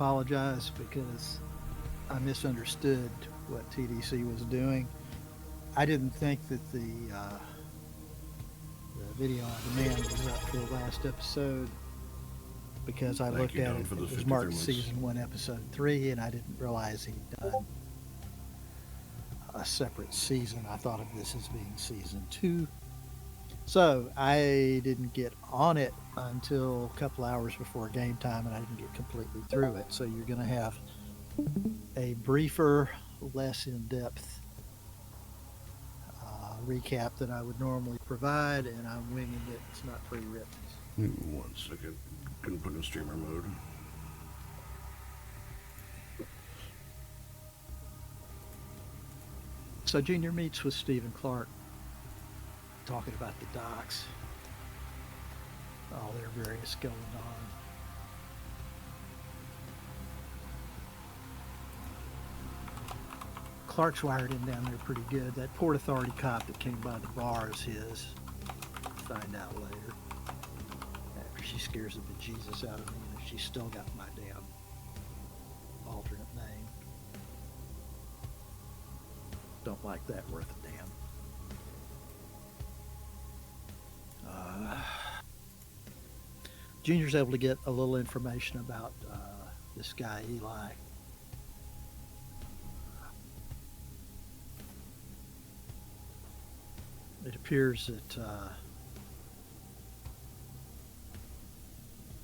apologize because I misunderstood what TDC was doing. I didn't think that the video on demand was up for the last episode because I Thank looked you, at Don, it. for those It was 53 marked months. season 1, episode 3, and I didn't realize he'd done a separate season. I thought of this as being season 2. So I didn't get on it until a couple hours before game time, and I didn't get completely through it. So you're going to have a briefer, less in depth recap than I would normally provide, and I'm winging it. It's not pre written. 1 second. Couldn't put in streamer mode. So Junior meets with Stephen Clark, talking about the docks, all their various going on. Clark's wired him down there pretty good. That Port Authority cop that came by the bar is his. Find out later. After she scares the bejesus out of me, and she's still got my damn alternate name. Don't like that worth a damn. Junior's able to get a little information about this guy, Eli. It appears that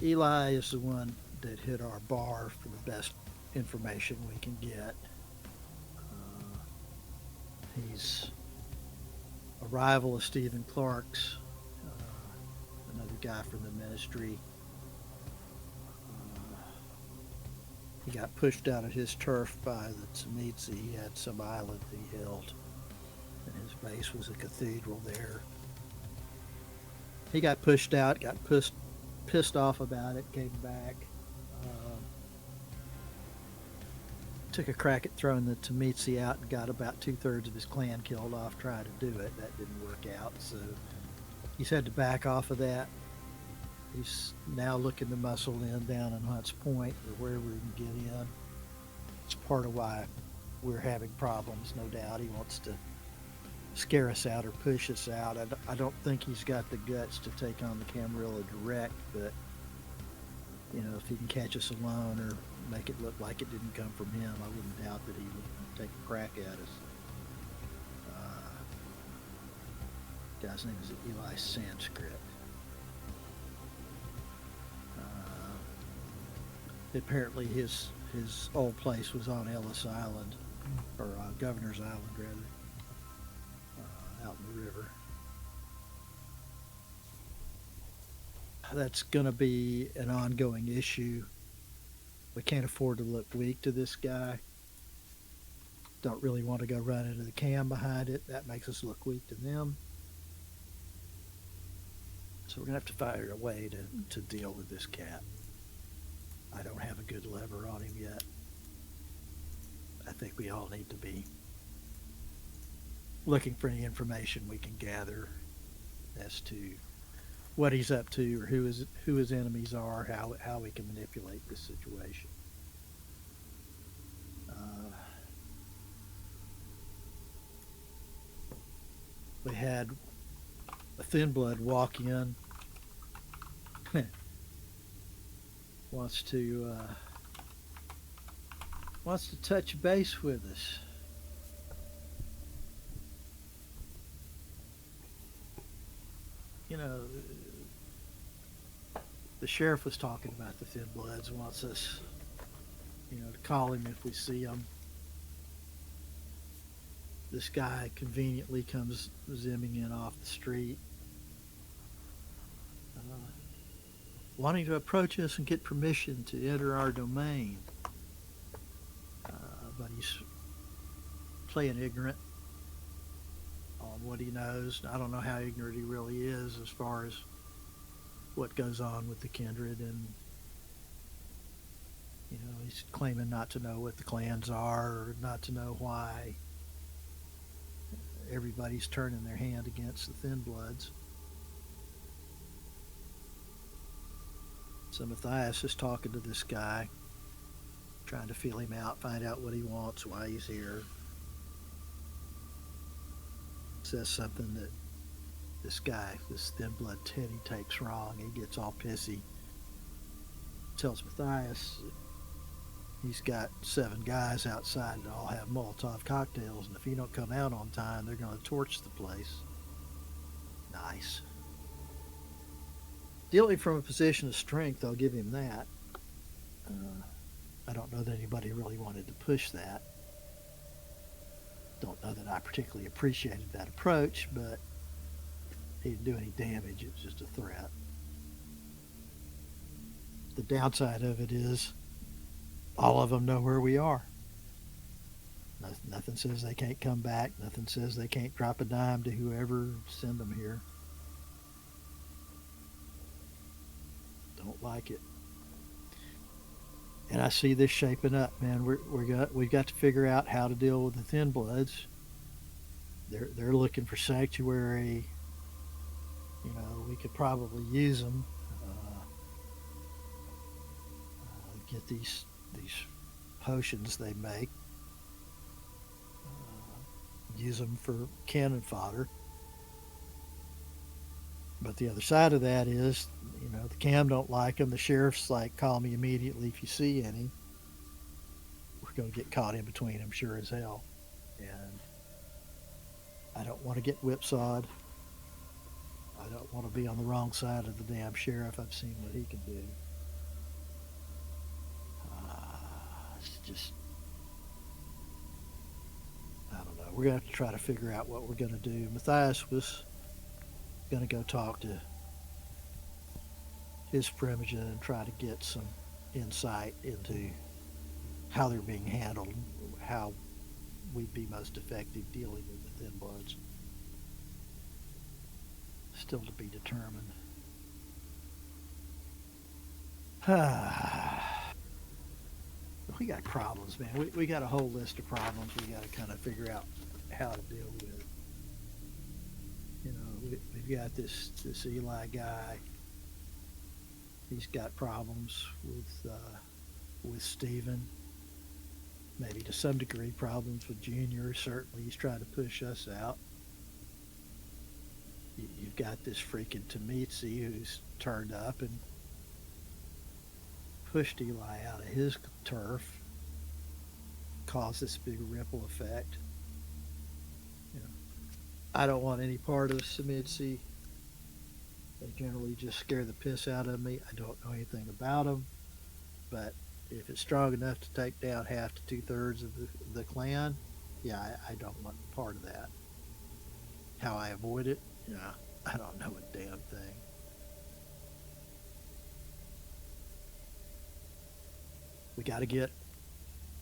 Eli is the one that hit our bar for the best information we can get. He's a rival of Stephen Clark's, another guy from the ministry. He got pushed out of his turf by the Tzimitzi. He had some island he held, and his base was a cathedral there. He got pushed out, got pissed off about it, came back, took a crack at throwing the Tzimitzi out and got about 2/3 of his clan killed off trying to do it. That didn't work out, so he's had to back off of that. He's now looking to muscle in down in Hunts Point or wherever he can get in. It's part of why we're having problems, no doubt. He wants to scare us out or push us out. I don't think he's got the guts to take on the Camarilla direct, but if he can catch us alone or make it look like it didn't come from him, I wouldn't doubt that he would take a crack at us. Guy's name is Eli Sanskrit. Apparently his old place was on Ellis Island, or Governor's Island rather, out in the river. That's going to be an ongoing issue. We can't afford to look weak to this guy. Don't really want to go run into the cam behind it. That makes us look weak to them. So we're going to have to find a way to deal with this cat. I don't have a good lever on him yet. I think we all need to be looking for any information we can gather as to what he's up to or who his enemies are, how we can manipulate this situation. We had a thin blood walk in. wants to touch base with us. The sheriff was talking about the thin bloods, wants us, to call him if we see him. This guy conveniently comes zimming in off the street, wanting to approach us and get permission to enter our domain. But he's playing ignorant on what he knows. I don't know how ignorant he really is as far as what goes on with the kindred, and he's claiming not to know what the clans are or not to know why everybody's turning their hand against the thin bloods. So Matthias is talking to this guy. trying to feel him out, find out what he wants, why he's here. Says something that this guy, this thin blood Teddy, takes wrong. He gets all pissy. Tells Matthias he's got 7 guys outside that all have Molotov cocktails, and if he don't come out on time, they're going to torch the place. Nice. Dealing from a position of strength, I'll give him that. I don't know that anybody really wanted to push that. Don't know that I particularly appreciated that approach, but he didn't do any damage. It was just a threat. The downside of it is all of them know where we are. Nothing says they can't come back. Nothing says they can't drop a dime to whoever send them here. Don't like it. And I see this shaping up, man. We've got to figure out how to deal with the Thin Bloods. They're looking for sanctuary. You know, we could probably use them. Get these potions they make. Use them for cannon fodder. But the other side of that is, you know, the cam don't like them. The sheriff's like, call me immediately if you see any. We're going to get caught in between them, sure as hell. And I don't want to get whipsawed. I don't want to be on the wrong side of the damn sheriff. I've seen what he can do. It's just, I don't know. We're going to have to try to figure out what we're going to do. Matthias was going to go talk to his primogen and try to get some insight into how they're being handled, how we'd be most effective dealing with the Thin Bloods. Still to be determined. We got problems, man. We got a whole list of problems we got to kind of figure out how to deal with. You know, we've got this Eli guy. He's got problems with Stephen. Maybe to some degree problems with Junior. Certainly he's trying to push us out. You've got this freaking Tamitsi who's turned up and pushed Eli out of his turf, caused this big ripple effect. You know, I don't want any part of Tamitsi. They generally just scare the piss out of me. I don't know anything about them, but if it's strong enough to take down half to 2/3 of the clan, yeah, I don't want part of that. How I avoid it? Yeah, I don't know a damn thing. We got to get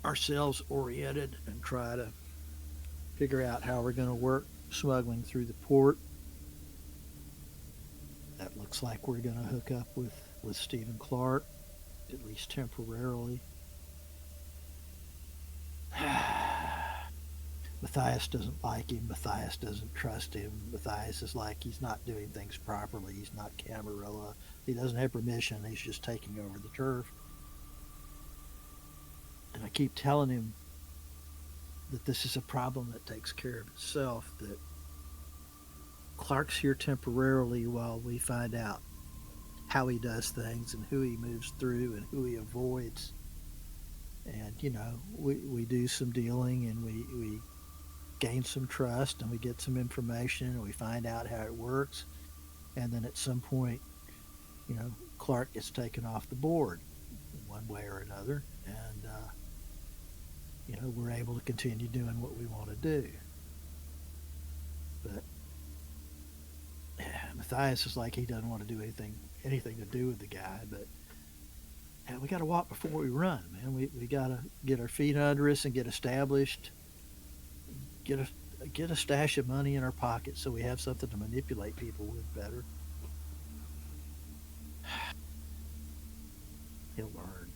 ourselves oriented and try to figure out how we're going to work smuggling through the port. That looks like we're going to hook up with Stephen Clark, at least temporarily. Matthias doesn't like him. Matthias doesn't trust him. Matthias is like he's not doing things properly. He's not Camarilla. He doesn't have permission. He's just taking over the turf. And I keep telling him that this is a problem that takes care of itself, that Clark's here temporarily while we find out how he does things and who he moves through and who he avoids. And, you know, we do some dealing and we gain some trust and we get some information and we find out how it works. And then at some point, you know, Clark gets taken off the board one way or another. And, you know, we're able to continue doing what we want to do. But Matthias is like he doesn't want to do anything to do with the guy. But we got to walk before we run, man. We got to get our feet under us and get established. Get a stash of money in our pocket so we have something to manipulate people with better. He'll learn.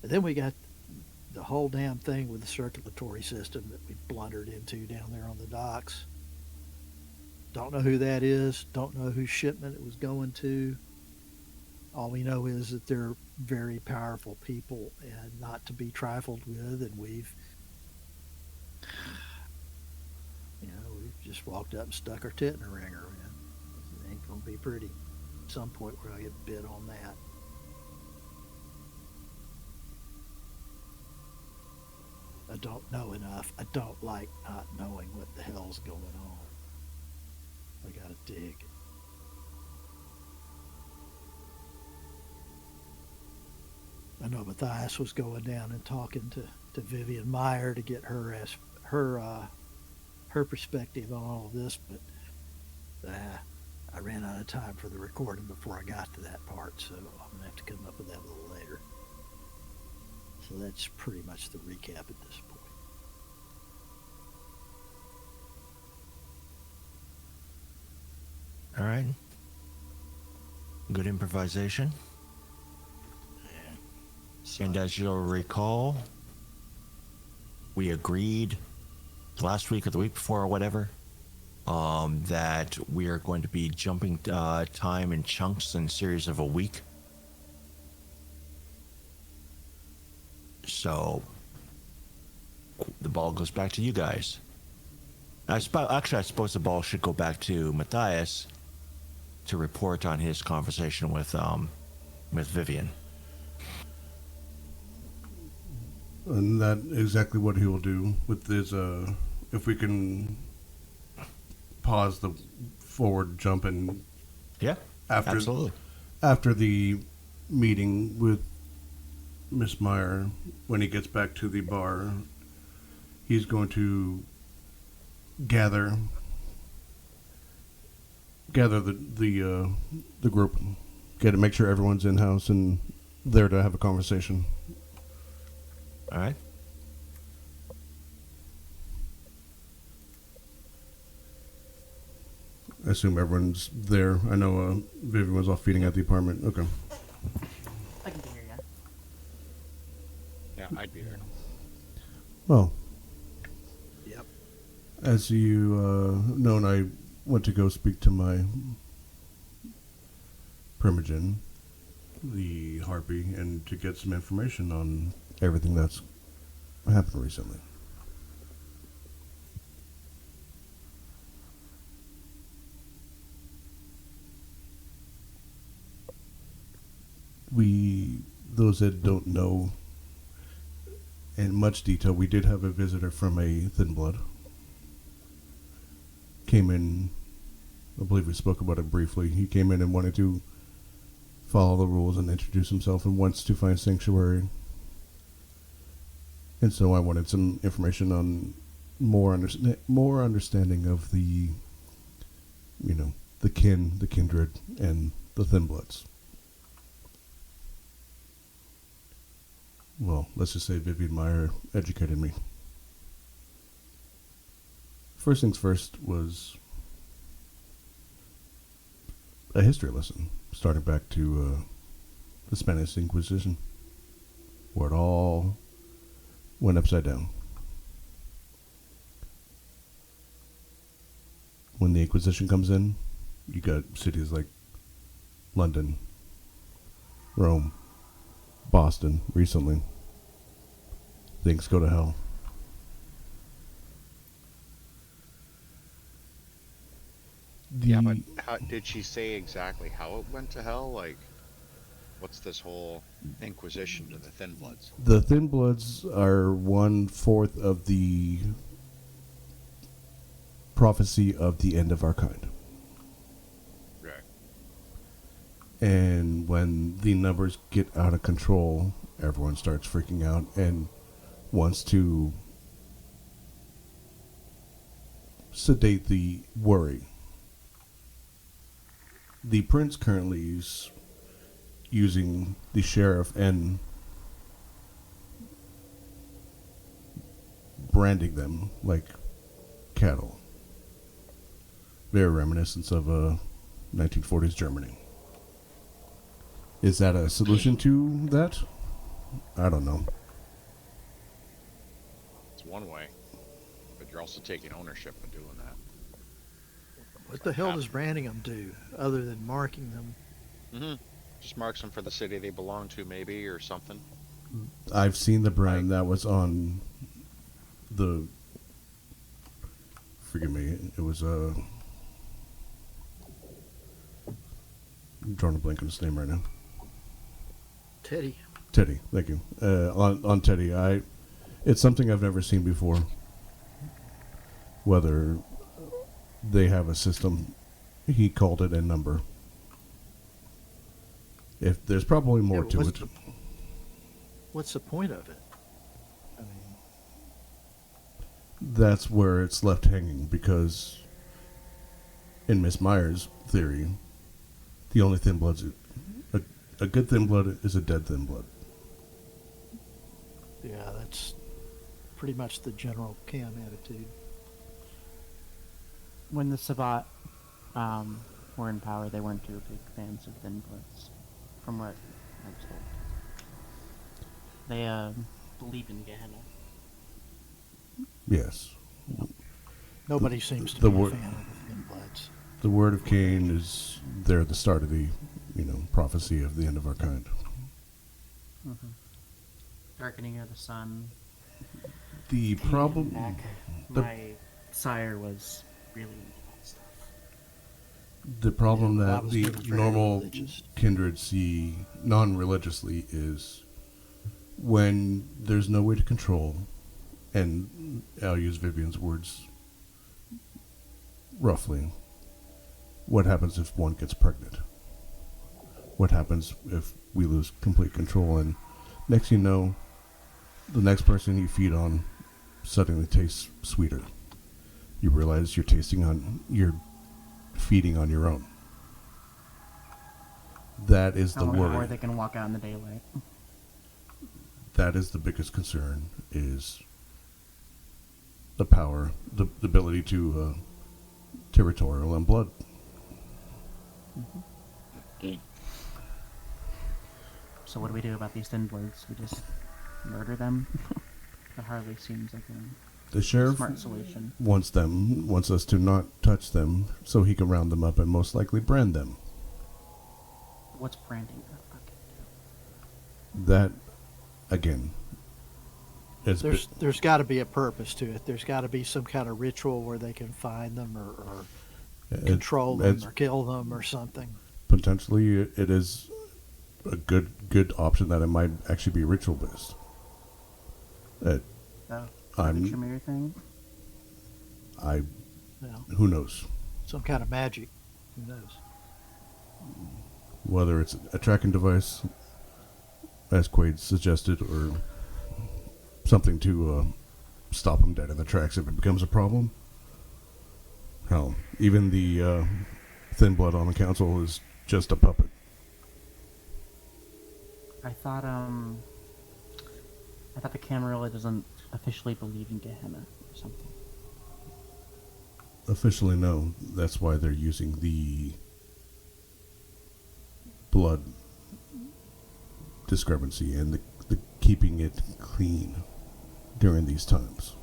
And then we got the whole damn thing with the circulatory system that we blundered into down there on the docks. Don't know who that is. Don't know whose shipment it was going to. All we know is that they're very powerful people and not to be trifled with. And we've just walked up and stuck our tit in a ringer, man. It ain't gonna be pretty. At some point, we're gonna get bit on that. I don't know enough. I don't like not knowing what the hell's going on. I gotta dig. I know Matthias was going down and talking to Vivian Meyer to get her perspective on all of this, but I ran out of time for the recording before I got to that part, so I'm gonna have to come up with that a little later. So that's pretty much the recap at this point. All right. Good improvisation. Yeah. And as you'll recall, we agreed last week or the week before or whatever that we are going to be jumping time in chunks in series of a week. So the ball goes back to you guys. I suppose the ball should go back to Matthias to report on his conversation with Vivian. And that exactly what he will do with this. If we can pause the forward jump and Yeah, absolutely. After the meeting with Miss Meyer, when he gets back to the bar, he's going to gather the group, make sure everyone's in house and there to have a conversation. All right. I assume everyone's there. I know Vivian was off feeding at the apartment. Okay. I can be here, yeah. Yeah, I'd be there. Well, Yep. as you known, I went to go speak to my Primogen, the harpy, and to get some information on everything that's happened recently. Those that don't know in much detail, we did have a visitor from a Thin Blood. Came in, I believe we spoke about it briefly. He came in and wanted to follow the rules and introduce himself and wants to find sanctuary. And so I wanted some information on more understanding of the kindred, and the Thin Bloods. Well, let's just say Vivian Meyer educated me. First things first was a history lesson, starting back to the Spanish Inquisition, where it all went upside down. When the Inquisition comes in, you got cities like London, Rome, Boston recently. Things go to hell. Yeah, but how, did she say exactly how it went to hell? Like, what's this whole Inquisition to the Thin Bloods? The Thin Bloods are 1/4 of the prophecy of the end of our kind. Right. And when the numbers get out of control, everyone starts freaking out and wants to sedate the worry. The prince currently is using the sheriff and branding them like cattle. Very reminiscent of 1940s Germany. Is that a solution to that? I don't know. It's one way, but you're also taking ownership of doing that. What the hell does branding them do other than marking them? Mm-hmm. Just marks them for the city they belong to, maybe, or something. I've seen the brand that was on the. Forgive me. It was I'm drawing a blank on his name right now. Teddy. Teddy, thank you. On Teddy, it's something I've never seen before. Whether they have a system, he called it a number. If there's probably more Yeah, to it. What's the point of it? I mean, That's where it's left hanging because, in Miss Meyer's theory, the only thin blood's a good thin blood is a dead thin blood. yeah, that's pretty much the general Cam attitude. When the Sabbat were in power, they weren't too big fans of thin bloods, from what I was told. They believe in Gehenna. Yes. Nobody seems to the be a wor- fan of the thin bloods. The word of Cain is there at the start of the, prophecy of the end of our kind. Mm-hmm. Darkening of the sun. The problem. Back. the- My sire was really into that stuff. The problem Yeah, well, I that was the never very normal religious. kindred see non-religiously is when there's no way to control, and I'll use Vivian's words roughly, what happens if one gets pregnant? What happens if we lose complete control? And next you know, the next person you feed on suddenly tastes sweeter. You realize you're feeding on your own. That is the Or worry. they can walk out in the daylight. That is the biggest concern, is the power, the ability to territorial and blood. So what do we do about these thin bloods? We just murder them? That hardly seems like The a sheriff smart solution. wants us to not touch them so he can round them up and most likely brand them. What's branding gonna fucking do? That, again, There's got to be a purpose to it. There's got to be some kind of ritual where they can find them or control them it's or kill them or something. potentially it is a good option that it might actually be ritual based. Oh, I'm- the Tremere thing? You know, Who knows some kind of magic. Who knows? whether it's a tracking device, as Quaid suggested, or something to stop them dead in the tracks if it becomes a problem. Hell, even the thin blood on the council is just a puppet. I thought the Camarilla doesn't officially believe in Gehenna or something. Officially, no. That's why they're using the blood discrepancy and the keeping it clean during these times.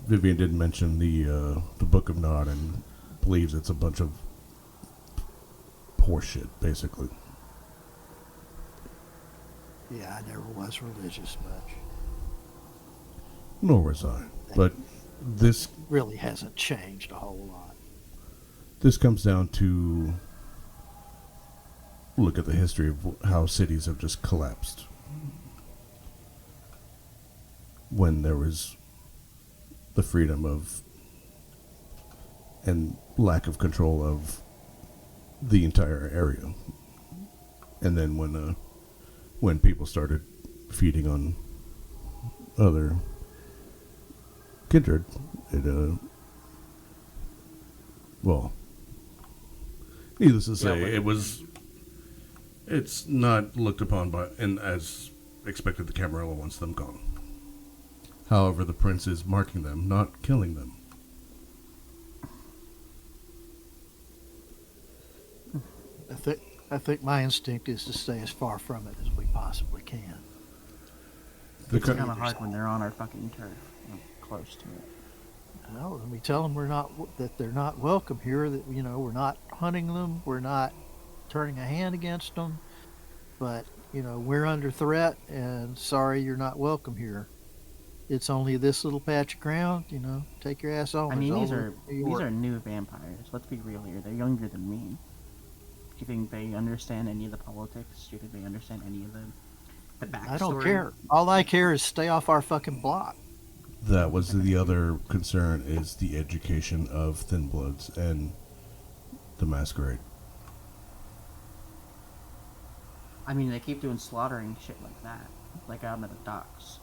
Vivian did mention the Book of Nod and believes it's a bunch of horseshit, basically. Yeah, I never was religious much. Nor was I. But this Really hasn't changed a whole lot. this comes down to look at the history of how cities have just collapsed. When there was the freedom of and lack of control of the entire area. And then when people started feeding on other kindred, well, needless to say, it's not looked upon by, and as expected, the Camarilla wants them gone. However, the prince is marking them, not killing them. I think my instinct is to stay as far from it as we possibly can. The It's co- kind of hard when they're on our fucking turf, close to it. Well, and we tell them that they're not welcome here. That we're not hunting them. We're not turning a hand against them, but we're under threat, and sorry, you're not welcome here. It's only this little patch of ground. Take your ass on. I mean, It's these all are over New these York. are new vampires. Let's be real here. They're younger than me. Do you think they understand any of the politics? Do you think they understand any of the backstory? I don't care. All I care is stay off our fucking block. That was the other concern, is the education of Thin Bloods and the Masquerade. I mean, they keep doing slaughtering shit like that, like out in the docks.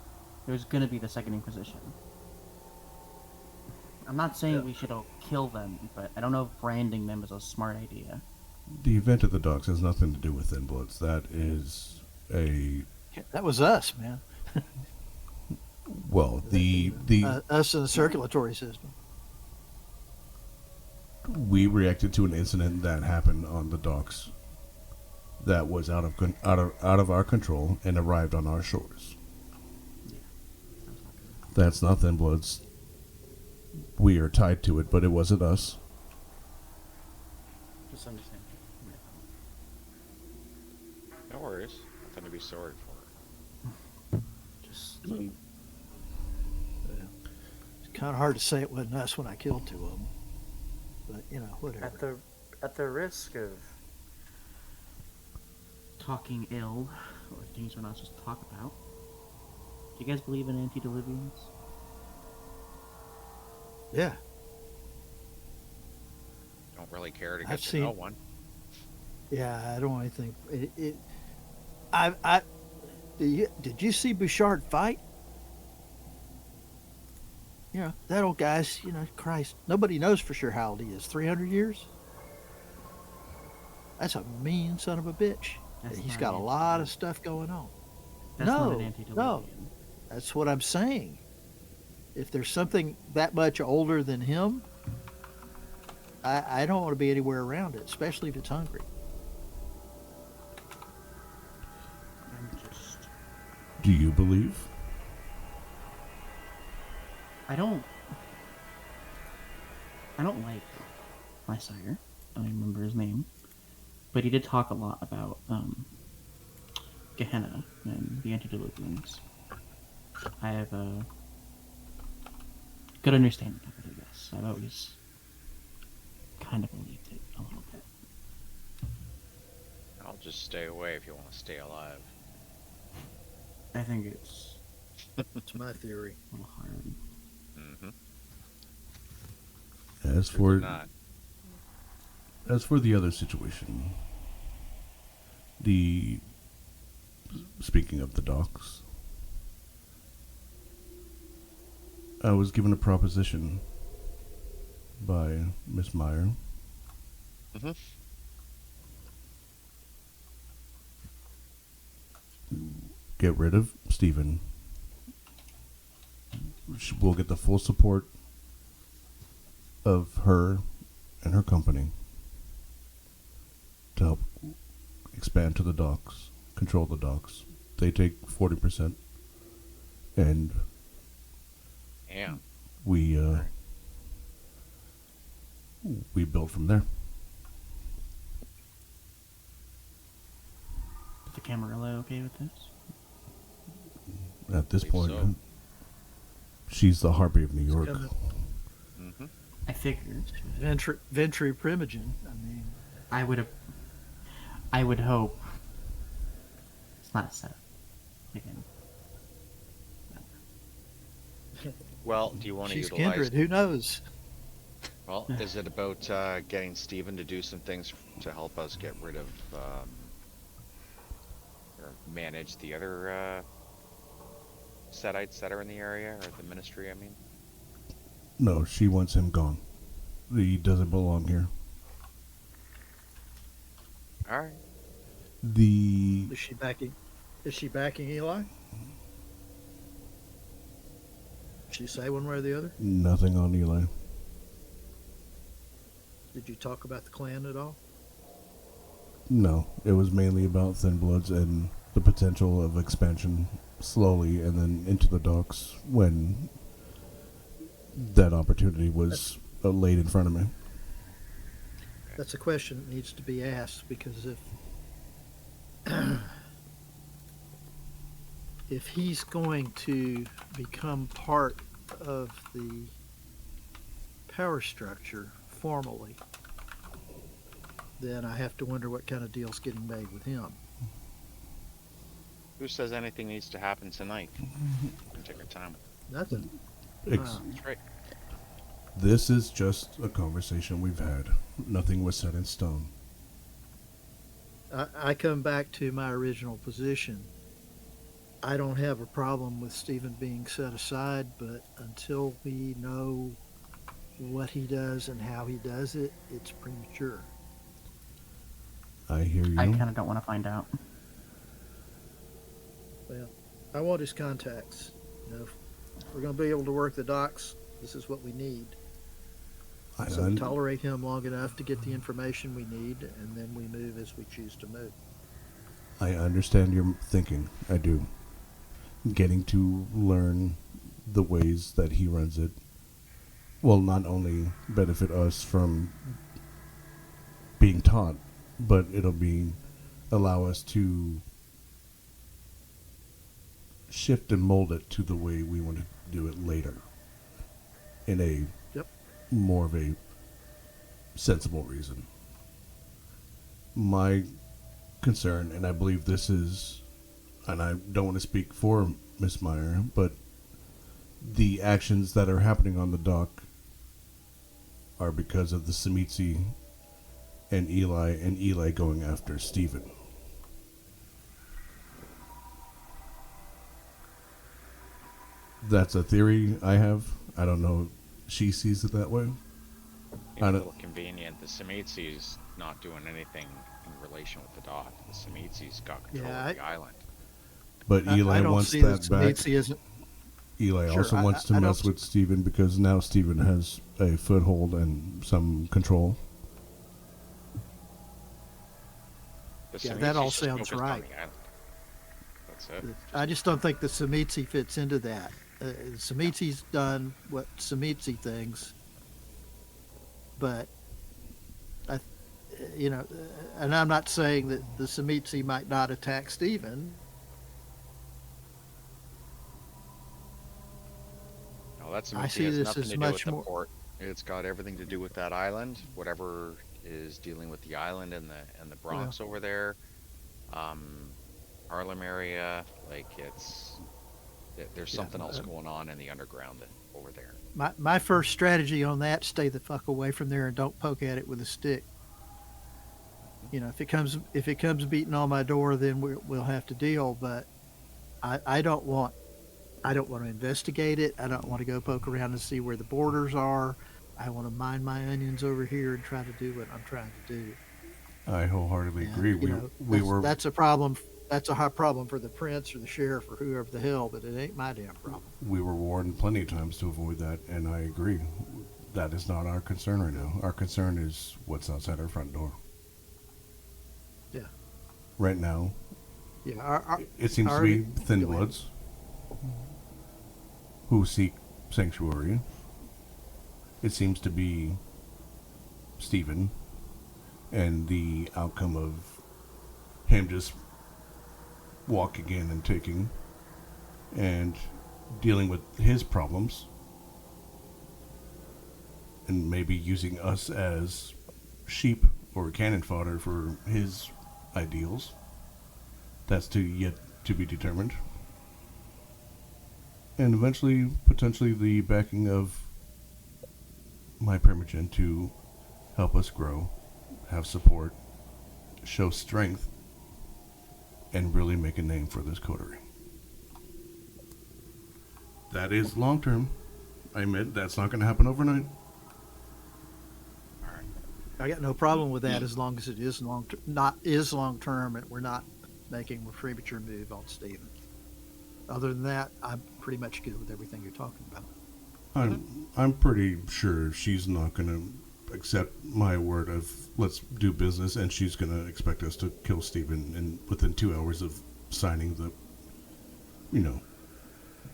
There's gonna be the Second Inquisition. I'm not saying we should all kill them, but I don't know if branding them is a smart idea. The event at the docks has nothing to do with Thin Bloods. That is That was us, man. us in the circulatory system. We reacted to an incident that happened on the docks that was out of our control and arrived on our shores. That's not Thin Bloods. We are tied to it, but it wasn't us. Just understand. No worries. Nothing to be sorry for. Just it's kind of hard to say it wasn't us when I killed two of them, but whatever. At the risk of Talking ill, or things we're not supposed to talk about. Do you guys believe in antediluvians? Yeah, Don't really care to I've get to seen- know one. yeah. I don't really think it. Did you see Bouchard fight? That old guy's. Christ, nobody knows for sure how old he is. 300 years. That's a mean son of a bitch. That's He's not got a an lot of stuff going on. That's not an No, antediluvian. That's what I'm saying. If there's something that much older than him, I don't want to be anywhere around it, especially if it's hungry. I'm just. Do you believe? I don't like my sire. I don't even remember his name, but he did talk a lot about Gehenna and the antediluvians. I have a good understanding of it, I guess. I've always kind of believed it a little bit. I'll just stay away if you want to stay alive. I think it's That's my theory. a little hard. Mm-hmm. Not. As for the other situation, speaking of the docks, I was given a proposition by Miss Meyer. Mm-hmm. Get rid of Stephen. We'll get the full support of her and her company to help expand to the docks, control the docks. They take 40%, and Yeah. we build from there. Is the Camarilla okay with this? At this Believe point, so. she's the Harpy of New York. Mm-hmm. I figured. Ventry Primogen. I mean, I would hope it's not a setup. Again. Well, do you want to she's utilize? kindred. Who knows? Well, is it about getting Steven to do some things to help us get rid of or manage the other Setites that are in the area, or the ministry? I mean. No, she wants him gone. He doesn't belong here. All right. Is she backing Eli? Did she say one way or the other? Nothing on Eli. Did you talk about the clan at all? No, it was mainly about Thin Bloods and the potential of expansion slowly and then into the docks when that opportunity was laid in front of me. That's a question that needs to be asked, because if he's going to become part of the power structure formally, then I have to wonder what kind of deal's getting made with him. Who says anything needs to happen tonight? We can take our time. Nothing. Ex- That's right. This is just a conversation we've had. Nothing was set in stone. I come back to my original position. I don't have a problem with Stephen being set aside, but until we know what he does and how he does it, it's premature. I hear you. I kind of don't want to find out. Well, I want his contacts. You know, if we're going to be able to work the docks, this is what we need. I, So un- tolerate him long enough to get the information we need, and then we move as we choose to move. I understand your thinking. I do. Getting to learn the ways that he runs it will not only benefit us from being taught, but it'll allow us to shift and mold it to the way we want to do it later in a Yep. more of a sensible reason. My concern, and I believe this is, and I don't want to speak for Miss Meyer, but the actions that are happening on the dock are because of the Samitsi and Eli going after Stephen. That's a theory I have. I don't know if she sees it that way. It's a little convenient. The Samitzi's not doing anything in relation with the dock. The Samitzi's got control Yeah, of the island. But Eli I don't wants see that that back. Mitzi isn't. Eli Sure, also wants to I don't mess with Stephen because now Stephen has a foothold and some control. The Yeah, that all Samitzi's just sounds focused on right. the island. That's it. I just don't think the Samitsi fits into that. Samitsi's done what Samitsi things, but and I'm not saying that the Samitsi might not attack Stephen. No, that I Samitzi see has this nothing as to do much with the more- port. It's got everything to do with that island. Whatever is dealing with the island and the Bronx over there, Harlem area, like there's something else going on in the underground over there. My first strategy on that: stay the fuck away from there and don't poke at it with a stick. You know, if it comes beating on my door, then we'll have to deal. But I don't want to investigate it. I don't want to go poke around and see where the borders are. I want to mind my onions over here and try to do what I'm trying to do. I wholeheartedly And, agree. you know, that's a problem. That's a high problem for the prince or the sheriff or whoever the hell, but it ain't my damn problem. We were warned plenty of times to avoid that, and I agree. That is not our concern right now. Our concern is what's outside our front door. Yeah. Right now, Yeah. it seems to be thin go ahead. bloods who seek sanctuary. It seems to be Stephen and the outcome of him just walking in and taking and dealing with his problems and maybe using us as sheep or cannon fodder for his ideals. That's yet to be determined. And eventually, potentially, the backing of my Permagen to help us grow, have support, show strength, and really make a name for this coterie. That is long term. I admit that's not going to happen overnight. I got no problem with that as long as it is long term, and we're not making a premature move on Stephen. Other than that, I'm pretty much good with everything you're talking about. I'm pretty sure she's not going to accept my word of let's do business, and she's going to expect us to kill Stephen within 2 hours of signing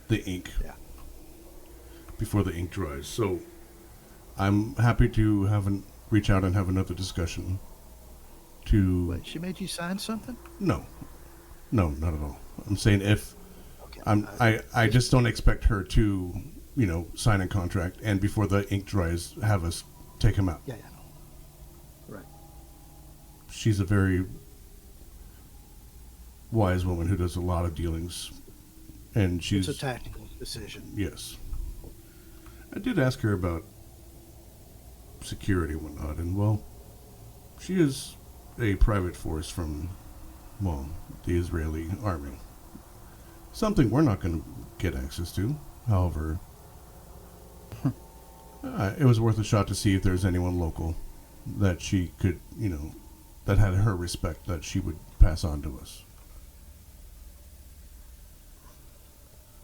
the ink. Yeah. Before the ink dries. So I'm happy to have reach out and have another discussion to... Wait, she made you sign something? No. No, not at all. I'm saying if... Okay. I just don't expect her to, sign a contract and before the ink dries, have us take him out. Yeah. Right. She's a very wise woman who does a lot of dealings, and she's... It's a tactical decision. Yes. I did ask her about security and whatnot, and, well, she is a private force from, well, the Israeli army. Something we're not going to get access to. However, it was worth a shot to see if there's anyone local that she could, that had her respect that she would pass on to us.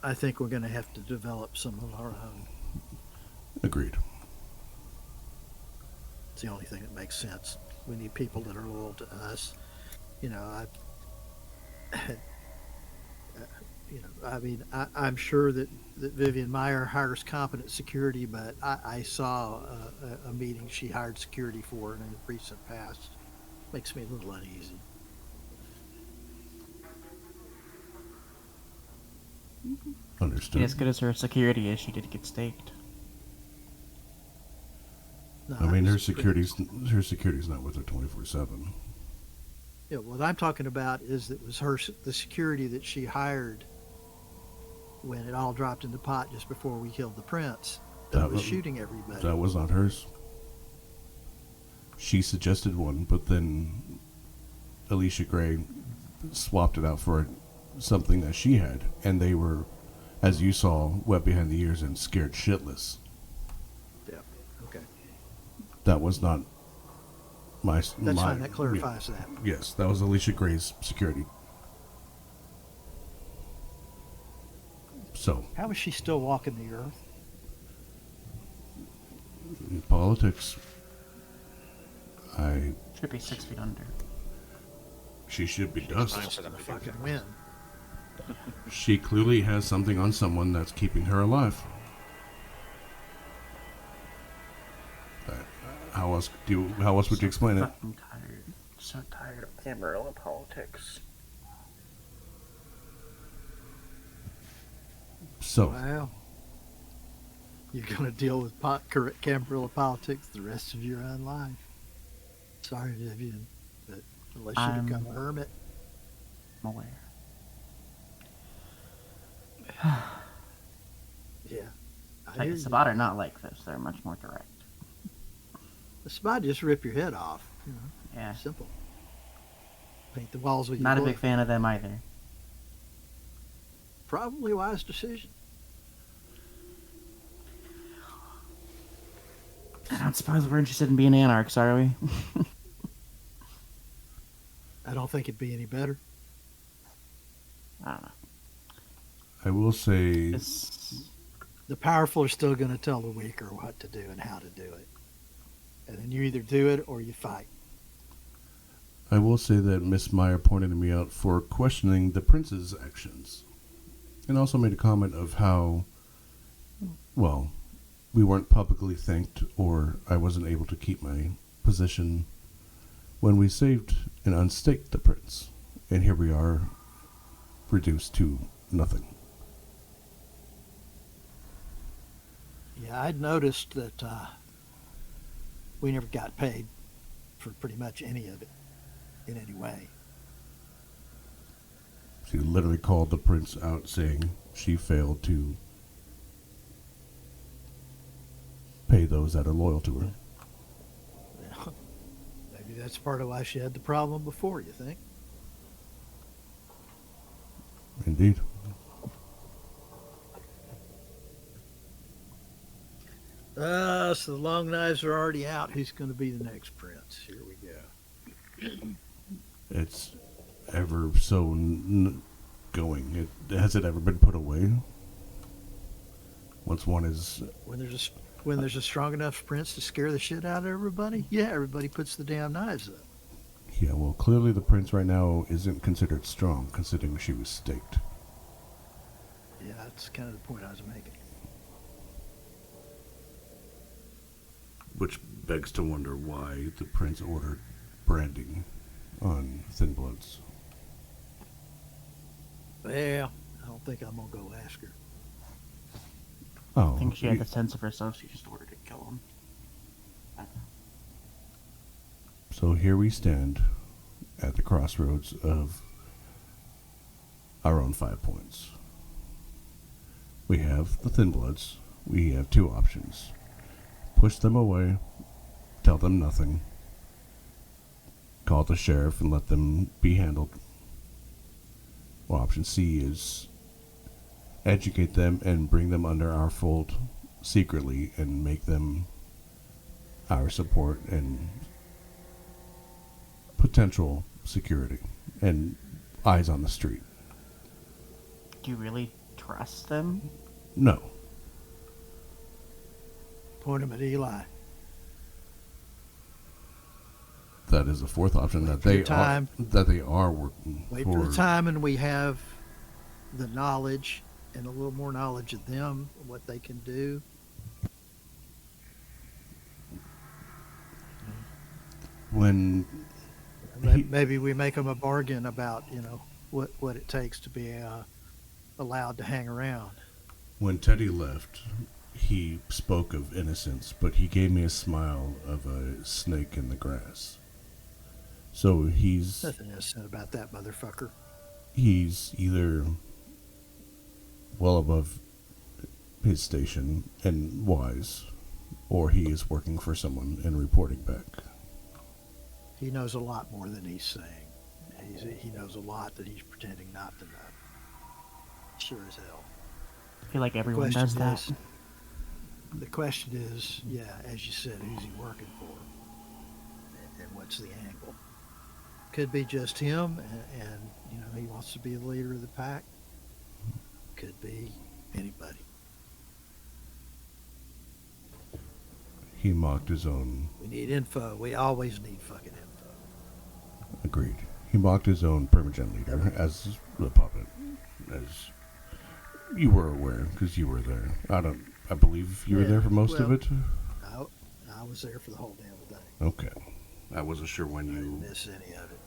I think we're going to have to develop some of our own. Agreed. It's the only thing that makes sense. We need people that are loyal to us. I'm sure that Vivian Meyer hires competent security, but I saw a meeting she hired security for in the recent past. Makes me a little uneasy. Understood. As good as her security is, she did get staked. No, I mean, her was security's not with her 24/7. Yeah, what I'm talking about is that was the security that she hired when it all dropped in the pot just before we killed the prince. That was shooting everybody. That was not hers. She suggested one, but then Alicia Gray swapped it out for something that she had, and they were, as you saw, wet behind the ears and scared shitless. Yeah. Okay. That was not That's fine. That clarifies that. Yes, that was Alicia Gray's security. So, How is she still walking the earth? in politics, Should be 6 feet under. she should be Time dust. for the big Fucking things. win. She clearly has something on someone that's keeping her alive. How else would you explain it? Fucking tired. So tired of Amarillo politics. So, Wow. You're going to deal with correct Camarillo politics the rest of your own life. Sorry, Vivian, but unless you become a hermit. I'm aware. Yeah. Like, the Sabbat are not like this. They're much more direct. The spot just rip your head off. Yeah. Simple. Paint the walls with your Not a blood. big fan of them either. Probably a wise decision. I don't suppose we're interested in being anarchs, are we? I don't think it'd be any better. I don't know. I will say, It's... The powerful are still going to tell the weaker what to do and how to do it. And then you either do it or you fight. that Miss Meyer pointed me out for questioning the prince's actions, and also made a comment of how, well, we weren't publicly thanked, or I wasn't able to keep my position when we saved and unstaked the prince, and here we are, reduced to nothing. Yeah, I'd noticed that we never got paid for pretty much any of it in any way. She literally called the prince out, saying she failed to pay those that are loyal to her. Yeah. Maybe that's part of why she had the problem before, you think? Indeed. So the long knives are already out. Who's going to be the next prince? Here we go. It's ever so going. Has it ever been put away? Once one is... When there's a strong enough prince to scare the shit out of everybody, yeah, everybody puts the damn knives up. Yeah, well, clearly the prince right now isn't considered strong, considering she was staked. Yeah, that's kind of the point I was making. Which begs to wonder why the prince ordered branding on Thin Bloods. Well, I don't think I'm gonna go ask her. Oh, I think she had the sense of herself. She just ordered to kill him. so here we stand at the crossroads of our own 5 points. We have the Thin Bloods. We have two options. Push them away, tell them nothing, call the sheriff and let them be handled. Well, option C is educate them and bring them under our fold secretly and make them our support and potential security and eyes on the street. Do you really trust them? No. Point him at Eli. That is the fourth option, that for they your time. are working Wait for. for the time, and we have the knowledge and a little more knowledge of them, what they can do. When Maybe we make them a bargain about, what it takes to be allowed to hang around. When Teddy left, he spoke of innocence, but he gave me a smile of a snake in the grass. So he's Nothing innocent about that motherfucker. either well above his station and wise, or he is working for someone and reporting back. He knows a lot more than he's saying. He knows a lot that he's pretending not to know. Sure as hell. I feel like everyone Question does that. is- The question is, as you said, who's he working for? And what's the angle? Could be just him, and he wants to be the leader of the pack. Could be anybody. He mocked his own. We need info. We always need fucking info. Agreed. He mocked his own Primogen leader as the puppet, as you were aware because you were there. I believe you were Yeah, there for most of well- it. I was there for the whole damn thing. Okay. I wasn't sure when I didn't you. miss any of it.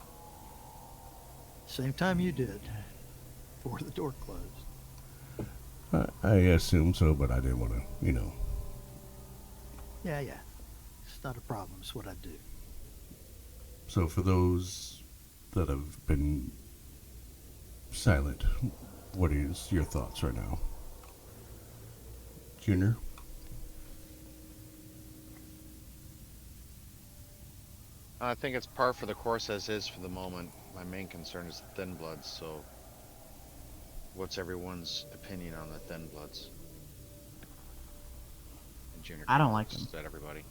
Same time you did, before the door closed. I assume so, but I didn't want to, Yeah. It's not a problem. It's what I do. So for those that have been silent, what is your thoughts right now? Junior? I think it's par for the course as is for the moment. My main concern is the Thin Bloods, so what's everyone's opinion on the Thin Bloods? And Junior, I don't like is them. that everybody?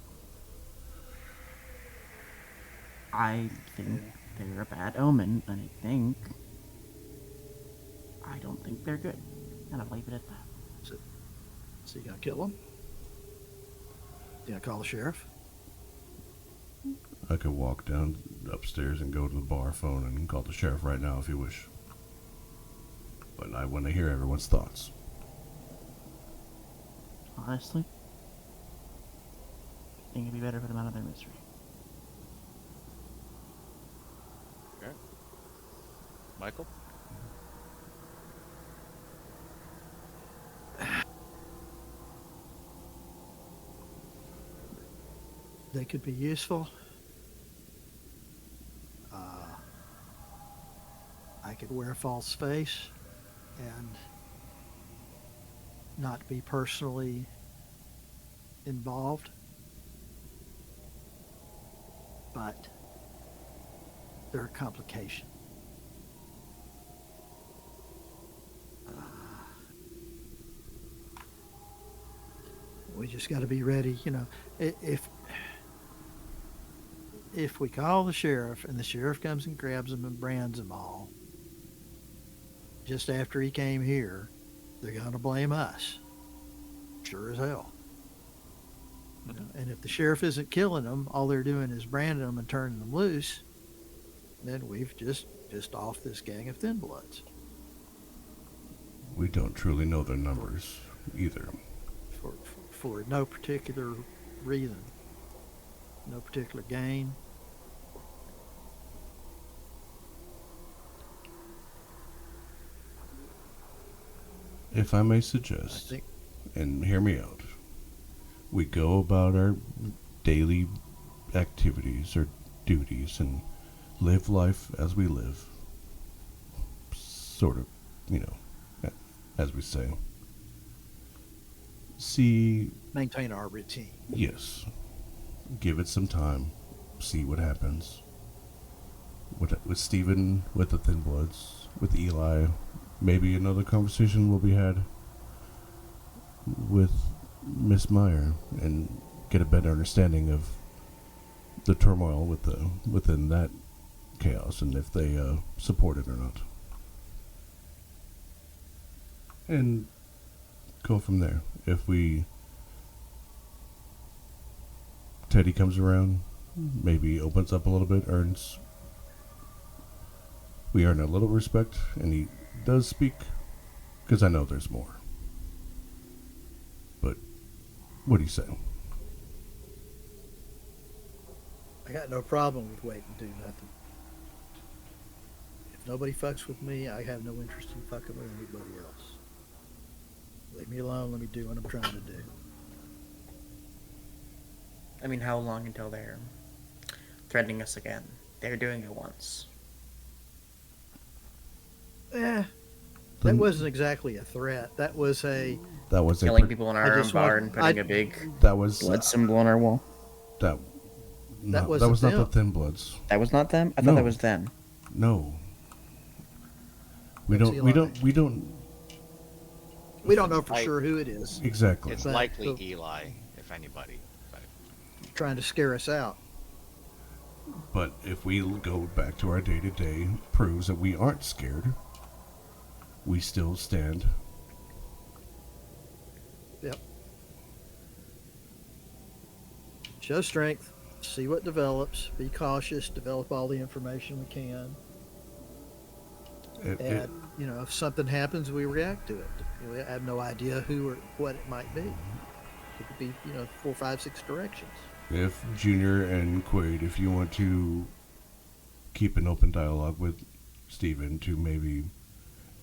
I think they're a bad omen, and I don't think they're good. And I'll leave it at that. So you gonna kill him? You gonna call the sheriff? I could walk down upstairs and go to the bar phone and call the sheriff right now if you wish. But I want to hear everyone's thoughts. Honestly, I think it'd be better for them out of their misery. Okay. Michael? They could be useful. I could wear a false face and not be personally involved. But they're a complication. We just got to be ready, if we call the sheriff and the sheriff comes and grabs them and brands them all, just after he came here, they're going to blame us. Sure as hell. And if the sheriff isn't killing them, all they're doing is branding them and turning them loose, then we've just pissed off this gang of Thin Bloods. We don't truly know their numbers either. For no particular reason. no particular gain. If I may I suggest, think and hear me out, we go about our daily activities or duties and live life as we live. Sort of, you know, as we say. See, maintain our routine. yes, give it some time, see what happens. With Stephen, with the Thin Bloods, with Eli, maybe another conversation will be had with Miss Meyer and get a better understanding of the turmoil within that chaos and if they support it or not. And go from there. If Teddy comes around, maybe opens up a little bit, we earn a little respect, and he does speak, because I know there's more. But what do you say? I got no problem with waiting to do nothing. If nobody fucks with me, I have no interest in fucking with anybody else. Leave me alone, let me do what I'm trying to do. I mean, how long until they're threatening us again? They're doing it once. That Then- wasn't exactly a threat. That was a That was Killing a people in I our own just bar want- and putting I- a big that was blood symbol on our wall. that. No, that wasn't was not the them. Thin Bloods. That was not them? I thought No. that was them. No. We That's don't. Eli. We don't we don't know for I- sure who it is. exactly. It's But likely the- Eli, if anybody. But Trying to scare us out. But if we go back to our day to day, proves that we aren't scared. We still stand. Yep. Show strength. See what develops. Be cautious. Develop all the information we can. And, if something happens, we react to it. We have no idea who or what it might be. It could be, 4, 5, 6 directions. If Junior and Quaid, if you want to keep an open dialogue with Steven to maybe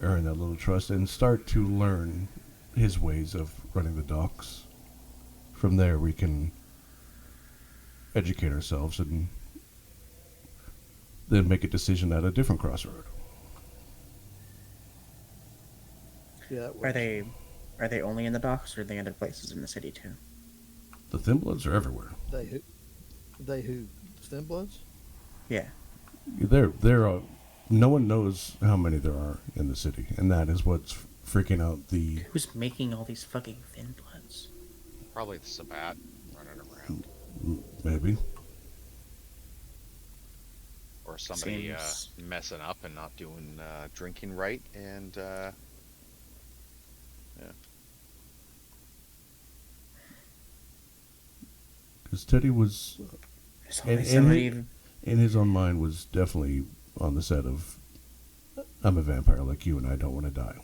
earn that little trust and start to learn his ways of running the docks, from there we can educate ourselves and then make a decision at a different crossroad. Yeah, that Are works. they only in the docks, or are they other places in the city too? The Thin Bloods are everywhere. They who? Thin Bloods? Yeah. They're no one knows how many there are in the city, and that is what's freaking out the. Who's making all these fucking Thin Bloods? probably the Sabat running around. Maybe. Or somebody Seems- messing up and not doing drinking right. And Because Teddy was, There's And- always and somebody. in his own mind, was definitely on the set of, I'm a vampire like you and I don't want to die.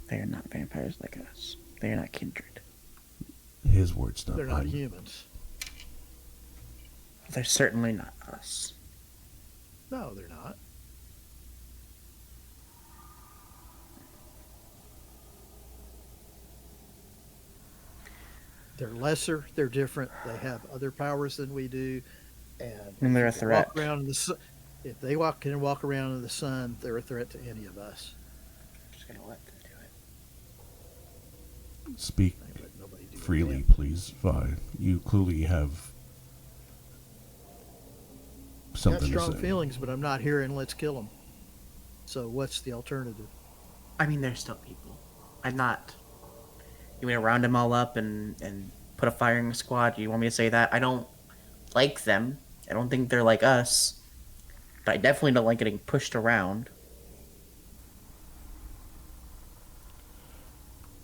They are not vampires like us. They are not kindred. His words, not They're not mine. humans. They're certainly not us. No, they're not. They're lesser. They're different. They have other powers than we do, And they're a if they threat. Walk around in the sun. If they can walk around in the sun, they're a threat to any of us. Just gonna let them do it. Speak I ain't letting nobody do it freely, again. please, Vi. You clearly have Got something strong to say. feelings, but I'm not hearing let's kill them. So what's the alternative? I mean, they're still people. I'm not. You want to round them all up and put a firing squad? You want me to say that? I don't like them. I don't think they're like us. But I definitely don't like getting pushed around.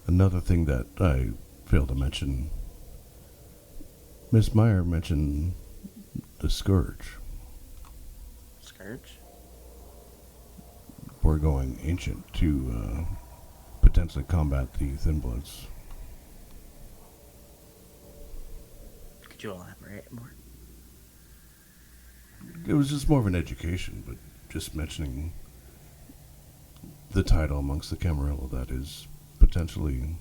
Another thing that I failed to mention, Miss Meyer mentioned the Scourge. Scourge? We're going ancient to potentially combat the Thin Bloods. Could you elaborate more? it was just more of an education, but just mentioning the title amongst the Camarilla that is potentially.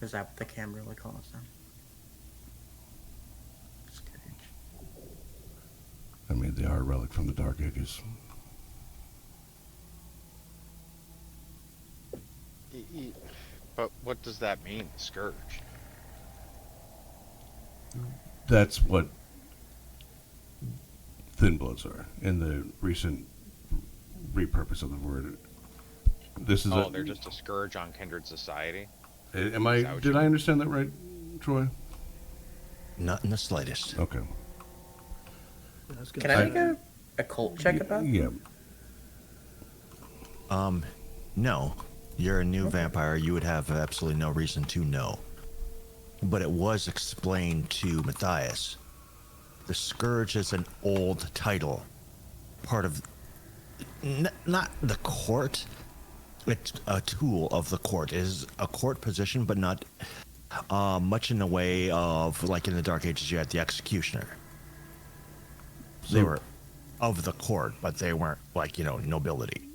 Is that what the Camarilla calls them? Scourge. I mean, they are a relic from the Dark Ages. But what does that mean, scourge? That's what Thin Bloods are in the recent repurpose of the word. This is Oh, they're just a scourge on kindred society. Am I? that what Did you I mean? understand that right, Troy? Not in the slightest. Okay. I was gonna Can I say- make a cult check about? Yeah. No. You're a new vampire. You would have absolutely no reason to know. But it was explained to Matthias. The Scourge is an old title. Part of... not the court. It's a tool of the court. It is a court position, but not much in the way of, like in the Dark Ages, you had the executioner. They were of the court, but they weren't, like, nobility.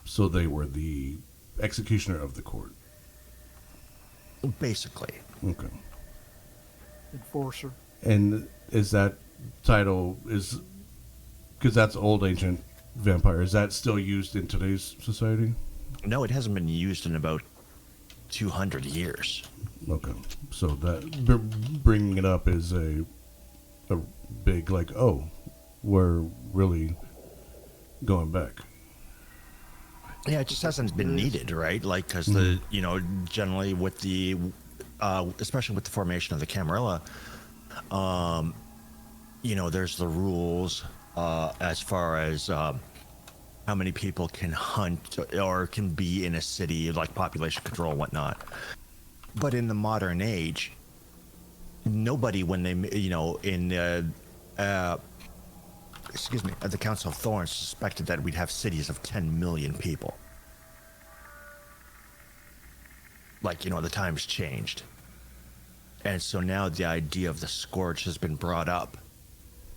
So they were the executioner of the court. Basically. Okay. Enforcer. And is that title is because that's old ancient vampire? Is that still used in today's society? No, it hasn't been used in about 200 years. Okay. So that bringing it up is a big like, oh, we're really going back. Yeah, it just hasn't been needed, right? Like, because generally with the, especially with the formation of the Camarilla, there's the rules as far as how many people can hunt or can be in a city, like population control and whatnot. But in the modern age, nobody, when they, at the Council of Thorns, suspected that we'd have cities of 10 million people. Like, the times changed. And so now the idea of the Scourge has been brought up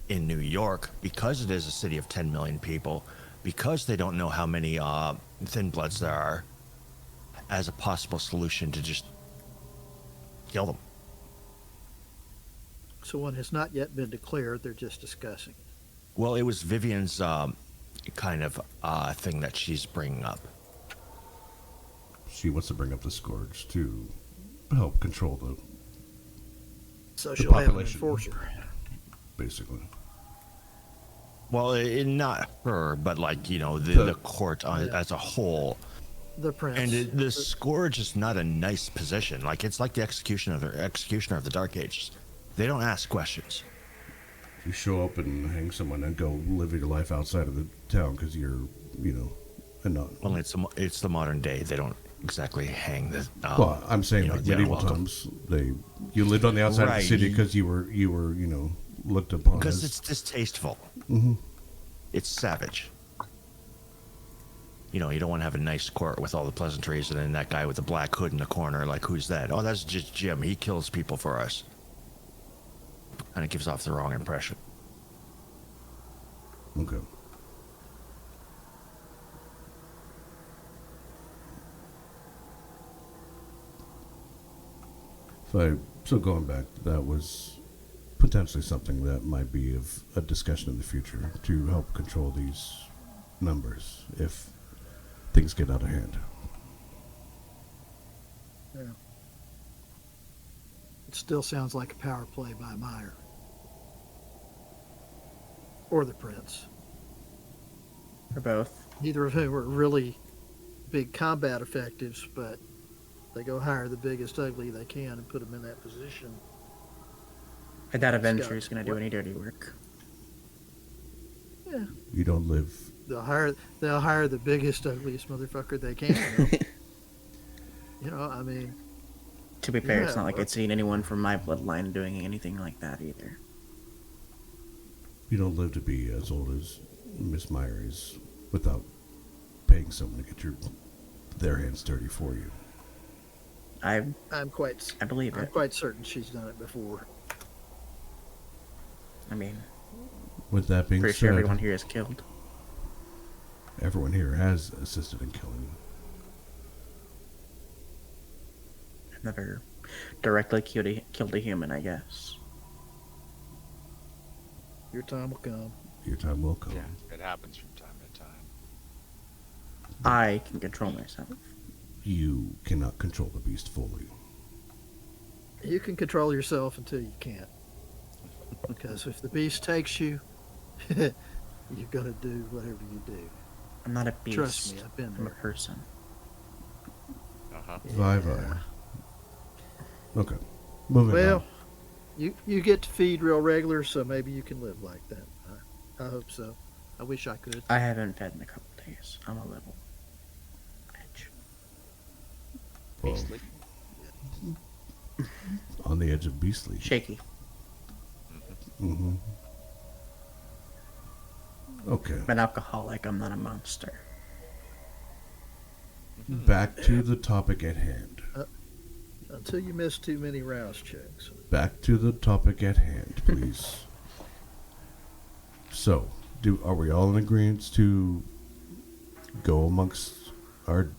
in New York because it is a city of 10 million people, because they don't know how many Thin Bloods there are, as a possible solution to just kill them. So one has not yet been declared. They're just discussing it. Well, it was Vivian's kind of thing that she's bringing up. She wants to bring up the Scourge to help control the So The she'll have an population. enforcer. basically. Well, not her, but like the court as a whole. The prince. And the Scourge is not a nice position. Like, it's like the executioner of the Dark Ages. They don't ask questions. You show up and hang someone and go live your life outside of the town because you're, and not. Well, it's the modern day. They don't exactly hang the. Well, I'm saying like medieval welcome. times, you lived on the outside of the Right. city because you were looked upon Because as. it's distasteful. Mm-hmm. It's savage. You don't want to have a nice court with all the pleasantries and then that guy with the black hood in the corner, like, who's that? Oh, that's just Jim. He kills people for us. And it gives off the wrong impression. Okay. So going back, that was potentially something that might be of a discussion in the future to help control these numbers if things get out of hand. Yeah. It still sounds like a power play by Meyer. Or the prince. Or both. Neither of whom are really big combat effectives, but they go hire the biggest ugly they can and put them in that position. I doubt Avenger Scott, is going to do any dirty work. Yeah. You don't live. They'll hire the biggest, ugliest motherfucker they can. I mean, To be fair, it's Yeah, not like or- I'd seen anyone from my bloodline doing anything like that either. You don't live to be as old as Miss Meyer is without paying someone to get their hands dirty for you. I'm quite I believe I'm it. quite certain she's done it before. I mean, With that being pretty said, sure everyone here is killed. everyone here has assisted in killing. I've never directly killed a human, I guess. Your time will come. Your time will come. Yeah, it happens from time to time. I can control myself. You cannot control the beast fully. You can control yourself until you can't. Because if the beast takes you, you're gonna do whatever you do. I'm not a beast. Trust me, I've been I'm a there. person. Uh-huh. Vi. Okay. Moving Well, on. you get to feed real regular, so maybe you can live like that. I hope so. I wish I could. I haven't fed in a couple days. I'm a little edge. Well, Beastly. on the edge of beastly. Shaky. Mm-hmm. Okay. I'm an alcoholic. I'm not a monster. Back to the topic at hand. Until you miss too many rouse checks. Back to the topic at hand, please. So, are we all in agreement to go amongst our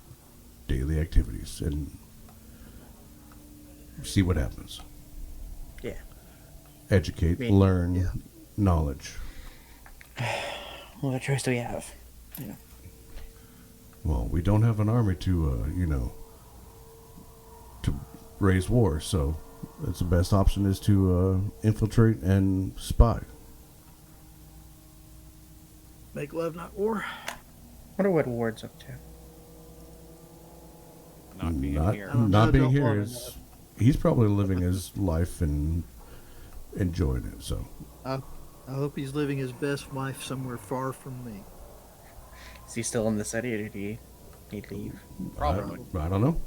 daily activities and see what happens? Yeah. Educate, Me. learn, Yeah. knowledge. What choice do we have? Well, we don't have an army to raise war, so it's the best option is to infiltrate and spy. Make love, not war. Wonder what Ward's up to. Not being here. don't Not know, being don't here wanna is he's probably living his life and enjoying it. So I hope he's living his best life somewhere far from me. Is he still in the city, or did he leave? Probably. I don't know.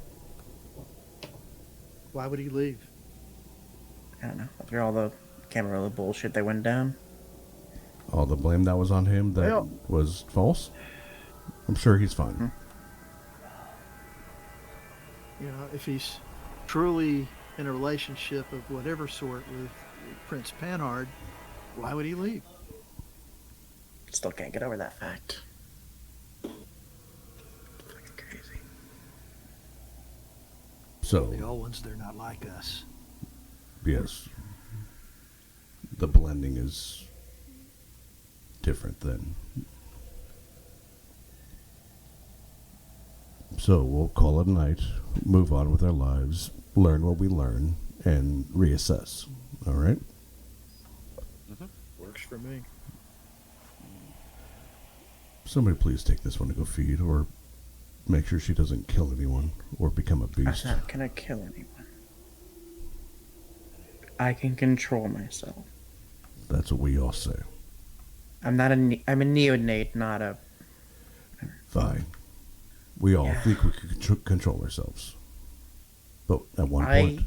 Why would he leave? I don't know. After all the Camarilla bullshit that went down. All the blame that was on him that Well- was false. I'm sure he's fine. You know, if he's truly in a relationship of whatever sort with Prince Panhard, why would he leave? Still can't get over that fact. Fucking crazy. So The old ones, they're not like us. yes, the blending is different then. So we'll call it a night, move on with our lives, learn what we learn, and reassess. All right? Works for me. Somebody please take this one to go feed, or make sure she doesn't kill anyone or become a I'm beast. not gonna kill anyone. I can control myself. That's what we all say. I'm not I'm a neonate, not a. Fine. We all Yeah. think we can control ourselves. But at one I- point,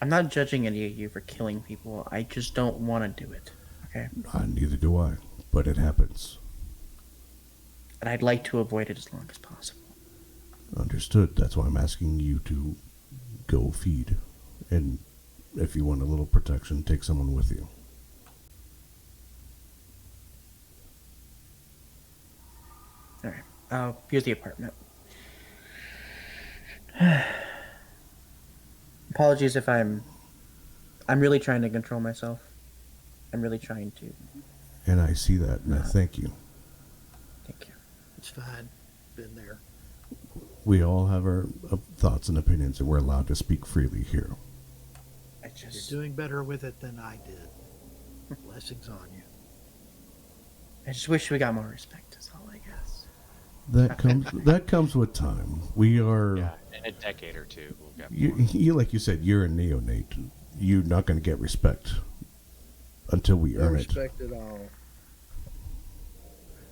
I'm not judging any of you for killing people. I just don't want to do it. Okay, neither do I. But it happens. and I'd like to avoid it as long as possible. Understood. That's why I'm asking you to go feed. And if you want a little protection, take someone with you. All right, I'll use the apartment. Apologies if I'm really trying to control myself. I'm really trying to. And I see that, and I thank you. Thank you. It's fine. Been there. We all have our thoughts and opinions, and we're allowed to speak freely here. I just, You're doing better with it than I did. Blessings on you. I just wish we got more respect. Is all I guess. That comes with time. We are. Yeah, in a decade or two, we'll get more. You like you said, you're a neonate. You're not going to get respect until we No earn it. respect at all.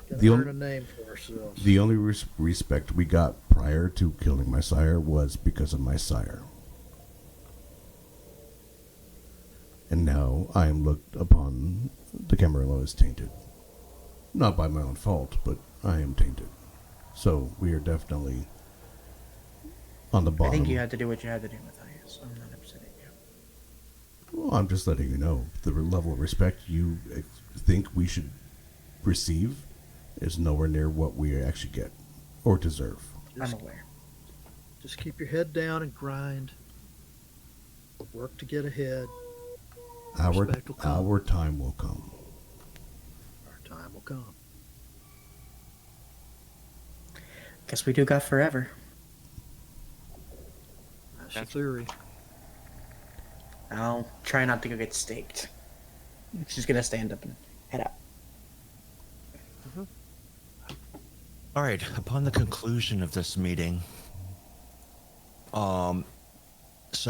Gotta The earn on- a name for ourselves. The only respect we got prior to killing my sire was because of my sire. And now I am looked upon, the Camarillo as tainted. Not by my own fault, but I am tainted. So we are definitely on the I bottom. think you had to do what you had to do, Matthias. I'm not upset at Well, I'm just letting you know the level of respect you think we should receive is nowhere near what we actually get or deserve. I'm Just, aware. just keep your head down and grind. Work to get ahead. Our Respect will come. our time will come. Our time will come. Guess we do got forever. That's the theory. I'll try not to go get staked. She's gonna stand up and head out. All right. Upon the conclusion of this meeting, so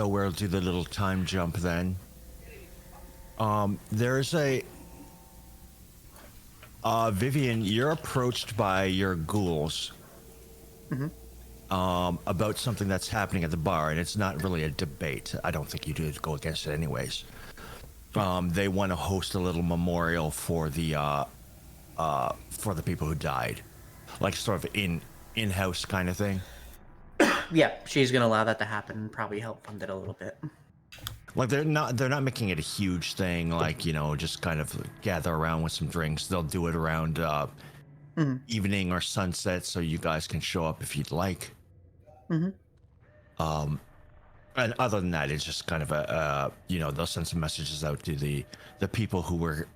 we'll do the little time jump then. There's a Vivian. You're approached by your ghouls. About something that's happening at the bar, and it's not really a debate. I don't think you do go against it, anyways. They want to host a little memorial for the people who died, like sort of in-house kind of thing. Yeah, she's gonna allow that to happen and probably help fund it a little bit. Like they're not making it a huge thing, like just kind of gather around with some drinks. They'll do it around evening or sunset, so you guys can show up if you'd like. And other than that, it's just kind of they'll send some messages out to the people who were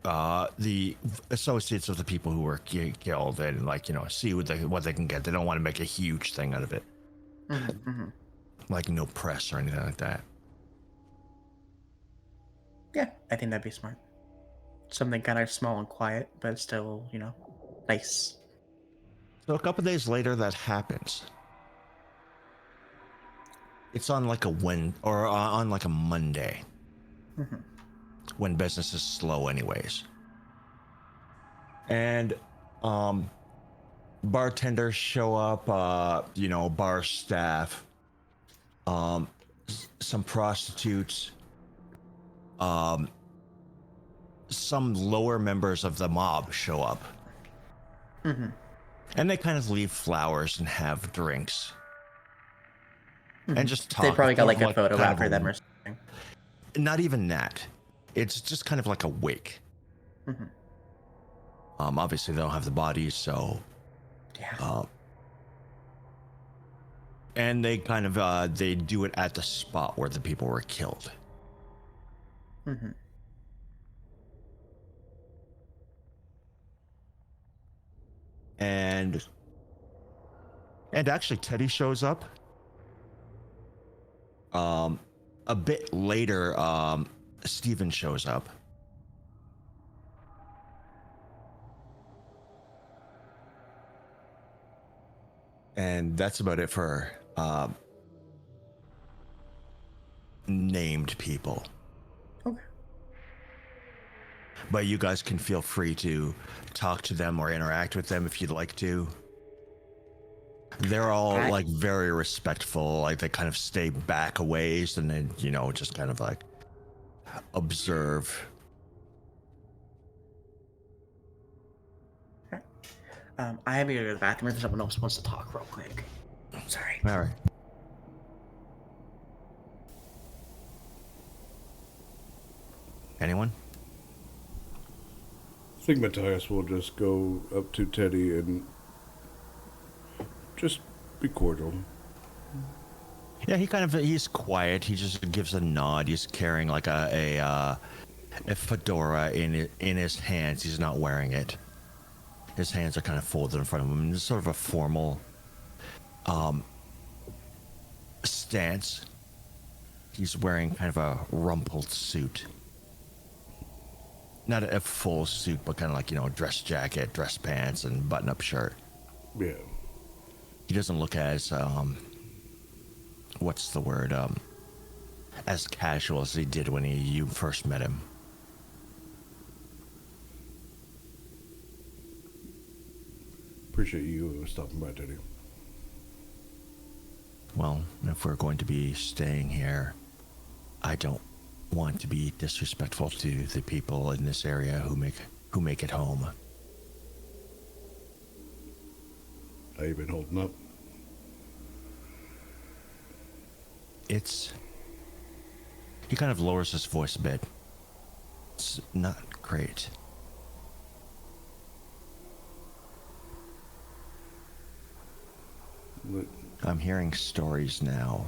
the associates of the people who were killed, and see what they can get. They don't want to make a huge thing out of it, like no press or anything like that. Yeah, I think that'd be smart. Something kind of small and quiet, but still, nice. So a couple days later, that happens. It's on like a on like a Monday, when business is slow, anyways. And bartenders show up, bar staff, some prostitutes, some lower members of the mob show up, and they kind of leave flowers and have drinks. And just talk. They probably got like a kind photo of after them or something. Not even that. It's just kind of like a wake. Obviously they don't have the bodies, so Yeah. and they kind of they do it at the spot where the people were killed. And actually Teddy shows up. A bit later, Steven shows up. And that's about it for named people. Okay. But you guys can feel free to talk to them or interact with them if you'd like to. They're all like very respectful, like they kind of stay back a ways and then, just kind of like observe. I have to go to the bathroom if someone else wants to talk real quick. Sorry. All right. Anyone? I think Matthias will just go up to Teddy and just be cordial. Yeah, he's quiet. He just gives a nod. He's carrying like a fedora in his hands. He's not wearing it. His hands are kind of folded in front of him. It's sort of a formal stance. He's wearing kind of a rumpled suit. Not a full suit, but kind of like, dress jacket, dress pants, and button-up shirt. Yeah. He doesn't look as, what's the word, as casual as he did when you first met him. Appreciate you stopping by, Teddy. Well, if we're going to be staying here, I don't want to be disrespectful to the people in this area who make it home. How you been holding up? He kind of lowers his voice a bit. It's not great. Look, I'm hearing stories now.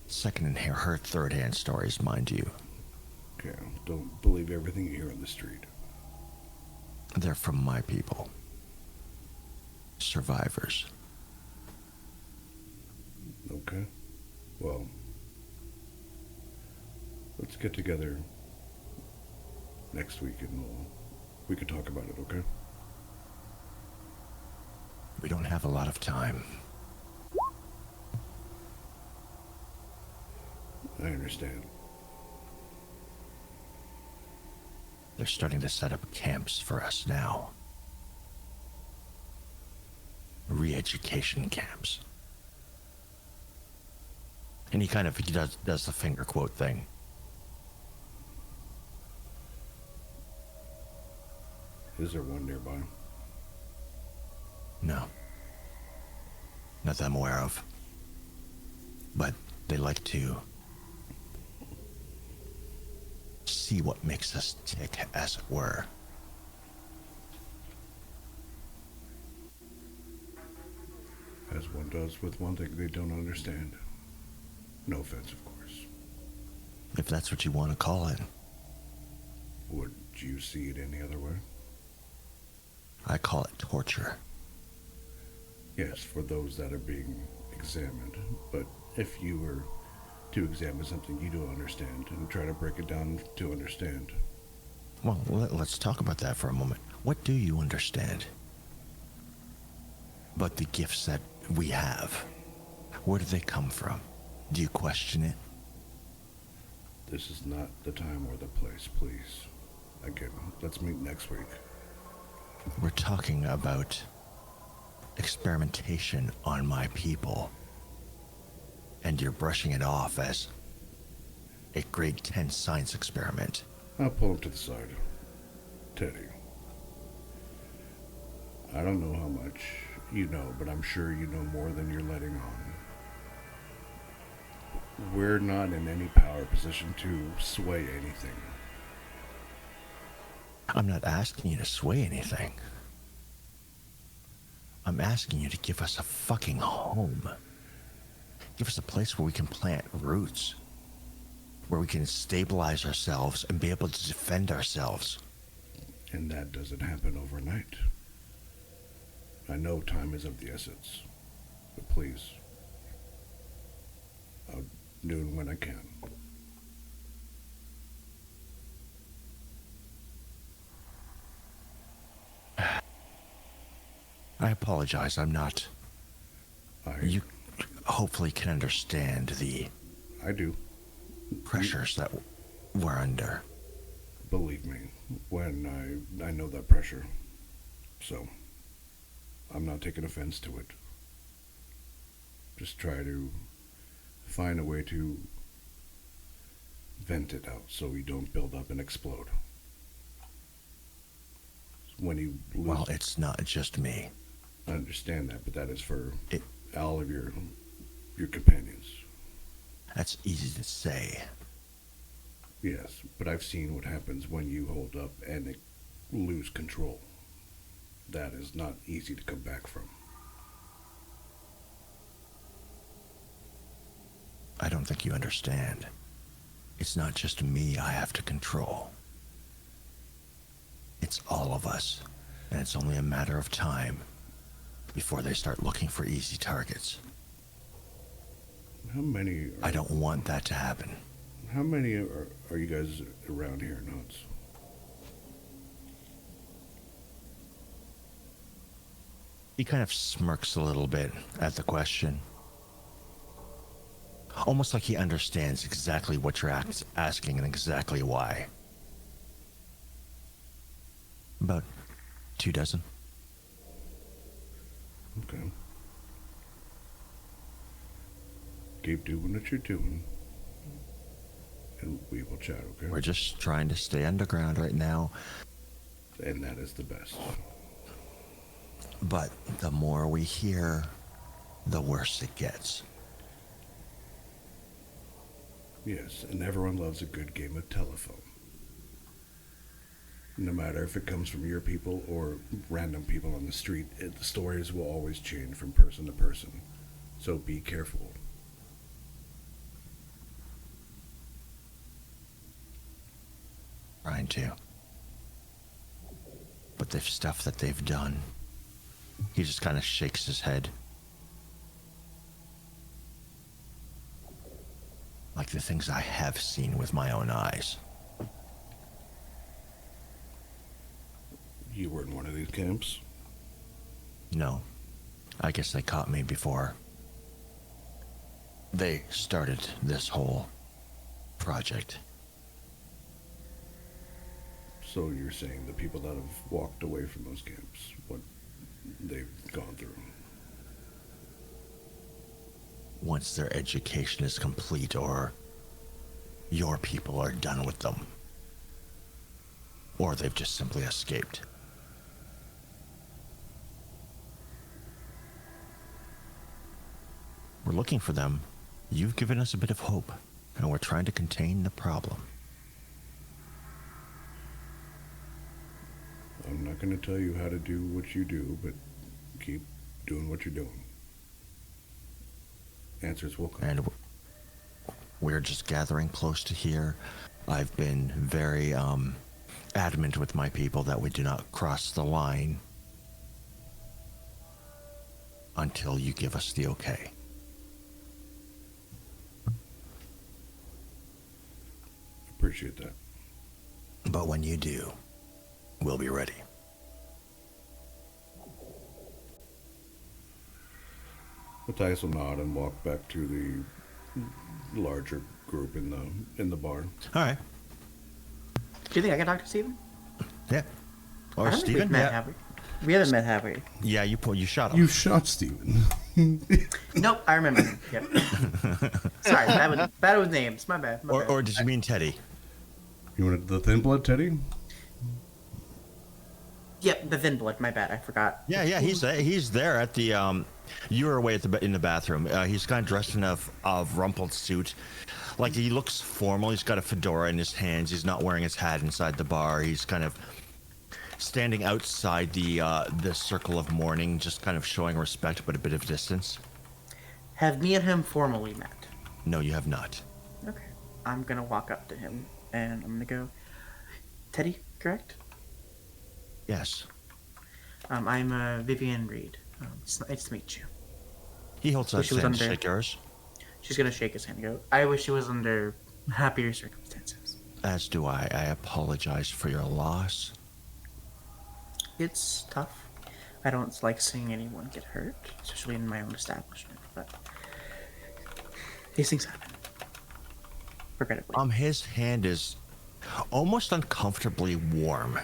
Second and her third-hand stories, mind you. okay, don't believe everything you hear on the street. They're from my people. Survivors. Okay. Well, let's get together next week and we can talk about it, okay? We don't have a lot of time. I understand. They're starting to set up camps for us now. Re-education camps. And he does the finger quote thing. Is there one nearby? No. Not that I'm aware of. But they like to see what makes us tick, as it were. As one does with one thing they don't understand. No offense, of course. If that's what you want to call it. Would you see it any other way? I call it torture. Yes, for those that are being examined. But if you were to examine something you don't understand and try to break it down to understand. Well, let's talk about that for a moment. What do you understand? But the gifts that we have, where do they come from? Do you question it? This is not the time or the place, please. Again, let's meet next week. We're talking about experimentation on my people. And you're brushing it off as a grade 10 science experiment. I'll pull him to the side. Teddy, I don't know how much you know, but I'm sure you know more than you're letting on. We're not in any power position to sway anything. I'm not asking you to sway anything. I'm asking you to give us a fucking home. Give us a place where we can plant roots. Where we can stabilize ourselves and be able to defend ourselves. And that doesn't happen overnight. I know time is of the essence, but please, I'll do it when I can. I apologize, I'm not... You I hopefully can understand the do. pressures that we're under. Believe me, when I know that pressure. So, I'm not taking offense to it. Just try to find a way to vent it out so you don't build up and explode. When you lose, Well, it's not just me. I understand that, but that is for It- all of your companions. That's easy to say. Yes, but I've seen what happens when you hold up and lose control. That is not easy to come back from. I don't think you understand. It's not just me I have to control. It's all of us. And it's only a matter of time before they start looking for easy targets. How many? I don't want that to happen. How many are you guys around here in Hunts? He kind of smirks a little bit at the question. Almost like he understands exactly what you're asking and exactly why. About 24. Okay. Keep doing what you're doing. And we will chat, okay? We're just trying to stay underground right now. And that is the best. But the more we hear, the worse it gets. Yes, and everyone loves a good game of telephone. No matter if it comes from your people or random people on the street, the stories will always change from person to person. So be careful. Trying to. But the stuff that they've done, he just kind of shakes his head. Like the things I have seen with my own eyes. You were in one of these camps? No. I guess they caught me before they started this whole project. So you're saying the people that have walked away from those camps, what they've gone through? Once their education is complete or your people are done with them. Or they've just simply escaped. We're looking for them. You've given us a bit of hope, and we're trying to contain the problem. I'm not going to tell you how to do what you do, but keep doing what you're doing. Answers will come. And we're just gathering close to here. I've been very adamant with my people that we do not cross the line until you give us the okay. Appreciate that. But when you do, we'll be ready. Matthias will nod and walk back to the larger group in the bar. All right. Do you think I can talk to Steven? Yeah. I Or don't think Steven? we've met, Yeah. have we? We haven't met, have we? Yeah, you shot him. You shot Steven. Nope, I remember him. Yep. Sorry, bad with names. My bad. My bad. Or did you mean Teddy? You wanted the thin blood, Teddy? Yep, the thin blood. My bad. I forgot. Yeah, he's there at the you were away at in the bathroom. He's kind of dressed in a rumpled suit. Like, he looks formal. He's got a fedora in his hands. He's not wearing his hat inside the bar. He's kind of standing outside the circle of mourning, just kind of showing respect but a bit of distance. Have me and him formally met? No, you have not. Okay. I'm gonna walk up to him and I'm gonna go, Teddy, correct? Yes. I'm Vivian Reed. It's nice to meet you. He holds out Wish he his was hand to under- shake yours. She's gonna shake his hand and go, I wish it was under happier circumstances. As do I. I apologize for your loss. It's tough. I don't like seeing anyone get hurt, especially in my own establishment, but these things happen. Regrettably. His hand is almost uncomfortably warm.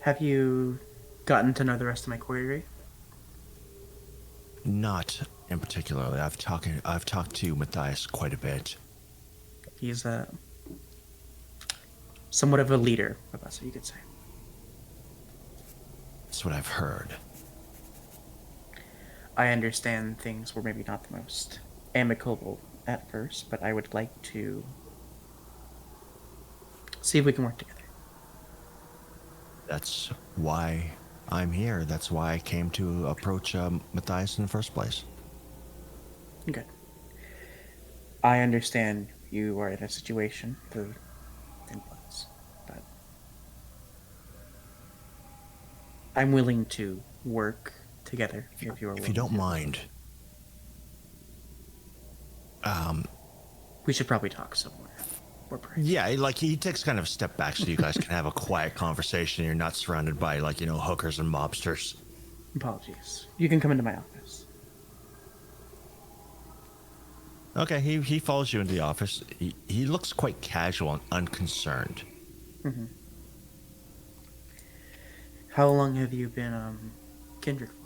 Have you gotten to know the rest of my query? Not in particular. I've talked to Matthias quite a bit. He's somewhat of a leader of us, you could say. That's what I've heard. I understand things were maybe not the most amicable at first, but I would like to see if we can work together. That's why I'm here. That's why I came to approach Matthias in the first place. Good. I understand you are in a situation through influence, but I'm willing to work together if you are willing. If you don't to. mind, We should probably talk somewhere. We're private. yeah, like he takes kind of a step back so you guys can have a quiet conversation. You're not surrounded by hookers and mobsters. Apologies. You can come into my office. Okay, he follows you into the office. He looks quite casual and unconcerned. Mm-hmm. How long have you been Kendrick for?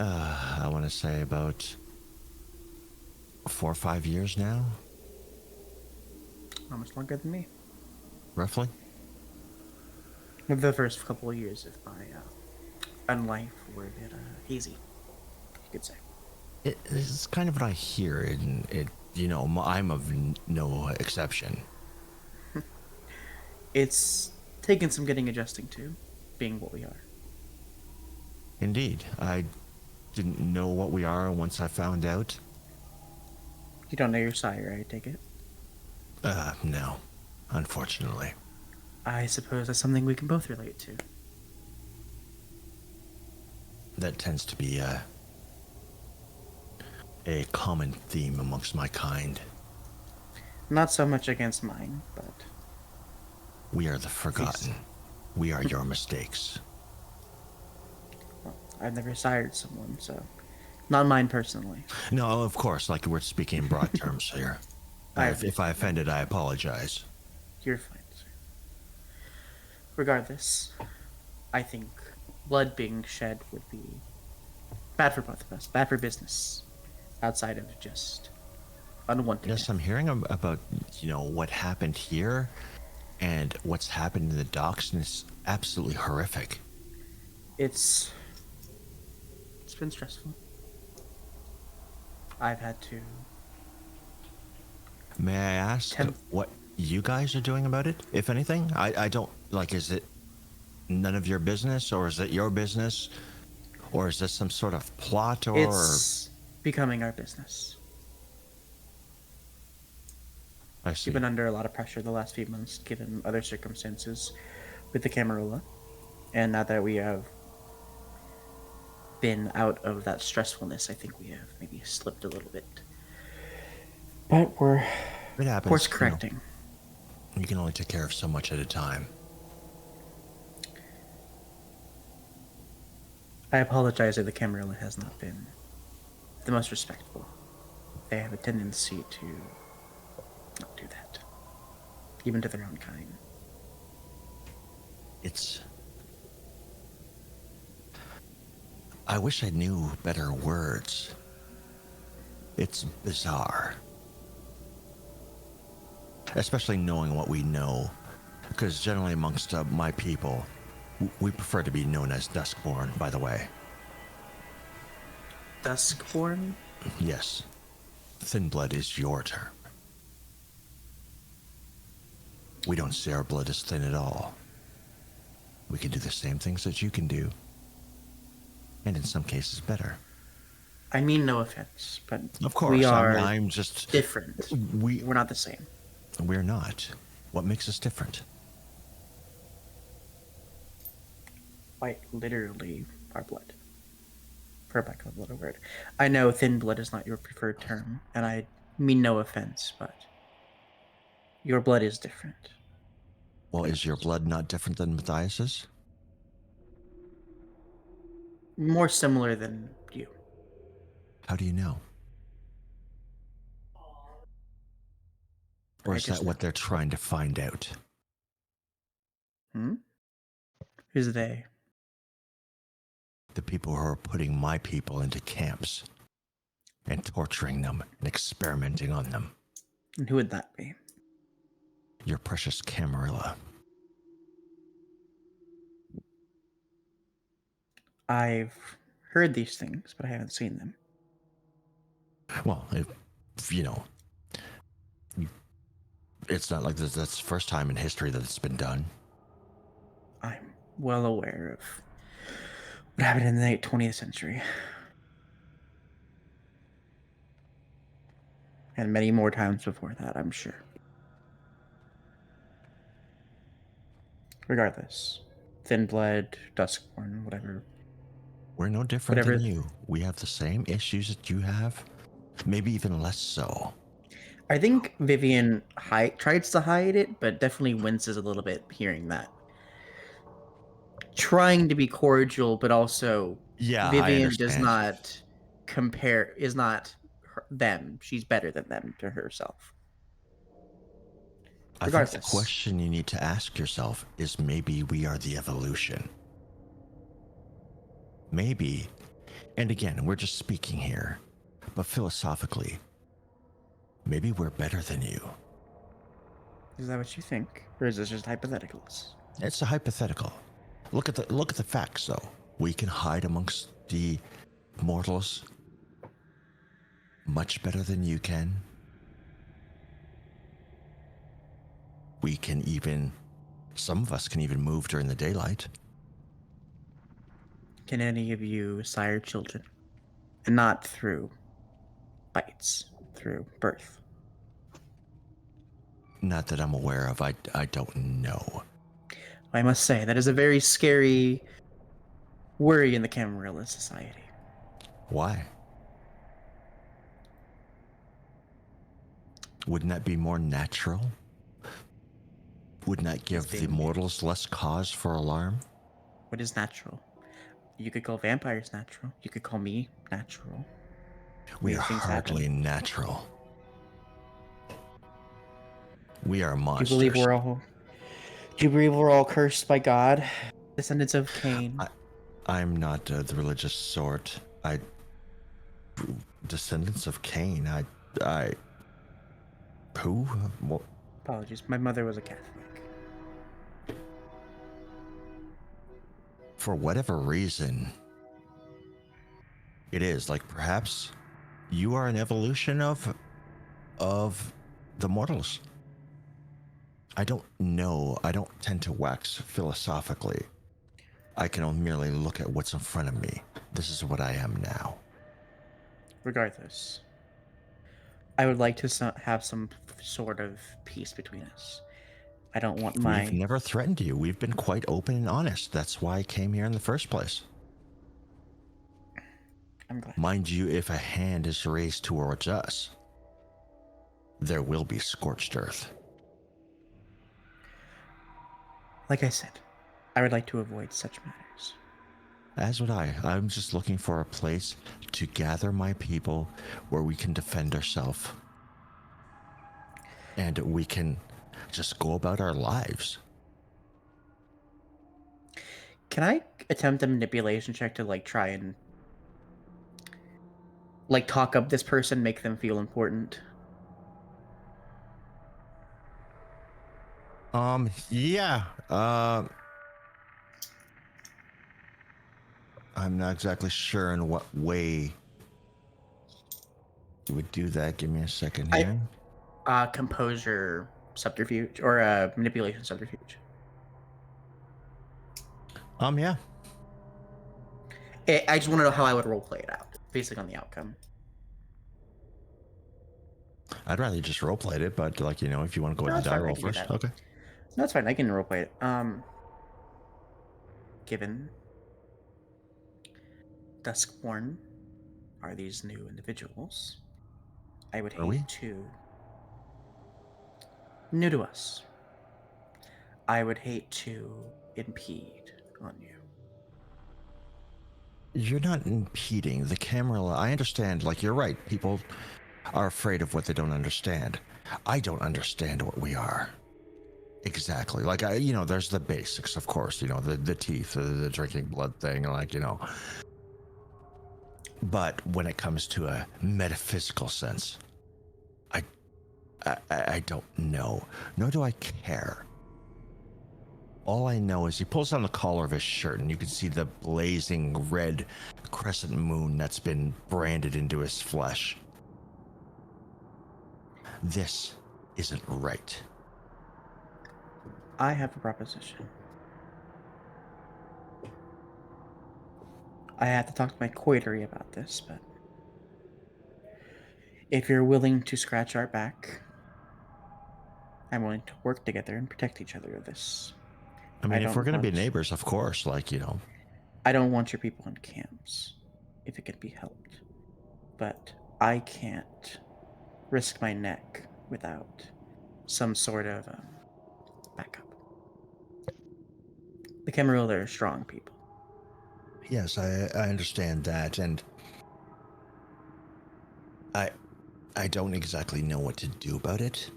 I want to say about 4 or 5 years now, Not much longer than me. roughly. Maybe the first couple of years of my and life were a bit hazy, you could say. It's kind of what I hear, and I'm of no exception. It's taken some getting adjusting to, being what we are. Indeed, I didn't know what we are once I found out. You don't know your sire, I take it? No, unfortunately. I suppose that's something we can both relate to. That tends to be a common theme amongst my kind. Not so much against mine, but We are the forgotten. We are your mistakes. well, I've never sired someone, so not mine personally. No, of course, like we're speaking in broad terms here. If I offended, I apologize. You're fine, sir. Regardless, I think blood being shed would be bad for both of us, bad for business, outside of just unwanted. Yes, I'm hearing about, what happened here and what's happened in the docks, and it's absolutely horrific. It's been stressful. I've had to. May I ask what you guys are doing about it, if anything? I don't, is it none of your business, or is it your business? Or is this some sort of plot, or... It's becoming our business. I see. We've been under a lot of pressure the last few months, given other circumstances with the Camarilla. And now that we have been out of that stressfulness, I think we have maybe slipped a little bit. But we're It happens. course correcting. You can only take care of so much at a time. I apologize if the Camarilla has not been the most respectful. They have a tendency to not do that, even to their own kind. I wish I knew better words. It's bizarre. Especially knowing what we know. Because generally amongst my people, we prefer to be known as Duskborn, by the way. Duskborn? Yes. Thin blood is your term. We don't see our blood as thin at all. We can do the same things that you can do. And in some cases better. I mean no offense, but Of course, we are I'm just... different. We're We're not the same. not. What makes us different? Quite literally, our blood. For lack of a better word. I know thin blood is not your preferred term, and I mean no offense, but your blood is different. Well, is your blood not different than Matthias's? More similar than you. How do you know? Or I is just that what they're trying to find out? Who's they? The people who are putting my people into camps and torturing them and experimenting on them. And who would that be? Your precious Camarilla. I've heard these things, but I haven't seen them. Well, if it's not like that's the first time in history that it's been done. I'm well aware of what happened in the late 20th century. And many more times before that, I'm sure. Regardless. Thin blood, Duskborn, whatever. We're no different than you. We have the same issues that you have, maybe even less so. I think Vivian tries to hide it, but definitely winces a little bit hearing that. Trying to be cordial, but also Yeah, Vivian I does understand. not is not them. She's better than them to herself. I think the question you need to ask yourself is maybe we are the evolution. Maybe, and again, we're just speaking here, but philosophically, maybe we're better than you. Is that what you think? Or is this just hypotheticals? It's a hypothetical. Look at the facts, though. We can hide amongst the mortals much better than you can. We can even, some of us can even move during the daylight. Can any of you sire children? And not through bites, through birth. Not that I'm aware of. I don't know. I must say, that is a very scary worry in the Camarilla Society. Why? Wouldn't that be more natural? Wouldn't that give the mortals less cause for alarm? What is natural? You could call vampires natural. You could call me natural. We are These things hardly happen. natural. We are Do you monsters. believe we're all? Do you believe we're all cursed by God, descendants of Cain? I'm not the religious sort. Descendants of Cain. Who? What? Apologies, my mother was a Catholic. For whatever reason, it is like perhaps you are an evolution of the mortals. I don't know. I don't tend to wax philosophically. I can merely look at what's in front of me. This is what I am now. Regardless, I would like to have some sort of peace between us. I don't want We've never threatened you. We've been quite open and honest. That's why I came here in the first place. I'm glad. Mind you, if a hand is raised towards us, there will be scorched earth. Like I said, I would like to avoid such matters. As would I. I'm just looking for a place to gather my people where we can defend ourselves. And we can just go about our lives. Can I attempt a manipulation check to like try and like talk up this person, make them feel important? Yeah. I'm not exactly sure in what way you would do that. Give me a second here. Composure subterfuge or manipulation subterfuge. Yeah. I just want to know how I would roleplay it out, based on the outcome. I'd rather you just roleplayed it, but like, you know, if you want to go with the die roll first. Okay. No, it's fine. I can roleplay it. Given Duskborn are these new individuals, I would hate to... New to us. I would hate to impede on you. You're not impeding the camera. I understand, like, you're right. People are afraid of what they don't understand. I don't understand what we are. Exactly. Like, you know, there's the basics, of course, you know, the teeth, the drinking blood thing, like, you know. But when it comes to a metaphysical sense, I don't know, nor do I care. All I know is he pulls down the collar of his shirt and you can see the blazing red crescent moon that's been branded into his flesh. This isn't right. I have a proposition. I have to talk to my coiterie about this, but if you're willing to scratch our back, I'm willing to work together and protect each other of this. I mean, if we're going to be neighbors, of course, like, you know. I don't want your people in camps, if it could be helped. But I can't risk my neck without some sort of backup. The Camarilla are strong people. Yes, I understand that, and I don't exactly know what to do about it.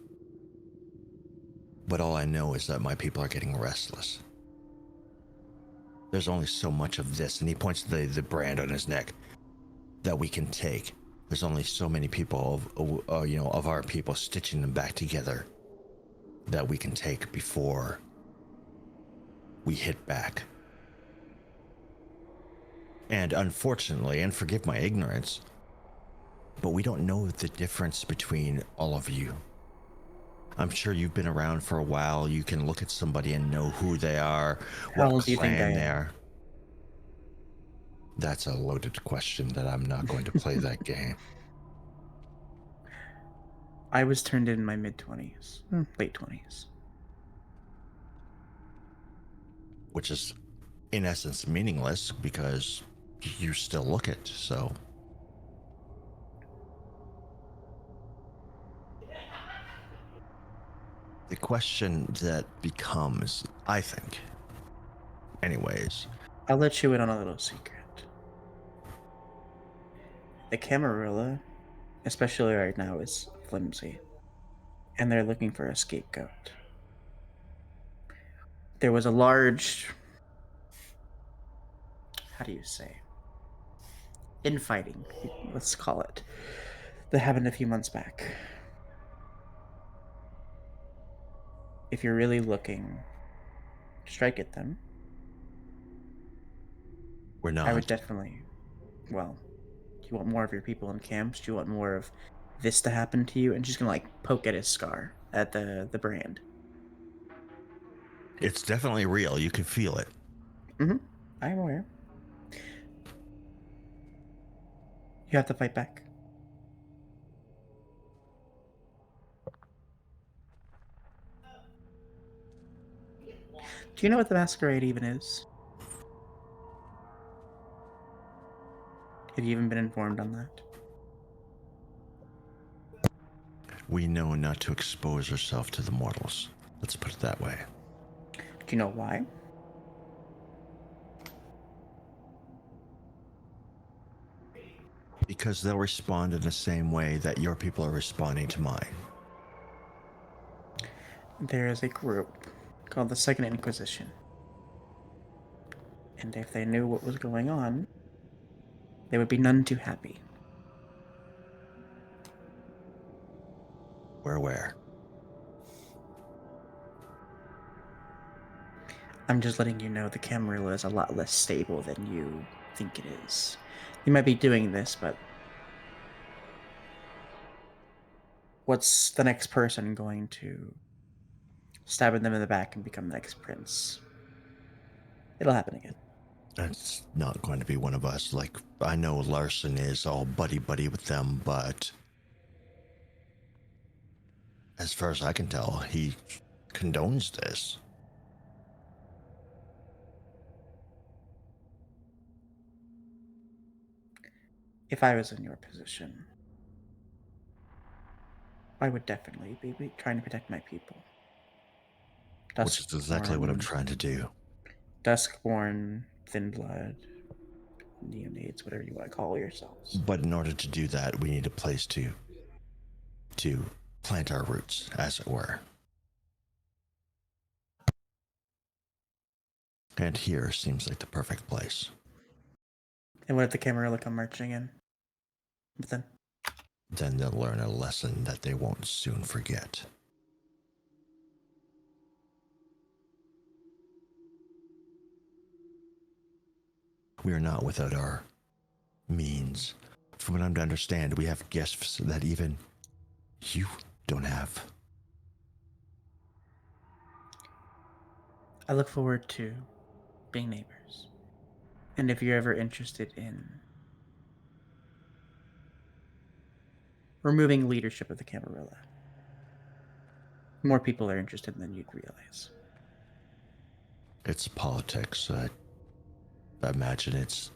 But all I know is that my people are getting restless. There's only so much of this, and he points to the brand on his neck, that we can take. There's only so many people of our people stitching them back together that we can take before we hit back. And unfortunately, and forgive my ignorance, but we don't know the difference between all of you. I'm sure you've been around for a while. You can look at somebody and know who they are, How what old do you think I clan they am? are. That's a loaded question that I'm not going to play that game. I was turned in my mid-20s, late 20s. Which is, in essence, meaningless because you still look it, so. The question that becomes, I think, anyways, I'll let you in on a little secret. The Camarilla, especially right now, is flimsy, and they're looking for a scapegoat. There was a large, how do you say, infighting, let's call it, that happened a few months back. If you're really looking, strike at them. we're I would not. definitely, well, do you want more of your people in camps? Do you want more of this to happen to you? And she's gonna like poke at his scar, at the brand. It's definitely real. You can feel it. I'm aware. You have to fight back. Do you know what the Masquerade even is? Have you even been informed on that? We know not to expose ourselves to the mortals. Let's put it that way. Do you know why? Because they'll respond in the same way that your people are responding to mine. There is a group called the Second Inquisition. And if they knew what was going on, they would be none too happy. We're aware. I'm just letting you know the Camarilla is a lot less stable than you think it is. You might be doing this, but what's the next person going to stab them in the back and become the next prince? It'll happen again. That's not going to be one of us. Like, I know Larson is all buddy-buddy with them, but as far as I can tell, he condones this. If I was in your position, I would definitely be trying to protect my people. Which is exactly what I'm trying to do. Duskborn, Thin Blood, Neonades, whatever you want to call yourselves. But in order to do that, we need a place to plant our roots, as it were. And here seems like the perfect place. And what if the Camarilla come marching in? But then, Then they'll learn a lesson that they won't soon forget. We are not without our means. From what I'm to understand, we have gifts that even you don't have. I look forward to being neighbors. And if you're ever interested in removing leadership of the Camarilla, more people are interested than you'd realize. It's politics. I imagine it's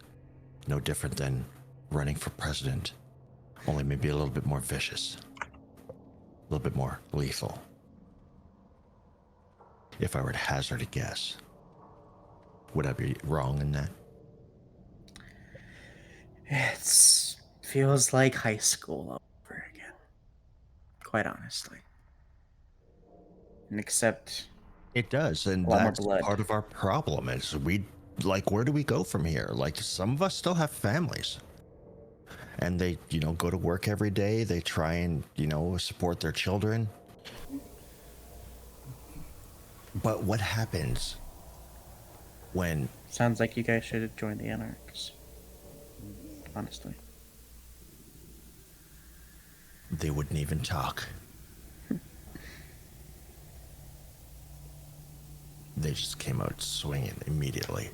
no different than running for president, only maybe a little bit more vicious, a little bit more lethal. If I were to hazard a guess, would I be wrong in that? It feels like high school all over again, quite honestly. And except It does, and a lot more that's blood. part of our problem. Is we like, where do we go from here? Like, some of us still have families, and they, go to work every day. They try and support their children. But what happens when Sounds like you guys should join the Anarchs. honestly. They wouldn't even talk. They just came out swinging immediately.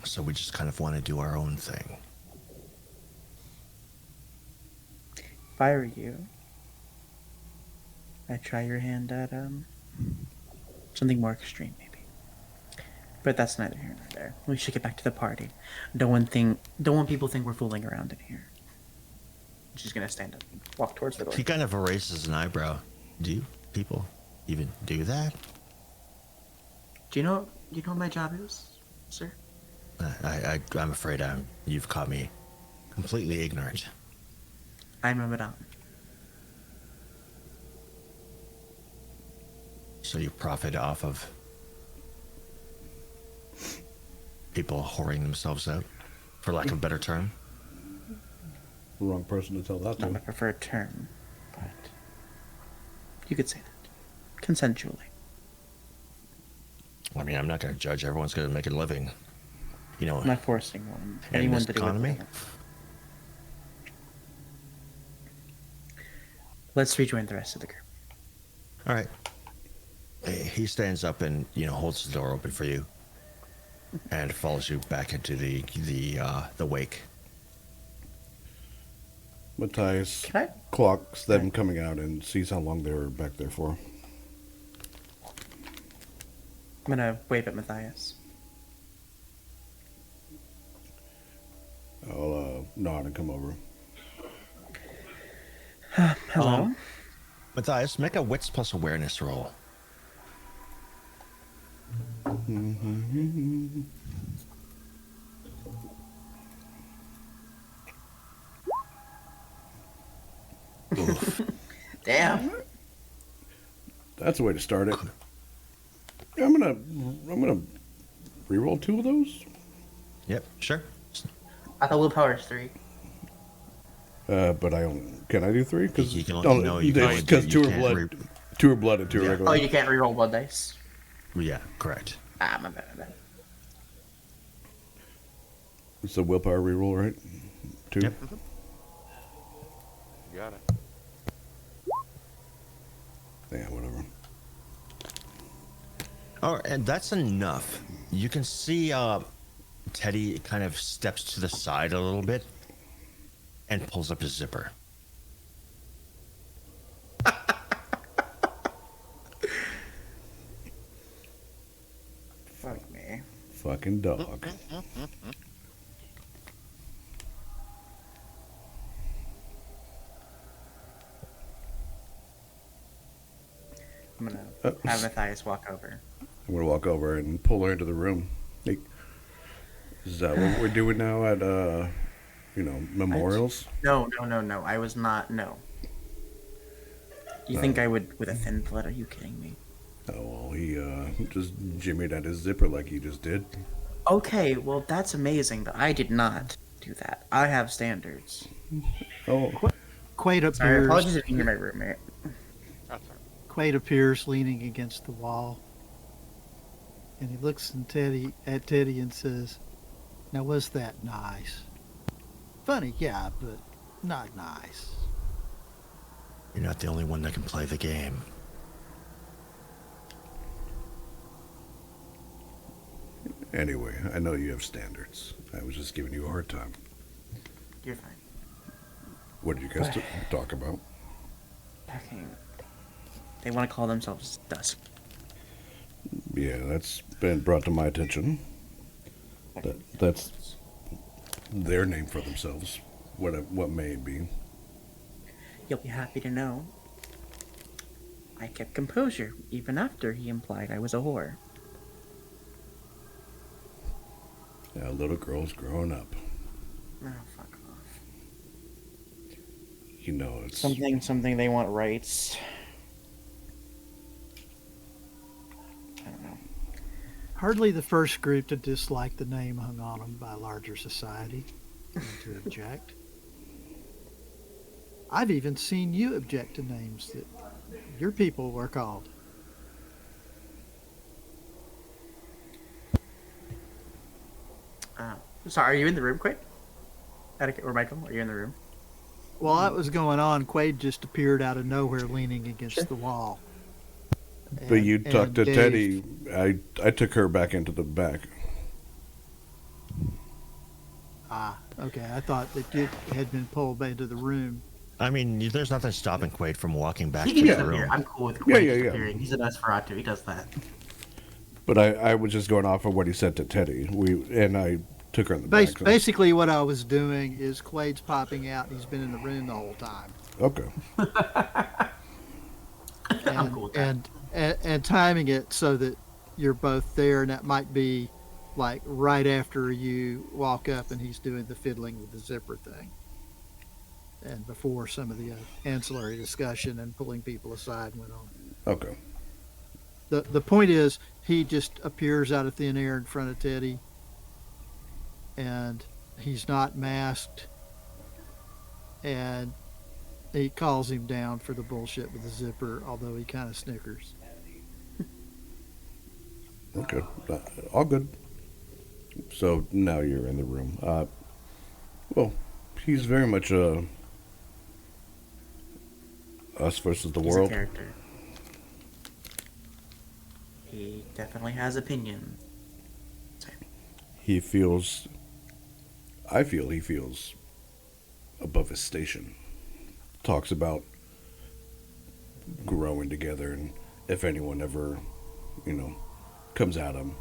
So we just kind of want to do our own thing. If I were you, I'd try your hand at something more extreme, maybe. But that's neither here nor there. We should get back to the party. Don't want people think we're fooling around in here. She's gonna stand up and walk towards the door. He kind of raises an eyebrow. Do people even do that? Do you know what my job is, sir? I'm afraid you've caught me completely ignorant. I'm a madame. So you profit off of people whoring themselves out, for lack of a better term? Wrong person to tell that Not my to. preferred term, but you could say that. Consensually. I mean, I'm not going to judge. Everyone's going to make a living. You know, I'm not forcing in anyone this to do what economy. they want. Let's rejoin the rest of the group. All right. He stands up and holds the door open for you, and follows you back into the wake. Matthias Can I? clocks them coming out and sees how long they were back there for. I'm gonna wave at Matthias. I'll nod and come over. Hello. Matthias, make a wits plus awareness roll. Oof. Damn. That's the way to start it. I'm gonna reroll 2 of those. Yep, sure. I thought willpower is 3. But can I do 3? Because You can only- no, you can only do- because you 2 are can't blood, 2 are blood and 2 are Yeah. regular. Oh, you can't reroll blood dice. Yeah, correct. Ah, my bad, my bad. It's a willpower reroll, right? 2. Yep. You got it. Yeah, whatever. Oh, and that's enough. You can see Teddy kind of steps to the side a little bit and pulls up his zipper. Fuck me. Fucking dog. I'm gonna have Matthias walk over. I'm gonna walk over and pull her into the room. Hey, is that what we're doing now at memorials? No. I was not. No. You think I would with a thin blood? Are you kidding me? Oh well, he just jimmied at his zipper like he just did. Okay, well that's amazing, but I did not do that. I have standards. Oh, Quaid Sorry, apologies appears. if you hear my roommate. That's all right. Quaid appears leaning against the wall, and he looks at Teddy and says, "Now was that nice? Funny, yeah, but not nice." You're not the only one that can play the game. anyway, I know you have standards. I was just giving you a hard time. You're fine. What did you guys talk about? Fucking. They want to call themselves Dusk. Yeah, that's been brought to my attention. That's their name for themselves. What may it be? You'll be happy to know I kept composure even after he implied I was a whore. Yeah, little girl's growing up. Oh, fuck off. You know, it's Something they want rights. I don't know. Hardly the first group to dislike the name hung on them by larger society and to object. I've even seen you object to names that your people were called. Sorry, are you in the room, Quaid? Or Michael, are you in the room? While that was going on, Quaid just appeared out of nowhere leaning against Sure. the wall. But you talked to Dave- Teddy. I took her back into the back. Ah, okay. I thought that you had been pulled into the room. I mean, there's nothing stopping Quaid from walking back He to can the disappear. room. I'm cool with Yeah, Quaid yeah, yeah. disappearing. He's a Nosferatu. He does that. But I was just going off of what he said to Teddy. I took her in the back. so- Basically, what I was doing is Quaid's popping out. He's been in the room the whole time. Okay. I'm cool with that. And timing it so that you're both there, and that might be like right after you walk up and he's doing the fiddling with the zipper thing, and before some of the ancillary discussion and pulling people aside went on. Okay. The point is, he just appears out of thin air in front of Teddy, and he's not masked, and he calls him down for the bullshit with the zipper, although he kind of snickers. Okay. All good. So now you're in the room. Well, he's very much us versus the He's world. a character. He definitely has opinion. He feels. I feel he feels above his station. Talks about growing together, and if anyone ever, comes at him,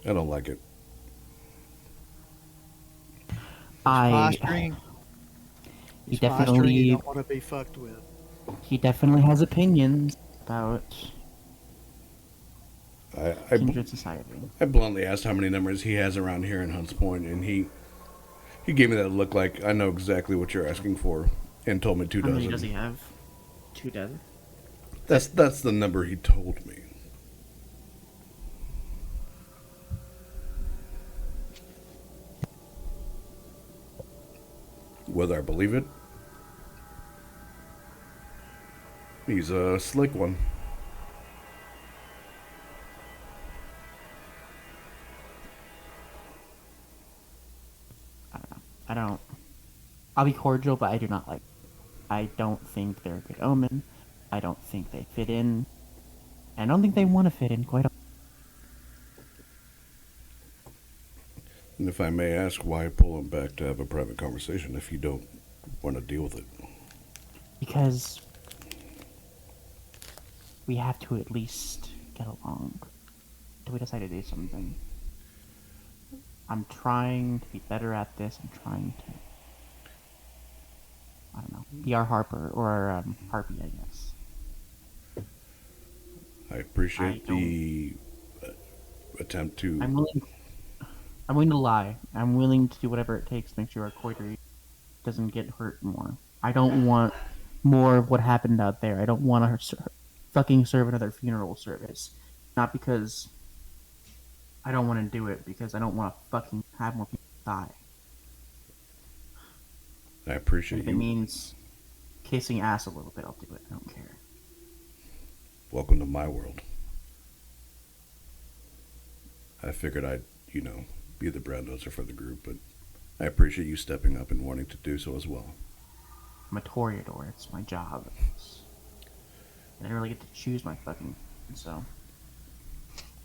I don't like it. Posturing. He He's posturing. You definitely don't want to be fucked with. has opinions about I kindred society. I bluntly asked how many numbers he has around here in Hunts Point, and he gave me that look like I know exactly what you're asking for, and told me 2 How many dozen. does he have? 2 dozen? That's the number he told me. Whether I believe it, he's a slick one. I don't. I'll be cordial, but I do not like. I don't think they're a good omen. I don't think they fit in. I don't think they want to fit in quite. And if I may ask, why pull him back to have a private conversation if you don't want to deal with it? Because we have to at least get along. Do we decide to do something? I'm trying to be better at this. I'm trying to, I don't know, be our Harper or our Harpy, I guess. I appreciate I the attempt to. I'm willing to lie. I'm willing to do whatever it takes to make sure our coiterie doesn't get hurt more. I don't want more of what happened out there. I don't want to fucking serve another funeral service. Not because I don't want to do it, because I don't want to fucking have more people die. I appreciate If it you. means kissing ass a little bit, I'll do it. I don't care. Welcome to my world. I figured I'd, be the brown noser for the group, but I appreciate you stepping up and wanting to do so as well. I'm a Toreador. It's my job. I didn't really get to choose my fucking... So...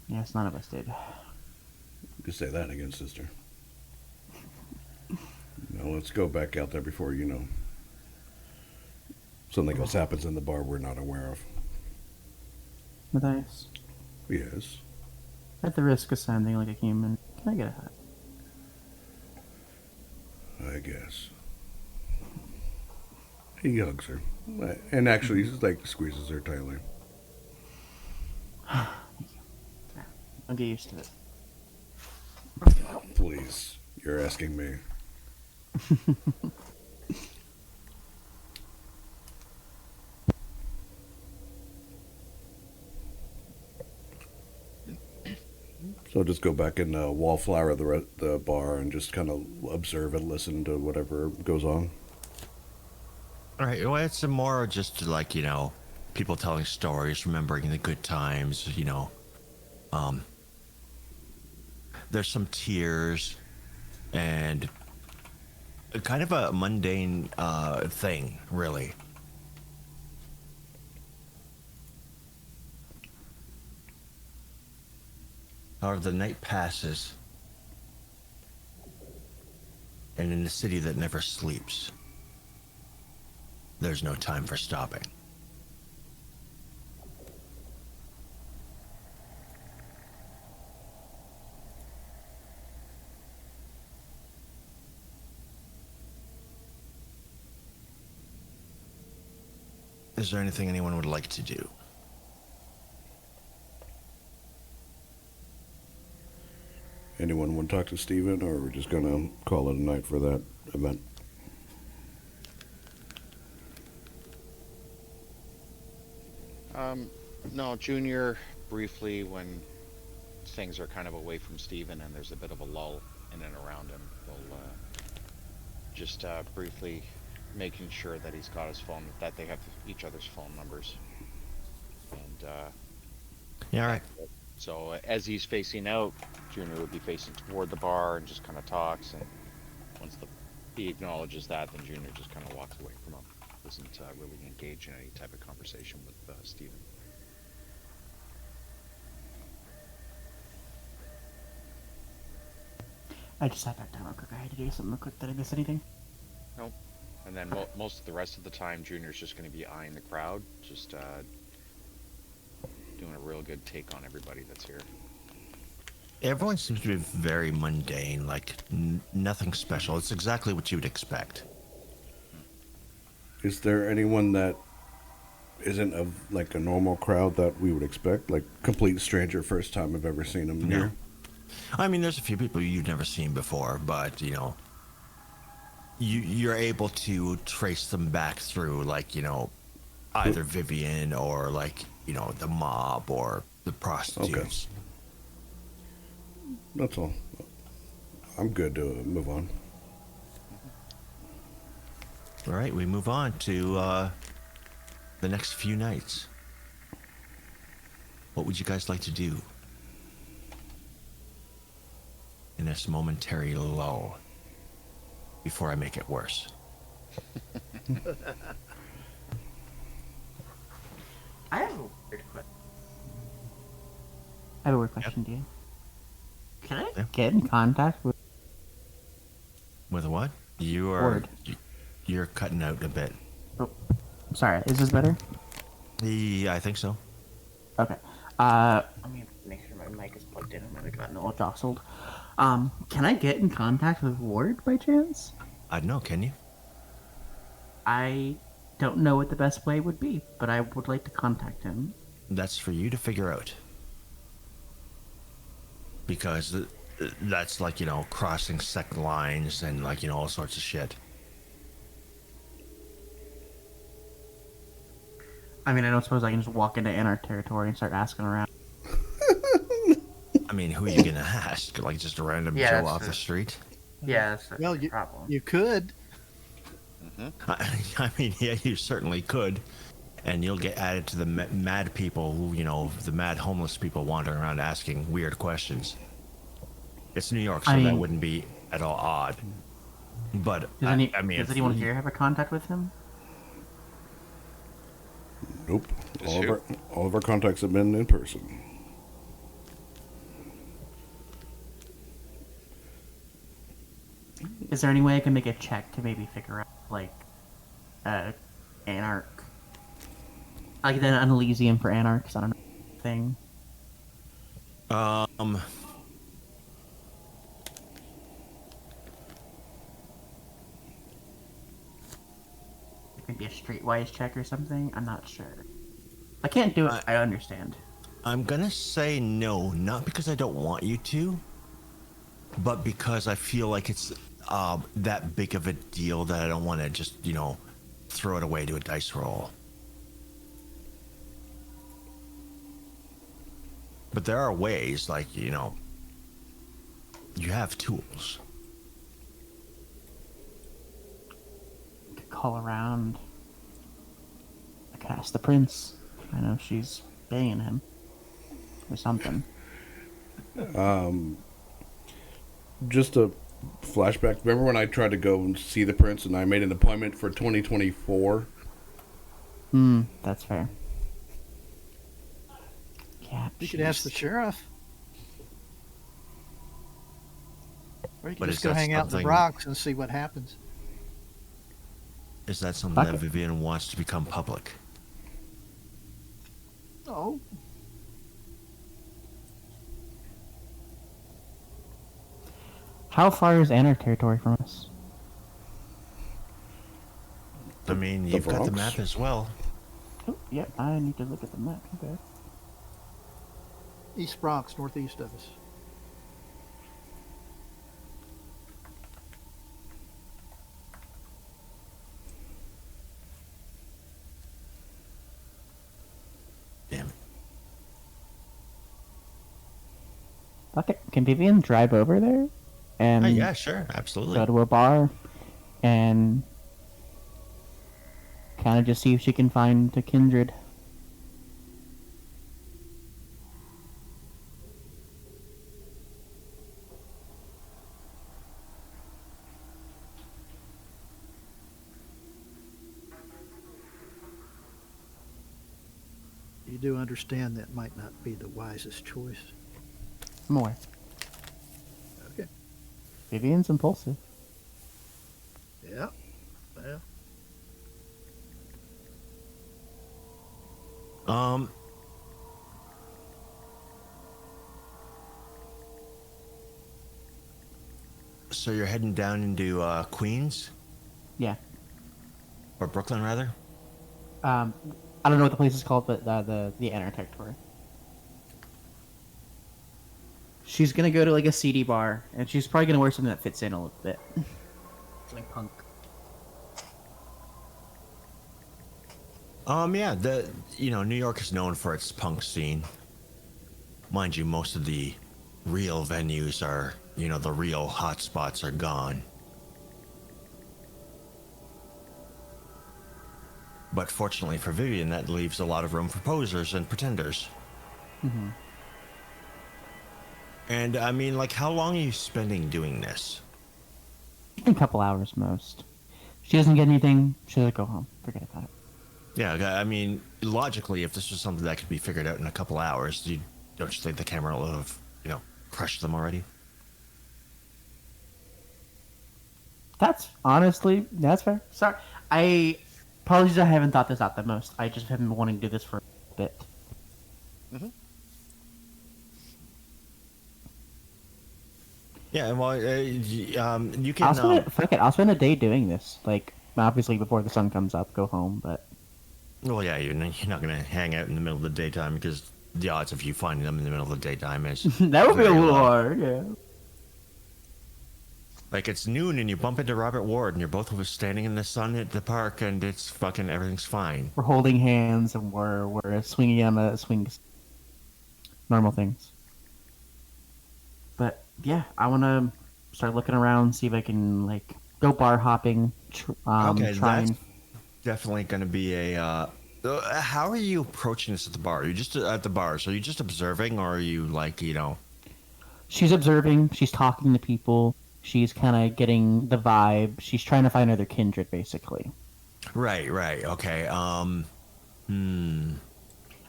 Yes, none of us did. You could say that again, sister. Now let's go back out there before, something else happens in the bar we're not aware of. Matthias, Yes. at the risk of sounding like a human, can I get a hug? I guess. He hugs her. And actually, he's squeezes her tightly. I'll get used to it. Please. You're asking me. So just go back and wallflower the bar and just kind of observe and listen to whatever goes on. All right, well, it's more just like, people telling stories, remembering the good times, there's some tears and kind of a mundane thing, really. However, the night passes, and in a city that never sleeps, there's no time for stopping. Is there anything anyone would like to do? Anyone want to talk to Steven, or are we just going to call it a night for that event? No, Junior, briefly, when things are kind of away from Steven and there's a bit of a lull in and around him, will just briefly making sure that he's got his phone, that they have each other's phone numbers. And Yeah, all right. so as he's facing out, Junior would be facing toward the bar and just kind of talks. And once he acknowledges that, then Junior just kind of walks away from him. Doesn't really engage in any type of conversation with Steven. I just sat back down real quick. I had to do something real quick. Did I miss anything? Nope. And then most of the rest of the time, Junior's just going to be eyeing the crowd, just doing a real good take on everybody that's here. Everyone seems to be very mundane, like nothing special. It's exactly what you would expect. Is there anyone that isn't of like a normal crowd that we would expect? Like complete stranger, first time I've ever seen him No. here? I mean, there's a few people you've never seen before, but, you're able to trace them back through, like, either Vivian or, like, the mob or the prostitutes. That's all. I'm good to move on. All right, we move on to the next few nights. What would you guys like to do in this momentary lull before I make it worse? I have a weird question. I have a weird question, do you? Can I? Yeah. Get in contact with With what? Word. You're cutting out a bit. Oh, sorry. Is this better? Yeah, I think so. Okay. Let me make sure my mic is plugged in. I might have gotten all jostled. Can I get in contact with Ward by chance? I don't know, can you? I don't know what the best way would be, but I would like to contact him. That's for you to figure out. Because that's like, crossing sect lines and like, all sorts of shit. I mean, I don't suppose I can just walk into Anarch territory and start asking around. I mean, who are you gonna ask? Like just a random Yeah, Joe that's off true. the street? Yeah, that's the Well, problem. you could. I mean, yeah, you certainly could. And you'll get added to the mad people who, the mad homeless people wandering around asking weird questions. It's New York, so I that mean- wouldn't be at all odd. But, Does, I mean... does if anyone we- here have a contact with him? Nope. Is All of our contacts have been in person. Is there any way I can make a check to maybe figure out, like, Anarch? Like, an Elysium for Anarchs, I don't know, thing. Maybe a streetwise check or something? I'm not sure. I can't do it, I understand. I'm gonna say no, not because I don't want you to, but because I feel like it's that big of a deal that I don't want to just, throw it away to a dice roll. But there are ways, like, you have tools. I could call around. I could ask the prince. I know she's banging him. Or something. Just a flashback. Remember when I tried to go and see the prince and I made an appointment for 2024? That's fair. Yeah, You could ask the sheriff. Or you could But just is go that hang out in the something- Bronx and see what happens. Is that something Fuck that it. Vivian wants to become public? Oh, How far is Anarch territory from us? I mean, the you've got the Bronx? map as well. Oh, yeah, I need to look at the map. Okay. East Bronx, northeast of us. Damn it. Okay, can Vivian drive over there and Yeah, sure, absolutely. go to a bar and kind of just see if she can find a kindred? You do understand that might not be the wisest choice. More. Okay. Vivian's impulsive. Yeah. Well, Um. So you're heading down into Queens Yeah. or Brooklyn, rather? I don't know what the place is called, but the Anarch territory. She's gonna go to like a seedy bar, and she's probably gonna wear something that fits in a little bit. Like punk. Yeah. New York is known for its punk scene. Mind you, most of the real venues are, the real hot spots are gone. But fortunately for Vivian, that leaves a lot of room for posers and pretenders. Mm-hmm. And I mean, like, how long are you spending doing this? A couple hours most. She doesn't get anything, she'll go home. Forget about it. Yeah, I mean, logically, if this was something that could be figured out in a couple hours, don't you think the camera would have, crushed them already? That's fair. Sorry. Apologies, I haven't thought this out the most. I just haven't been wanting to do this for a bit. Yeah, well, you can. I'll spend a day doing this. Like, obviously before the sun comes up, go home, but... Well, yeah, you're not going to hang out in the middle of the daytime because the odds of you finding them in the middle of the daytime is. that would be a very little low. hard, yeah. Like, it's noon and you bump into Robert Ward and you're both standing in the sun at the park and it's fucking everything's fine. We're holding hands and we're swinging on a swing. Normal things. But yeah, I want to start looking around, see if I can like go bar hopping. Okay, try that's and... definitely going to be a. How are you approaching this at the bar? Are you just at the bar? So are you just observing, or are you like She's observing. She's talking to people. She's kind of getting the vibe. She's trying to find other kindred, basically. Right. Okay.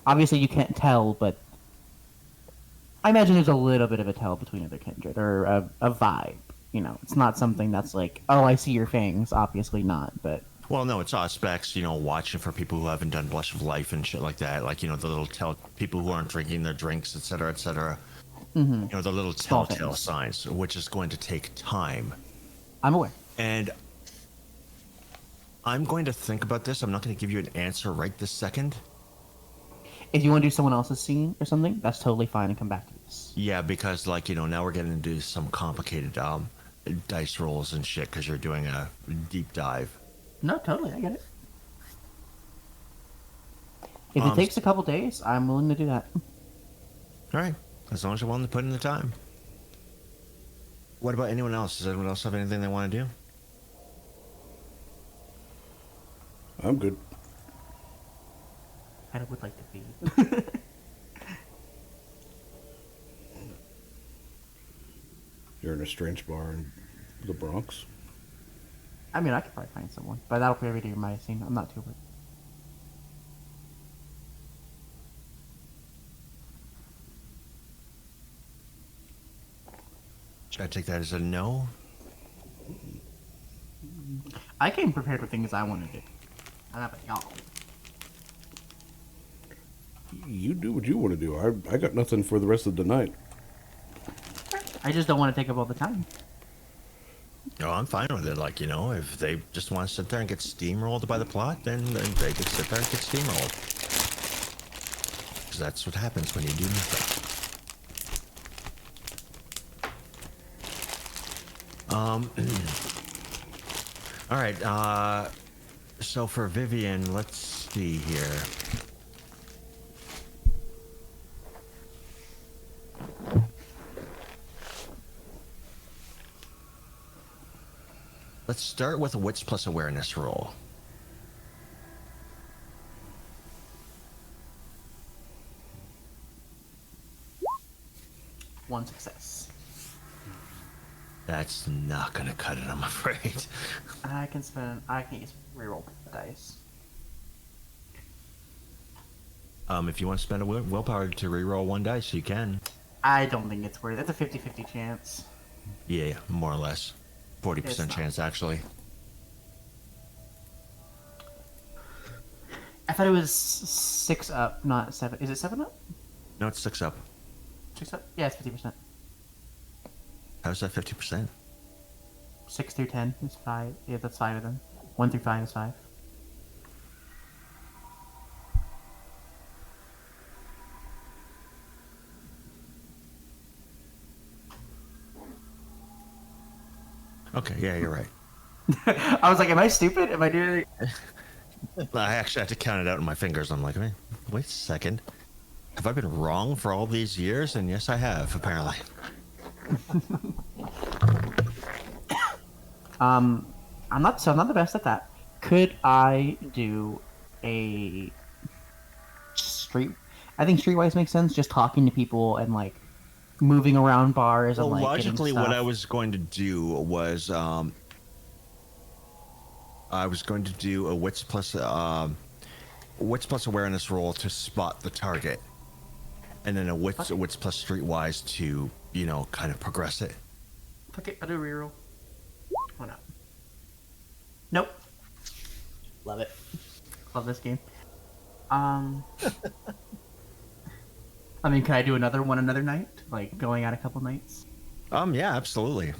Obviously, you can't tell, but I imagine there's a little bit of a tell between other kindred, or a vibe. It's not something that's like, oh, I see your fangs. Obviously not, but... Well, no, it's aspects, watching for people who haven't done Blush of Life and shit like that. Like, the little people who aren't drinking their drinks, etc., etc. Mm-hmm. The little Small telltale things. signs, which is going to take time. I'm aware. And I'm going to think about this. I'm not going to give you an answer right this second. If you want to do someone else's scene or something, that's totally fine and come back to this. Yeah, because, now we're getting into some complicated dice rolls and shit because you're doing a deep dive. No, totally, I get it. If it takes a couple days, I'm willing to do that. All right. As long as you're willing to put in the time. What about anyone else? Does anyone else have anything they want to do? I'm good. I would like to be. You're in a strange bar in the Bronx. I mean, I could probably find someone, but that'll probably be my scene. I'm not too worried. Should I take that as a no? I came prepared with things I want to do. I don't know about y'all. You do what you want to do. I got nothing for the rest of the night. I just don't want to take up all the time. No, I'm fine with it. Like, if they just want to sit there and get steamrolled by the plot, then they can sit there and get steamrolled. Because that's what happens when you do nothing. All right. So for Vivian, let's see here. Let's start with a wits plus awareness roll. One success. That's not gonna cut it, I'm afraid. I can use reroll dice. If you want to spend a willpower to reroll one dice, you can. I don't think it's worth it. It's a 50-50 chance. Yeah, more or less. 40% It's not. chance, actually. I thought it was 6 up, not 7. Is it 7 up? No, it's 6 up. 6 up? Yeah, it's 50%. How's that 50%? 6 through 10 is 5. Yeah, that's 5 of them. 1 through 5 is 5. Okay, yeah, you're right. I was like, am I stupid? Am I doing it? I actually had to count it out in my fingers. I'm like, wait a second. Have I been wrong for all these years? And yes, I have, apparently. I'm not the best at that. Could I do a street? I think streetwise makes sense. Just talking to people and like moving around bars Well, and like getting logically, what stuff. I was going to do was, I was going to do a wits plus awareness roll to spot the target, and then a wits plus streetwise to kind of progress it. Fuck it, I'll do a reroll. Why not? Nope. Love it. Love this game. I mean, can I do another one another night? Like going out a couple nights? Yeah, absolutely.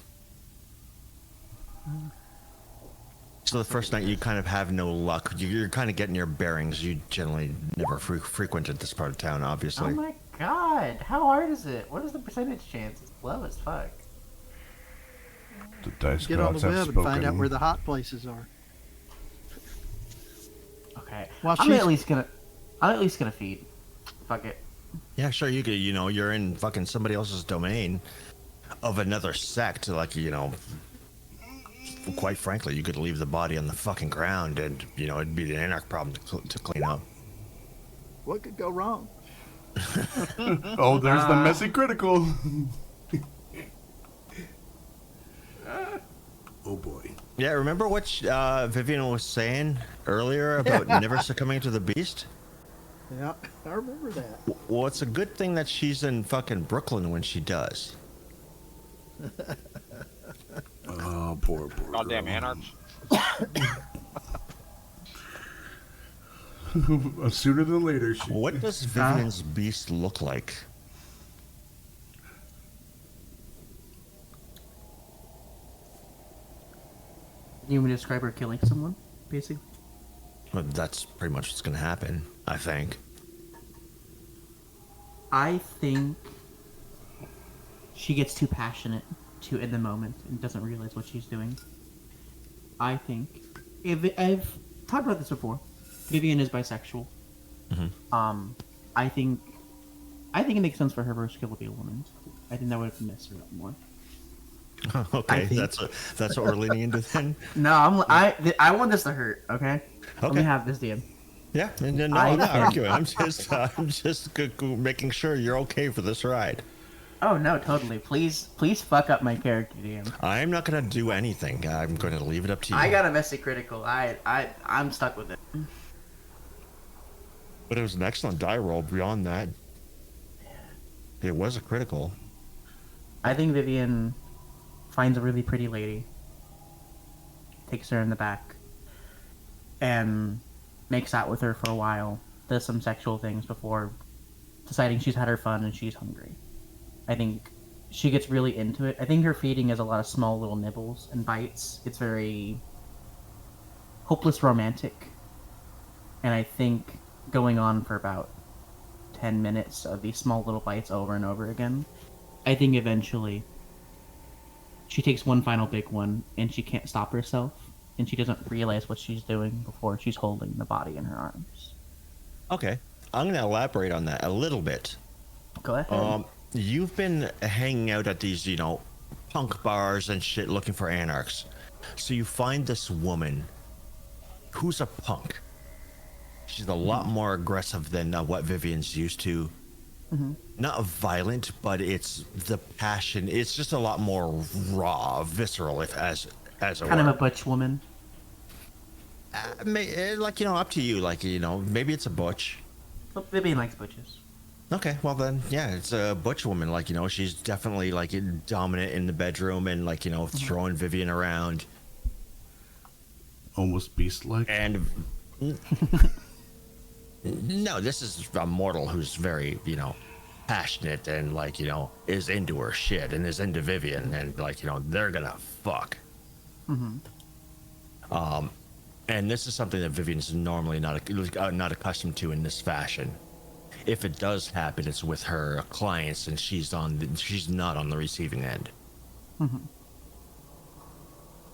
So the first night you kind of have no luck. You're kind of getting your bearings. You generally never frequented this part of town, obviously. Oh my god, how hard is it? What is the percentage chance? It's low as fuck. The dice Get on gods the have web and find out spoken. where the hot places are. Okay. Well, I'm she's- at least gonna feed. Fuck it. Yeah, sure. You could, you're in fucking somebody else's domain of another sect. Like, quite frankly, you could leave the body on the fucking ground, and it'd be an anarch problem to clean up. What could go wrong? Oh, there's the messy critical. Oh boy. Yeah, remember what Vivian was saying earlier about never succumbing to the beast? Yeah, I remember that. Well, it's a good thing that she's in fucking Brooklyn when she does. Oh, poor Goddamn girl. anarchs. Sooner than later. What does Vivian's beast look like? You want me to describe her killing someone, basically? Well, that's pretty much what's going to happen, I think. I think she gets too passionate in the moment and doesn't realize what she's doing. I think I've talked about this before. Vivian is bisexual. Mm-hmm. I think it makes sense for her first kill to be a woman. I think that would mess her up more. Okay, think- that's what we're leaning into then. No, I want this to hurt. Okay. Let me Okay. have this DM. Yeah, and no, I I'm not think- arguing. I'm just making sure you're okay for this ride. Oh no, totally. Please fuck up my character, DM. I'm not gonna do anything. I'm going to leave it up to you. I got a messy critical. I'm stuck with it. But it was an excellent die roll beyond that. It was a critical. I think Vivian finds a really pretty lady, takes her in the back, and makes out with her for a while, does some sexual things before deciding she's had her fun and she's hungry. I think she gets really into it. I think her feeding is a lot of small little nibbles and bites. It's very hopeless romantic. And I think going on for about 10 minutes of these small little bites over and over again, I think eventually she takes one final big one and she can't stop herself and she doesn't realize what she's doing before she's holding the body in her arms. Okay. I'm going to elaborate on that a little bit. Go ahead. You've been hanging out at these, punk bars and shit looking for anarchs. So you find this woman who's a punk. She's a lot more aggressive than what Vivian's used to. Not violent, but it's the passion. It's just a lot more raw, visceral, as a Kind of a butch woman. up to you. Maybe it's a butch. Well, Vivian likes butches. Okay, well then, yeah, it's a butch woman. She's definitely dominant in the bedroom and throwing Vivian around. Almost beast-like. And no, this is a mortal who's very, passionate and is into her shit and is into Vivian and they're gonna fuck. And this is something that Vivian's normally not accustomed to in this fashion. If it does happen, it's with her clients and she's not on the receiving end.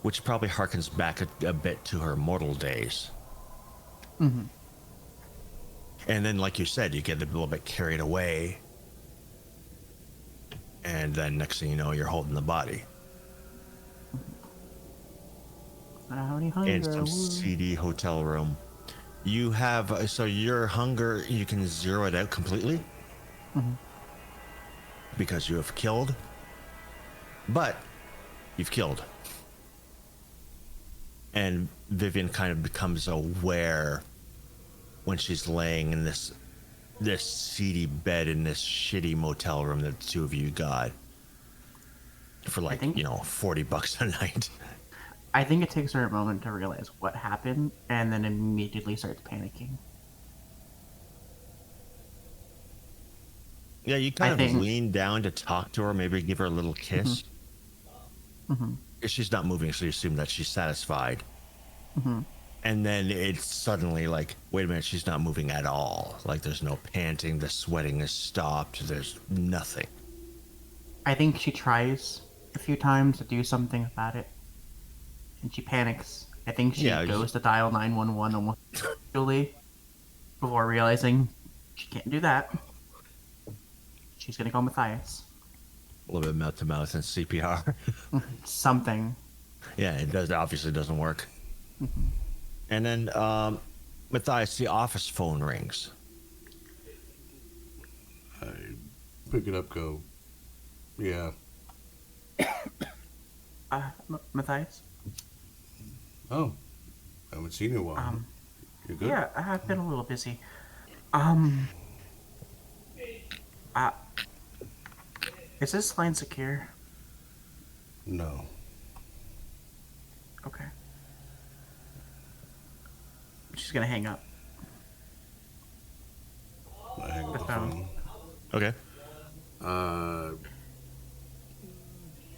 Which probably harkens back a bit to her mortal days. And then, like you said, you get a little bit carried away. And then next thing you know, you're holding the body. In some seedy hotel room. You have, so your hunger, you can zero it out completely. Because you have killed. But you've killed. And Vivian kind of becomes aware when she's laying in this seedy bed in this shitty motel room that the two of you got for $40 a night. I think it takes her a moment to realize what happened and then immediately starts panicking. Yeah, you kind of lean down to talk to her, maybe give her a little kiss. She's not moving, so you assume that she's satisfied. And then it's suddenly wait a minute, she's not moving at all. There's no panting, the sweating is stopped, there's nothing. I think she tries a few times to do something about it. And she panics. I think she goes to dial 911 almost immediately before realizing she can't do that. She's gonna call Matthias. A little bit mouth to mouth and CPR. Something. Yeah, it obviously doesn't work. And then Matthias, the office phone rings. I pick it up, go, yeah. Matthias? Oh, I haven't seen you in a while. You good? Yeah, I've been a little busy. Is this line secure? No. Okay. She's gonna hang up. I hang up the The phone. Okay.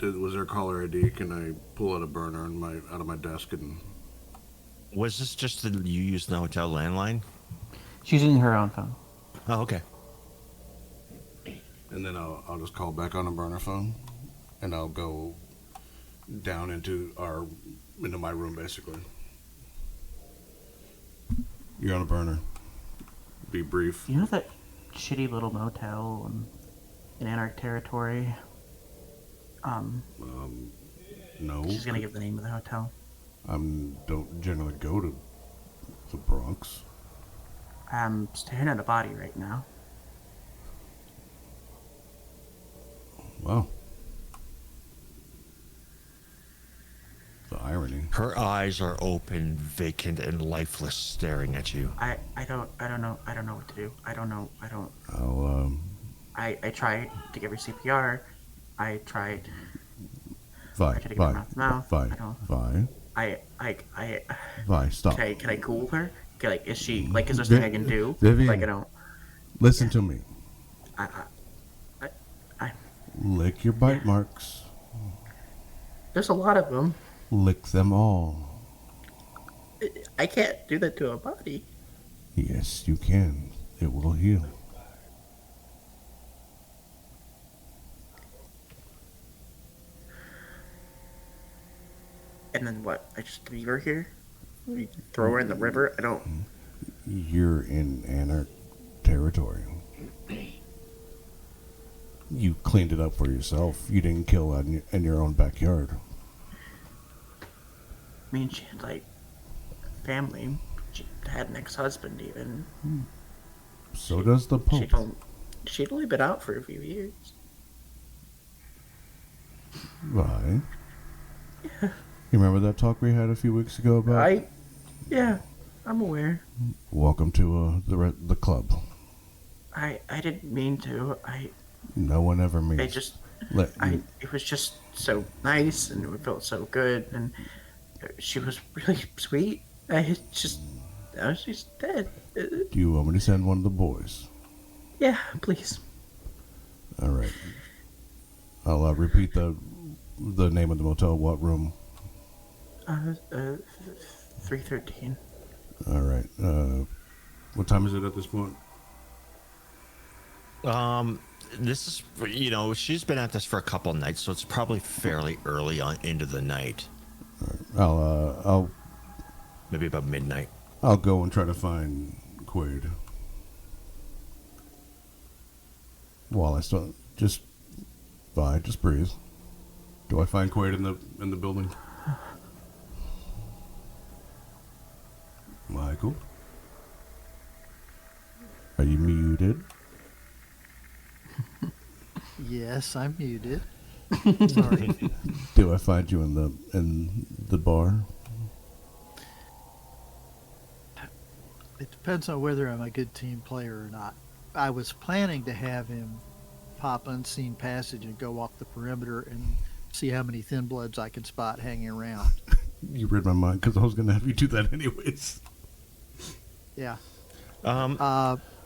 Was there caller ID? Can I pull out a burner out of my desk and? Was this just you used the hotel landline? She's using her own phone. Oh, okay. And then I'll just call back on a burner phone, and I'll go down into my room basically. You're on a burner. Be brief. You know that shitty little motel in Anarch territory? No. She's gonna give the name of the hotel. Don't generally go to the Bronx. I'm staring at a body right now. Wow. The irony. Her eyes are open, vacant, and lifeless, staring at you. I don't know what to do. I don't know. I'll, I tried to give her CPR. I tried. Vi, I tried to give her mouth to mouth. Vi, I don't. Vi, Vi, stop. Can I cool her? Okay, like, is she like? Is there something I can do? Vivian, Like, I don't. listen to me. I Lick your bite marks. there's a lot of them. Lick them all. I can't do that to a body. Yes, you can. It will heal. And then what? I just leave her here? We throw her in the river? I don't. You're in anarch territory. You cleaned it up for yourself. You didn't kill in your own backyard. I mean, she had like family. She had an ex-husband even. So does the Pope. She'd only been out for a few years. Right. You remember that talk we had a few weeks ago about? Yeah, I'm aware. Welcome to the club. I didn't mean to. No one ever means. It was just so nice, and it felt so good, and she was really sweet. Now she's dead. Do you want me to send one of the boys? Yeah, please. All right. I'll repeat the name of the motel. What room? 313. All right. What time is it at this point? This is, she's been at this for a couple nights, so it's probably fairly early on into the night. All right. I'll maybe about midnight. I'll go and try to find Quaid. While I still just breathe. Do I find Quaid in the building? Michael? Are you muted? Yes, I'm muted. Sorry. Do I find you in the bar? It depends on whether I'm a good team player or not. I was planning to have him pop unseen passage and go off the perimeter and see how many thin bloods I can spot hanging around. You read my mind because I was going to have you do that anyways. Yeah.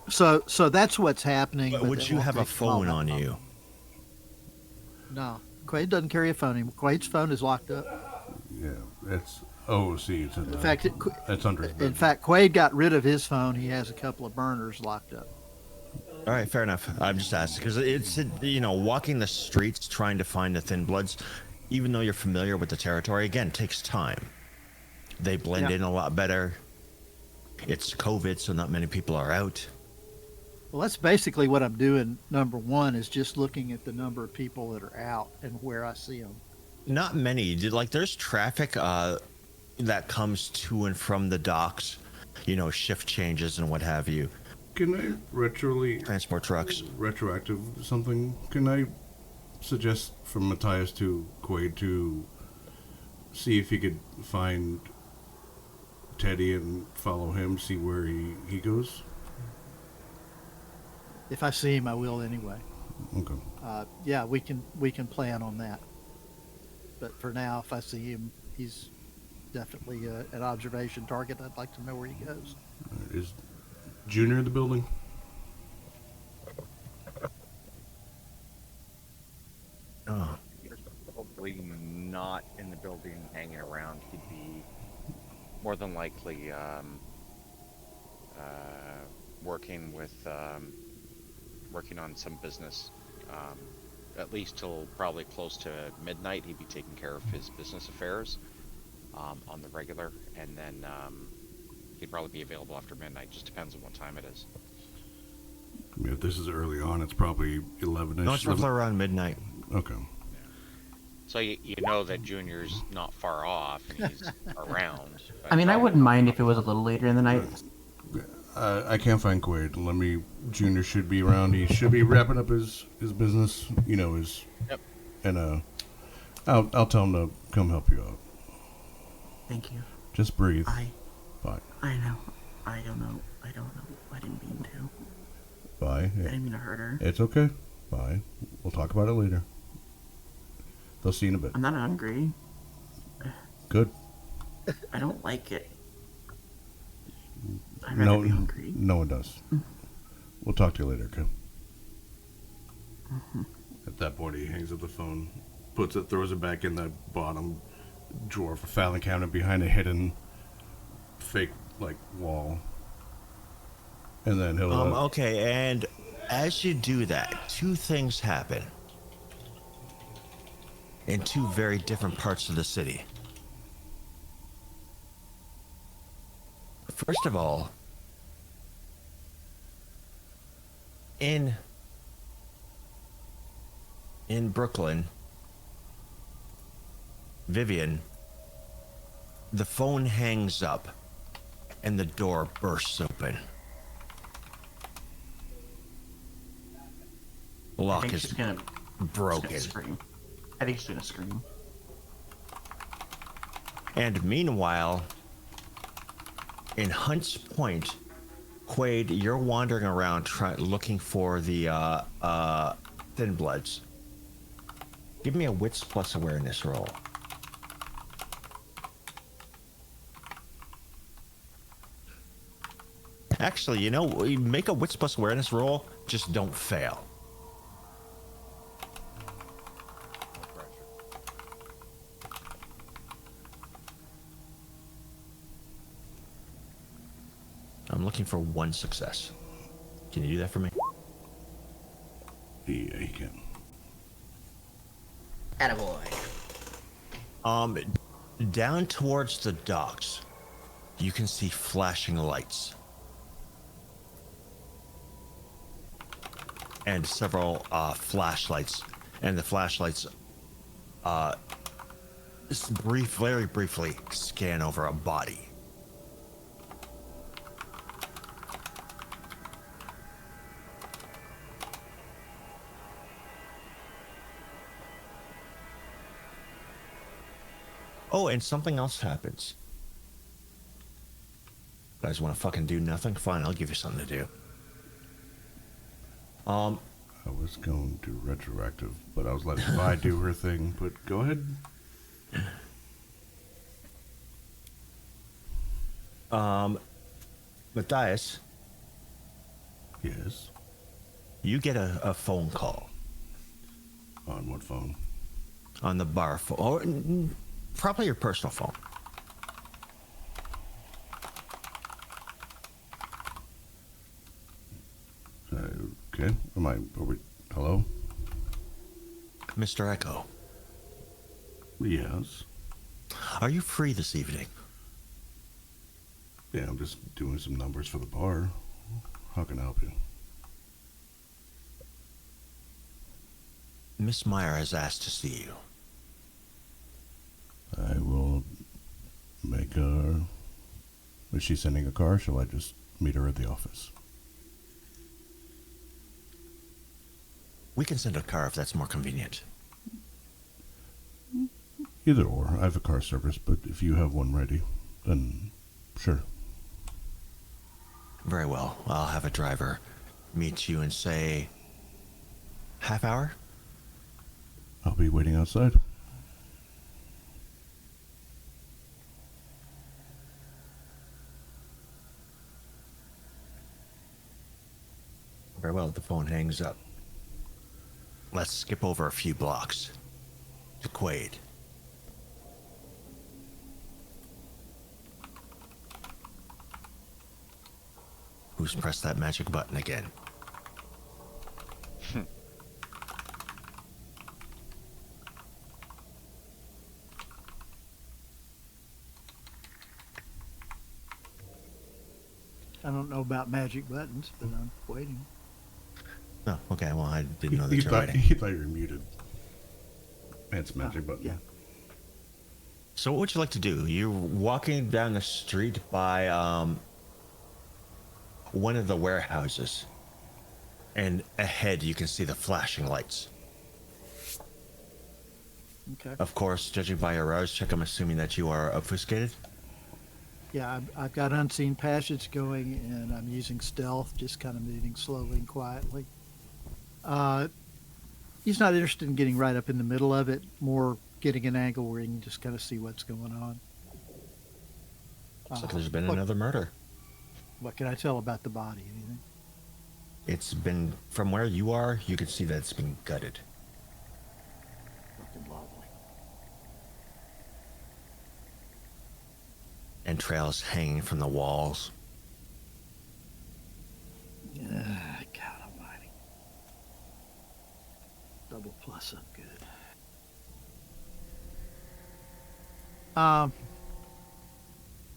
So that's what's happening. But but would it you won't have a take phone long. on you? No. Quaid doesn't carry a phone. Quaid's phone is locked up. Yeah, it's it's in fact, it's under his bed. In fact, Quaid got rid of his phone. He has a couple of burners locked up. All right, fair enough. I'm just asking because it's, walking the streets trying to find the thin bloods, even though you're familiar with the territory, again, takes time. They blend in a lot better. It's COVID, so not many people are out. Well, that's basically what I'm doing. Number one is just looking at the number of people that are out and where I see them. Not many. There's traffic that comes to and from the docks, shift changes and what have you. Can I transport trucks? Retroactive something? Can I suggest from Matthias to Quaid to see if he could find Teddy and follow him, see where he goes? If I see him, I will anyway. Okay. Yeah, we can plan on that. But for now, if I see him, he's definitely an observation target. I'd like to know where he goes. Is Junior in the building? Oh. He's probably not in the building hanging around. He'd be more than likely working on some business. At least till probably close to midnight, he'd be taking care of his business affairs on the regular, and then he'd probably be available after midnight. Just depends on what time it is. I mean, if this is early on, it's probably 11ish. No, it's roughly around midnight. Okay. So you know that Junior's not far off and he's around. I mean, I wouldn't mind if it was a little later in the night. I can't find Quaid. Let me. Junior should be around. He should be wrapping up his business. You know his. Yep. And I'll tell him to come help you out. Thank you. Just breathe. I Bye. know. I don't know. I didn't mean to. Bye. I didn't mean to hurt her. It's okay. Bye. We'll talk about it later. They'll see you in a bit. I'm not hungry. Good. I don't like it. I'd rather be hungry. No one does. We'll talk to you later, okay? At that point, he hangs up the phone, throws it back in the bottom drawer of a filing cabinet behind a hidden fake, wall. And then he'll... Okay, and as you do that, two things happen in two very different parts of the city. First of all, in Brooklyn, Vivian, the phone hangs up and the door bursts open. The I lock think is she's gonna broken. scream. I think she's gonna scream. And meanwhile, in Hunts Point, Quaid, you're wandering around looking for the Thin Bloods. Give me a Wits plus awareness roll. Actually, you know, make a Wits plus awareness roll, just don't fail. I'm looking for one success. Can you do that for me? Yeah, he can. Attaboy. Down towards the docks, you can see flashing lights. And several flashlights. And the flashlights very briefly scan over a body. Oh, and something else happens. You guys want to fucking do nothing? Fine, I'll give you something to do. I was going to retroactive, but I was letting Vi do her thing. But go ahead. Matthias, Yes. you get a phone call On what phone? on the bar phone, or probably your personal phone. Okay. Are we? Hello? Mr. Echo, Yes. are you free this evening? Yeah, I'm just doing some numbers for the bar. How can I help you? Miss Meyer has asked to see you. I will make her... Is she sending a car? Shall I just meet her at the office? We can send a car if that's more convenient. Either or. I have a car service, but if you have one ready, then sure. Very well. I'll have a driver meet you in, say, half hour? I'll be waiting outside. Very well. The phone hangs up. Let's skip over a few blocks to Quaid. Who's pressed that magic button again? I don't know about magic buttons, but I'm waiting. Oh, okay. Well, I didn't know that He you're thought, waiting. he thought you were muted. That's magic button. Yeah. So what would you like to do? You're walking down the street by one of the warehouses, and ahead you can see the flashing lights. Okay. Of course, judging by your rouse check, I'm assuming that you are obfuscated. Yeah, I've got unseen passage going, and I'm using stealth, just kind of moving slowly and quietly. He's not interested in getting right up in the middle of it, more getting an angle where he can just kind of see what's going on. Looks like there's been what, another murder. what can I tell about the body? Anything? It's been, from where you are, you can see that it's been gutted. Fucking lovely. Entrails hanging from the walls. God almighty. Double plus up good.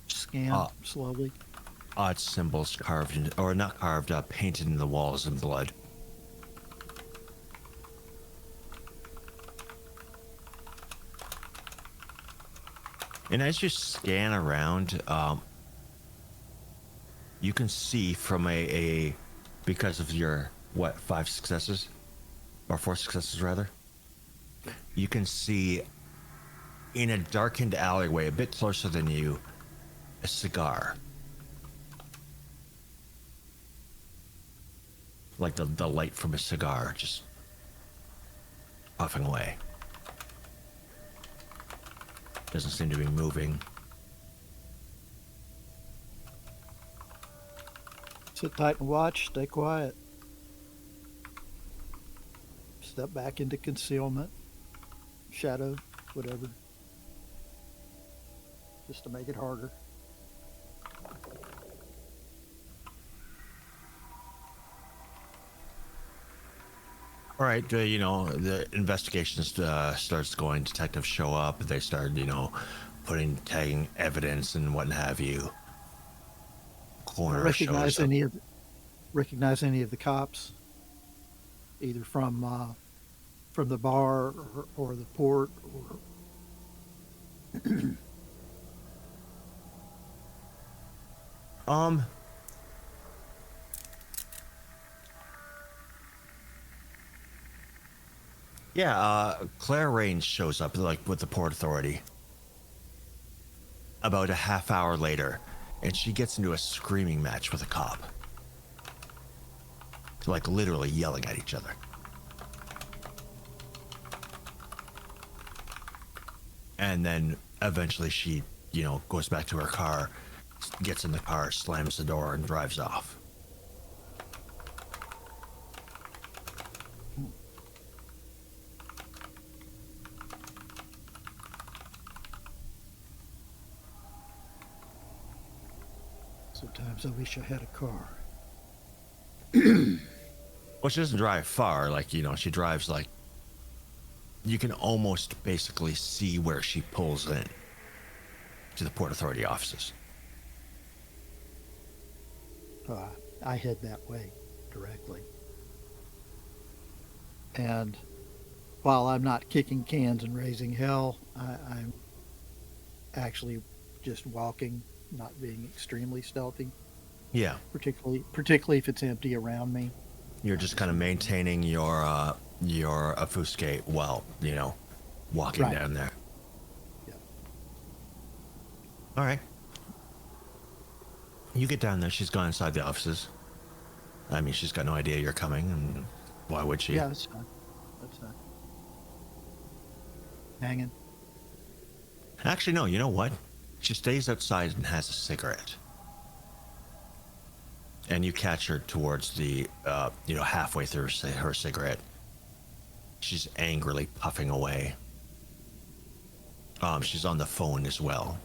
Scan slowly. Odd symbols carved in, or not carved up, painted in the walls in blood. And as you scan around, you can see from a because of your, what, 5 successes? Or 4 successes, rather? You can see in a darkened alleyway, a bit closer than you, a cigar. Like the light from a cigar just puffing away. Doesn't seem to be moving. Sit tight and watch. Stay quiet. Step back into concealment. Shadow. Whatever. Just to make it harder. All right, you know, the investigation starts going. Detectives show up. They start, you know, tagging evidence and what have you. Coroner shows Recognize up. recognize any of the cops, either from the bar or the port or Yeah, Claire Rains shows up, like, with the Port Authority about a half hour later, and she gets into a screaming match with a cop. Like, literally yelling at each other. And then eventually she, you know, goes back to her car, gets in the car, slams the door, and drives off. sometimes I wish I had a car. Well, she doesn't drive far. Like, you know, she drives, like, you can almost basically see where she pulls in to the Port Authority offices. I head that way directly. And while I'm not kicking cans and raising hell, I'm actually just walking, not being extremely stealthy, Yeah. particularly if it's empty around me. You're just kind of maintaining your obfuscate while, you know, walking Right. down there. Yeah. All right. You get down there. She's gone inside the offices. I mean, she's got no idea you're coming, and why would she? Yeah, that's fine. That's fine. Hanging. Actually, no. You know what? She stays outside and has a cigarette. And you catch her towards the, you know, halfway through her cigarette. She's angrily puffing away. She's on the phone as well.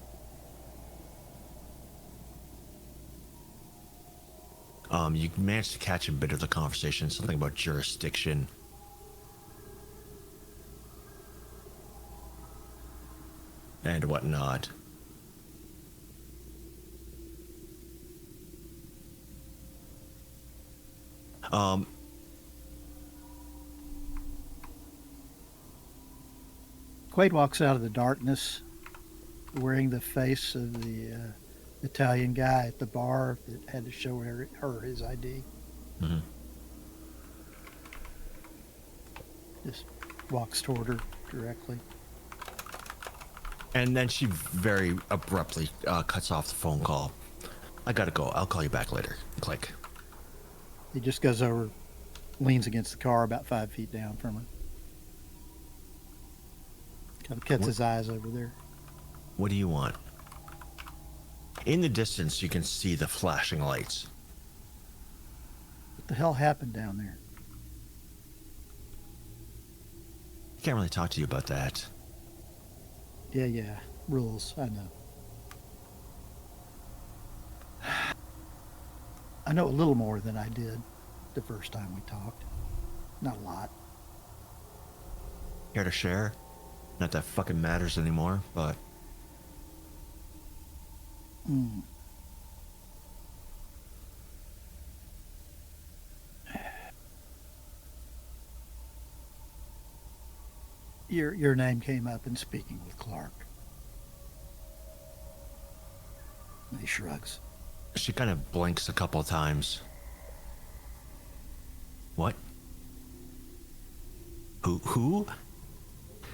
You managed to catch a bit of the conversation, something about jurisdiction. And whatnot. Quaid walks out of the darkness wearing the face of the Italian guy at the bar that had to show her his ID. Mhm. Just walks toward her directly. And then she very abruptly cuts off the phone call. I gotta go. I'll call you back later. Click. He just goes over, leans against the car about 5 feet down from her. Kind of cuts his eyes over there. What do you want? In the distance, you can see the flashing lights. What the hell happened down there? Can't really talk to you about that. Yeah. Rules, I know. I know a little more than I did the first time we talked. Not a lot. Care to share? Not that fucking matters anymore, but Mm. Your name came up in speaking with Clark. And he shrugs. she kind of blinks a couple of times. What? Who?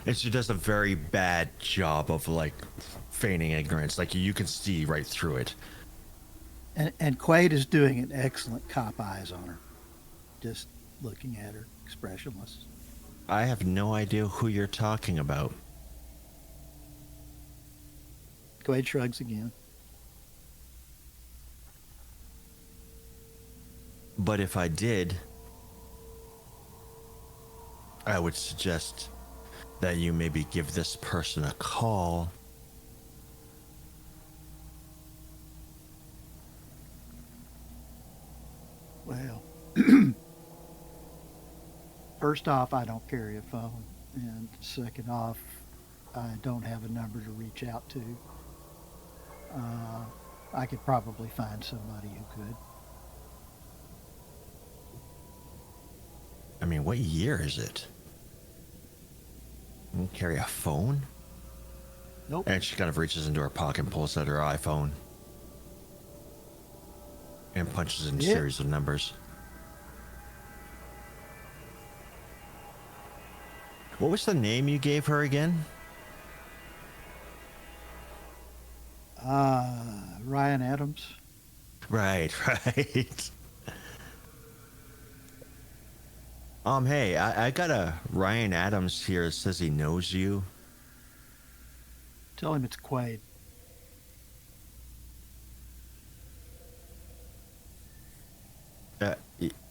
And she does a very bad job of like feigning ignorance. Like you can see right through it. And Quaid is doing an excellent cop eyes on her. Just looking at her, expressionless. I have no idea who you're talking about. Quaid shrugs again. But if I did, I would suggest that you maybe give this person a call. Well, first off, I don't carry a phone. And second off, I don't have a number to reach out to. I could probably find somebody who could. I mean, what year is it? You don't carry a phone? Nope. And she kind of reaches into her pocket and pulls out her iPhone. And punches in a Yeah. series of numbers. What was the name you gave her again? Ryan Adams. Right. Hey, I got a Ryan Adams here that says he knows you. Tell him it's Quaid.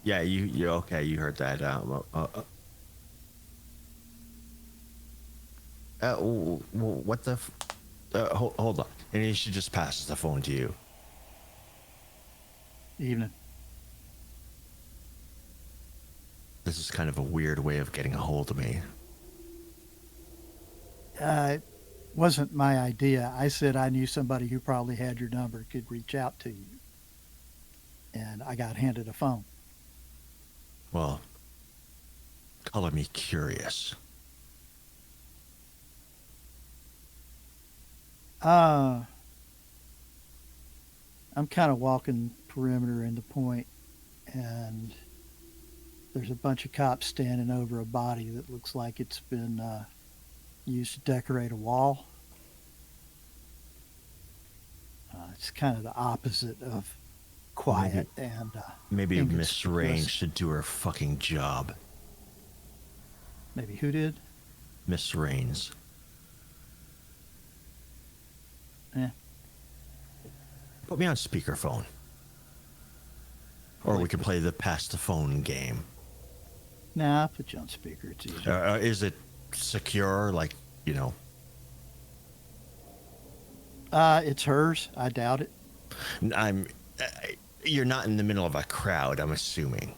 Yeah, you okay, you heard that. What the hold on. And she just passes the phone to you. Evening. This is kind of a weird way of getting a hold of me. It wasn't my idea. I said I knew somebody who probably had your number, could reach out to you. And I got handed a phone. Well, color me curious. I'm kind of walking perimeter in the point, and there's a bunch of cops standing over a body that looks like it's been used to decorate a wall. It's kind of the opposite of quiet and Maybe Miss inconspicuous. Rain should do her fucking job. Maybe who did? Miss Rains. Yeah. Put me on speakerphone. Or we can play the pass the phone game. Nah, I'll put you on speaker. It's easy. Is it secure? Like, you know. It's hers. I doubt it. You're not in the middle of a crowd, I'm assuming.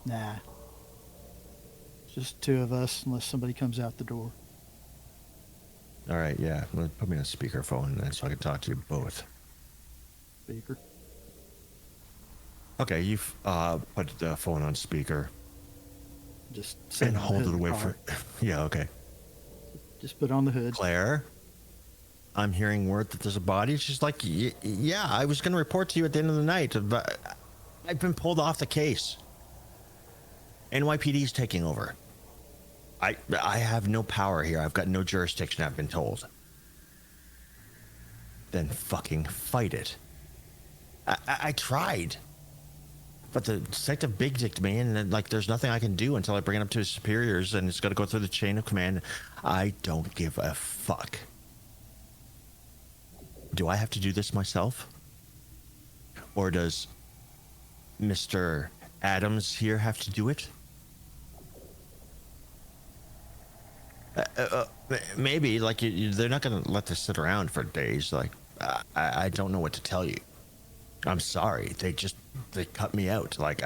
Nah. Just two of us, unless somebody comes out the door. All right, yeah. Well, put me on speakerphone then so I can talk to you both. Speaker. Okay, you've put the phone on speaker Just sit and on the hold hood it of the away car. for. Yeah, okay. Just put on the hood. Claire? I'm hearing word that there's a body. She's like, yeah, I was going to report to you at the end of the night, but I've been pulled off the case. NYPD's taking over. I have no power here. I've got no jurisdiction, I've been told. Then fucking fight it. I tried. But the detective big dicked me, and then, like, there's nothing I can do until I bring it up to his superiors, and it's got to go through the chain of command. I don't give a fuck. Do I have to do this myself? Or does Mr. Adams here have to do it? Maybe, like, they're not going to let this sit around for days. Like, I don't know what to tell you. I'm sorry. They cut me out. Like,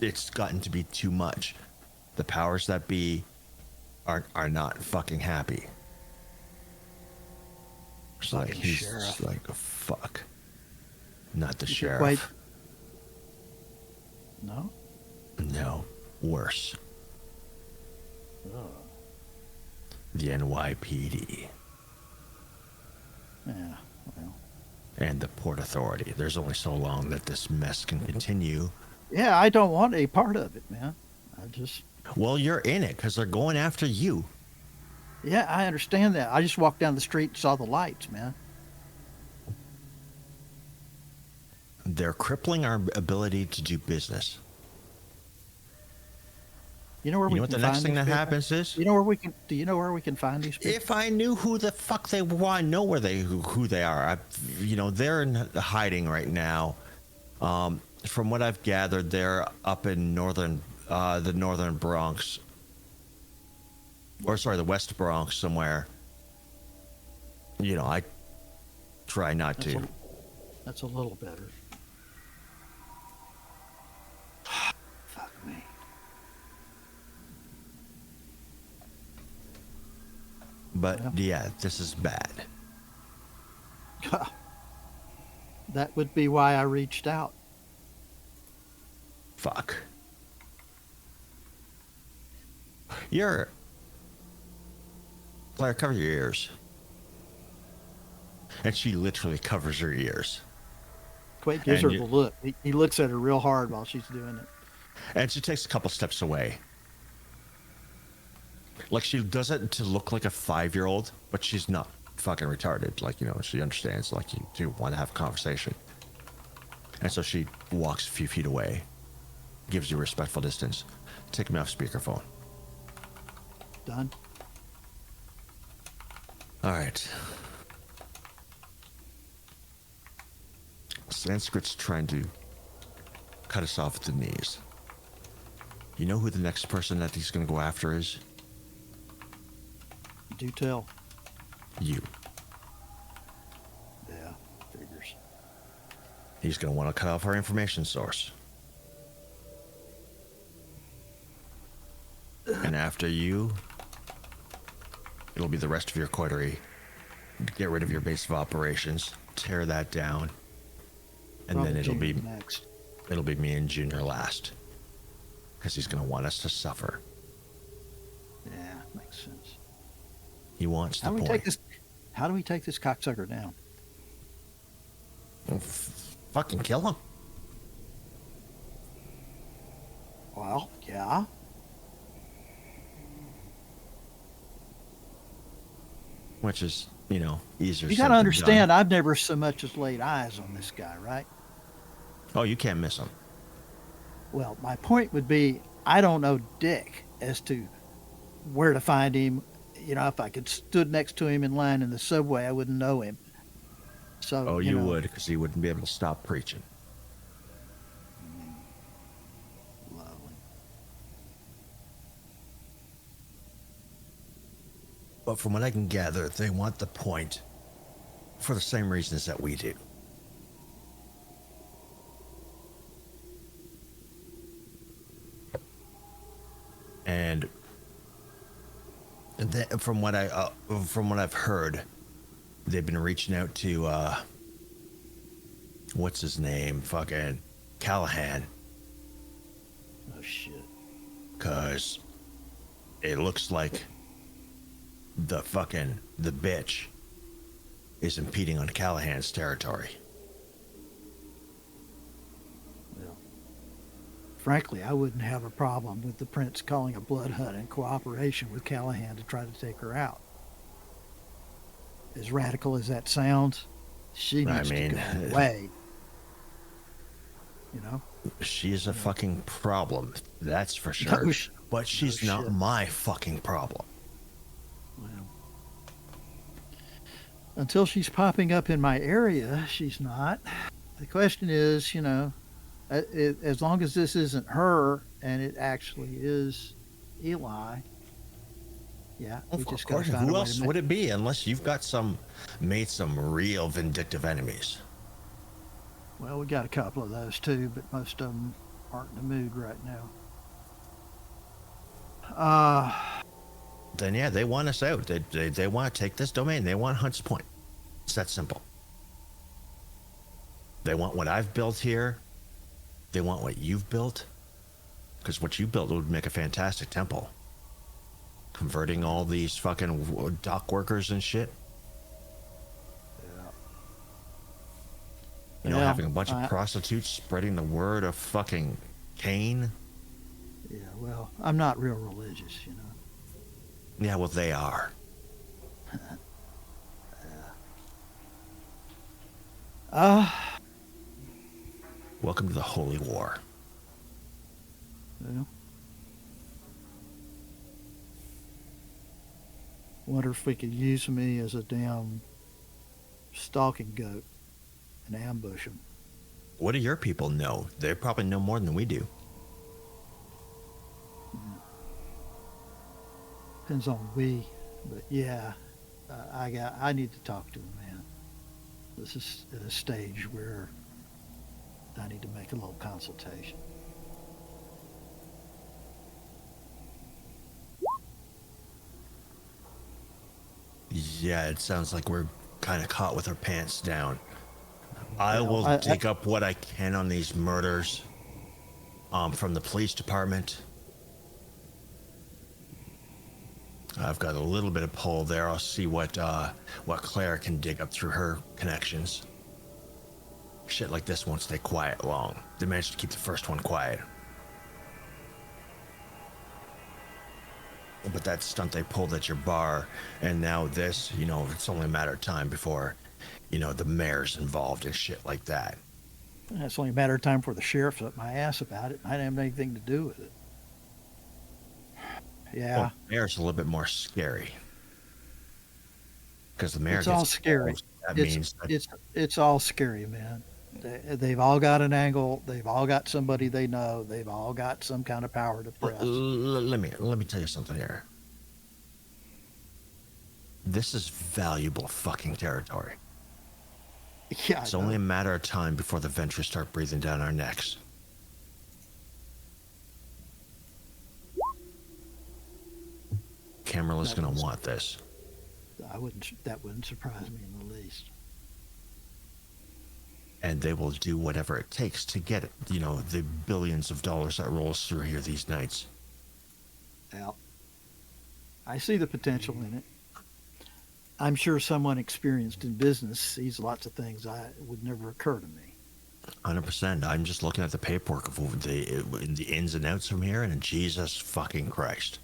it's gotten to be too much. The powers that be are not fucking happy. It's like, Fucking he's sheriff. just like, fuck. Not the You could sheriff. wait- No? No, worse. Oh. The NYPD Yeah, well. and the Port Authority. There's only so long that this mess can continue. Yeah, I don't want any part of it, man. I just... Well, you're in it because they're going after you. Yeah, I understand that. I just walked down the street and saw the lights, man. They're crippling our ability to do business. You know where You we know what can the next find thing these that people? happens is? You know where we can? Do you know where we can find these people? If I knew who the fuck they were, I know who they are. They're in hiding right now. From what I've gathered, they're up in the northern Bronx, or sorry, the West Bronx somewhere. I try not to. That's a little better. Fuck me. But yeah, this is bad. That would be why I reached out. Fuck. Claire, cover your ears. And she literally covers her ears. Quaid gives her And the look. He looks at her real hard while she's doing it. And she takes a couple steps away. Like, she does it to look like a 5-year-old, but she's not fucking retarded. Like, she understands, like, you do want to have a conversation. And so she walks a few feet away, gives you a respectful distance. Take me off speakerphone. Done. All right. Sanskrit's trying to cut us off at the knees. You know who the next person that he's going to go after is? Do tell. You. Yeah, figures. He's going to want to cut off our information source. And after you, it'll be the rest of your coterie. Get rid of your base of operations, tear that down, and then Probably Junior next. it'll be me and Junior last. Because he's going to want us to suffer. Yeah, makes sense. He wants the How do we point. take this? How do we take this cocksucker down? Well, fucking kill him. Well, yeah. Which is, easier You said got to than understand, done. I've never so much as laid eyes on this guy, right? Oh, you can't miss him. Well, my point would be, I don't know dick as to where to find him. If I could stood next to him in line in the subway, I wouldn't know him. So, Oh, you would, because he wouldn't be able to stop preaching. Lovely. But from what I can gather, they want the point for the same reasons that we do. And from what I've heard, they've been reaching out to what's his name, fucking Callahan, Oh shit. because it looks like the bitch is impeding on Callahan's territory. Well, frankly, I wouldn't have a problem with the prince calling a blood hunt in cooperation with Callahan to try to take her out. As radical as that sounds, she needs to go away. You know? She's a fucking problem, that's for sure. No, but she's not shit. my fucking problem. Well, until she's popping up in my area, she's not. The question is, you know, as long as this isn't her and it actually is Eli, yeah, we Of just got course, to find a who way else to make. would it be unless you've got made some real vindictive enemies? Well, we got a couple of those too, but most of them aren't in the mood right now. Then yeah, they want us out. They want to take this domain. They want Hunts Point. It's that simple. They want what I've built here. They want what you've built. Because what you built would make a fantastic temple. Converting all these fucking dock workers and shit. You know, Well, having a bunch of prostitutes spreading the word of fucking Cain. Yeah, well, I'm not real religious, you know. Yeah, well, they are. Welcome to the Holy War. Well, wonder if we could use me as a damn stalking goat and ambush them. What do your people know? They probably know more than we do. Depends on we, but yeah, I need to talk to him, man. This is at a stage where I need to make a little consultation. Yeah, it sounds like we're kind of caught with our pants down. I Well, will dig up what I can on these murders from the police department. I've got a little bit of pull there. I'll see what Claire can dig up through her connections. Shit like this won't stay quiet long. They managed to keep the first one quiet. But that stunt they pulled at your bar, and now this, you know, it's only a matter of time before, you know, the mayor's involved in shit like that. It's only a matter of time before the sheriff's up my ass about it. I didn't have anything to do with it. Yeah. Well, the mayor's a little bit more scary. Because the mayor It's gets all scary. involved. That means that It's all scary, man. They've all got an angle. They've all got somebody they know. They've all got some kind of power to press. Let me tell you something here. This is valuable fucking territory. Yeah, It's only a matter of time before the Ventures start breathing down our necks. Camerla's gonna want this. That wouldn't surprise me in the least. And they will do whatever it takes to get it. You know, the billions of dollars that rolls through here these nights. Well, I see the potential in it. I'm sure someone experienced in business sees lots of things that would never occur to me. 100%. I'm just looking at the paperwork of the ins and outs from here, and Jesus fucking Christ.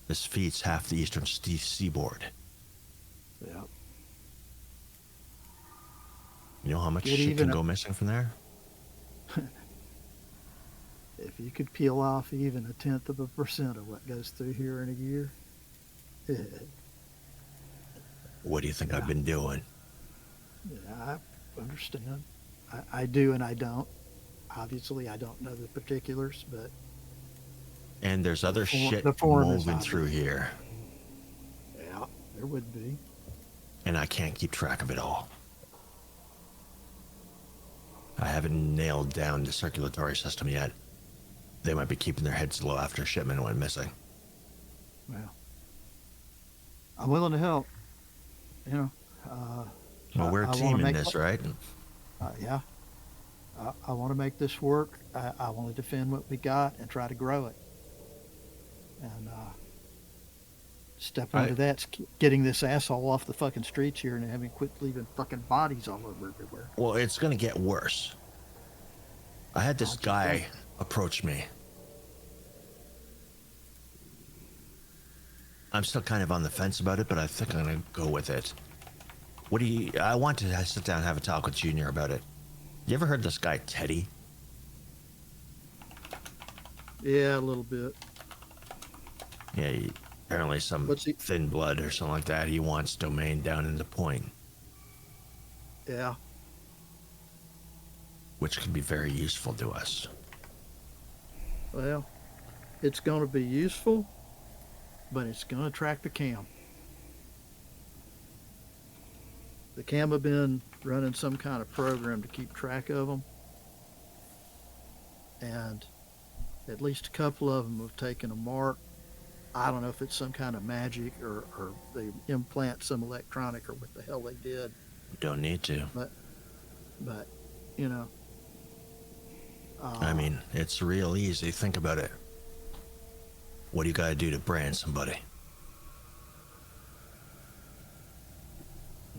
This feeds half the eastern seaboard. Yeah. You know how much Get shit even can a- go missing from there? If you could peel off even 0.1% of what goes through here in a year, What do you think Yeah. I've been doing? yeah, I understand. I do and I don't. Obviously, I don't know the particulars, but And there's other shit the form is moving through obvious. here, yeah, there would be. and I can't keep track of it all. I haven't nailed down the circulatory system yet. They might be keeping their heads low after a shipment went missing. Well, I'm willing to help. You know, Well, we're I a wanna team in make this, it- right? yeah. I want to make this work. I want to defend what we got and try to grow it. And step into that's getting this asshole off the fucking streets here and having quit leaving fucking bodies all over everywhere. Well, it's going to get worse. I had this guy approach me. I'm still kind of on the fence about it, but I think I'm going to go with it. I want to sit down and have a talk with Junior about it. You ever heard this guy, Teddy? Yeah, a little bit. Yeah, apparently some thin blood or something like that. He wants domain down in the point. Yeah. Which can be very useful to us. Well, it's going to be useful, but it's going to track the cam. The cam have been running some kind of program to keep track of them. And at least a couple of them have taken a mark. I don't know if it's some kind of magic or they implant some electronic or what the hell they did. Don't need to. But you know. I mean, it's real easy. Think about it. What do you got to do to brand somebody?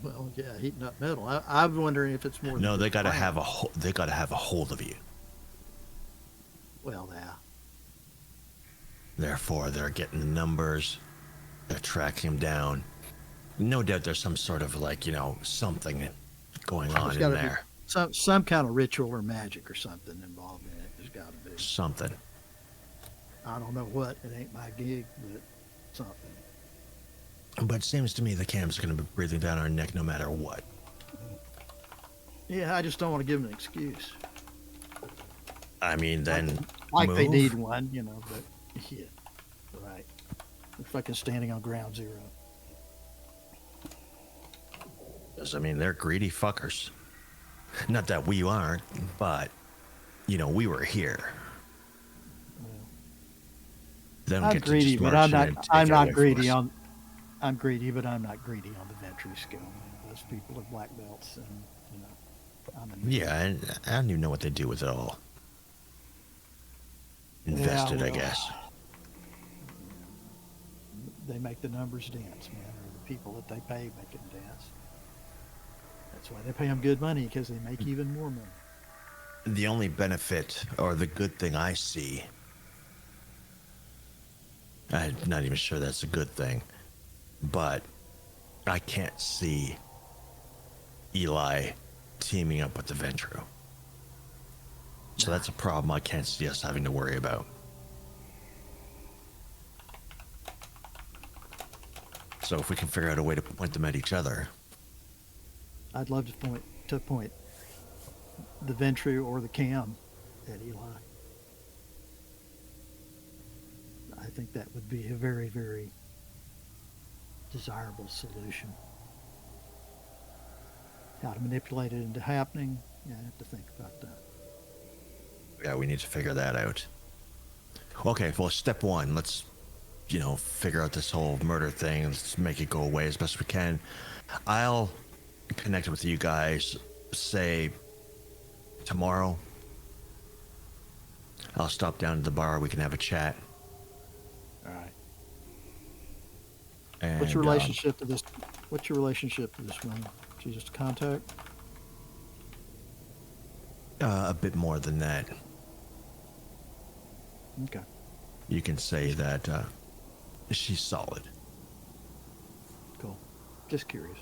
Well, yeah, heating up metal. I'm wondering if it's more. No, they got to have they got to have a hold of you. Well, yeah. Therefore, they're getting the numbers. They're tracking him down. No doubt there's some sort of something going on in there. Some kind of ritual or magic or something involved in it. There's got to be something. I don't know what. It ain't my gig, but something. But it seems to me the cam's going to be breathing down our neck no matter what. Yeah, I just don't want to give them an excuse. I mean, then like move. They need one, but yeah, right. They're fucking standing on ground zero. I mean, they're greedy fuckers. Not that we aren't, but we were here. I'm greedy, but I'm not greedy on. I'm greedy, but I'm not greedy on the Ventry scale. Those people are black belts, and Yeah, I don't even know what they do with it all. Invested, I guess. They make the numbers dance, man, or the people that they pay make them dance. That's why they pay them good money, because they make even more money. The only benefit, or the good thing I see, I'm not even sure that's a good thing, but I can't see Eli teaming up with the Ventru. So that's a problem I can't see us having to worry about. So if we can figure out a way to point them at each other. I'd love to point the Ventru or the Cam at Eli. I think that would be a very, very desirable solution. How to manipulate it into happening, I have to think about that. Yeah, we need to figure that out. Okay, well, step one, let's, figure out this whole murder thing. Let's make it go away as best we can. I'll connect with you guys, say, tomorrow. I'll stop down to the bar. We can have a chat. All right. And, What's your relationship to this? What's your relationship to this woman? She's just a contact? A bit more than that. Okay. You can say that she's solid. Cool. Just curious.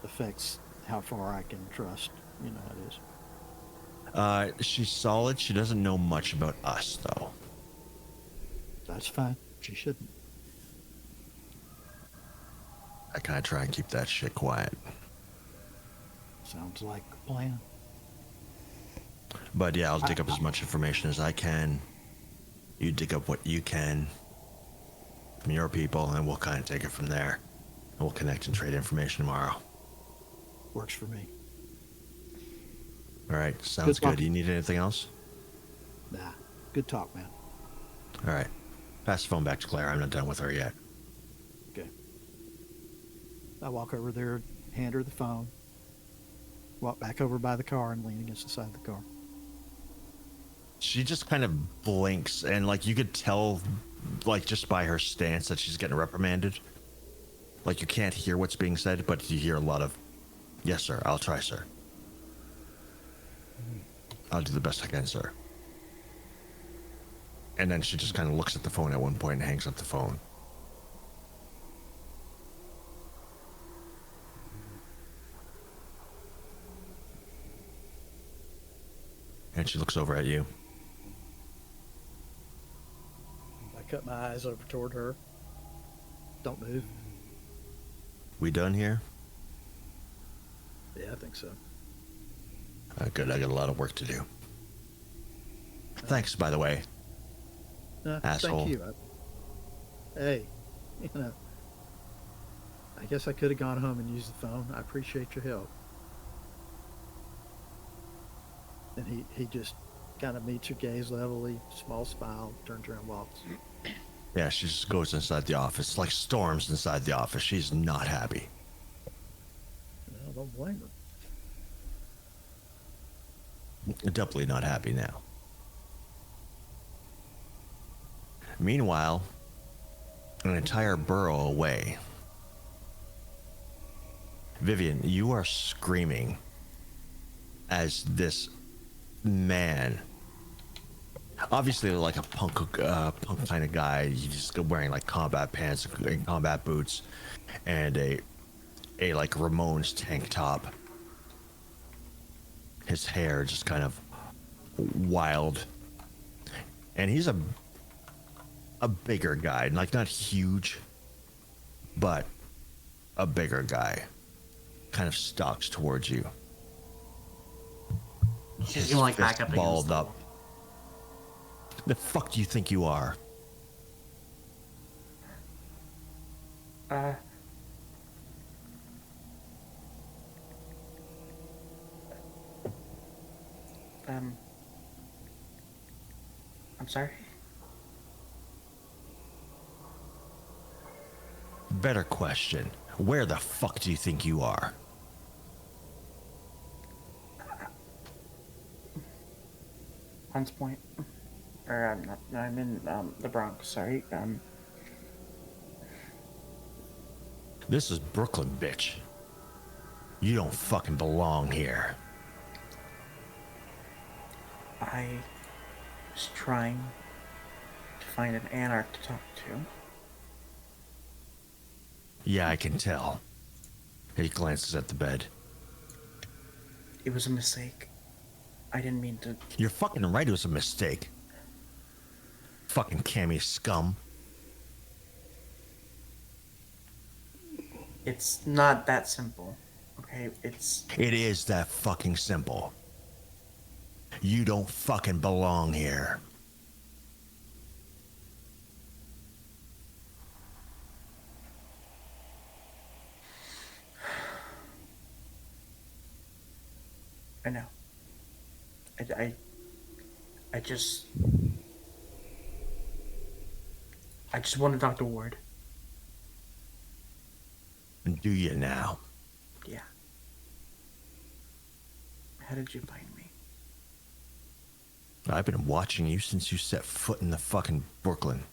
Affects how far I can trust. You know how it is. She's solid. She doesn't know much about us, though. That's fine. She shouldn't. I kind of try and keep that shit quiet. Sounds like a plan. But yeah, I'll dig up as much information as I can. You dig up what you can from your people, and we'll kind of take it from there. And we'll connect and trade information tomorrow. Works for me. All right, sounds good. Do you need anything else? Nah. Good talk, man. All right. Pass the phone back to Claire. I'm not done with her yet. Okay. I walk over there, hand her the phone, walk back over by the car and lean against the side of the car. She just kind of blinks, and like you could tell, like just by her stance, that she's getting reprimanded. Like you can't hear what's being said, but you hear a lot of, "Yes, sir. I'll try, sir. I'll do the best I can, sir." And then she just kind of looks at the phone at one point and hangs up the phone. And she looks over at you. I cut my eyes over toward her. Don't move. We done here? Yeah, I think so. Good, I got a lot of work to do. Thanks, by the way. Asshole. Thank you. Hey, you know, I guess I could have gone home and used the phone. I appreciate your help. And he just kind of meets your gaze levelly, small smile, turns around, walks. Yeah, she just goes inside the office, like storms inside the office. She's not happy. No, don't blame her. Doubly not happy now. Meanwhile, an entire borough away, Vivian, you are screaming as this man, obviously like a punk kind of guy, he's just wearing like combat pants and combat boots and a like Ramones tank top. His hair just kind of wild, and he's a bigger guy, like not huge, but a bigger guy, kind of stalks towards you. She's gonna like back up against Balled the up. The fuck do you think you are? wall. I'm sorry. Better question. Where the fuck do you think you are? Hunts Point. Or I'm not. I'm in the Bronx. Sorry. This is Brooklyn, bitch. You don't fucking belong here. I was trying to find an anarch to talk to. Yeah, I can tell. He glances at the bed. It was a mistake. I didn't mean to. You're fucking right, it was a mistake. Fucking Cammy scum. It's not that simple. Okay, It is that fucking simple. You don't fucking belong here. I know. I just want to talk to Ward. And do you now? Yeah. How did you find me? I've been watching you since you set foot in the fucking Brooklyn.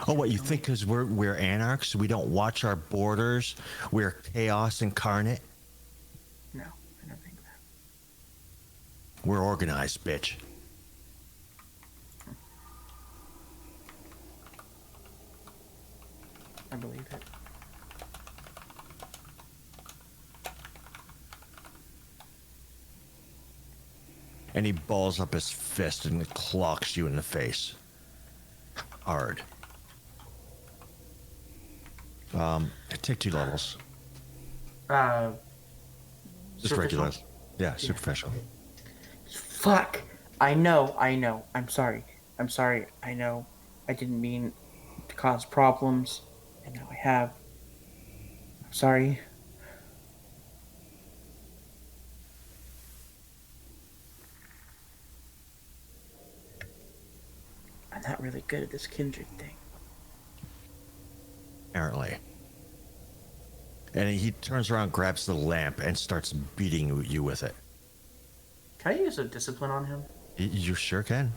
Oh, what, you think because we're anarchs, we don't watch our borders, we're chaos incarnate? No, I don't think that. We're organized, bitch. I believe it. And he balls up his fist and clocks you in the face. Hard. Take 2 levels. Just regular. Yeah, superficial. Fuck. I know. I'm sorry. I know. I didn't mean to cause problems. And now I have. I'm sorry. I'm not really good at this kindred thing. Apparently. and he turns around, grabs the lamp, and starts beating you with it. Can I use a discipline on him? You sure can.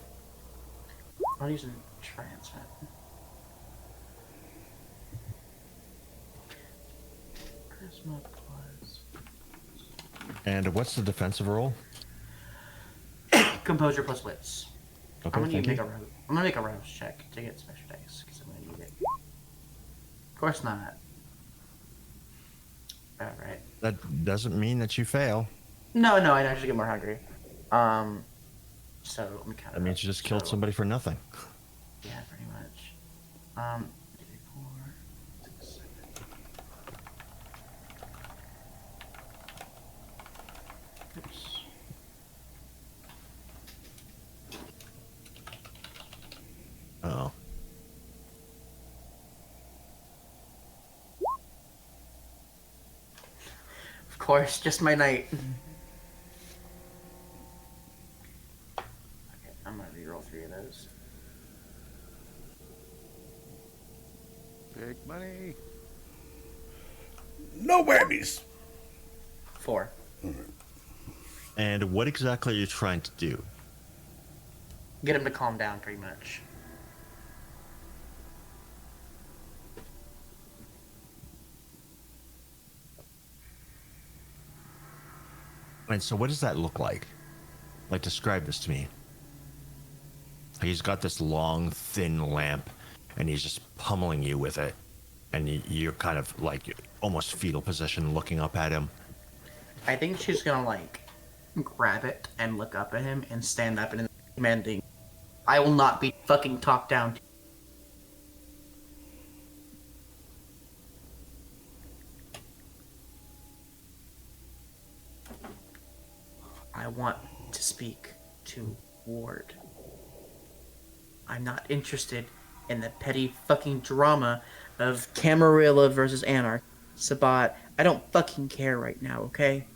I'll use a transmit. Charisma plus. And what's the defensive roll? Composure plus wits. Okay, I'm thank gonna you. make a rouse check to get some extra dice because I'm gonna need it. Of course not. All right. That doesn't mean that you fail. No, I'd actually get more hungry. So let me count. That means you just killed somebody for nothing. Yeah, pretty much. 4, 6, 7. Oops. Oh. Of course, just my night. Okay, I'm gonna reroll 3 of those. Big money. No whammies. 4. And what exactly are you trying to do? Get him to calm down, pretty much. And so what does that look like? Like, describe this to me. He's got this long, thin lamp, and he's just pummeling you with it. And you're kind of like almost fetal position looking up at him. I think she's gonna like grab it and look up at him and stand up and commanding, "I will not be fucking talked down to." I want to speak to Ward. I'm not interested in the petty fucking drama of Camarilla versus Anarch. Sabat, I don't fucking care right now, okay?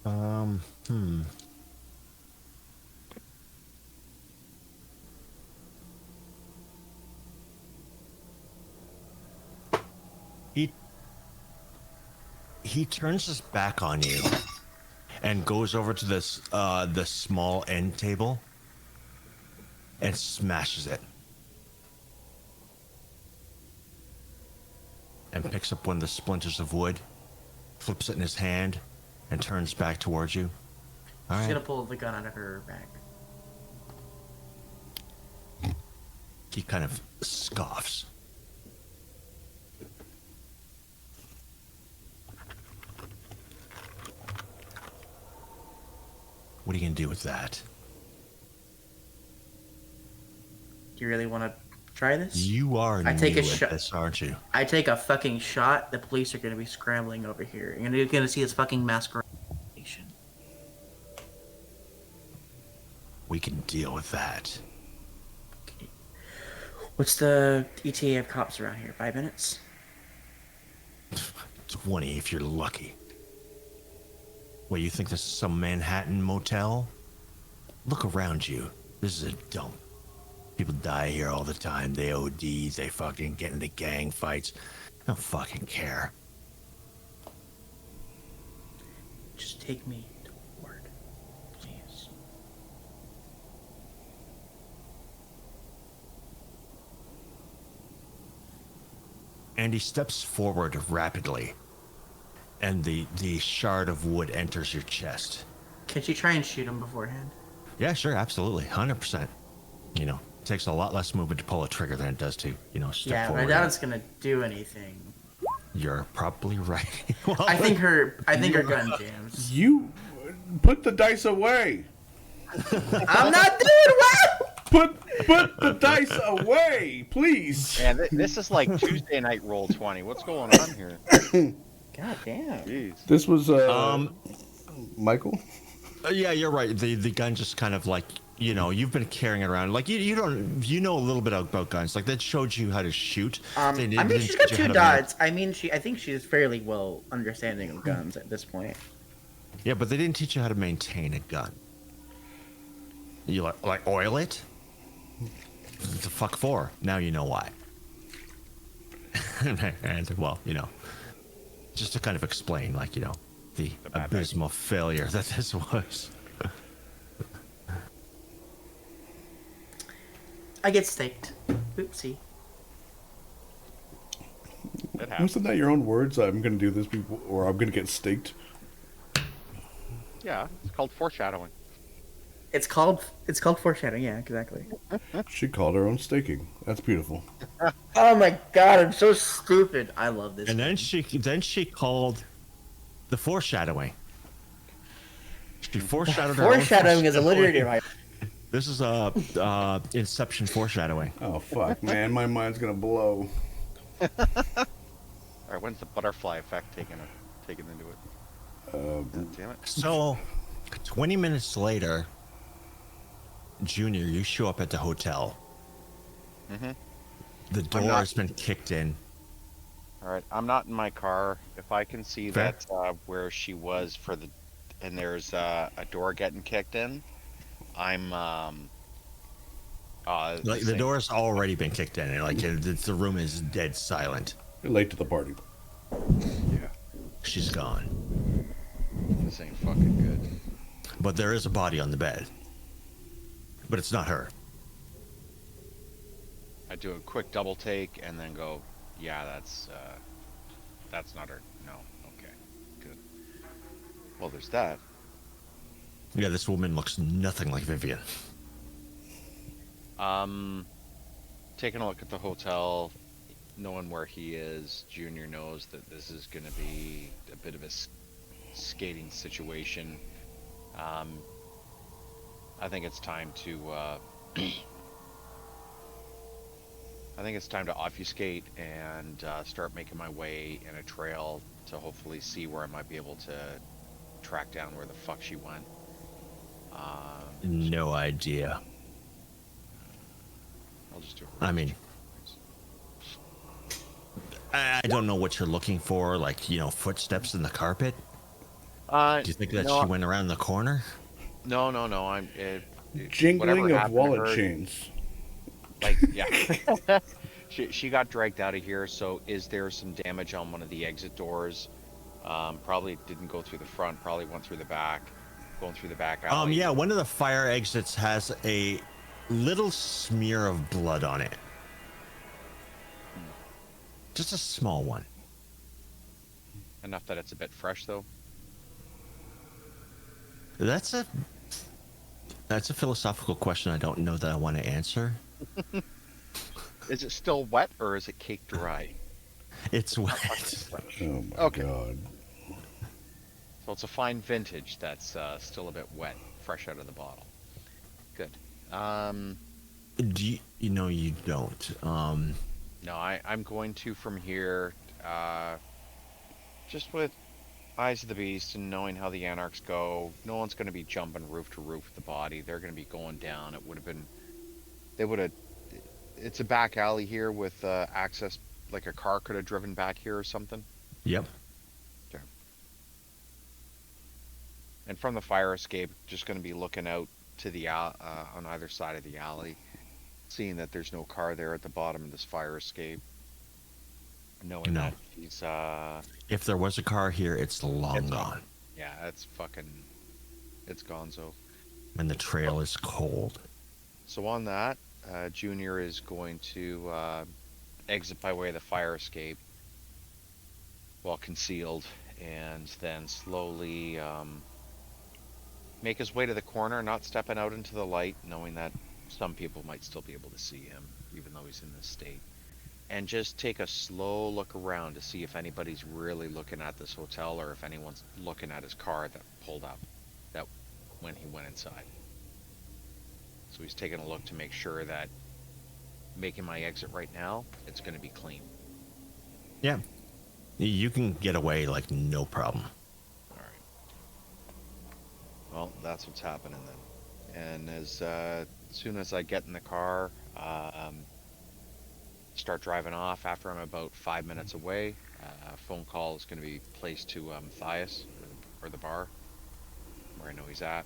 Hmm. He turns his back on you and goes over to this the small end table and smashes it. And picks up one of the splinters of wood, flips it in his hand, and turns back towards you. All She's right. gonna pull the gun out of her bag. He kind of scoffs. What are you gonna do with that? Do you really want to try this? You are I take new a at shot. this, aren't you? I take a fucking shot, the police are gonna be scrambling over here. You're gonna see this fucking masquerade. We can deal with that. What's the ETA of cops around here? 5 minutes? 20 if you're lucky. What, you think this is some Manhattan motel? Look around you. This is a dump. People die here all the time. They OD, they fucking get into gang fights. I don't fucking care. Just take me to Ward, please. And he steps forward rapidly. And the shard of wood enters your chest. Can she try and shoot him beforehand? Yeah, sure, absolutely. 100%. You know, it takes a lot less movement to pull a trigger than it does to, step Yeah, but forward. I doubt it's gonna do anything. You're probably right. Well, I think her gun jams. You put the dice away. I'm not doing well! Put the dice away, please. Man, this is like Tuesday night roll 20. What's going on here? God damn. Jeez. This was Michael. Yeah, you're right. The gun just kind of like, you've been carrying it around. Like you know a little bit about guns. Like that showed you how to shoot. I mean, she's got 2 dots. I think she's fairly well understanding of guns at this point. Yeah, but they didn't teach you how to maintain a gun. You like oil it? What the fuck for? Now you know why. And well, just to kind of explain, like, the bad abysmal failure that this was. I get staked. Oopsie. It happens. Wasn't that your own words? I'm going to do this, or I'm going to get staked. Yeah, it's called foreshadowing. It's called foreshadowing. Yeah, exactly. She called her own staking. That's beautiful. Oh my god, I'm so stupid. I love this. And game. then she called the foreshadowing. She foreshadowed her own Foreshadowing is a foreshadowing. literary device. This is Inception foreshadowing. Oh, fuck, man. My mind's going to blow. All right, when's the butterfly effect taken into it? God damn it. So, 20 minutes later, Junior, you show up at the hotel. Mm-hmm. The door not- has been kicked in. All right, I'm not in my car. If I can see Fair. that where she was and there's a door getting kicked in, I'm Like the door's already been kicked in, and like the room is dead silent. You're late to the party. Yeah, She's gone, this ain't fucking good. but there is a body on the bed. But it's not her. I do a quick double take and then go, yeah, that's not her. No, okay, good. Well, there's that. Yeah, this woman looks nothing like Vivian. Taking a look at the hotel, knowing where he is, Junior knows that this is going to be a bit of a skating situation. I think it's time to obfuscate and start making my way in a trail to hopefully see where I might be able to track down where the fuck she went. No idea. I'll just do it. I mean, I don't know what you're looking for, like, footsteps in the carpet. Do you think that no, she went around the corner? No. Jingling whatever of happened to wallet her, chains. Like, yeah. she got dragged out of here, so is there some damage on one of the exit doors? Probably didn't go through the front, probably went through the back, going through the back alley. Yeah, one of the fire exits has a little smear of blood on it. Just a small one. Enough that it's a bit fresh, though. That's a philosophical question I don't know that I want to answer. Is it still wet, or is it cake dry? It's wet. Oh, my Okay. God. So it's a fine vintage that's still a bit wet, fresh out of the bottle. Good. Do you, you don't. No, I'm going to from here, just with eyes of the beast and knowing how the anarchs go. No one's going to be jumping roof to roof with the body. They're going to be going down. It's a back alley here with access, like a car could have driven back here or something. Yep. Okay. And from the fire escape, just going to be looking out to the on either side of the alley, seeing that there's no car there at the bottom of this fire escape. Knowing No. that he's If there was a car here, it's long It's gone. yeah, it's gonzo. And the trail is cold. So on that, Junior is going to exit by way of the fire escape while concealed, and then slowly make his way to the corner, not stepping out into the light, knowing that some people might still be able to see him, even though he's in this state. And just take a slow look around to see if anybody's really looking at this hotel, or if anyone's looking at his car that pulled up that when he went inside. So he's taking a look to make sure that making my exit right now, it's going to be clean. Yeah. You can get away like no problem. All right. Well, that's what's happening then. And as soon as I get in the car, start driving off. After I'm about 5 minutes away, a phone call is going to be placed to Matthias, or the bar, where I know he's at.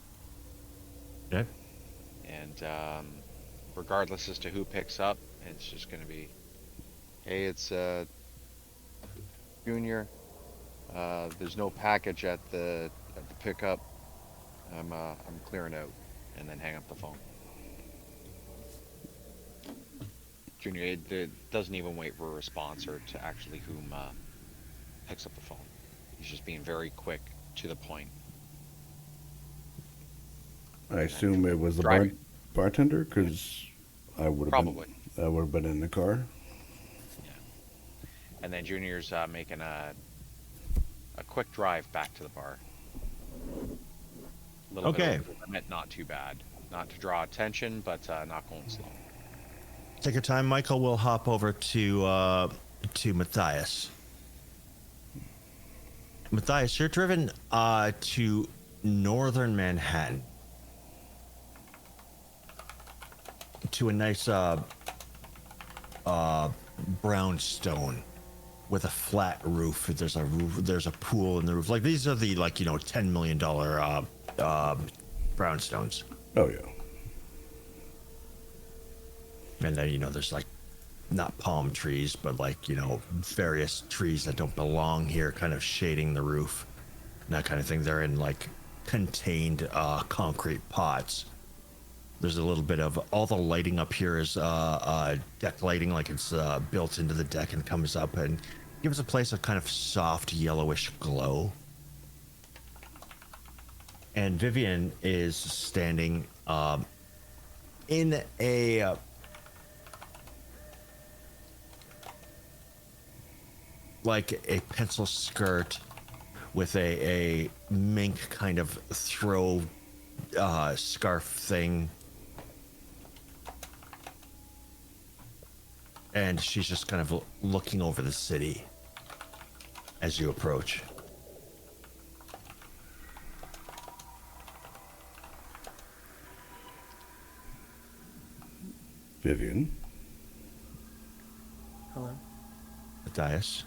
Okay. And regardless as to who picks up, it's just going to be, hey, it's Junior. There's no package at the pickup. I'm clearing out, and then hang up the phone. Junior doesn't even wait for a response or to actually whom picks up the phone. He's just being very quick to the point. I assume it was the Driving. bartender, because I would have Probably. been. I would have been in the car. And then Junior's making a quick drive back to the bar. A little Okay. bit over the limit, not too bad. Not to draw attention, but not going slow. Take your time, Michael. We'll hop over to Matthias. Matthias, you're driven to northern Manhattan to a nice brownstone with a flat roof. There's a pool in the roof. Like these are the $10 million brownstones. Oh yeah. And then, there's not palm trees, but various trees that don't belong here kind of shading the roof. And that kind of thing. They're in contained concrete pots. There's a little bit of all the lighting up here is deck lighting, like it's built into the deck and comes up and gives a place a kind of soft yellowish glow. And Vivian is standing in a a pencil skirt with a mink kind of throw scarf thing. And she's just kind of looking over the city as you approach. Vivian. Hello. Matthias.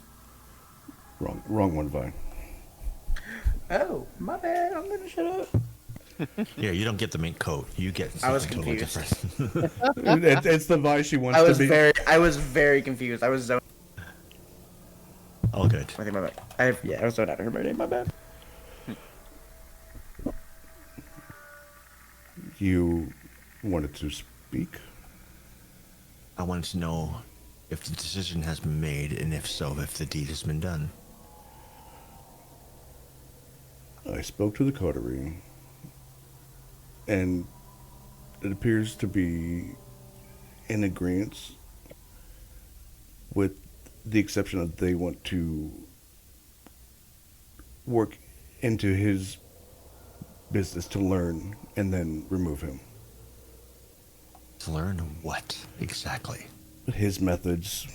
Wrong one, Vine. Oh, my bad. I'm gonna shut up. Yeah, you don't get the mink coat. You get I was something totally confused. different. It's the Vine she wants I to was be. I was very confused. I was zoned. All good. I think my bad. I was zoned out. I heard my name. My bad. You wanted to speak? I wanted to know if the decision has been made, and if so, if the deed has been done. I spoke to the coterie, and it appears to be in agreement, with the exception that they want to work into his business to learn and then remove him. To learn what exactly? His methods.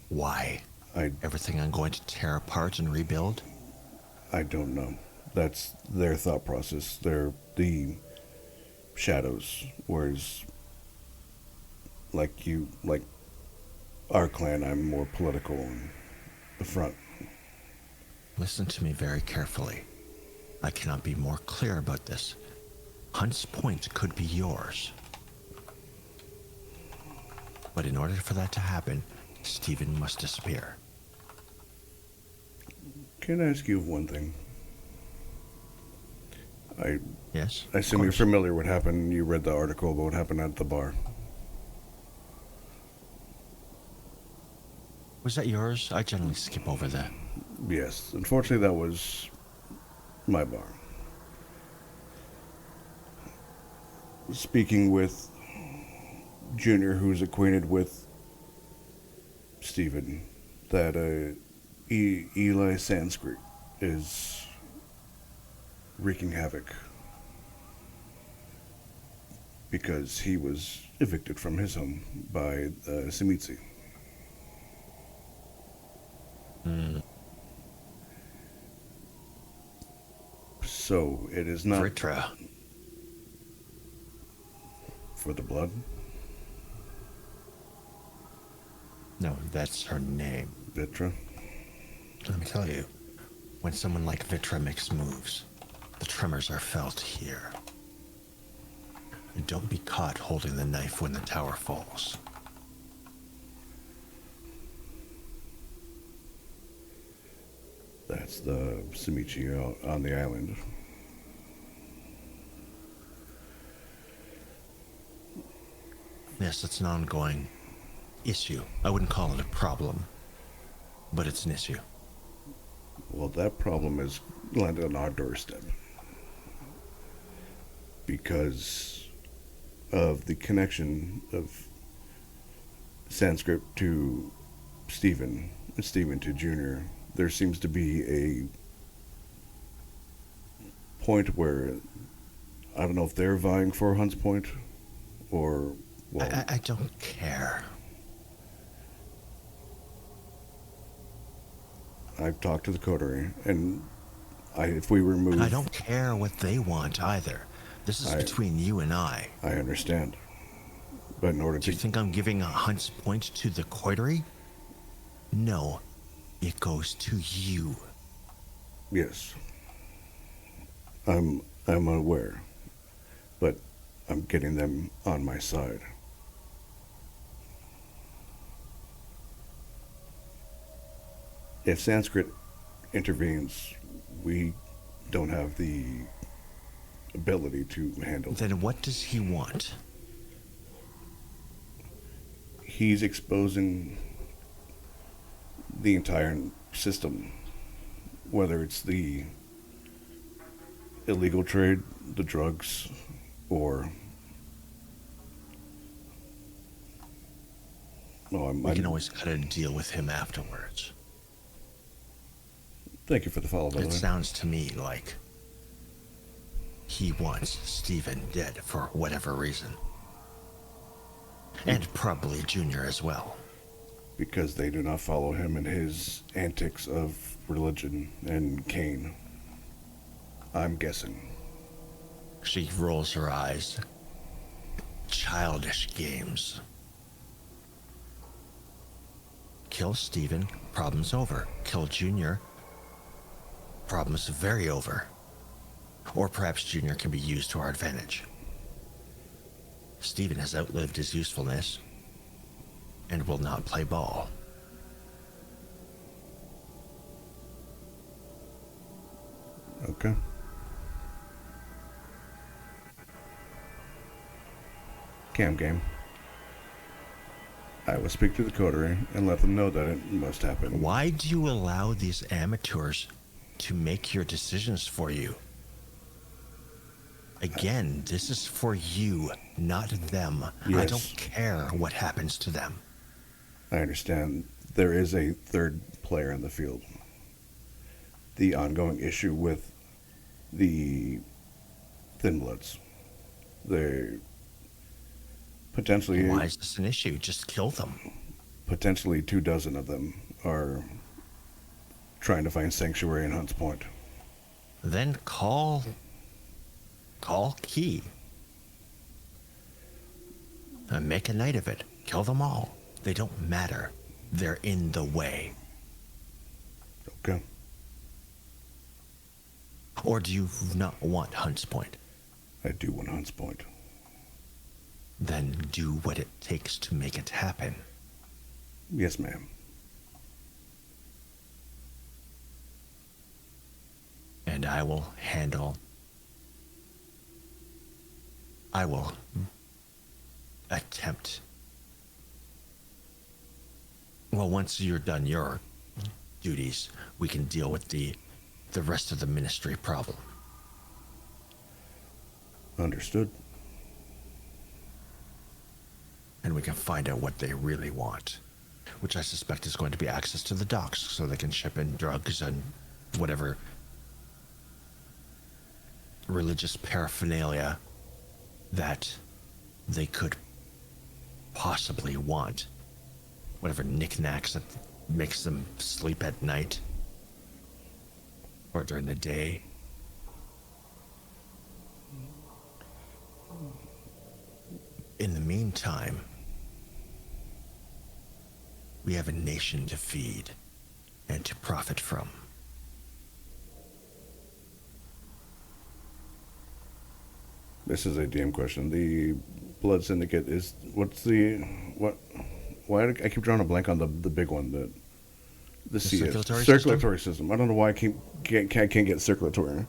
Why? I Everything I'm going to tear apart and rebuild? don't know. That's their thought process. They're the shadows, whereas like our clan, I'm more political and the front. Listen to me very carefully. I cannot be more clear about this. Hunt's Point could be yours. But in order for that to happen, Stephen must disappear. Can I ask you one thing? Yes? I assume Of you're course. familiar with what happened. You read the article about what happened at the bar. Was that yours? I generally skip over that. Yes, unfortunately, that was my bar. Speaking with Junior, who's acquainted with Stephen, that Eli Sanskrit is wreaking havoc because he was evicted from his home by Simitsi. So it is not Vritra. for the blood. No, that's her name. Vitra. Let me tell you, when someone like Vitra makes moves, the tremors are felt here. And don't be caught holding the knife when the tower falls. That's the Simichi out on the island. Yes, it's an ongoing issue. I wouldn't call it a problem, but it's an issue. Well, that problem is landed on our doorstep. Because of the connection of Sanskrit to Stephen, and Stephen to Junior, there seems to be a point where I don't know if they're vying for Hunt's Point or, well, I don't care. I've talked to the coterie, and if we remove... I don't care what they want either. This is between you and I. I understand. But in order Do you think I'm giving a Hunt's Point to the coterie? No. It goes to you. Yes. I'm aware. But I'm getting them on my side. If Sanskrit intervenes, we don't have the ability to handle it. Then what does he want? He's exposing the entire system, whether it's the illegal trade, the drugs, or... Oh, We can always cut a deal with him afterwards. Thank you for the follow, by the It way. sounds to me like he wants Stephen dead for whatever reason. And probably Junior as well. Because they do not follow him in his antics of religion and Cain. I'm guessing. She rolls her eyes. Childish games. Kill Stephen, problem's over. Kill Junior, problem's very over. Or perhaps Junior can be used to our advantage. Stephen has outlived his usefulness and will not play ball. Okay. Cam game. I will speak to the coterie and let them know that it must happen. Why do you allow these amateurs to make your decisions for you? Again, this is for you, not them. I Yes. don't care what happens to them. I understand there is a third player in the field. The ongoing issue with the Thin Bloods. They potentially... Why is this an issue? Just kill them. Potentially 24 of them are trying to find sanctuary in Hunt's Point. Then call Key. And make a night of it. Kill them all. They don't matter. They're in the way. Okay. Or do you not want Hunt's Point? I do want Hunt's Point. Then do what it takes to make it happen. Yes, ma'am. And I will attempt. Well, once you're done your duties, we can deal with the rest of the ministry problem. Understood. And we can find out what they really want, which I suspect is going to be access to the docks so they can ship in drugs and whatever religious paraphernalia that they could possibly want. Whatever knickknacks that makes them sleep at night or during the day. In the meantime, we have a nation to feed and to profit from. This is a DM question. The Blood Syndicate is what's the what? Why do I keep drawing a blank on the big one that the circulatory system. I don't know why I can't get circulatory.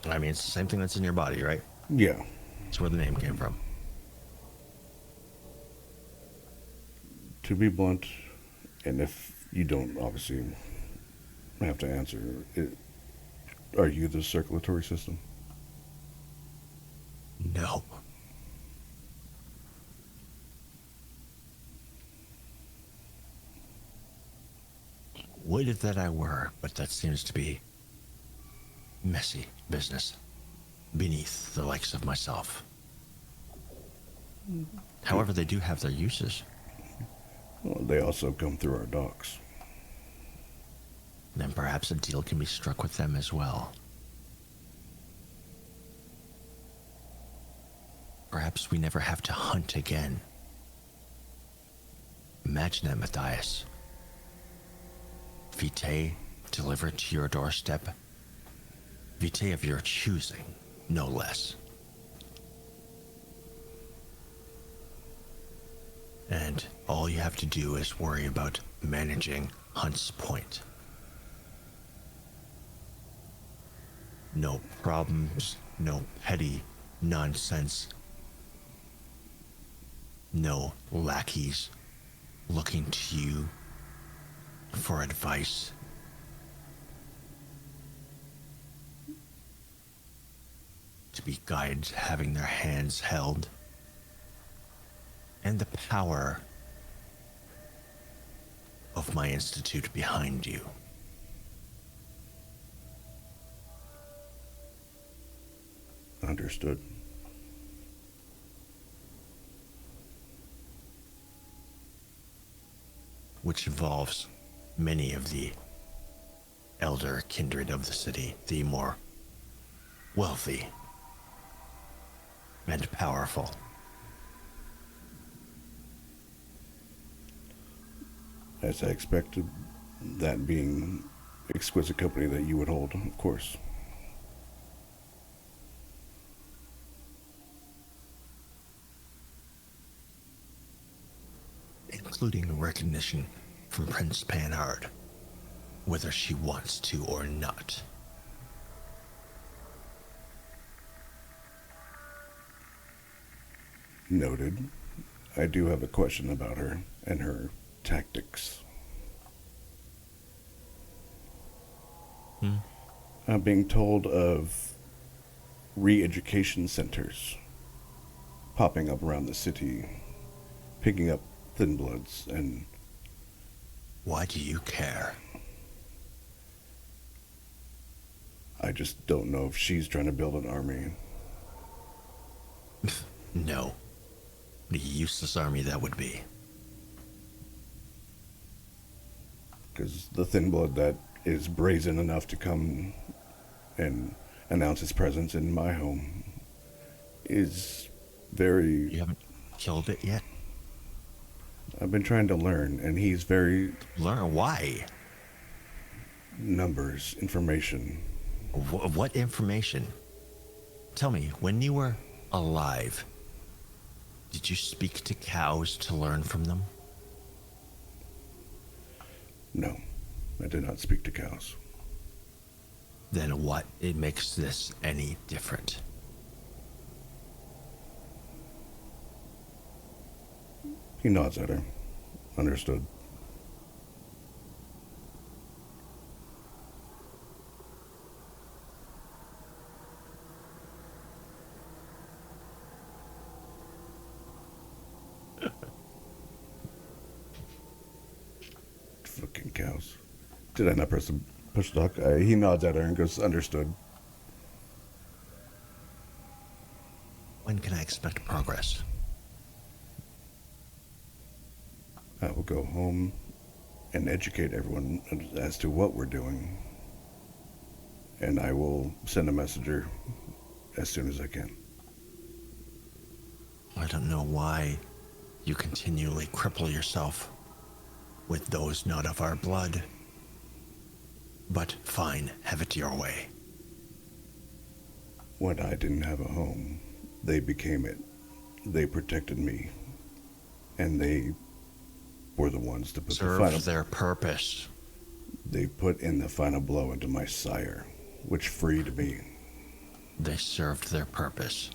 I mean, it's the same thing that's in your body, right? Yeah. That's where the name came from. To be blunt, and if you don't obviously have to answer, are you the circulatory system? No. Would that I were, but that seems to be messy business beneath the likes of myself. However, they do have their uses. Well, they also come through our docks. Then perhaps a deal can be struck with them as well. Perhaps we never have to hunt again. Imagine that, Matthias. Vitae delivered to your doorstep. Vitae of your choosing, no less. And all you have to do is worry about managing Hunt's Point. No problems, no petty nonsense. No lackeys looking to you for advice. To be guides having their hands held. And the power of my institute behind you. Understood. Which involves many of the elder kindred of the city, the more wealthy and powerful. As I expected, that being exquisite company that you would hold, of course. Including recognition from Prince Panhard, whether she wants to or not. Noted. I do have a question about her and her tactics. I'm being told of re-education centers popping up around the city, picking up thin bloods, and Why do you care? I just don't know if she's trying to build an army. No. What a useless army that would be. Because the thin blood that is brazen enough to come and announce its presence in my home is very... You haven't killed it yet? I've been trying to learn, and he's very... Learn why? Numbers, information. What information? Tell me, when you were alive, did you speak to cows to learn from them? No, I did not speak to cows. Then what it makes this any different? He nods at her. Understood. Fucking cows. Did I not press the push the dock? He nods at her and goes, understood. When can I expect progress? I will go home and educate everyone as to what we're doing. And I will send a messenger as soon as I can. I don't know why you continually cripple yourself with those not of our blood. But fine, have it your way. When I didn't have a home, They became it. They protected me. And they were the ones to put the final... Served their purpose. They put in the final blow into my sire, which freed me. They served their purpose.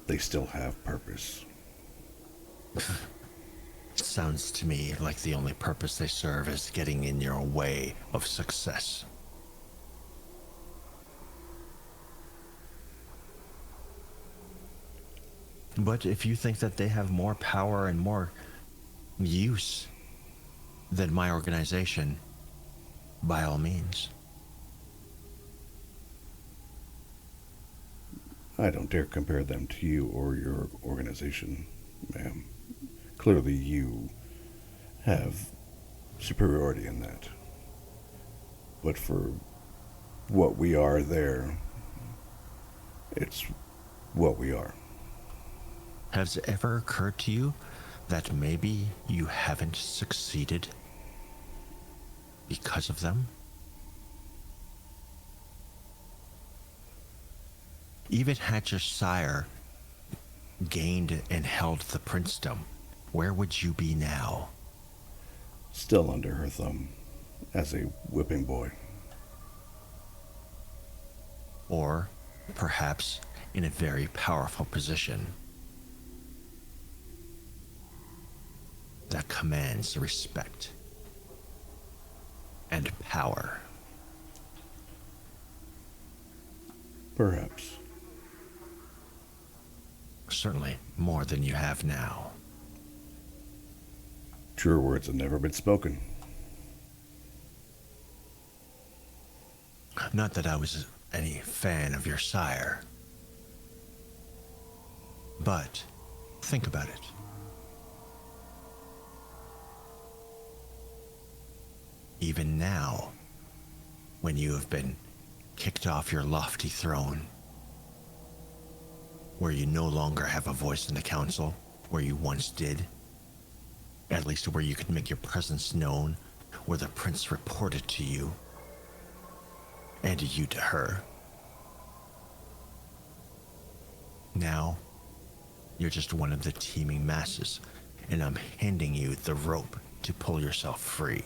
They still have purpose. Sounds to me like the only purpose they serve is getting in your way of success. But if you think that they have more power and more use than my organization, by all means. I don't dare compare them to you or your organization, ma'am. Clearly you have superiority in that. But for what we are there, it's what we are. Has it ever occurred to you that maybe you haven't succeeded because of them? Even had your sire gained and held the princedom, where would you be now? Still under her thumb, as a whipping boy. Or perhaps in a very powerful position that commands respect and power. Perhaps. Certainly more than you have now. Truer words have never been spoken. Not that I was any fan of your sire. But think about it. Even now, when you have been kicked off your lofty throne, where you no longer have a voice in the council, where you once did, at least where you could make your presence known, where the prince reported to you, and you to her. Now, you're just one of the teeming masses, and I'm handing you the rope to pull yourself free.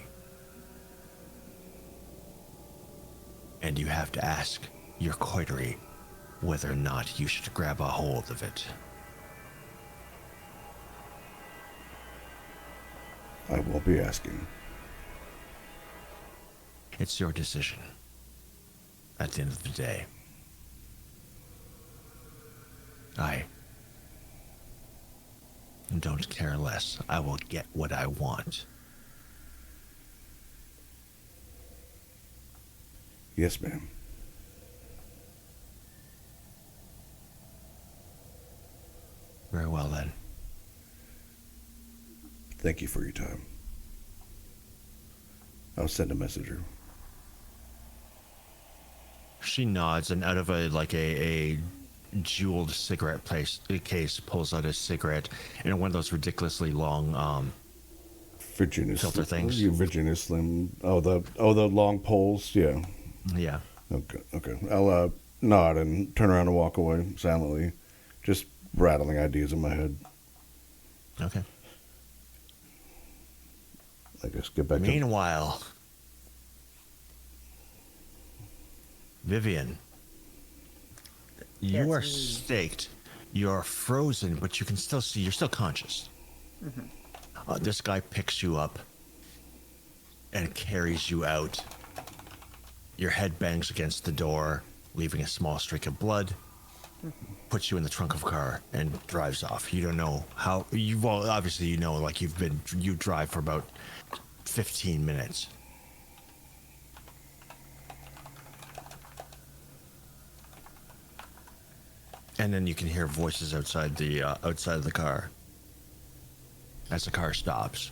And you have to ask your coterie whether or not you should grab a hold of it. I won't be asking. It's your decision at the end of the day. I don't care less. I will get what I want. Yes, ma'am. Very well then. Thank you for your time. I'll send a messenger. She nods and out of a jeweled cigarette case pulls out a cigarette and one of those ridiculously long Virginia filter things. Virginia Slim. Oh, the long poles. Yeah. Yeah. Okay. I'll nod and turn around and walk away silently, just rattling ideas in my head. Okay. I guess get back Meanwhile, Vivian, Yes, you are me. staked. You're frozen, but you can still see. You're still conscious. This guy picks you up and carries you out. Your head bangs against the door, leaving a small streak of blood. Puts you in the trunk of a car and drives off. You don't know how. Well, obviously you know. Like you drive for about 15 minutes. And then you can hear voices outside of the car as the car stops.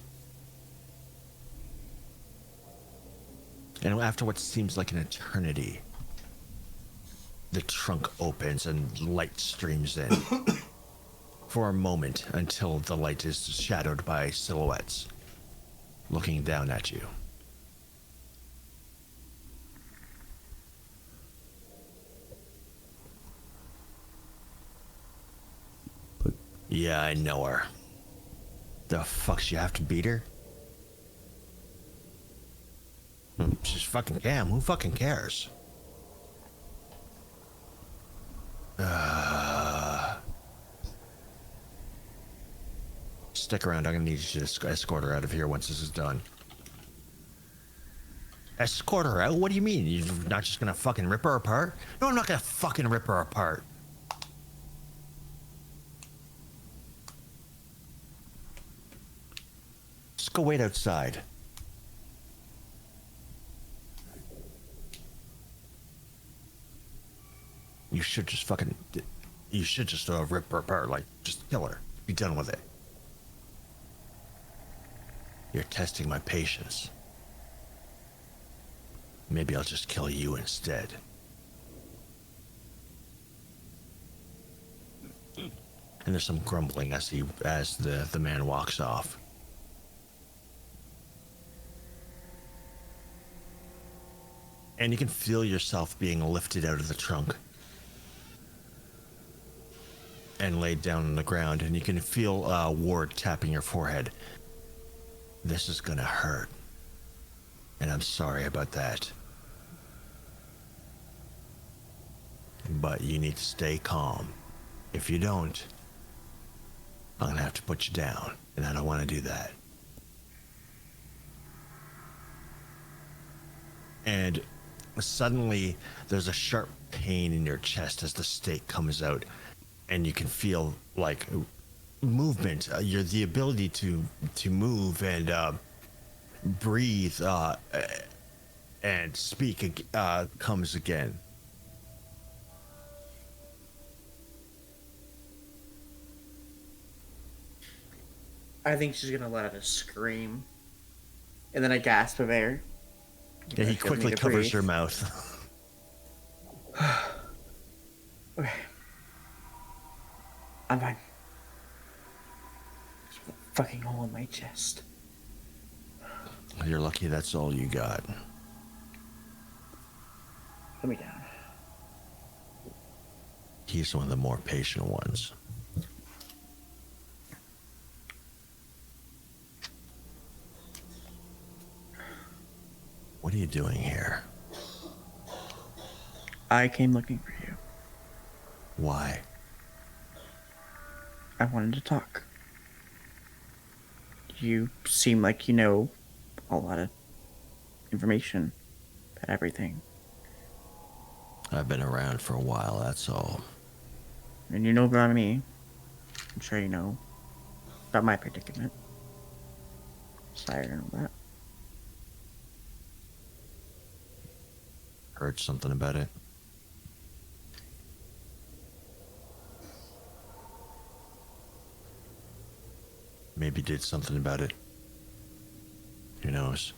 And after what seems like an eternity, the trunk opens and light streams in for a moment until the light is shadowed by silhouettes looking down at you. Yeah, I know her. The fuck, you have to beat her? She's fucking damn. Who fucking cares? Stick around. I'm gonna need you to escort her out of here once this is done. Escort her out? What do you mean? You're not just gonna fucking rip her apart? No, I'm not gonna fucking rip her apart. Just go wait outside. You should just fucking... You should just rip her apart. Like, just kill her. Be done with it. You're testing my patience. Maybe I'll just kill you instead. And there's some grumbling as the man walks off. And you can feel yourself being lifted out of the trunk and laid down on the ground, and you can feel Ward tapping your forehead. This is gonna hurt, and I'm sorry about that. But you need to stay calm. If you don't, I'm gonna have to put you down, and I don't want to do that. And suddenly, there's a sharp pain in your chest as the stake comes out, and you can feel like movement. The ability to move and breathe and speak comes again. I think she's gonna let out a scream, and then a gasp of air. Yeah, he quickly covers her mouth. Okay. I'm fine. There's a fucking hole in my chest. You're lucky that's all you got. Put me down. He's one of the more patient ones. What are you doing here? I came looking for you. Why? I wanted to talk. You seem like you know a lot of information about everything. I've been around for a while, that's all. And you know about me. I'm sure you know about my predicament. Sorry to know that. Heard something about it. Maybe did something about it. Who knows?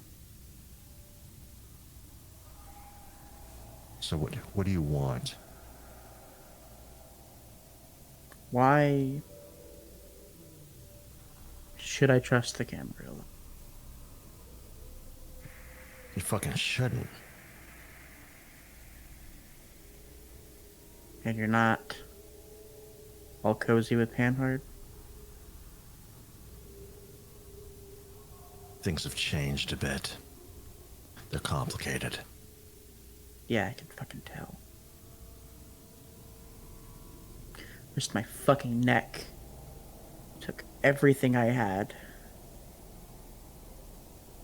So what do you want? Why should I trust the Gambrilla? You fucking shouldn't. And you're not all cozy with Panhard? Things have changed a bit. They're complicated. Yeah, I can fucking tell. Risked my fucking neck. Took everything I had.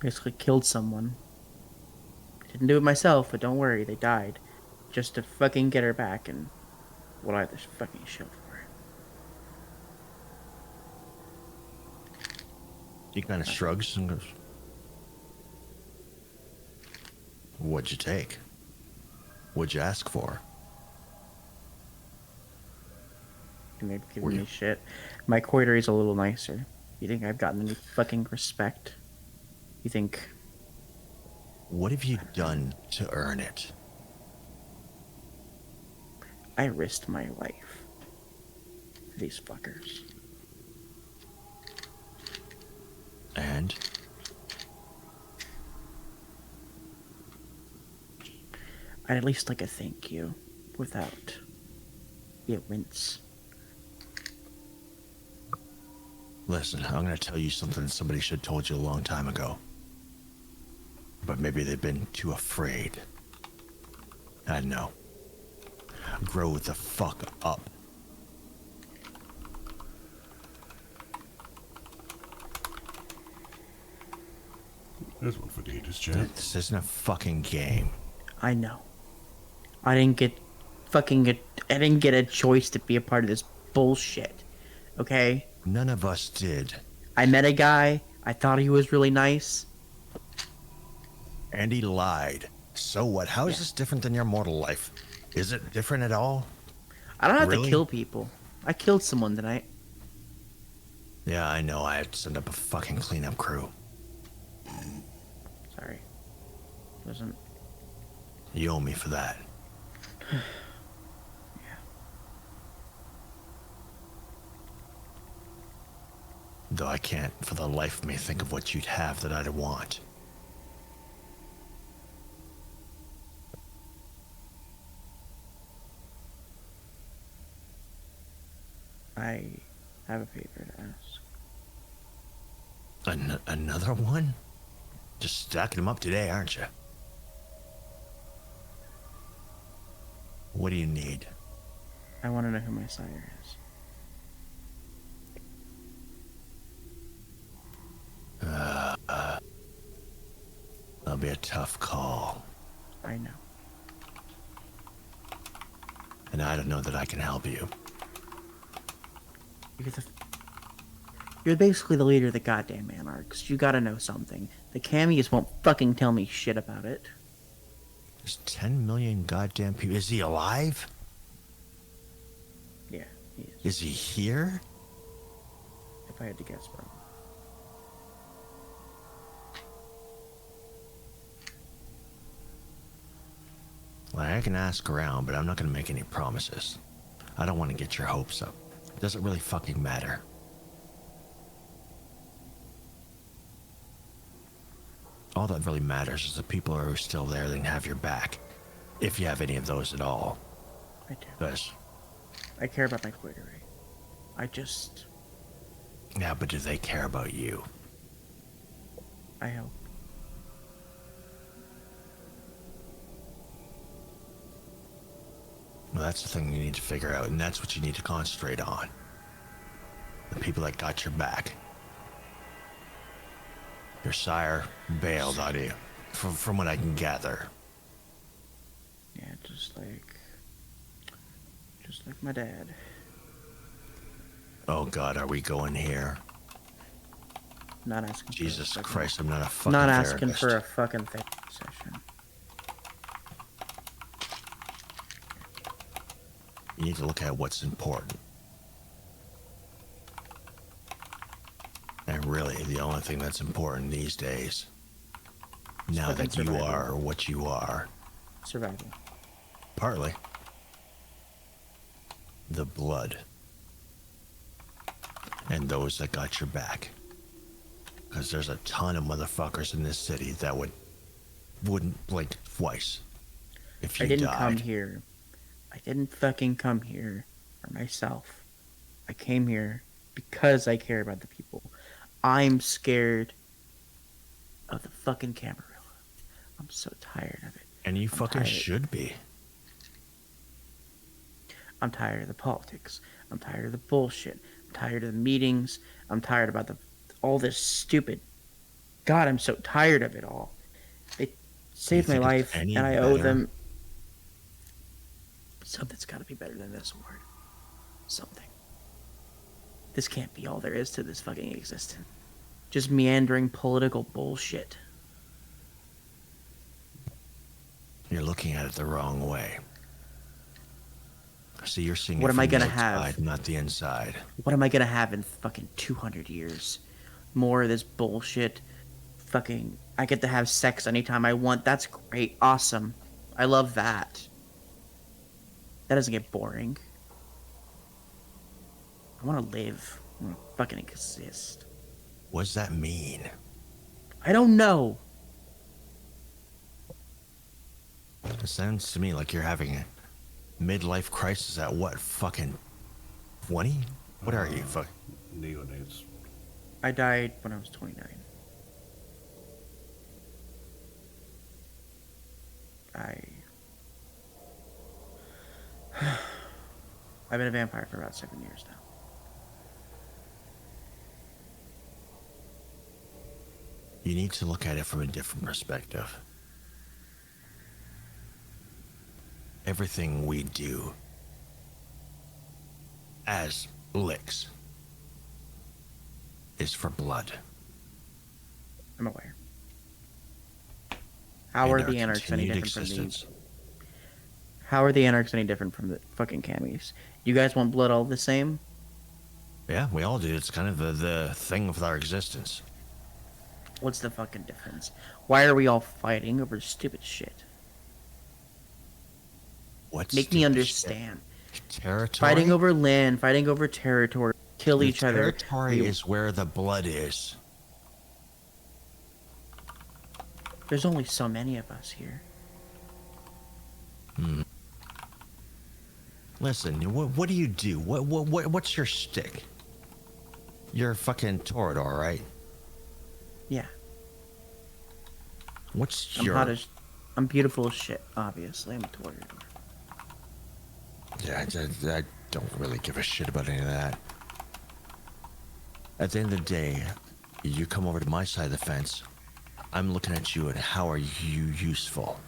Basically killed someone. Didn't do it myself, but don't worry, they died. Just to fucking get her back, and what do I have this fucking show for it? He kind of shrugs and goes, "What'd you take? What'd you ask for?" You may be Were giving you? me shit. My coitery's a little nicer. You think I've gotten any fucking respect? You think What have you done to earn it? I risked my life for these fuckers? And I'd at least like a thank you without the wince. Listen, I'm gonna tell you something that somebody should have told you a long time ago. But maybe they've been too afraid. I know. Grow the fuck up. There's one for the ages, chat. This isn't a fucking game. I know. I didn't get a choice to be a part of this bullshit. Okay? None of us did. I met a guy. I thought he was really nice. And he lied. So what? How is this different than your mortal life? Is it different at all? I don't have Really? to kill people. I killed someone tonight. Yeah, I know. I have to send up a fucking cleanup crew. Sorry. Wasn't. You owe me for that. Though I can't, for the life of me, think of what you'd have that I'd want. I have a favor to ask. Another one? Just stacking them up today, aren't you? What do you need? I want to know who my sire is. That'll be a tough call. I know. And I don't know that I can help you. You're basically the leader of the goddamn Anarchs. You gotta know something. The Cammies won't fucking tell me shit about it. There's 10 million goddamn people. Is he alive? Yeah, he is. Is he here? If I had to guess, bro. Well, I can ask around, but I'm not going to make any promises. I don't want to get your hopes up. It doesn't really fucking matter. All that really matters is the people who are still there that can have your back. If you have any of those at all. I do. Because, I care about my coterie. yeah, but do they care about you? I hope. Well, that's the thing you need to figure out, and that's what you need to concentrate on. The people that got your back. Your sire bailed on you, from what I can gather. Yeah, just like my dad. Oh God, are we going here? Not asking. Jesus for a fucking, Christ, I'm not a fucking Not asking therapist. for a fucking therapy session. You need to look at what's important. And really, the only thing that's important these days, now fucking that you survival. are what you are, Survival. partly, the blood. And those that got your back. Because there's a ton of motherfuckers in this city that wouldn't blink twice if you I didn't died. come here. I didn't fucking come here for myself. I came here because I care about the people. I'm scared of the fucking Camarilla. I'm so tired of it. And you I'm fucking tired. should be. I'm tired of the politics. I'm tired of the bullshit. I'm tired of the meetings. I'm tired about all this stupid. God, I'm so tired of it all. They saved my think it's life, any and I owe better? them. Something's got to be better than this, Ward. Something. This can't be all there is to this fucking existence. Just meandering political bullshit. You're looking at it the wrong way. See, you're seeing What it am I from the gonna have? outside, not the inside. What am I gonna have in fucking 200 years? More of this bullshit. Fucking, I get to have sex anytime I want. That's great. Awesome. I love that. That doesn't get boring. I want to live. I want to fucking exist. What does that mean? I don't know. It sounds to me like you're having a midlife crisis at what, fucking 20? What are you? Fuck. Neonates. I died when I was 29. I've been a vampire for about 7 years now. You need to look at it from a different perspective. Everything we do as licks is for blood. I'm aware. How And are our the anarchs any continued different from existence. these? How are the anarchs any different from the fucking camis? You guys want blood all the same? Yeah, we all do. It's kind of the thing with our existence. What's the fucking difference? Why are we all fighting over stupid shit? What's Make me understand. Territory. Fighting over land, fighting over territory, kill each other. Territory is where the blood is. There's only so many of us here. Listen, what do you do? What's your shtick? You're a fucking Torador, right? Yeah. What's I'm your... hot as... I'm beautiful as shit, obviously. I'm a Torador. Yeah, I don't really give a shit about any of that. At the end of the day, you come over to my side of the fence, I'm looking at you and how are you useful?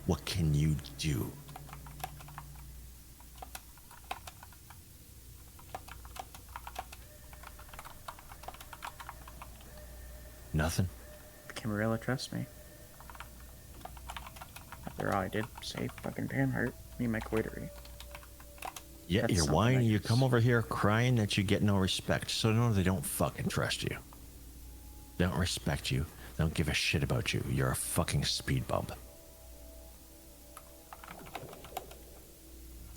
What can you do? Nothing? Camarilla, trust me. After all I did, save fucking Panhart, me and my coiterie. Yeah, That's you're something whining, I you guess. come over here crying that you get no respect. So no, they don't fucking trust you. They don't respect you. They don't give a shit about you. You're a fucking speed bump.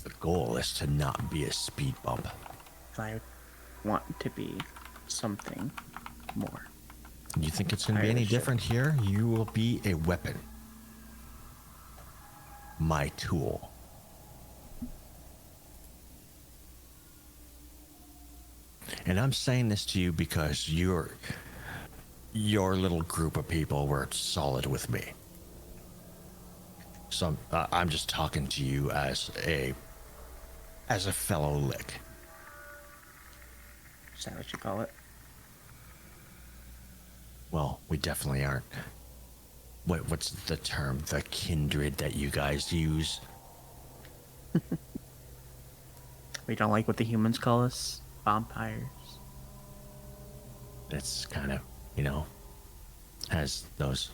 The goal is to not be a speed bump. I want to be something more. You think it's gonna be Higher any shit. different here? You will be a weapon. My tool. And I'm saying this to you because your little group of people were solid with me. So I'm just talking to you as a fellow lick. Is that what you call it? Well, we definitely aren't. What's the term? The kindred that you guys use? We don't like what the humans call us? Vampires. It's kind of, has those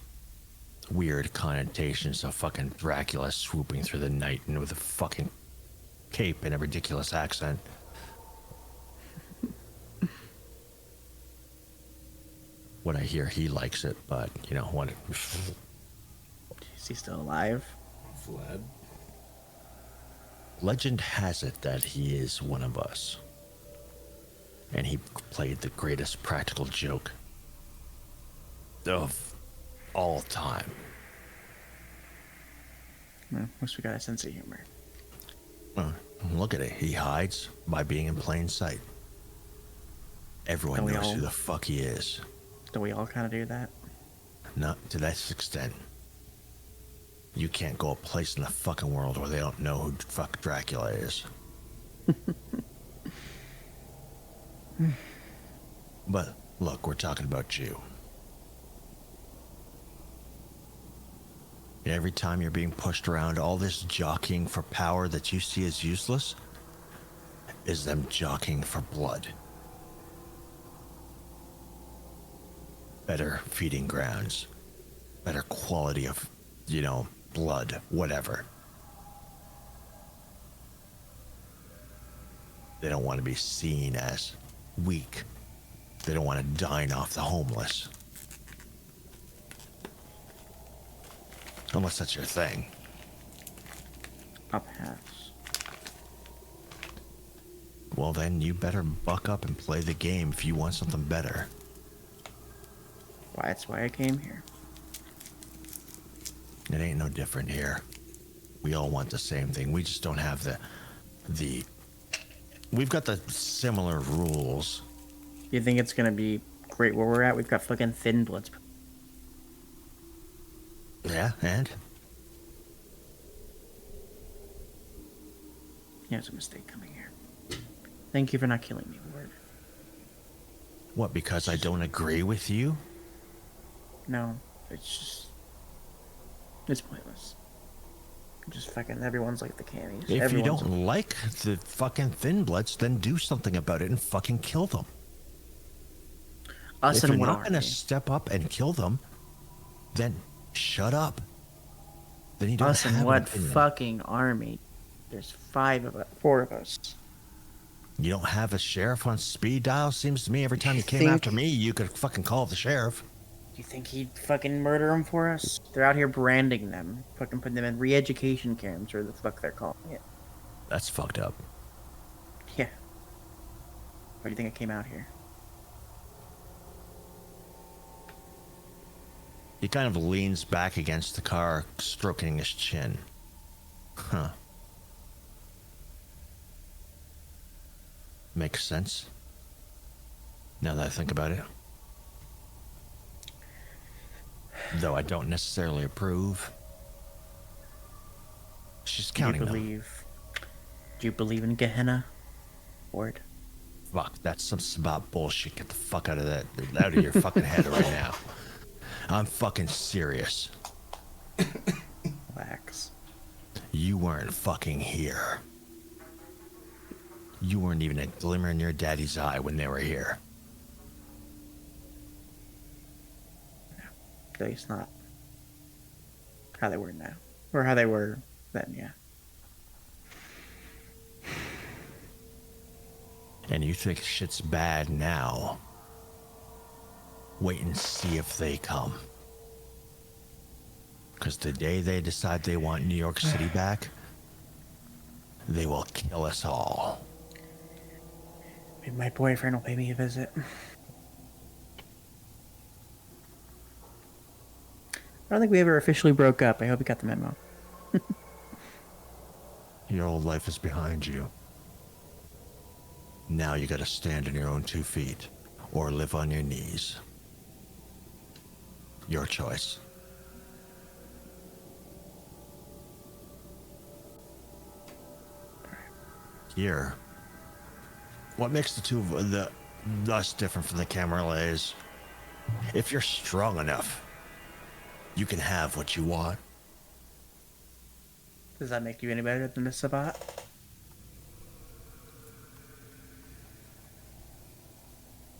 weird connotations of fucking Dracula swooping through the night and with a fucking cape and a ridiculous accent. What I hear, he likes it, but, what... Is he still alive? Vlad. Legend has it that he is one of us. And he played the greatest practical joke of all time. Well, must we got a sense of humor. Well, look at it. He hides by being in plain sight. Everyone And we knows all- who the fuck he is. Do we all kind of do that? Not to that extent. You can't go a place in the fucking world where they don't know who fuck Dracula is. But look, we're talking about you. Every time you're being pushed around, all this jockeying for power that you see as useless is them jockeying for blood. Better feeding grounds, better quality of, blood, whatever. They don't want to be seen as weak. They don't want to dine off the homeless. Unless that's your thing. I'll pass. Well, then you better buck up and play the game if you want something better. That's why I came here. It ain't no different here. We all want the same thing. We just don't have the we've got the similar rules, You think it's gonna be great where we're at? We've got fucking thin bloods. Yeah, and Yeah, it's a mistake coming here. Thank you for not killing me, Ward. what? Because I don't agree with you? No, it's pointless. Just fucking everyone's like the cammies. If Everyone's you don't like the fucking Thin Bloods, then do something about it and fucking kill them. us If and you're what not are going to they? step up and kill them, then shut up. Then you don't Us have and an what opinion. fucking army? There's 4 of us. You don't have a sheriff on speed dial? Seems to me every time you came think- after me, you could fucking call the sheriff. You think he'd fucking murder them for us? They're out here branding them, fucking putting them in re-education camps, or the fuck they're calling it. That's fucked up. Yeah. Why do you think I came out here? He kind of leans back against the car, stroking his chin. Huh. Makes sense. Now that I think about it. Though I don't necessarily approve. She's counting them. Do you believe in Gehenna, Ward? Fuck, that's some about bullshit. Get the fuck out of that, out of your fucking head right now. I'm fucking serious. Relax. You weren't fucking here. You weren't even a glimmer in your daddy's eye when they were here. At least not how they were now. Or how they were then, yeah. And you think shit's bad now. Wait and see if they come. Because the day they decide they want New York City back, they will kill us all. Maybe my boyfriend will pay me a visit. I don't think we ever officially broke up. I hope you got the memo. Your old life is behind you. Now you gotta stand on your own 2 feet, or live on your knees. Your choice. Here, what makes the two of us different from the Camerlays? If you're strong enough, you can have what you want. Does that make you any better than the Sabbat?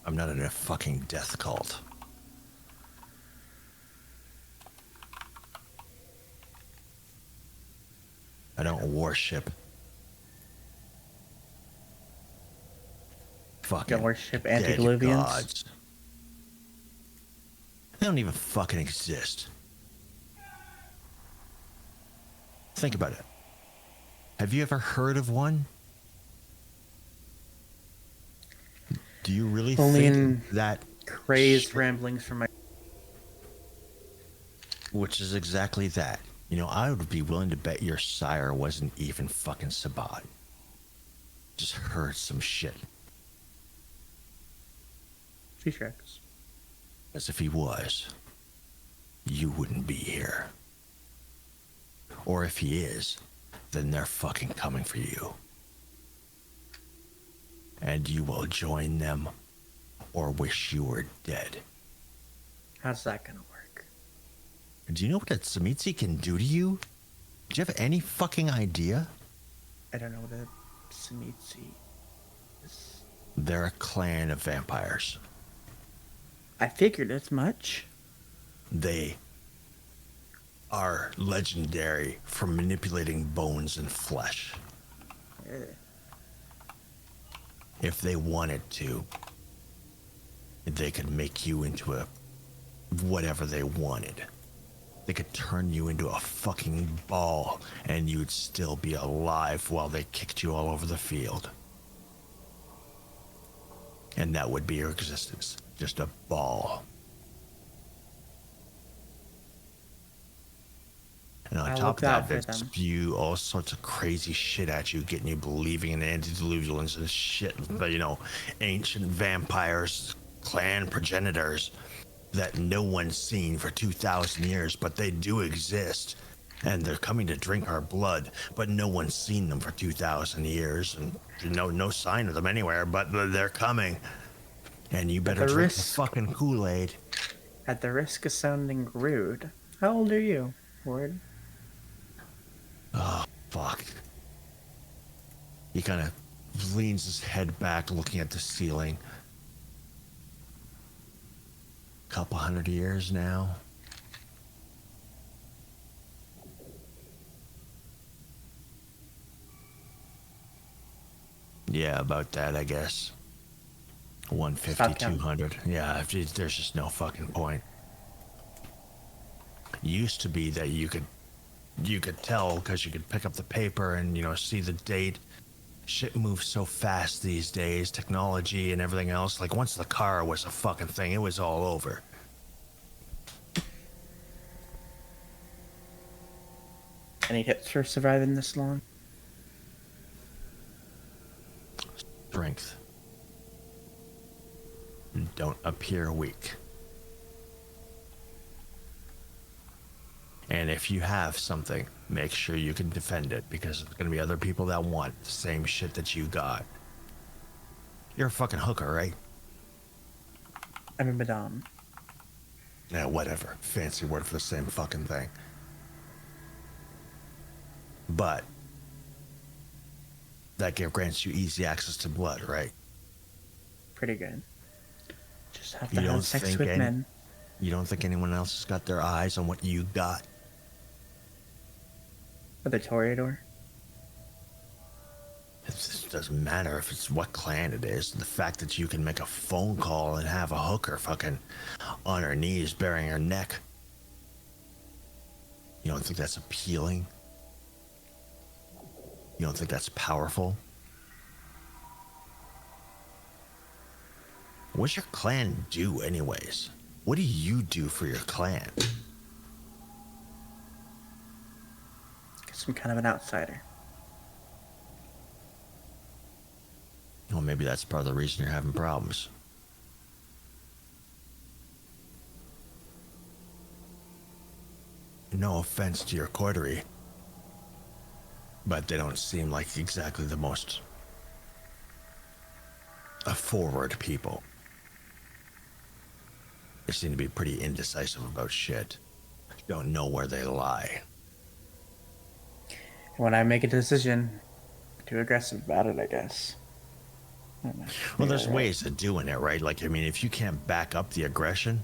I'm not in a fucking death cult. I don't worship. Fucking Don't worship dead antediluvians? gods. They don't even fucking exist. Think about it. Have you ever heard of one? Do you really Only think in that Crazed shit- ramblings from my... Which is exactly that. You know, I would be willing to bet your sire wasn't even fucking Sabbat. Just heard some shit. She shreks. As if he was, you wouldn't be here. Or if he is, then they're fucking coming for you. And you will join them or wish you were dead. How's that gonna work? Do you know what that Tzimisce can do to you? Do you have any fucking idea? I don't know what a Tzimisce is. They're a clan of vampires. I figured as much. They are legendary for manipulating bones and flesh. If they wanted to, they could make you into a whatever they wanted. They could turn you into a fucking ball and you'd still be alive while they kicked you all over the field. And that would be your existence. Just a ball. And on I'll top look of out that, for they them. spew all sorts of crazy shit at you, getting you believing in antediluvians and shit. But, ancient vampires, clan progenitors that no one's seen for 2,000 years, but they do exist. And they're coming to drink our blood, but no one's seen them for 2,000 years. And no sign of them anywhere, but they're coming. And you better the drink the risk- fucking Kool-Aid. At the risk of sounding rude, how old are you, Ward? Fuck. He kind of leans his head back, looking at the ceiling. Couple 100 years now. Yeah, about that, I guess. 150, Stop counting. 200. Yeah, there's just no fucking point. Used to be that you could tell because you could pick up the paper and see the date. Shit moves so fast these days, technology and everything else. Like once the car was a fucking thing, it was all over. Any tips for surviving this long? Strength. Don't appear weak. And if you have something, make sure you can defend it, because there's going to be other people that want the same shit that you got. You're a fucking hooker, right? I'm a madame. Yeah, whatever. Fancy word for the same fucking thing. But that grants you easy access to blood, right? Pretty good. Just have You to don't have sex think with any- men. You don't think anyone else has got their eyes on what you got? With a Toreador? It doesn't matter if it's what clan it is. The fact that you can make a phone call and have a hooker fucking on her knees bearing her neck. You don't think that's appealing? You don't think that's powerful? What's your clan do anyways? What do you do for your clan? Guess I'm kind of an outsider. Well, maybe that's part of the reason you're having problems. No offense to your coterie, but they don't seem like exactly the most forward people. They seem to be pretty indecisive about shit. Don't know where they lie. When I make a decision, too aggressive about it, I guess. I don't know. Well, Maybe there's I'm right. ways of doing it, right? Like, I mean, if you can't back up the aggression,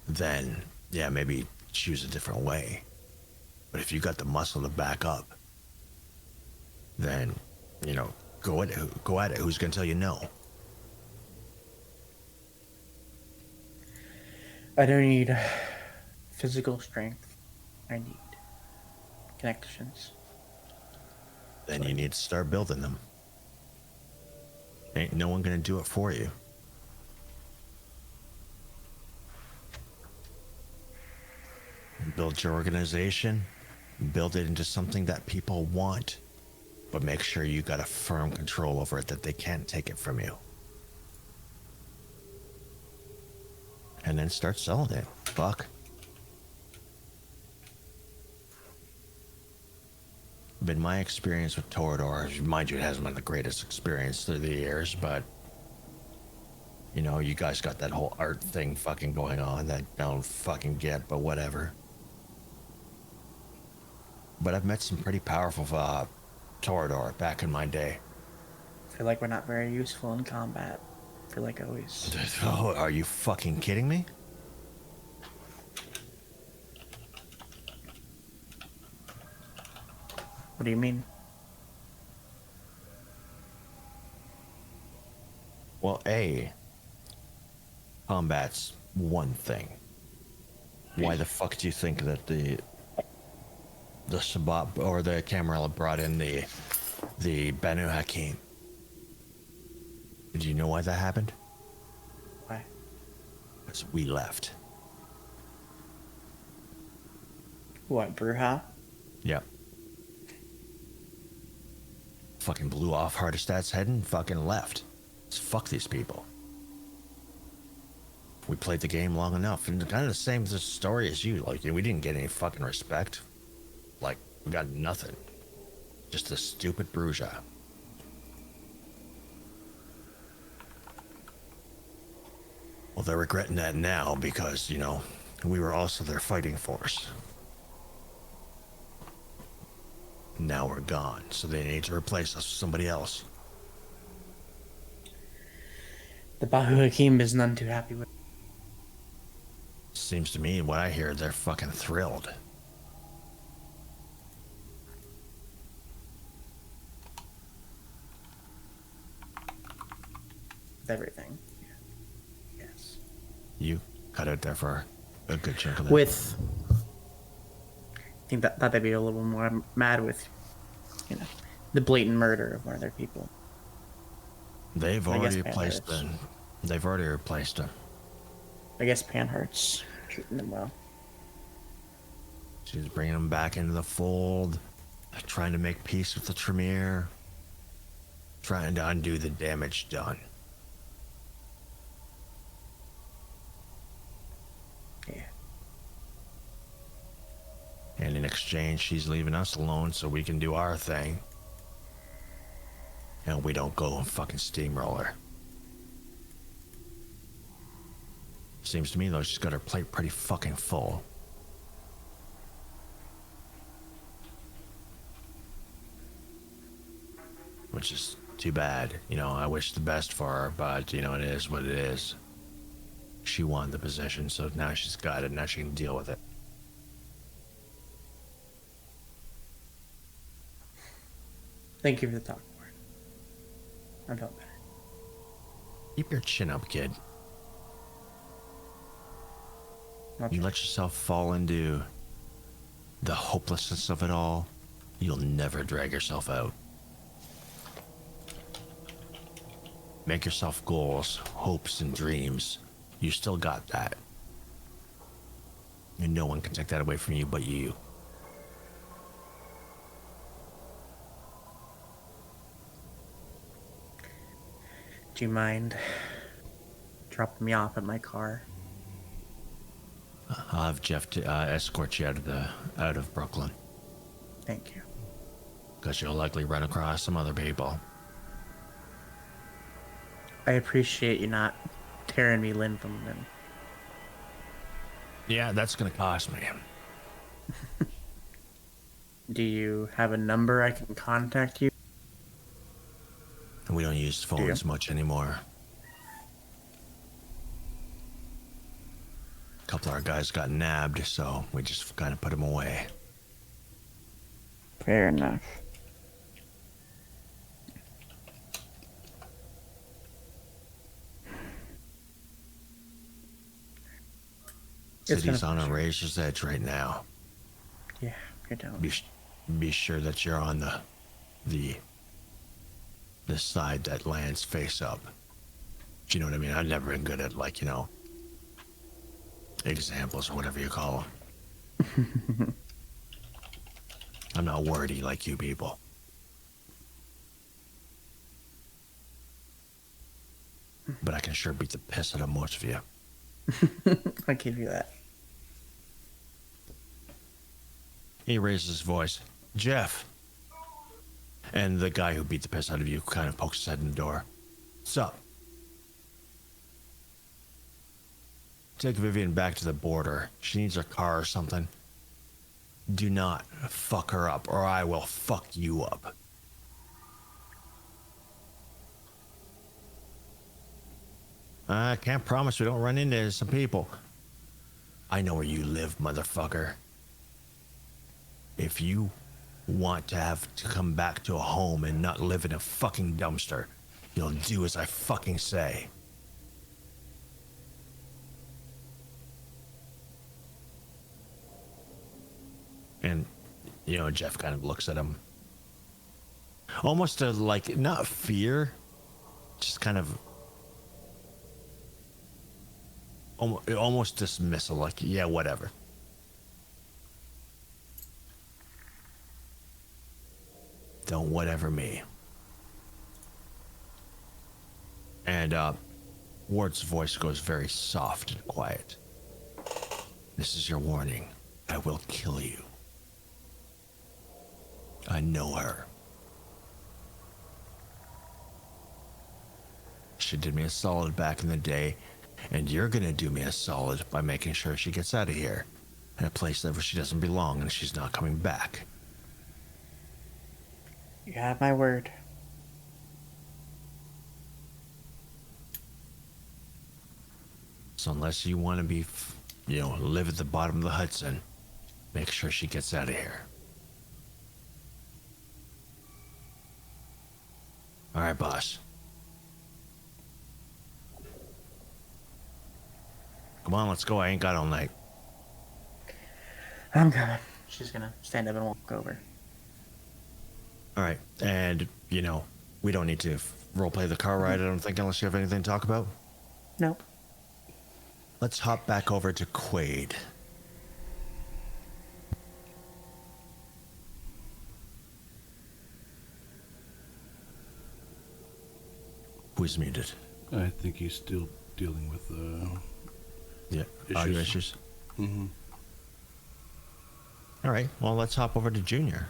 then, yeah, maybe choose a different way. But if you got the muscle to back up, then, go at it. Go at it. Who's going to tell you no? I don't need physical strength. I need connections. Then you need to start building them. Ain't no one going to do it for you. Build your organization, build it into something that people want, but make sure you got a firm control over it, that they can't take it from you. And then start selling it. Fuck. Been my experience with Toreador. Mind you, it hasn't been the greatest experience through the years, but you guys got that whole art thing fucking going on that I don't fucking get, but whatever. But I've met some pretty powerful Toreador back in my day. I feel like we're not very useful in combat. I feel like always. Oh, are you fucking kidding me? What do you mean? Well, combat's one thing. Why the fuck do you think that the Sabbat or the Camarilla brought in the Banu Hakim? Do you know why that happened? Why? Because we left. What, Bruja? Yep. Fucking blew off Hardestat's head and fucking left. Just fuck these people. We played the game long enough, and kind of the same story as you. Like, we didn't get any fucking respect. Like, we got nothing. Just a stupid Bruja. Well, they're regretting that now because, you know, we were also their fighting force. Now we're gone, so they need to replace us with somebody else. The Bahu Hakim is none too happy with. Seems to me, what I hear, they're fucking thrilled. With everything. Yes. You cut out there for a good chunk of that. With. I think that they'd be a little more mad with, you know, the blatant murder of one of their people. They've I guess already Pan replaced hurts. them. They've already replaced them. I guess Panhurt's treating them well. She's bringing them back into the fold, trying to make peace with the Tremere, trying to undo the damage done. Yeah. And in exchange, she's leaving us alone so we can do our thing. And we don't go and fucking steamroller. Seems to me, though, she's got her plate pretty fucking full. Which is too bad. You know, I wish the best for her, but, you know, it is what it is. She won the position, so now she's got it. Now she can deal with it. Thank you for the talk, Warren. I felt better. Keep your chin up, kid. Not You sure. let yourself fall into the hopelessness of it all, you'll never drag yourself out. Make yourself goals, hopes, and dreams. You still got that. And no one can take that away from you but you. Do you mind dropping me off at my car? I'll have Jeff to, escort you out of Brooklyn, Thank you. because you'll likely run across some other people. I appreciate you not tearing me limb from limb. Yeah, that's gonna cost me. Do you have a number I can contact you? We don't use phones much anymore. A couple of our guys got nabbed, so we just kind of put them away. Fair enough. It's City's gonna- on a razor's edge right now. Yeah, you're down. Be sure that you're on the side that lands face up. Do you know what I mean? I've never been good at, like, you know, examples or whatever you call them. I'm not wordy like you people. But I can sure beat the piss out of most of you. I'll give you that. He raises his voice. Jeff. And the guy who beat the piss out of you kind of pokes his head in the door. What's up? Take Vivian back to the border. She needs her car or something. Do not fuck her up, or I will fuck you up. I can't promise we don't run into some people. I know where you live, motherfucker. If you want to have to come back to a home and not live in a fucking dumpster, you'll do as I fucking say. And, you know, Jeff kind of looks at him. Almost like, not fear, just kind of almost dismissal, like, yeah, whatever. Don't whatever me. And Ward's voice goes very soft and quiet. This is your warning. I will kill you. I know her. She did me a solid back in the day, and you're gonna do me a solid by making sure she gets out of here. In a place where she doesn't belong and she's not coming back. You have my word. So unless you want to be, live at the bottom of the Hudson, make sure she gets out of here. All right, boss. Come on, let's go. I ain't got all night. I'm coming. She's gonna stand up and walk over. All right, and, we don't need to roleplay the car ride, I don't think, unless you have anything to talk about. Nope. Let's hop back over to Quaid. Who's muted? I think he's still dealing with Audio issues. Mm-hmm. All right, well, let's hop over to Junior.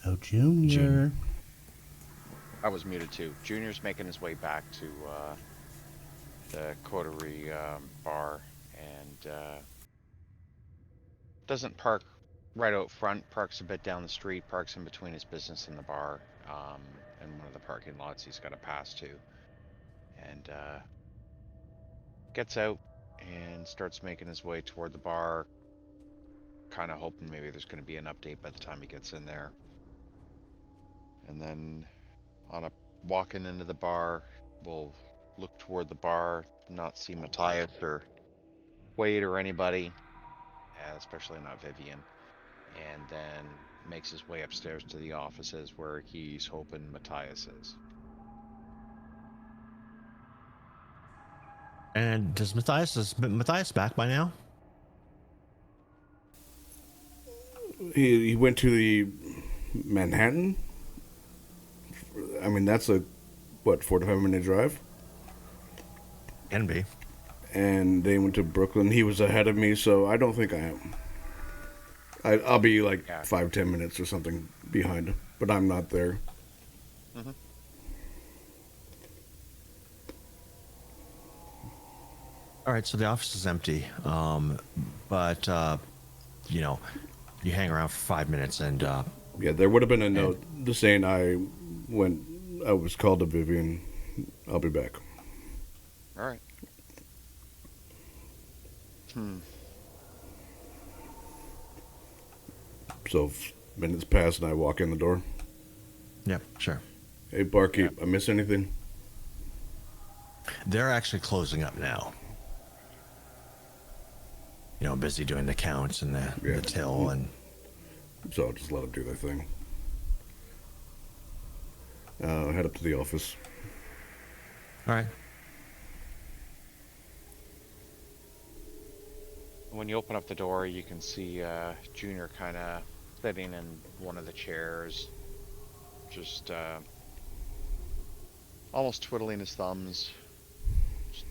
Oh, Junior. I was muted too. Junior's making his way back to the Coterie bar and doesn't park right out front, parks a bit down the street, parks in between his business and the bar, and one of the parking lots he's got to pass to. And gets out and starts making his way toward the bar, kind of hoping maybe there's going to be an update by the time he gets in there. And then on a walking into the bar, we'll look toward the bar, not see Matthias or Wade or anybody, especially not Vivian, and then makes his way upstairs to the offices where he's hoping Matthias is. And is Matthias back by now? He went to the Manhattan. I mean, that's a 4 to 5 minute drive. Can be. And they went to Brooklyn. He was ahead of me, so I don't think I am. I'll be like 5-10 minutes or something behind him, but I'm not there. Mm-hmm. All right, so the office is empty, but you hang around for 5 minutes, and Yeah, there would have been a note just saying I was called to Vivian. I'll be back. All right. So minutes pass and I walk in the door. Yep, sure. Hey, barkeep, I miss anything? They're actually closing up now. Busy doing the counts and the till, and So I'll just let them do their thing. Head up to the office. all right. When you open up the door, you can see Junior kind of sitting in one of the chairs, just almost twiddling his thumbs, just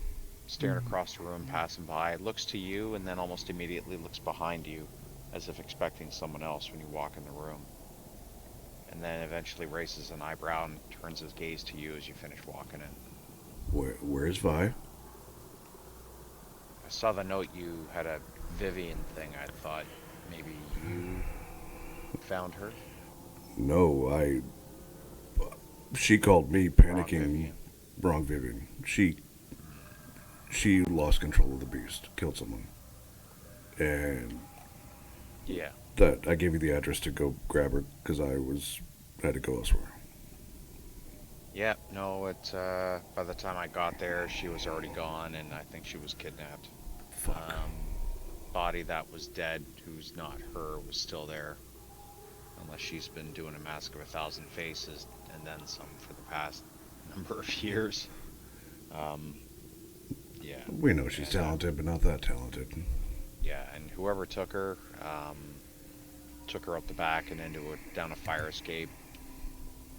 staring across the room, passing by. Looks to you, and then almost immediately looks behind you, as if expecting someone else when you walk in the room. And then eventually raises an eyebrow and turns his gaze to you as you finish walking in. Where's Vi? I saw the note you had a Vivian thing. I thought maybe you found her. No, she called me panicking. Wrong Vivian. She lost control of the beast, killed someone. And Yeah. that I gave you the address to go grab her because I had to go elsewhere. Yeah, no, by the time I got there, she was already gone, and I think she was kidnapped. Fuck. Body that was dead, who's not her, was still there. Unless she's been doing a Mask of 1,000 Faces, and then some for the past number of years. Yeah. We know she's And, talented, but not that talented. yeah, and whoever took her out the back and down a fire escape,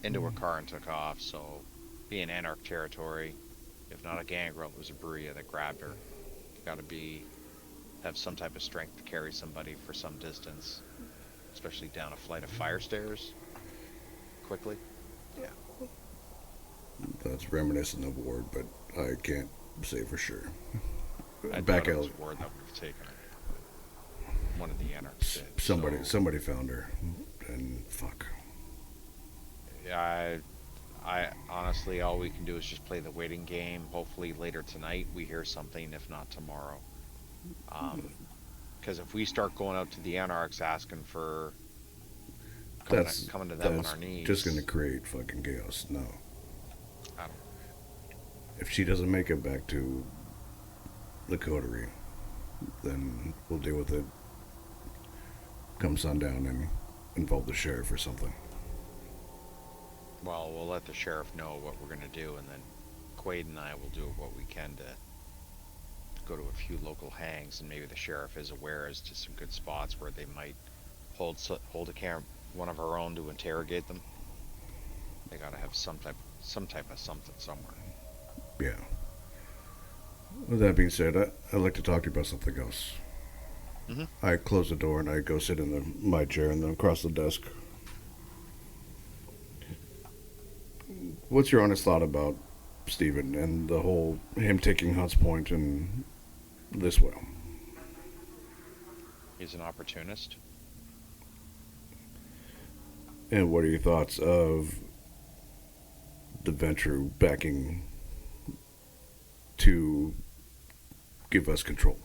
into her car and took off. So, being Anarch territory, if not a gangrel, it was a Bruya that grabbed her. You got to have some type of strength to carry somebody for some distance, especially down a flight of fire stairs quickly. Yeah. That's reminiscent of Ward, but I can't say for sure. I Back doubt it out. was Ward that would have taken her. One of the Anarchs did. Somebody found her, and fuck. Yeah, I honestly, all we can do is just play the waiting game. Hopefully later tonight we hear something, if not tomorrow. Because if we start going out to the Anarchs asking for coming to them on our knees, just gonna create fucking chaos. No. I don't, If she doesn't make it back to the coterie, then we'll deal with it come sundown and involve the sheriff or something. well, we'll let the sheriff know what we're gonna do, and then Quaid and I will do what we can to go to a few local hangs, and maybe the sheriff is aware as to some good spots where they might hold one of our own to interrogate them. They gotta have some type of something somewhere. Yeah. With that being said, I'd like to talk to you about something else. Mhm. I close the door and I go sit in my chair and then across the desk. What's your honest thought about Steven and the whole him taking Hunt's Point and this way? He's an opportunist. And what are your thoughts of the venture backing to give us control?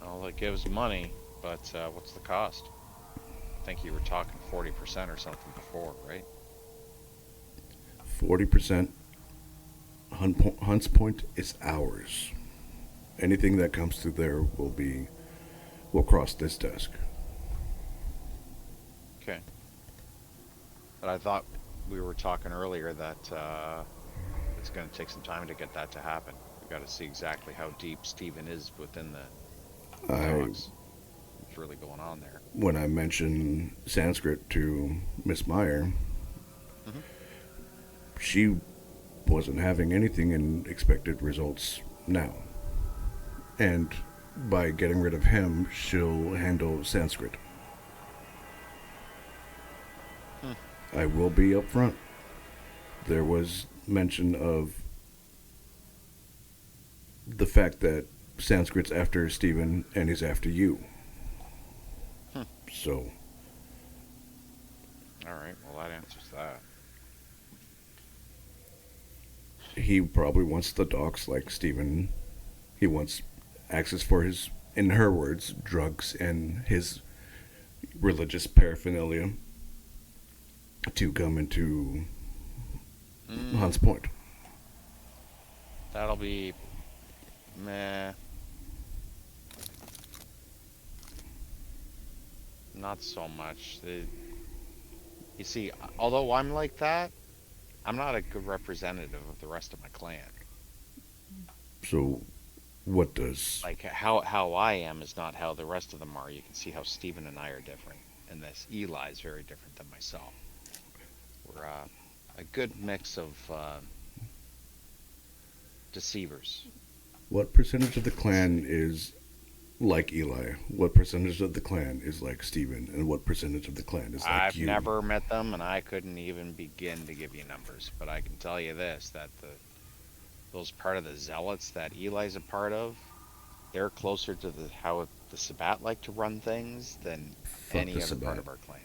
Well, it gives money, but what's the cost? I think you were talking 40% or something before, right? 40%. Hunt's Point is ours. Anything that comes through there will cross this desk. Okay. But I thought we were talking earlier that it's going to take some time to get that to happen. We've got to see exactly how deep Steven is within the dogs. What's really going on there. When I mentioned Sanskrit to Miss Meyer, Mhm. she wasn't having anything and expected results now. And by getting rid of him, she'll handle Sanskrit. I will be upfront. There was mention of the fact that Sanskrit's after Steven and he's after you. So, All right. Well, that answers that. he probably wants the docs like Steven. He wants access for his, in her words, drugs and his religious paraphernalia to come into Hunt's Point. That'll be meh. Not so much. You see, although I'm like that, I'm not a good representative of the rest of my clan. So, what does... Like how I am is not how the rest of them are. You can see how Stephen and I are different, and this Eli is very different than myself. We're a good mix of deceivers. What percentage of the clan is like Eli? What percentage of the clan is like Steven? And what percentage of the clan is like I've you? never met them, and I couldn't even begin to give you numbers. But I can tell you this: that those part of the zealots that Eli's a part of, they're closer to how the Sabbat like to run things than any other part of our clan.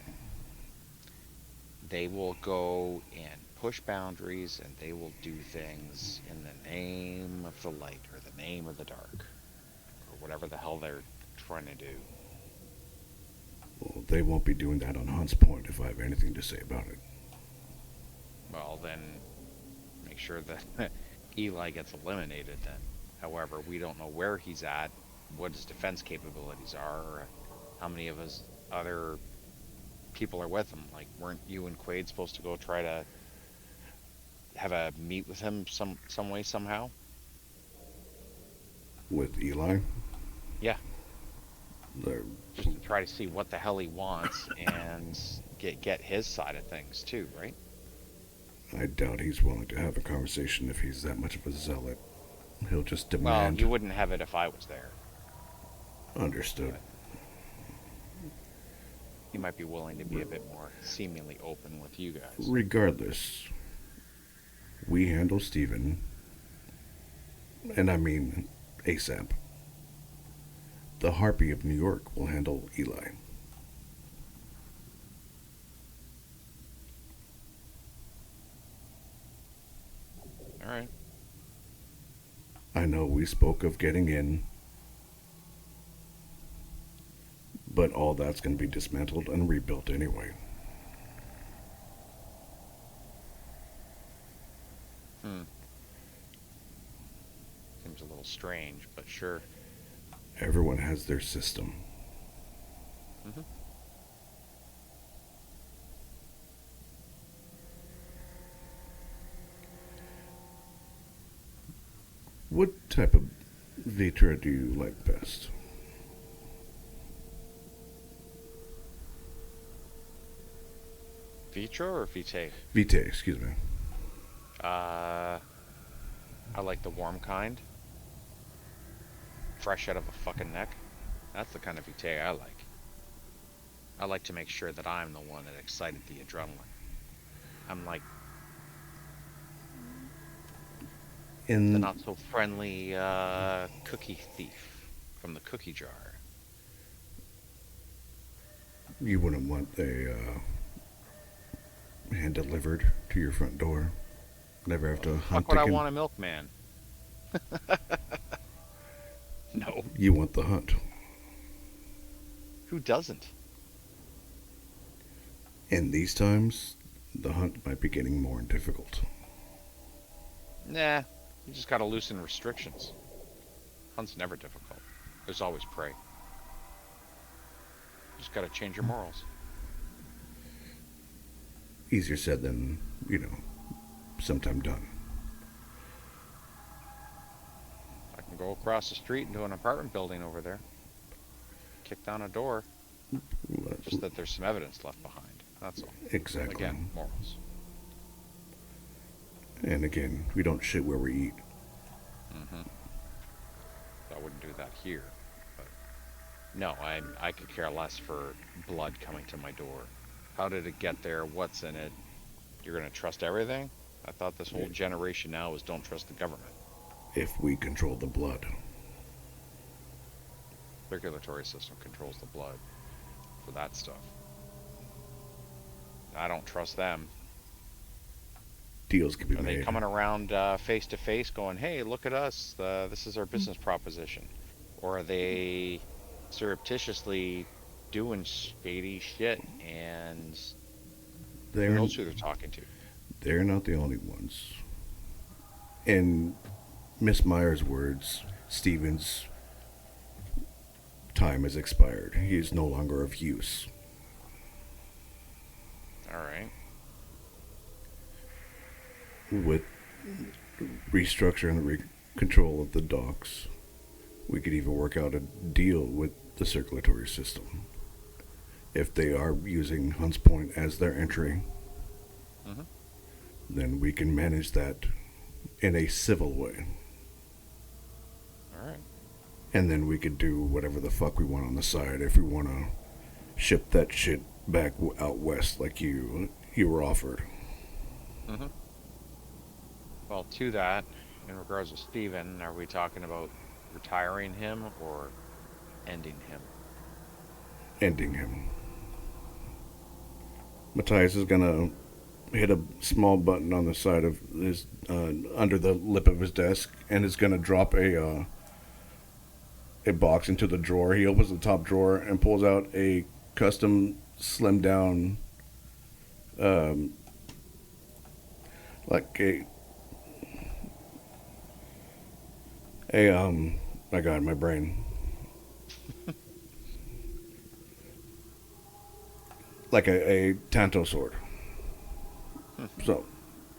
They will go and push boundaries, and they will do things in the name of the light or the name of the dark, or whatever the hell they're trying to do. Well, they won't be doing that on Hunt's Point if I have anything to say about it. Well, then make sure that Eli gets eliminated then. However, we don't know where he's at, what his defense capabilities are, or how many of his other people are with him. Like, weren't you and Quaid supposed to go try to have a meet with him some way somehow? With Eli, Yeah, there, just to try to see what the hell he wants and get his side of things too, right? I doubt he's willing to have a conversation if he's that much of a zealot. He'll just Well, demand. you wouldn't have it if I was there. Understood. But he might be willing to be a bit more seemingly open with you guys. Regardless, we handle Steven, and I mean ASAP. The Harpy of New York will handle Eli. All right. I know we spoke of getting in, but all that's going to be dismantled and rebuilt anyway. Seems a little strange, but sure. Everyone has their system. Mhm. What type of Vitra do you like best? Vitro or Vitae? Vitae, excuse me. I like the warm kind. Fresh out of a fucking neck. That's the kind of Vitae I like. I like to make sure that I'm the one that excited the adrenaline. I'm like the In not so friendly cookie thief from the cookie jar. you wouldn't want a hand delivered to your front door. Never have to hunt Fuck would I again. want a milkman? No. You want the hunt. Who doesn't? In these times, the hunt might be getting more difficult. Nah. You just gotta loosen restrictions. Hunt's never difficult. There's always prey. You just gotta change your morals. Easier said than, sometime done. I can go across the street into an apartment building over there. Kick down a door. Just that there's some evidence left behind. That's all. Exactly. Again, morals. And again, we don't shit where we eat. I wouldn't do that here. But no, I could care less for blood coming to my door. How did it get there? What's in it? You're gonna trust everything? I thought this whole generation now is don't trust the government. If we control the blood. Circulatory system controls the blood for that stuff. I don't trust them. Deals can be Are made. they coming around face to face going, hey, look at us, this is our business proposition? Or are they surreptitiously doing shady shit and who They're, knows who they're talking to? they're not the only ones. In Miss Meyer's words, Stephen's time has expired. He is no longer of use. Alright. With restructuring the control of the docks, we could even work out a deal with the circulatory system. If they are using Hunts Point as their entry, Mhm. then we can manage that in a civil way. Alright. And then we could do whatever the fuck we want on the side if we want to ship that shit back out west like you were offered. Mhm. Well, to that, in regards to Steven, are we talking about retiring him or ending him? Ending him. Matthias is gonna hit a small button on the side of his under the lip of his desk and is gonna drop a box into the drawer. He opens the top drawer and pulls out a custom slimmed down like I got it in my brain. Like a Tanto sword. So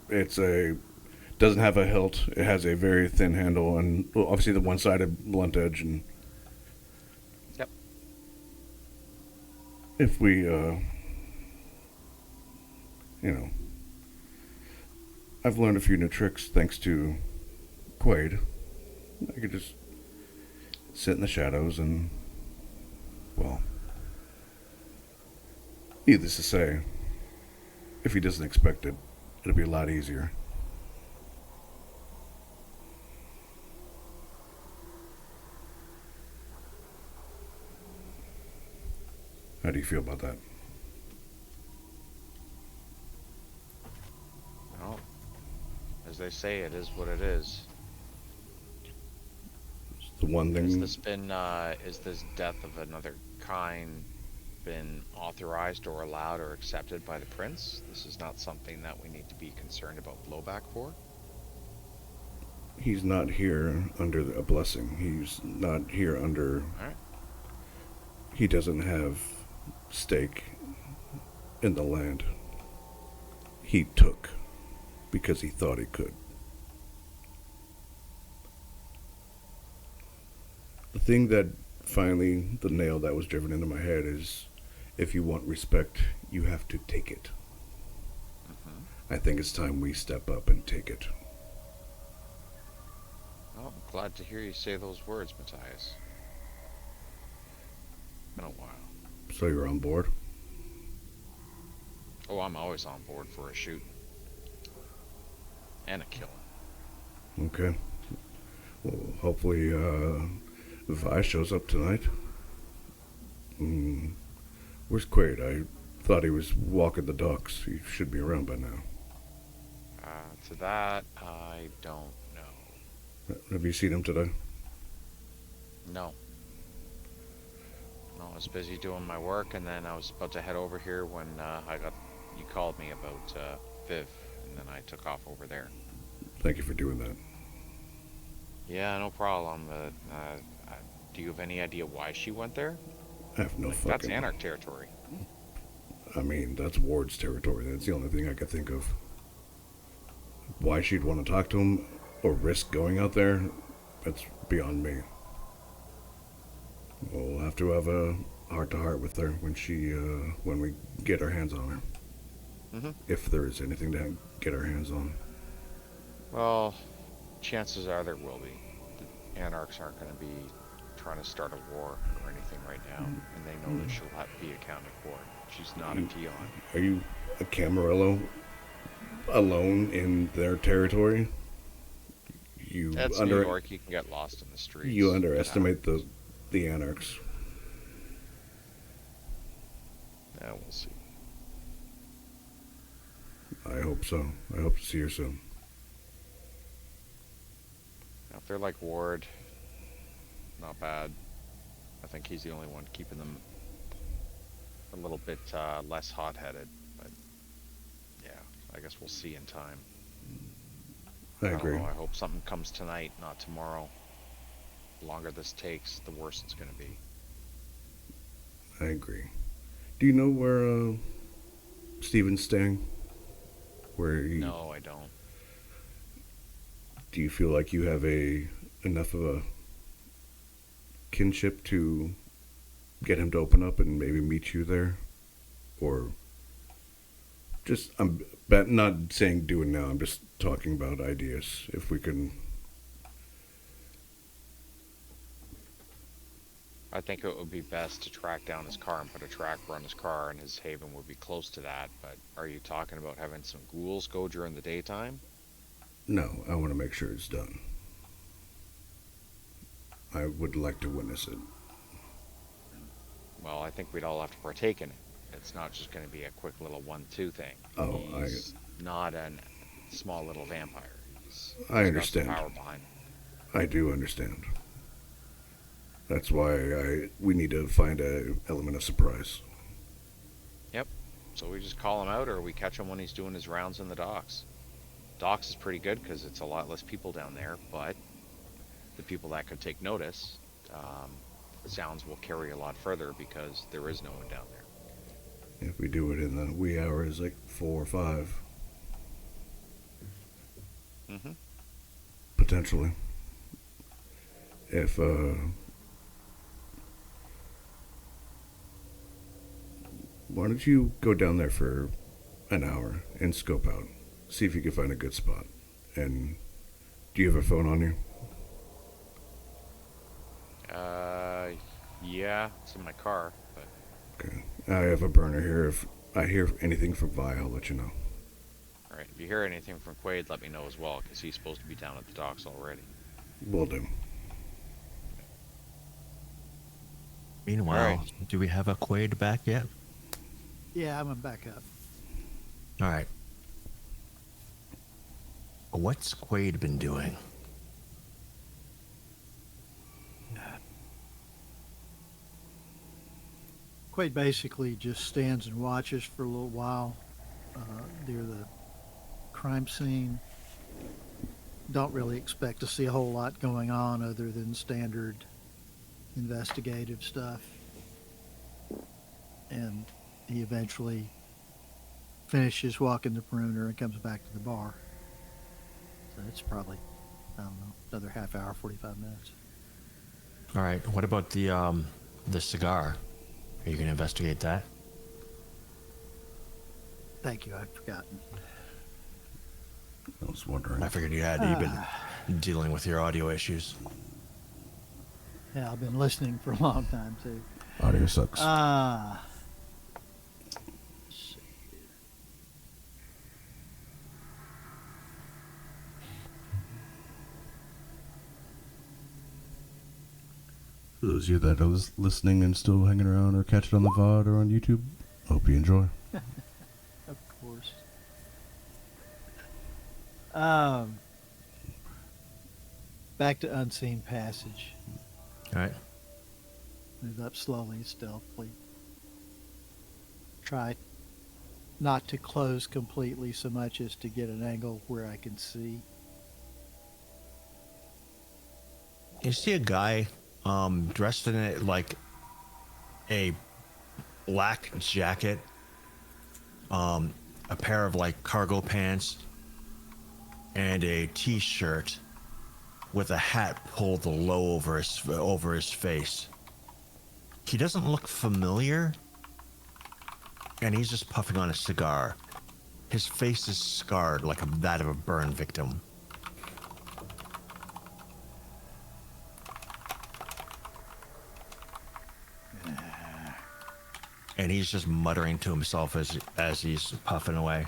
it's a doesn't have a hilt. It has a very thin handle and well, obviously the one-sided blunt edge. And Yep. if we, I've learned a few new tricks thanks to Quaid. I could just sit in the shadows and, well, needless to say, if he doesn't expect it, it'll be a lot easier. How do you feel about that? Well, as they say, it is what it is. It's the one thing. Is this death of another kind been authorized or allowed or accepted by the prince? This is not something that we need to be concerned about blowback for. He's not here under a blessing. He's not here under. All right. He doesn't have stake in the land. He took because he thought he could. The thing that finally, the nail that was driven into my head is if you want respect, you have to take it. I think it's time we step up and take it. Well, I'm glad to hear you say those words, Matthias. Been a while. So you're on board? Oh, I'm always on board for a shoot. And a killing. Okay. Well, hopefully, Vi shows up tonight. Where's Quaid? I thought he was walking the docks. He should be around by now. To that, I don't know. Have you seen him today? No. No, I was busy doing my work, and then I was about to head over here when you called me about Viv, and then I took off over there. Thank you for doing that. Yeah, no problem. Do you have any idea why she went there? I have no fucking... That's Anarch territory. I mean, that's Ward's territory. That's the only thing I could think of. Why she'd want to talk to him or risk going out there, that's beyond me. We'll have to have a heart-to-heart with her when we get our hands on her. If there is anything to get our hands on. Well, chances are there will be. The Anarchs aren't going to be trying to start a war or anything right now, and they know that she'll have to be accounted for. She's not a peon. Are you a Camarillo alone in their territory? That's New York. You can get lost in the streets. You underestimate the Anarchs. Yeah, we'll see. I hope so. I hope to see her soon. Now, if they're like Ward, not bad. I think he's the only one keeping them a little bit less hot-headed. But yeah, I guess we'll see in time. I agree. Don't know, I hope something comes tonight, not tomorrow. The longer this takes, the worse it's going to be. I agree. Do you know where Steven's staying? No, I don't. Do you feel like you have enough of a kinship to get him to open up and maybe meet you there? Or just, I'm not saying do it now, I'm just talking about ideas. If we can... I think it would be best to track down his car and put a tracker on his car, and his haven would be close to that. But are you talking about having some ghouls go during the daytime? No, I want to make sure it's done. I would like to witness it. Well, I think we'd all have to partake in it. It's not just going to be a quick little 1-2 thing. Oh, He's not a small little vampire. I understand. Got some power behind him. I do understand. That's why we need to find an element of surprise. Yep. So we just call him out, or we catch him when he's doing his rounds in the docks. Docks is pretty good because it's a lot less people down there, but the people that could take notice, sounds will carry a lot further because there is no one down there. If we do it in the wee hours, like 4 or 5. Mm-hmm. Potentially. If, why don't you go down there for an hour and scope out? See if you can find a good spot. And do you have a phone on you? Yeah, it's in my car, but Okay. I have a burner here. If I hear anything from Vi, I'll let you know. all right. If you hear anything from Quaid, let me know as well, because he's supposed to be down at the docks already. Will do. Meanwhile, Alright. do we have a Quaid back yet? Yeah, I'm back up. All right. What's Quaid been doing? Quaid basically just stands and watches for a little while near the crime scene. Don't really expect to see a whole lot going on other than standard investigative stuff. And he eventually finishes walking the perimeter and comes back to the bar. So it's probably, I don't know, another half hour, 45 minutes. All right. What about the cigar? Are you going to investigate that? Thank you, I'd forgotten. I was wondering. I figured you've been dealing with your audio issues. Yeah, I've been listening for a long time, too. Audio sucks. Let's see here. For those of you that are listening and still hanging around or catch it on the VOD or on YouTube, hope you enjoy. Of course. Back to Unseen Passage. All right. Move up slowly and stealthily. Try not to close completely so much as to get an angle where I can see. You see a guy dressed in it like a black jacket, a pair of like cargo pants, and a t-shirt with a hat pulled low over his face. He doesn't look familiar, and he's just puffing on a cigar. His face is scarred like that of a burn victim. And he's just muttering to himself as he's puffing away.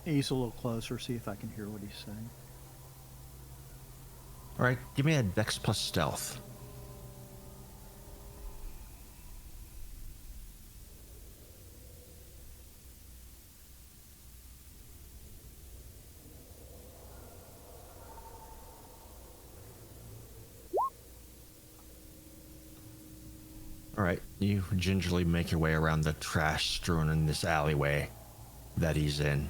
Ease a little closer, see if I can hear what he's saying. All right, give me a Dex plus Stealth. All right, you gingerly make your way around the trash strewn in this alleyway that he's in.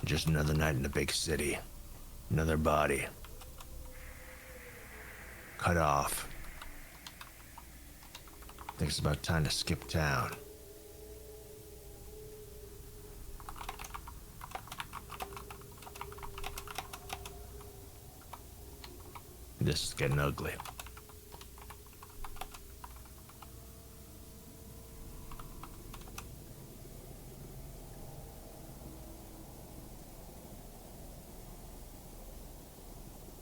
Just another night in the big city. Another body. Cut off. Think it's about time to skip town. This is getting ugly.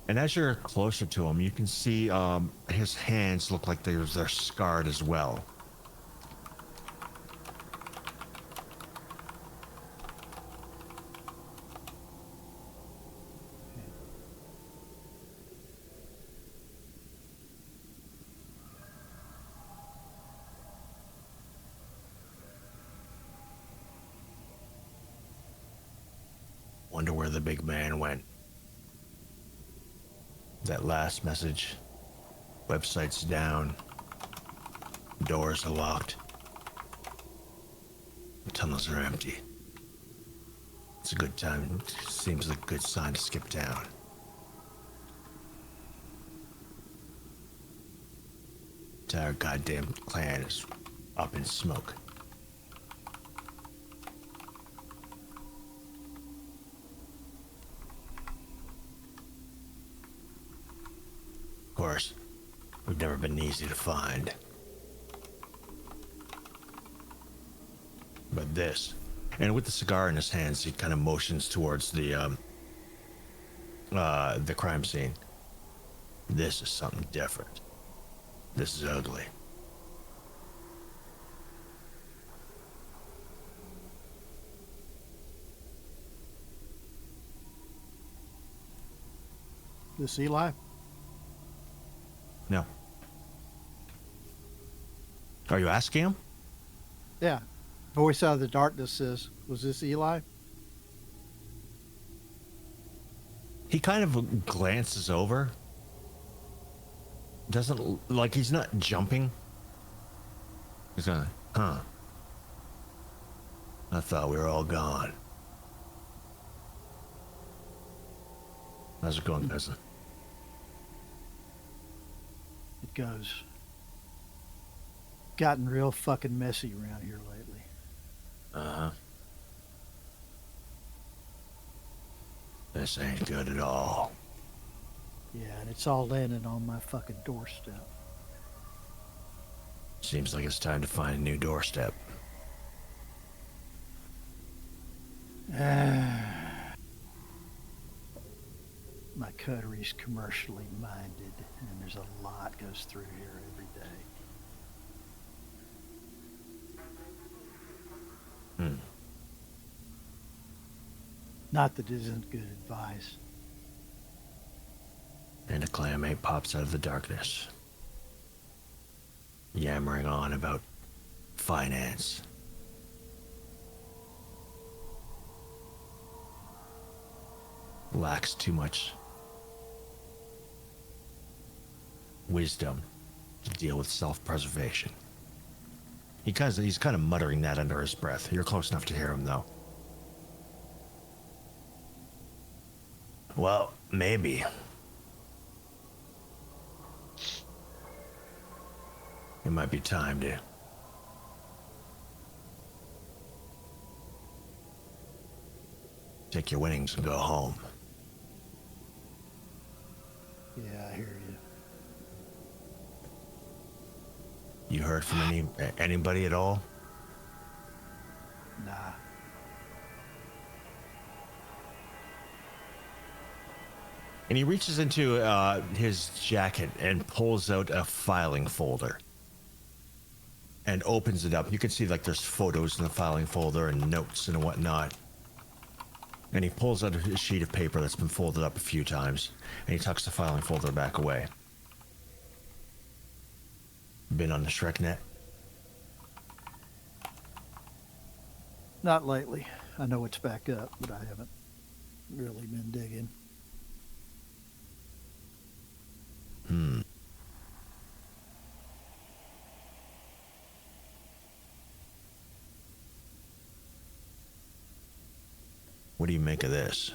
And as you're closer to him, you can see his hands look like they're scarred as well. Wonder where the big man went. That last message. Website's down. Doors are locked. The tunnels are empty. It's a good time. Seems like a good sign to skip town. entire goddamn clan is up in smoke. Of course, we've never been easy to find. But this, and with the cigar in his hands, he kind of motions towards the crime scene. This is something different. This is ugly. This Eli? No. Are you asking him? Yeah. Voice out of the darkness says, was this Eli? He kind of glances over. Doesn't, like, he's not jumping. He's going, huh. I thought we were all gone. How's it going, cousin? It goes. Gotten real fucking messy around here lately. Uh-huh. This ain't good at all. Yeah, and it's all landing on my fucking doorstep. Seems like it's time to find a new doorstep. My coterie's commercially minded, and there's a lot goes through here every day. Not that it isn't good advice. And a clanmate pops out of the darkness, yammering on about finance. Lacks too much wisdom to deal with self-preservation. He's kind of muttering that under his breath. You're close enough to hear him, though. Well, maybe. It might be time to take your winnings and go home. Yeah, I hear you. You heard from anybody at all? Nah. And he reaches into his jacket and pulls out a filing folder and opens it up. You can see like there's photos in the filing folder and notes and whatnot. And he pulls out a sheet of paper that's been folded up a few times, and he tucks the filing folder back away. Been on the ShrekNet? Not lately. I know it's back up, but I haven't really been digging. What do you make of this?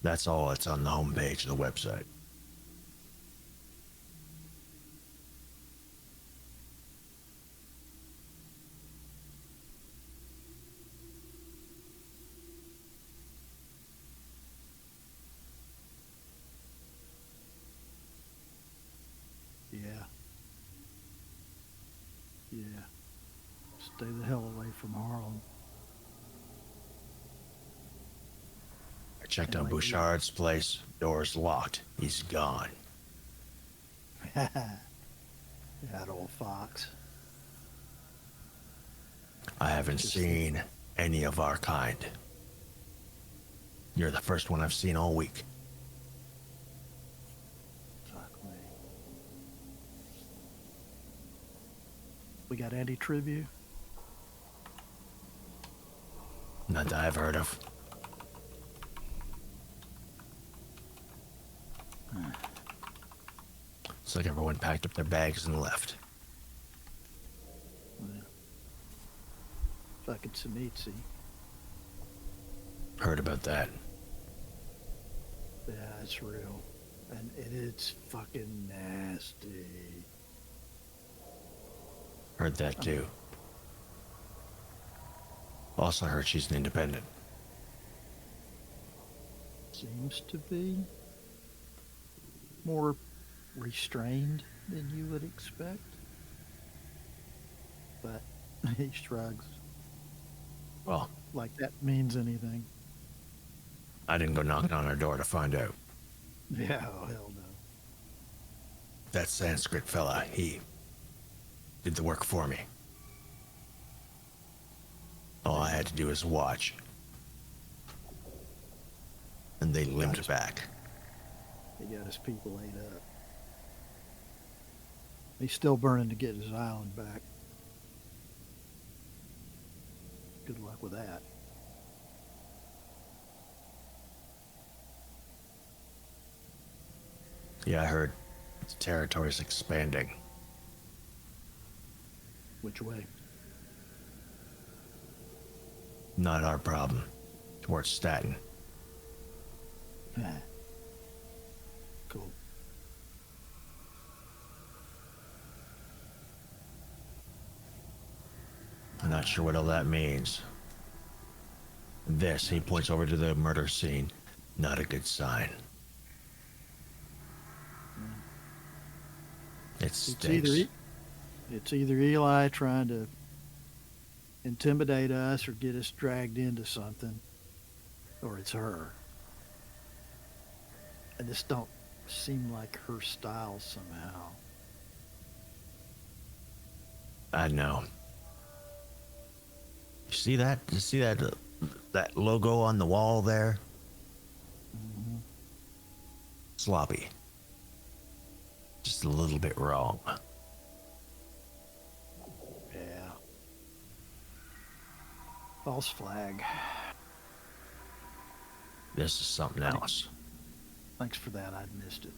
That's all that's on the homepage of the website. Yeah. Yeah. Stay the hell away from Harlem. I checked on Bouchard's place. Door's locked. He's gone. That old fox. I haven't seen any of our kind. You're the first one I've seen all week. Fuck me. We got any tribute? Not that I've heard of. It's like everyone packed up their bags and left. Well, fucking Samitsi. Heard about that. Yeah, it's real. And it's fucking nasty. Heard that too. Also heard she's an independent. Seems to be more restrained than you would expect. But he shrugs. Well, Like that means anything. I didn't go knocking on her door to find out. Yeah, oh, hell no. That Sanskrit fella, he did the work for me. All I had to do was watch. And they limped back. He got his people ate up. He's still burning to get his island back. Good luck with that. Yeah, I heard the territory's expanding. Which way? Not our problem. Towards Staten. Ah. Cool. I'm not sure what all that means. This, he points over to the murder scene. Not a good sign. It It's stinks. it's either Eli trying to intimidate us or get us dragged into something, or it's her. And this don't seem like her style somehow. I know. You see that? You see that that logo on the wall there? Mm-hmm. Sloppy. Just a little bit wrong. Yeah. False flag. This is something else. Thanks for that. I'd missed it.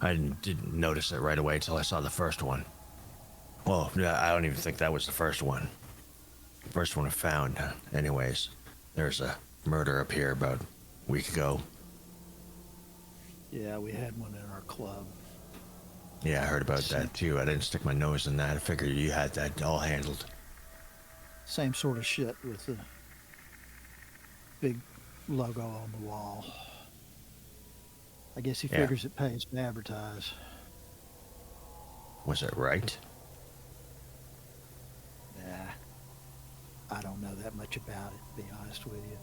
I didn't notice it right away until I saw the first one. Well, yeah, I don't even think that was the first one. The first one I found. Anyways, there's a murder up here about a week ago. Yeah, we had one in our club. Yeah, I heard about that too. I didn't stick my nose in that. I figured you had that all handled. Same sort of shit with the big logo on the wall. I guess he Yeah. figures it pays to advertise. Was it right? Nah, I don't know that much about it, to be honest with you.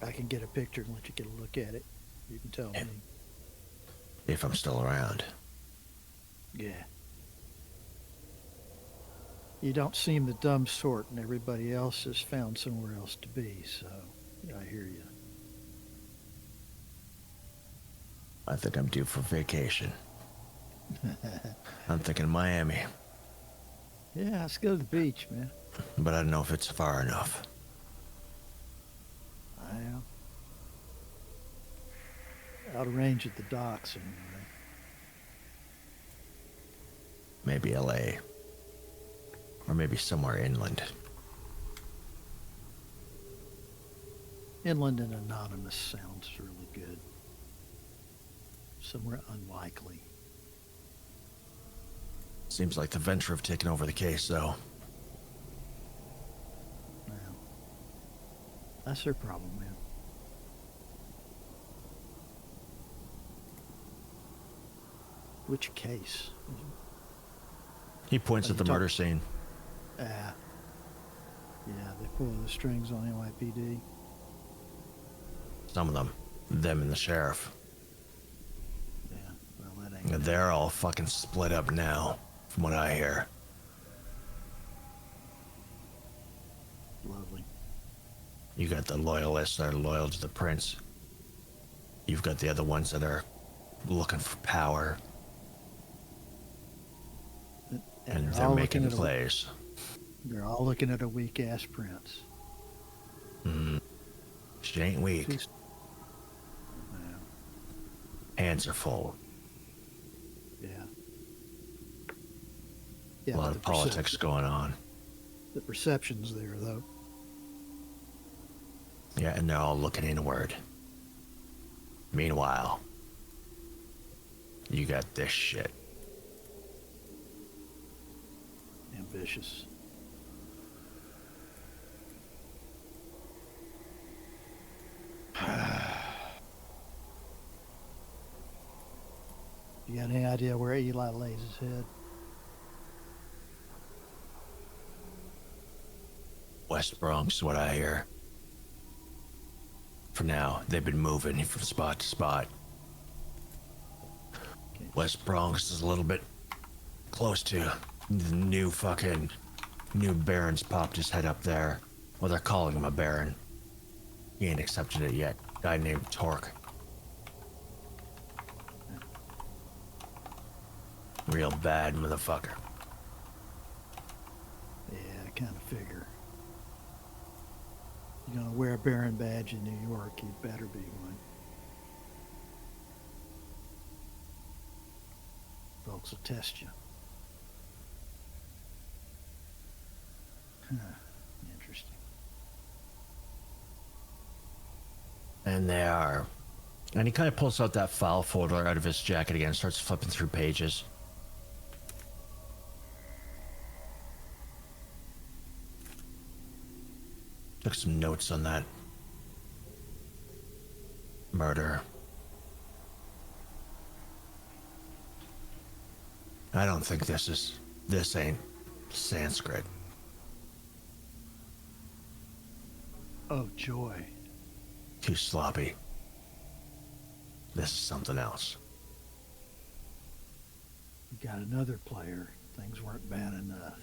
I can get a picture and let you get a look at it. You can tell Yeah. me. If I'm still around. Yeah. You don't seem the dumb sort, and everybody else has found somewhere else to be, so I hear you. I think I'm due for vacation. I'm thinking Miami, Yeah, let's go to the beach, man. but I don't know if it's far enough. I am. Out of range at the docks, anyway. Maybe LA. Or maybe somewhere inland. Inland and anonymous sounds really good. Somewhere unlikely. Seems like the Venture have taken over the case, though. Well, that's their problem, man. Which case? He points Are at the you murder scene. Yeah, they pull the strings on NYPD. Some of them. Them and the sheriff. Yeah, well, that ain't. They're all fucking split up now, from what I hear. Lovely. You got the loyalists that are loyal to the prince. You've got the other ones that are looking for power, and they're all making looking at plays. They're all looking at a weak ass prince. She ain't weak. She's- Well, Hands are full. yeah. Yeah, A lot but of politics going on. The perception's there, though. Yeah, and they're all looking inward. Meanwhile, you got this shit. Ambitious. You got any idea where Eli lays his head? West Bronx, what I hear. For now, they've been moving from spot to spot. West Bronx is a little bit close to the new Baron's popped his head up there. Well, they're calling him a Baron. He ain't accepted it yet. Guy named Torque. Real bad motherfucker. Yeah, I kind of figure. You're gonna wear a Baron badge in New York, you'd better be one. Folks will test you. Huh. Interesting. And they are. And he kind of pulls out that file folder out of his jacket again, starts flipping through pages. Took some notes on that murder. I don't think this ain't Sanskrit. Oh, joy. Too sloppy. This is something else. You got another player. Things weren't bad enough.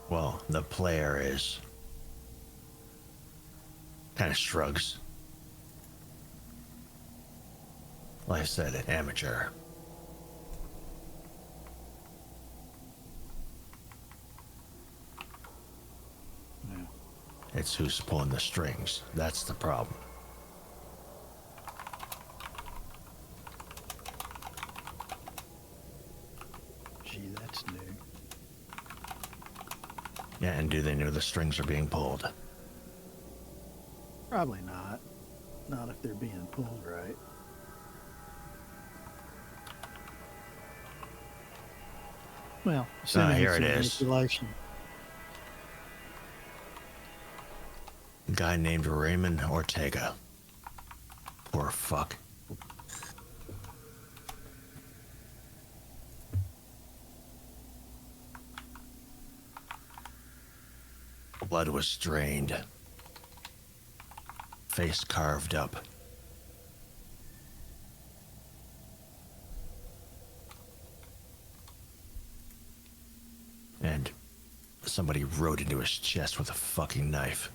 Well, the player is kind of shrugs. Like I said, an amateur. Yeah. It's who's pulling the strings. That's the problem. Gee, that's new. Yeah, and do they know the strings are being pulled? Probably not. Not if they're being pulled right. Well, assuming here it's it a is. manipulation. A guy named Raymond Ortega. Poor fuck. Blood was drained. Face carved up. And somebody rode into his chest with a fucking knife.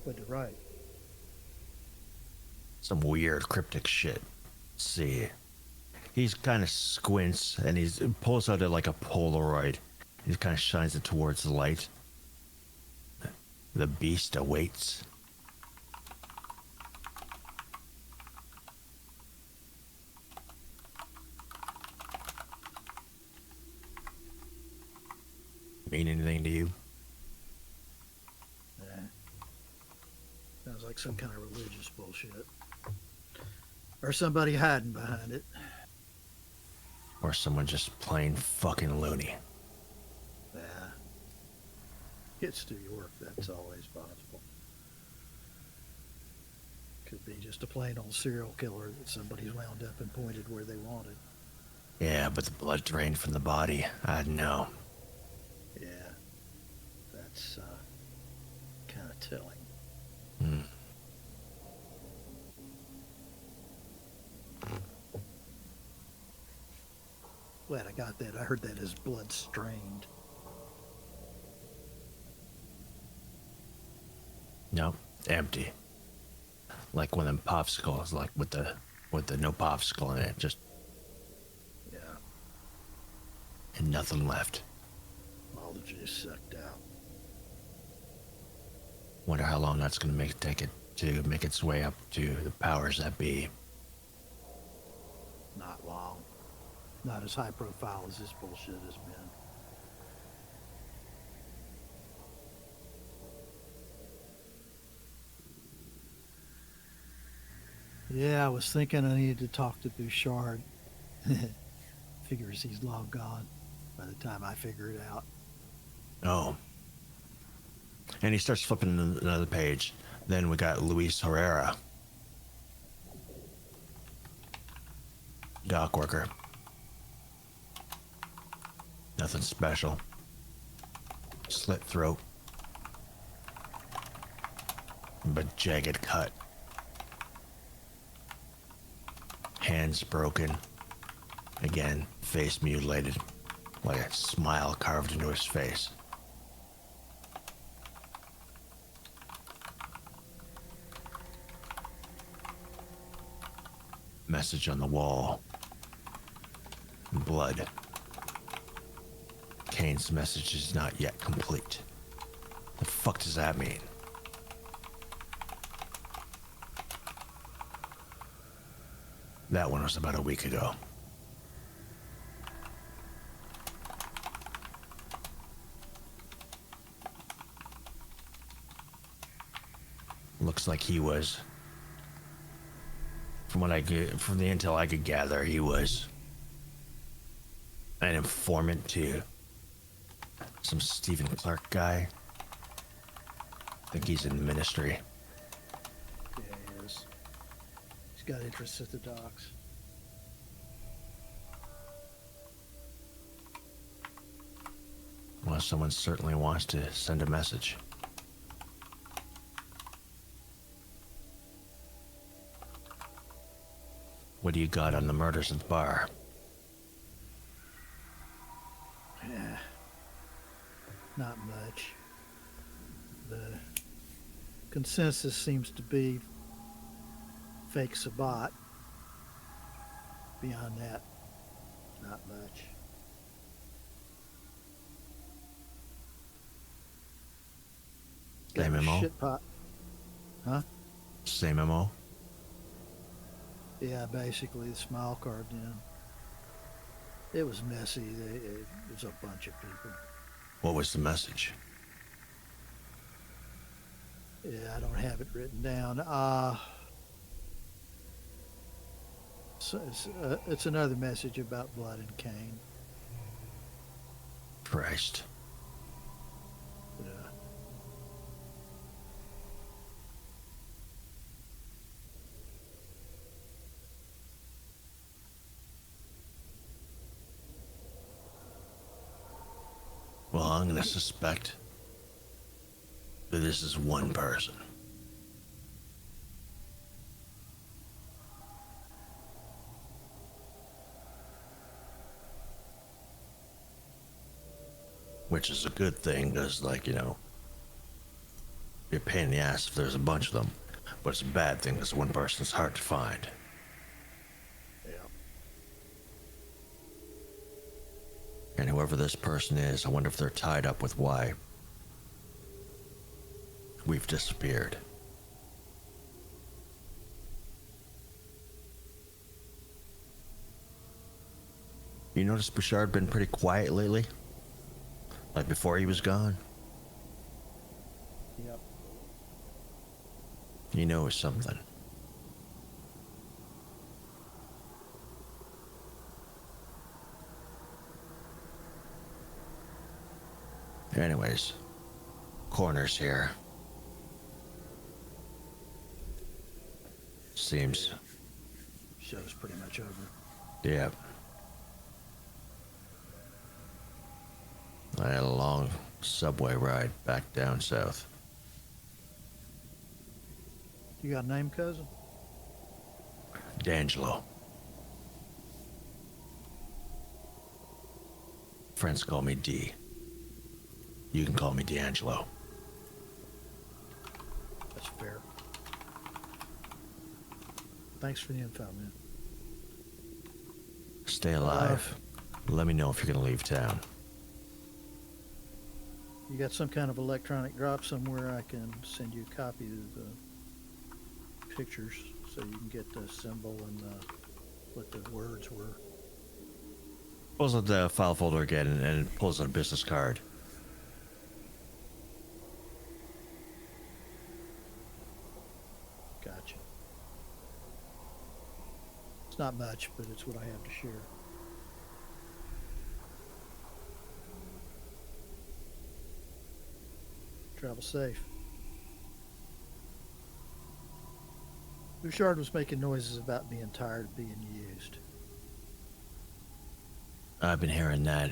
But you're right. Some weird cryptic shit. Let's see. He's kind of squints and he pulls out like a Polaroid. He kind of shines it towards the light. The beast awaits. Mean anything to you? Yeah. Sounds like some kind of religious bullshit. Or somebody hiding behind it. Or someone just plain fucking loony? Yeah. Gets to York, that's always possible. Could be just a plain old serial killer that somebody's wound up and pointed where they wanted. Yeah, but the blood drained from the body. I'd know. Yeah. That's, kind of telling. Hmm. Glad I got that. I heard that as blood strained. No, empty. Like one of them popsicles, like with the no popsicle in it. Just Yeah. and nothing left. All the juice sucked out. Wonder how long that's gonna take it to make its way up to the powers that be. Not long. Not as high profile as this bullshit has been. Yeah, I was thinking I needed to talk to Bouchard. Figures he's long gone by the time I figure it out. Oh. And he starts flipping another page. Then we got Luis Herrera. Dock worker. Nothing special. Slit throat. But jagged cut. Hands broken. Again, face mutilated. Like a smile carved into his face. Message on the wall. Blood. Kane's message is not yet complete. The fuck does that mean? That one was about a week ago. Looks like he was, from the intel I could gather, he was an informant to some Stephen Clark guy. I think he's in the ministry. Yeah, he is. He's got interests at the docks. Well, someone certainly wants to send a message. What do you got on the murders at the bar? Yeah. Not much. The consensus seems to be fake Sabat. Beyond that, not much. Same MO? Shit pot. Huh? Same MO? Yeah, basically the smile carved in. It was messy. It was a bunch of people. What was the message? Yeah, I don't have it written down. It's another message about blood and Cain. Christ. Yeah. Well, I'm gonna suspect that this is one person. Which is a good thing, because, like, you're a pain in the ass if there's a bunch of them. But it's a bad thing because one person's hard to find. Yeah. And whoever this person is, I wonder if they're tied up with why we've disappeared. You notice Bouchard been pretty quiet lately? Like before he was gone? Yep. You know it's something. Anyways, coroner's here. Seems, Show's pretty much over. yeah. I had a long subway ride back down south. You got a name, cousin? D'Angelo. Friends call me D. You can call me D'Angelo. That's fair. Thanks for the info, man. Stay alive. let me know if you're going to leave town. You got some kind of electronic drop somewhere I can send you a copy of the pictures so you can get the symbol and what the words were. Pulls out the file folder again and pulls out a business card. Gotcha. It's not much, but it's what I have to share. Travel safe. Bouchard was making noises about being tired of being used. I've been hearing that.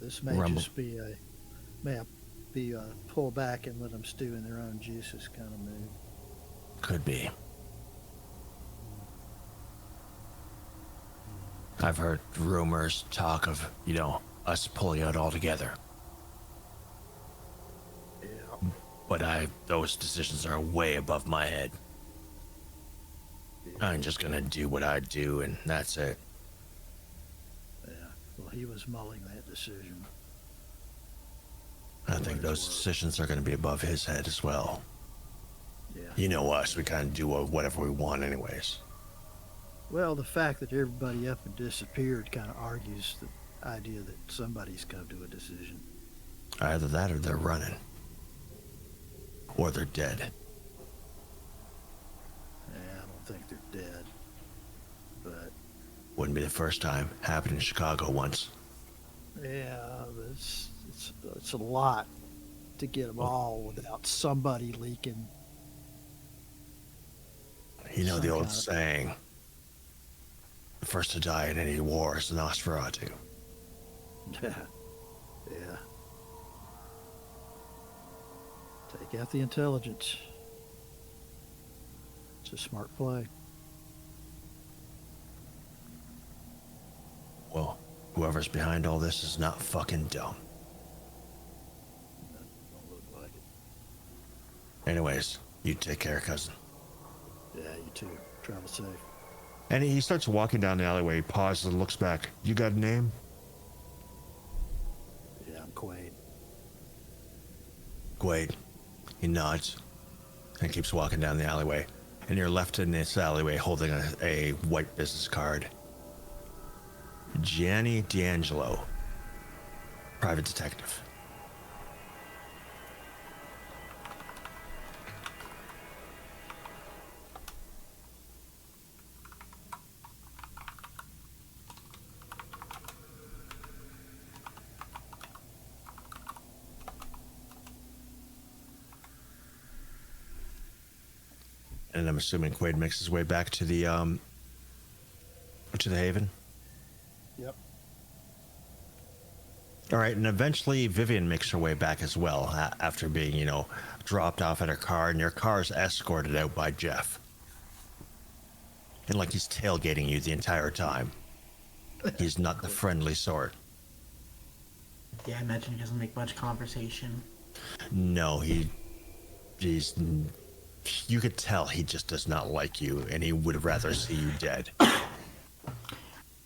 This may Rumble. just be a pull back and let them stew in their own juices kind of move. Could be. I've heard rumors, talk of, us pulling out all together. Yeah. But those decisions are way above my head. I'm just gonna do what I do, and that's it. Yeah. Well, he was mulling that decision. I think those decisions are gonna be above his head as well. Yeah. You know us, we kind of do whatever we want anyways. Well, the fact that everybody up and disappeared kind of argues the idea that somebody's come to a decision. Either that or they're running. Or they're dead. Yeah, I don't think they're dead. But Wouldn't be the first time. Happened in Chicago once. yeah, it's a lot to get them all without somebody leaking. You know the Some old kind of- saying, the first to die in any war is the Nosferatu. Yeah. Yeah. Take out the intelligence. It's a smart play. Well, whoever's behind all this is not fucking dumb. Don't look like it. Anyways, you take care, cousin. Yeah, you too. Travel safe. And he starts walking down the alleyway, he pauses and looks back. You got a name? Yeah, I'm Quaid. Quaid. He nods and keeps walking down the alleyway. And you're left in this alleyway holding a white business card. Gianni D'Angelo, private detective. And I'm assuming Quaid makes his way back to the Haven. Yep. All right, and eventually Vivian makes her way back as well after being, dropped off at her car, and your car's escorted out by Jeff. And like he's tailgating you the entire time. He's not the friendly sort. Yeah, I imagine he doesn't make much conversation. No, he's you could tell he just does not like you, and he would rather see you dead.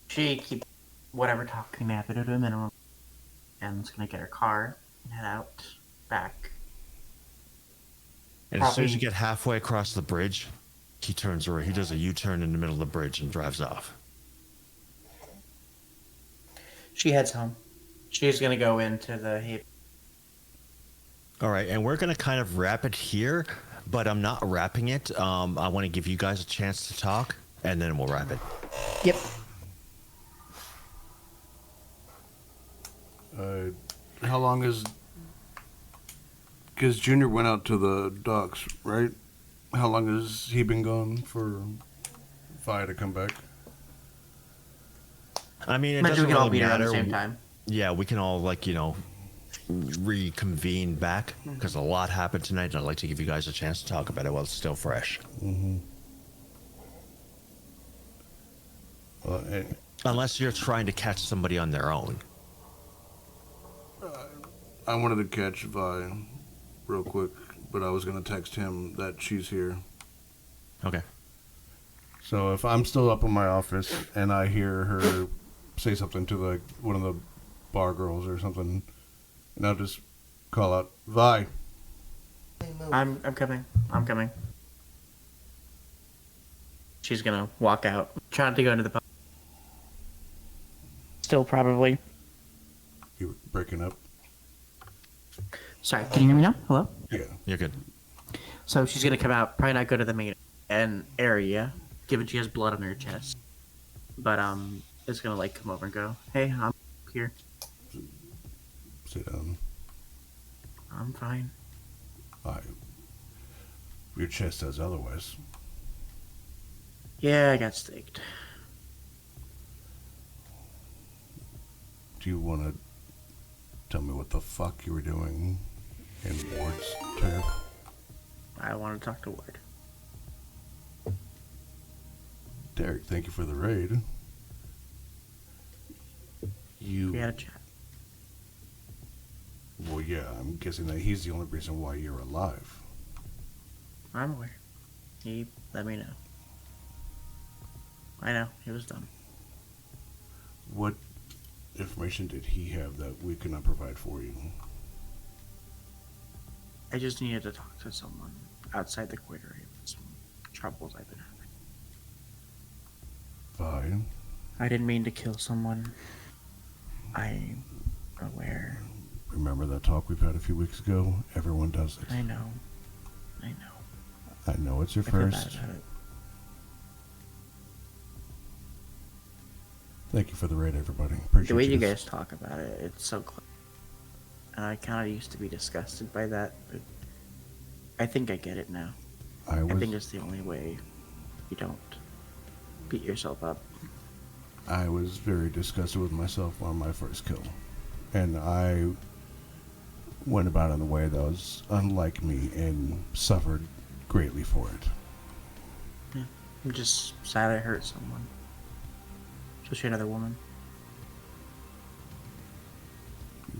She keep whatever talking they have to do to a minimum, and is gonna get her car and head out back. And as soon as you Probably- get halfway across the bridge, he turns around. He does a U-turn in the middle of the bridge and drives off. She heads home. She's gonna go into the Haven. All right, and we're gonna kind of wrap it here, but I'm not wrapping it. I want to give you guys a chance to talk, and then we'll wrap it. Yep. How long is... Because Junior went out to the docks, right? How long has he been gone for Vi to come back? I mean, it Imagine doesn't we can all really be around matter. at the same time. Yeah, we can all reconvene back because a lot happened tonight, and I'd like to give you guys a chance to talk about it while it's still fresh. Mm-hmm. Unless you're trying to catch somebody on their own. I wanted to catch Vi real quick, but I was going to text him that she's here. Okay. So if I'm still up in my office and I hear her say something to like one of the bar girls or something, and I'll just call out, Vi. I'm coming. I'm coming. She's gonna walk out, trying to go into the pub. Still probably. You were breaking up. Sorry, can you hear me now? Hello? Yeah. You're good. So she's gonna come out, probably not go to the main area, given she has blood on her chest. But is gonna like come over and go, hey, I'm here. Sit down. I'm fine. Your chest says otherwise. Yeah, I got staked. Do you want to tell me what the fuck you were doing in Ward's chair? I want to talk to Ward. Derek, thank you for the raid. We had a chat. Well, yeah, I'm guessing that he's the only reason why you're alive. I'm aware. He let me know. I know, he was dumb. What information did he have that we could not provide for you? I just needed to talk to someone outside the quarter with some troubles I've been having. Fine. I didn't mean to kill someone. I'm aware. Remember that talk we've had a few weeks ago? Everyone does it. I know. I know it's your I feel bad first. about it. Thank you for the raid, everybody. Appreciate The way you guys. guys talk about it, it's so close. And I kind of used to be disgusted by that, but I think I get it now. I think it's the only way you don't beat yourself up. I was very disgusted with myself on my first kill. And I went about it in a way that was unlike me and suffered greatly for it. Yeah. I'm just sad I hurt someone. Especially another woman.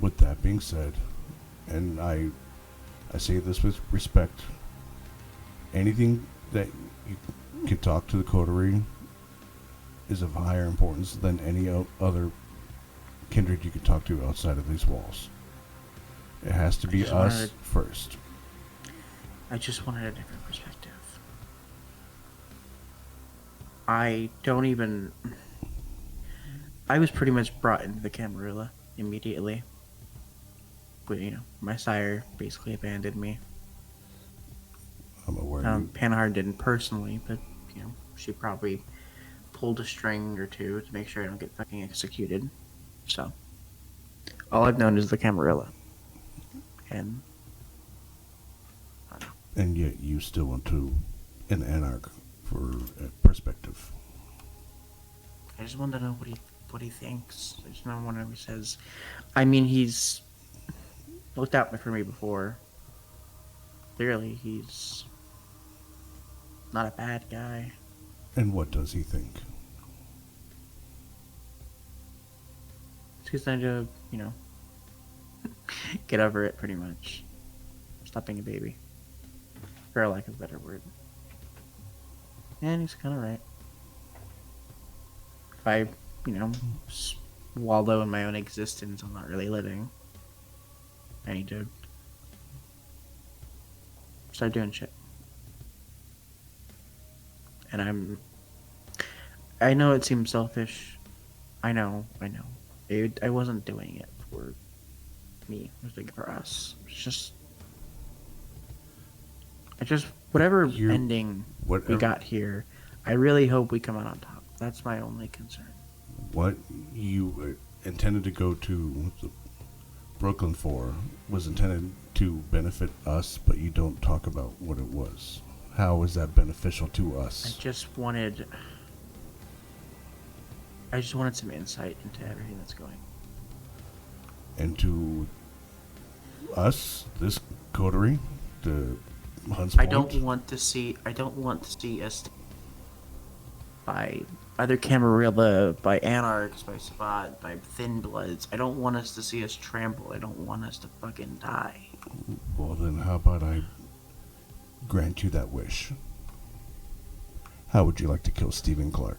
With that being said, and I say this with respect, anything that you can talk to the coterie is of higher importance than any other kindred you can talk to outside of these walls. It has to be us first. I just wanted a different perspective. I was pretty much brought into the Camarilla immediately. But, my sire basically abandoned me. I'm aware. Panhard didn't personally, but, she probably pulled a string or two to make sure I don't get fucking executed. So, all I've known is the Camarilla. And, I don't know. And yet you still went to an Anarch for a perspective. I just wanted to know what he thinks. I just don't want to know what he says. I mean, he's looked out for me before. Clearly, he's not a bad guy. And what does he think? He's trying to, get over it, pretty much. Stop being a baby. For lack of a better word. And he's kind of right. If I, wallow in my own existence, I'm not really living. I need to start doing shit. And I know it seems selfish. I know. I wasn't doing it for me. I was doing it for us. Whatever ending we got here, I really hope we come out on top. That's my only concern. What you intended to go to Brooklyn for was intended to benefit us, but you don't talk about what it was. How is that beneficial to us? I just wanted some insight into everything that's going. And to us, this coterie, the Hunts Point? I don't want to see us by either Camarilla, by Anarchs, by Sabat, by Thin Bloods. I don't want us to see us trample. I don't want us to fucking die. Well, then how about I grant you that wish? How would you like to kill Stephen Clark?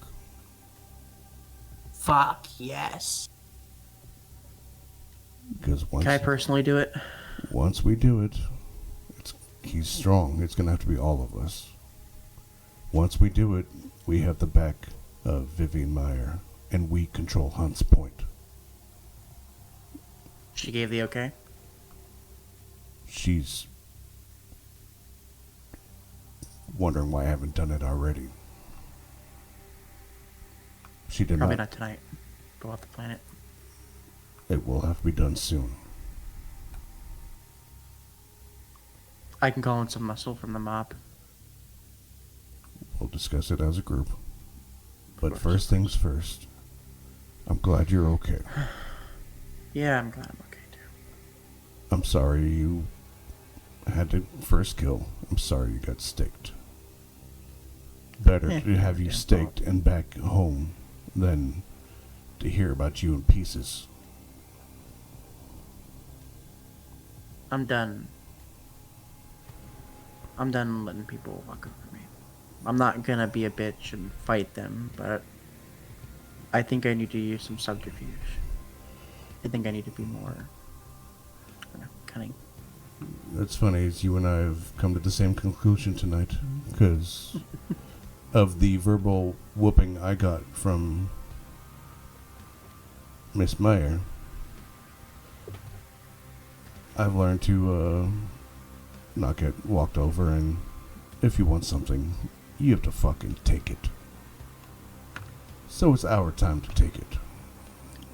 Fuck yes. Because Can I personally do it? once we do it, he's strong. It's going to have to be all of us. Once we do it, we have the back of Vivian Meyer, and we control Hunt's Point. She gave the okay. She's wondering why I haven't done it already. She did Probably not. not tonight. Go off the planet. It will have to be done soon. I can call in some muscle from the mob. We'll discuss it as a group. But first things first, I'm glad you're okay. Yeah, I'm glad I'm okay too. I'm sorry you had to first kill. I'm sorry you got staked. Better Yeah, to have you yeah. staked and back home than to hear about you in pieces. I'm done. I'm done letting people walk over me. I'm not gonna be a bitch and fight them, but I think I need to use some subterfuge. I think I need to be more, cunning. It's funny, as you and I have come to the same conclusion tonight, because of the verbal whooping I got from Miss Meyer. I've learned to not get walked over, and if you want something, you have to fucking take it. So it's our time to take it.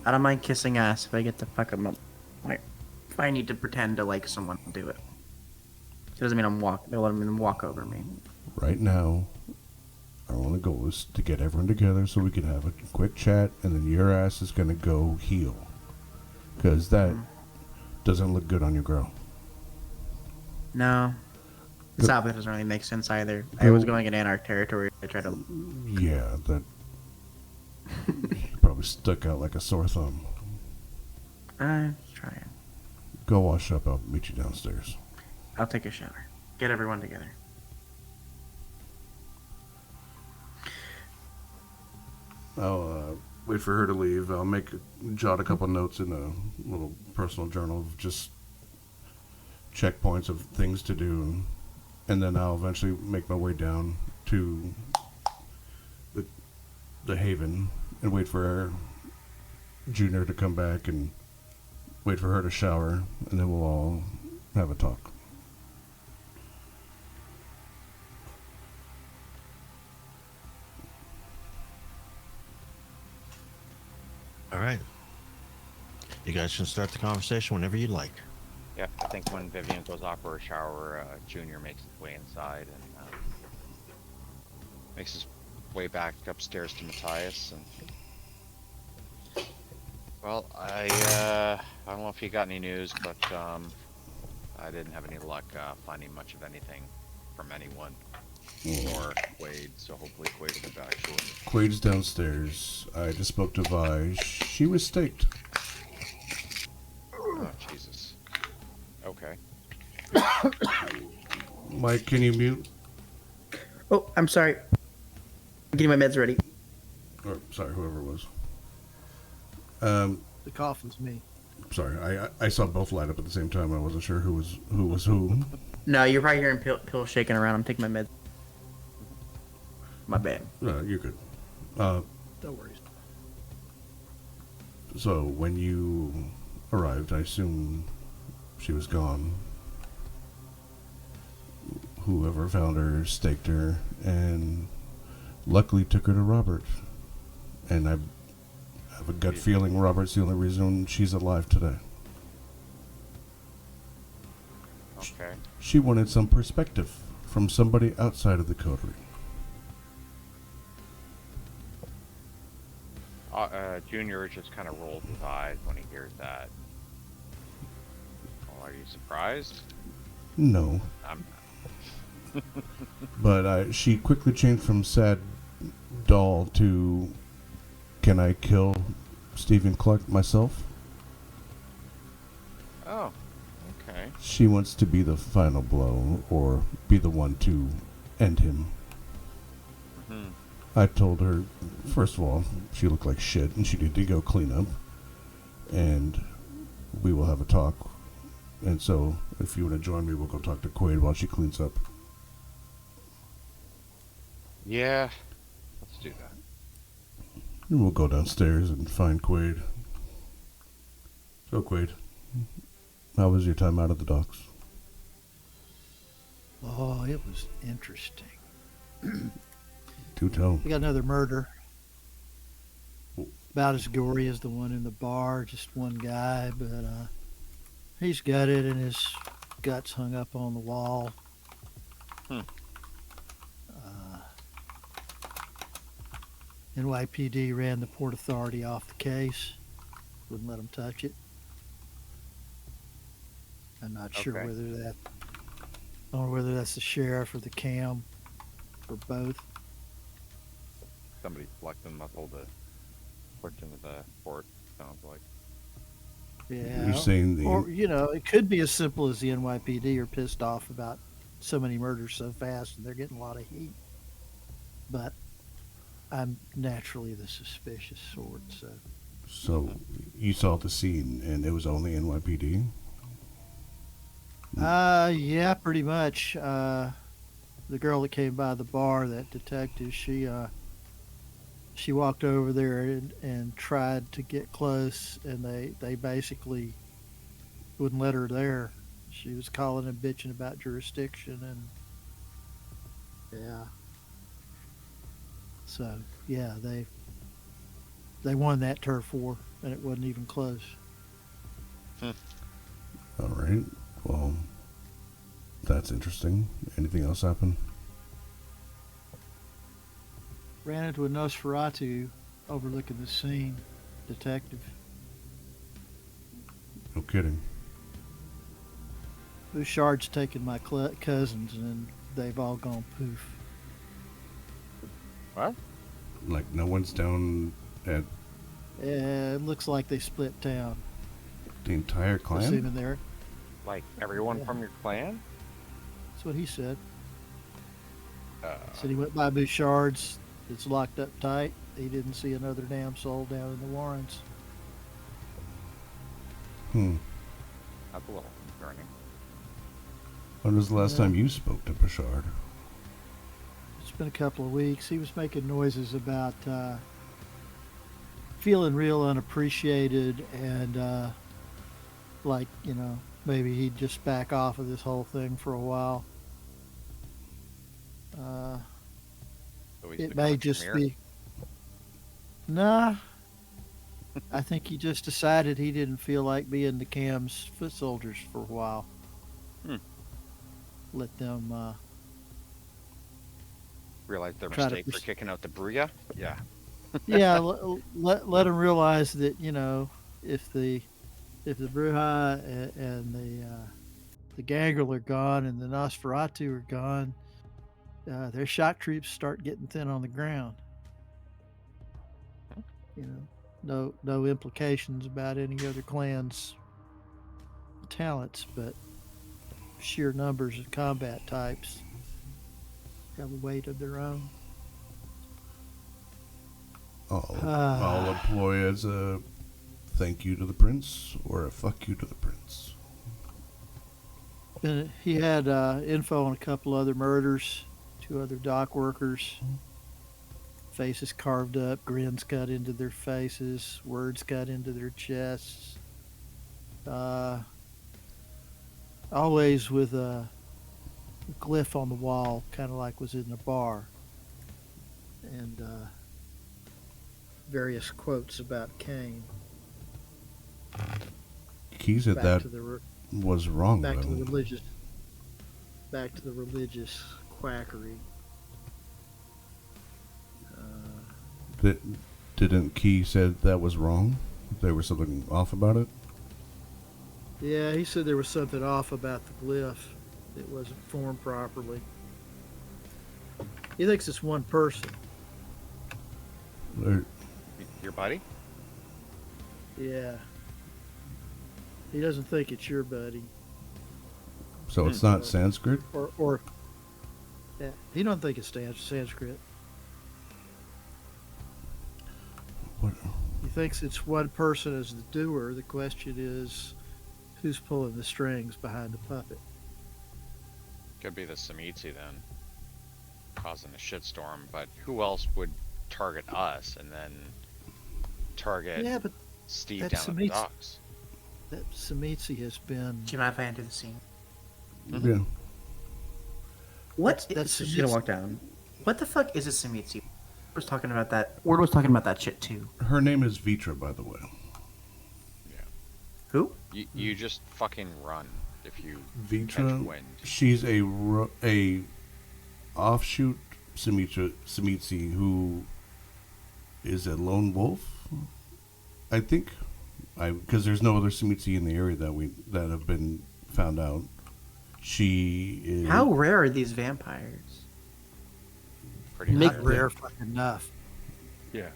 I don't mind kissing ass if I get to fuck 'em up. Like, if I need to pretend to like someone, I'll do it. It doesn't mean they'll let them walk over me. Right now, our only goal is to get everyone together so we can have a quick chat, and then your ass is gonna go heal. Because that doesn't look good on your girl. No. This outfit doesn't really make sense either. I was going in Anarch territory. I tried to. Yeah, that probably stuck out like a sore thumb. Try it. Go wash up, I'll meet you downstairs. I'll take a shower. Get everyone together. I'll wait for her to leave. I'll jot a couple notes in a little personal journal of just checkpoints of things to do, and then I'll eventually make my way down to the Haven and wait for Junior to come back and wait for her to shower, and then we'll all have a talk. All right. You guys can start the conversation whenever you like. Yeah, I think when Vivian goes off for a shower, Junior makes his way inside and makes his way back upstairs to Matthias. And well, I don't know if you got any news, but I didn't have any luck finding much of anything from anyone, nor Quaid. So hopefully Quaid will be back shortly. Quaid's downstairs. I just spoke to Vi. She was staked. Oh Jesus. Okay. Mike, can you mute? Oh, I'm sorry. I'm getting my meds ready. Or, sorry, whoever it was. The coffin's me. Sorry, I saw both light up at the same time. I wasn't sure who was who. No, you're probably hearing pill shaking around. I'm taking my meds. My bad. No, you're good. No worries. So when you arrived, I assume she was gone. Whoever found her staked her, and luckily took her to Robert. And I have a gut feeling Robert's the only reason she's alive today. Okay. She wanted some perspective from somebody outside of the coterie. Junior just kind of rolls his eyes when he hears that. Well, are you surprised? No. I'm But she quickly changed from sad doll to, can I kill Stephen Clark myself? Oh, okay. She wants to be the final blow, or be the one to end him. Hmm. I told her, first of all, she looked like shit and she needed to go clean up. And we will have a talk. And so, if you want to join me, we'll go talk to Quaid while she cleans up. Yeah, let's do that. And we'll go downstairs and find Quaid. So, Quaid, how was your time out at the docks? Oh, it was interesting. Do tell. We got another murder. About as gory as the one in the bar, just one guy, but he's gutted and his guts hung up on the wall. NYPD ran the Port Authority off the case. Wouldn't let them touch it. I'm not sure Okay. whether that. I don't know whether that's the sheriff or the cam, or both. Somebody selecting muscle to push into the port, sounds like. Yeah. You're saying the... Or, you know, it could be as simple as the NYPD are pissed off about so many murders so fast and they're getting a lot of heat. But I'm naturally the suspicious sort, so. So, you saw the scene and it was only NYPD? Yeah, pretty much. The girl that came by the bar, that detective, she walked over there and tried to get close, and they basically wouldn't let her there. She was calling and bitching about jurisdiction, and yeah. So yeah, they won that turf war, and it wasn't even close. All right. Well, that's interesting. Anything else happen? Ran into a Nosferatu overlooking the scene, detective. No kidding. Bouchard's taken my cousins, and they've all gone poof. What? Like, no one's down at It looks like they split town. the entire clan? Assuming they're. Like everyone Yeah. from your clan? That's what he said. Uh, Said he went by Bouchard's. It's locked up tight. He didn't see another damn soul down in the Warrens. that's a little concerning. When was the last Yeah. time you spoke to Bouchard? It's been a couple of weeks. He was making noises about feeling real unappreciated and like, you know, maybe he'd just back off of this whole thing for a while. So he's It become may a just premier? be. Nah. I think he just decided he didn't feel like being the Cam's foot soldiers for a while. Let them. Realize their Try to mistake for pers- kicking out the Bruya? Yeah. Yeah, let them realize that, you know, if the Bruja and the Gangrel are gone and the Nosferatu are gone, their shock troops start getting thin on the ground. You know, no implications about any other clan's talents, but sheer numbers of combat types have a weight of their own. I'll employ as a thank you to the prince or a fuck you to the prince. He had info on a couple other murders, 2 other dock workers. Faces carved up, grins cut into their faces, words cut into their chests. Always with a glyph on the wall, kind of like was in the bar. And various quotes about Cain. Key said Back that to the was wrong, back to though. the religious, back to the religious quackery. Didn't Key said that was wrong? There was something off about it? Yeah, he said there was something off about the glyph. It wasn't formed properly. He thinks it's one person. Or- Your buddy? Yeah. He doesn't think it's your buddy. So it's not Sanskrit? Or yeah, he don't think it's Sanskrit. What? He thinks it's one person as the doer. The question is, who's pulling the strings behind the puppet? Could be the Samitsi then, causing a shitstorm. But who else would target us and then target Yeah, but Steve that's down at the Samitsi. docks? That Samitsi has been. Do you mind if I enter the scene? Yeah. What? That's She's gonna Samitsi. walk down. What the fuck is a Samitsi? Was talking about that. Ward was talking about that shit too. Her name is Vitra, by the way. Who? You just fucking run if you catch Vitra. wind. She's a offshoot Samitsi who is a lone wolf. I think, because there's no other Samitsi in the area that have been found out. She is How rare are these vampires? Pretty Not high. rare fucking enough. Yeah.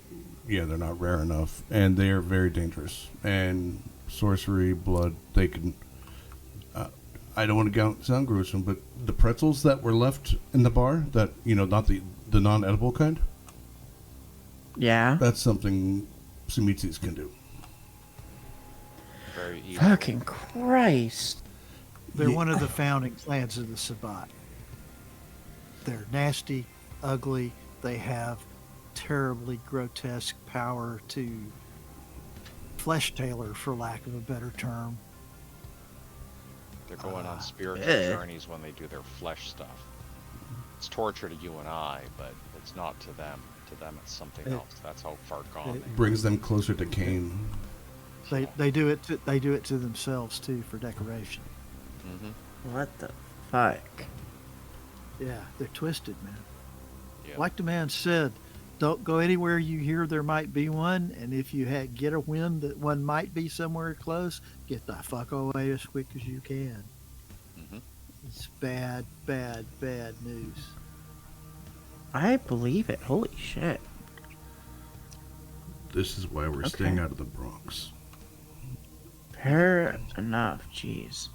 Yeah, they're not rare enough, and they are very dangerous. And sorcery, blood, they can. I don't want to sound gruesome, but the pretzels that were left in the bar, that not the non-edible kind, Yeah. that's something Samitsis can do. Very easy. Fucking Christ. They're Yeah. one of the founding clans of the Sabbat. They're nasty, ugly. They have terribly grotesque power to flesh tailor, for lack of a better term. They're going on spiritual eh. journeys when they do their flesh stuff. It's torture to you and I, but it's not to them. To them, it's something else. That's how far gone they are. Brings them closer to Cain. They do it to themselves too, for decoration. What the fuck? Yeah, they're twisted, man. Yeah. Like the man said, don't go anywhere you hear there might be one, and if you get a wind that one might be somewhere close, get the fuck away as quick as you can. Mhm. It's bad, bad, bad news. I believe it. Holy shit. This is why we're Okay. staying out of the Bronx. Fair enough. Jeez.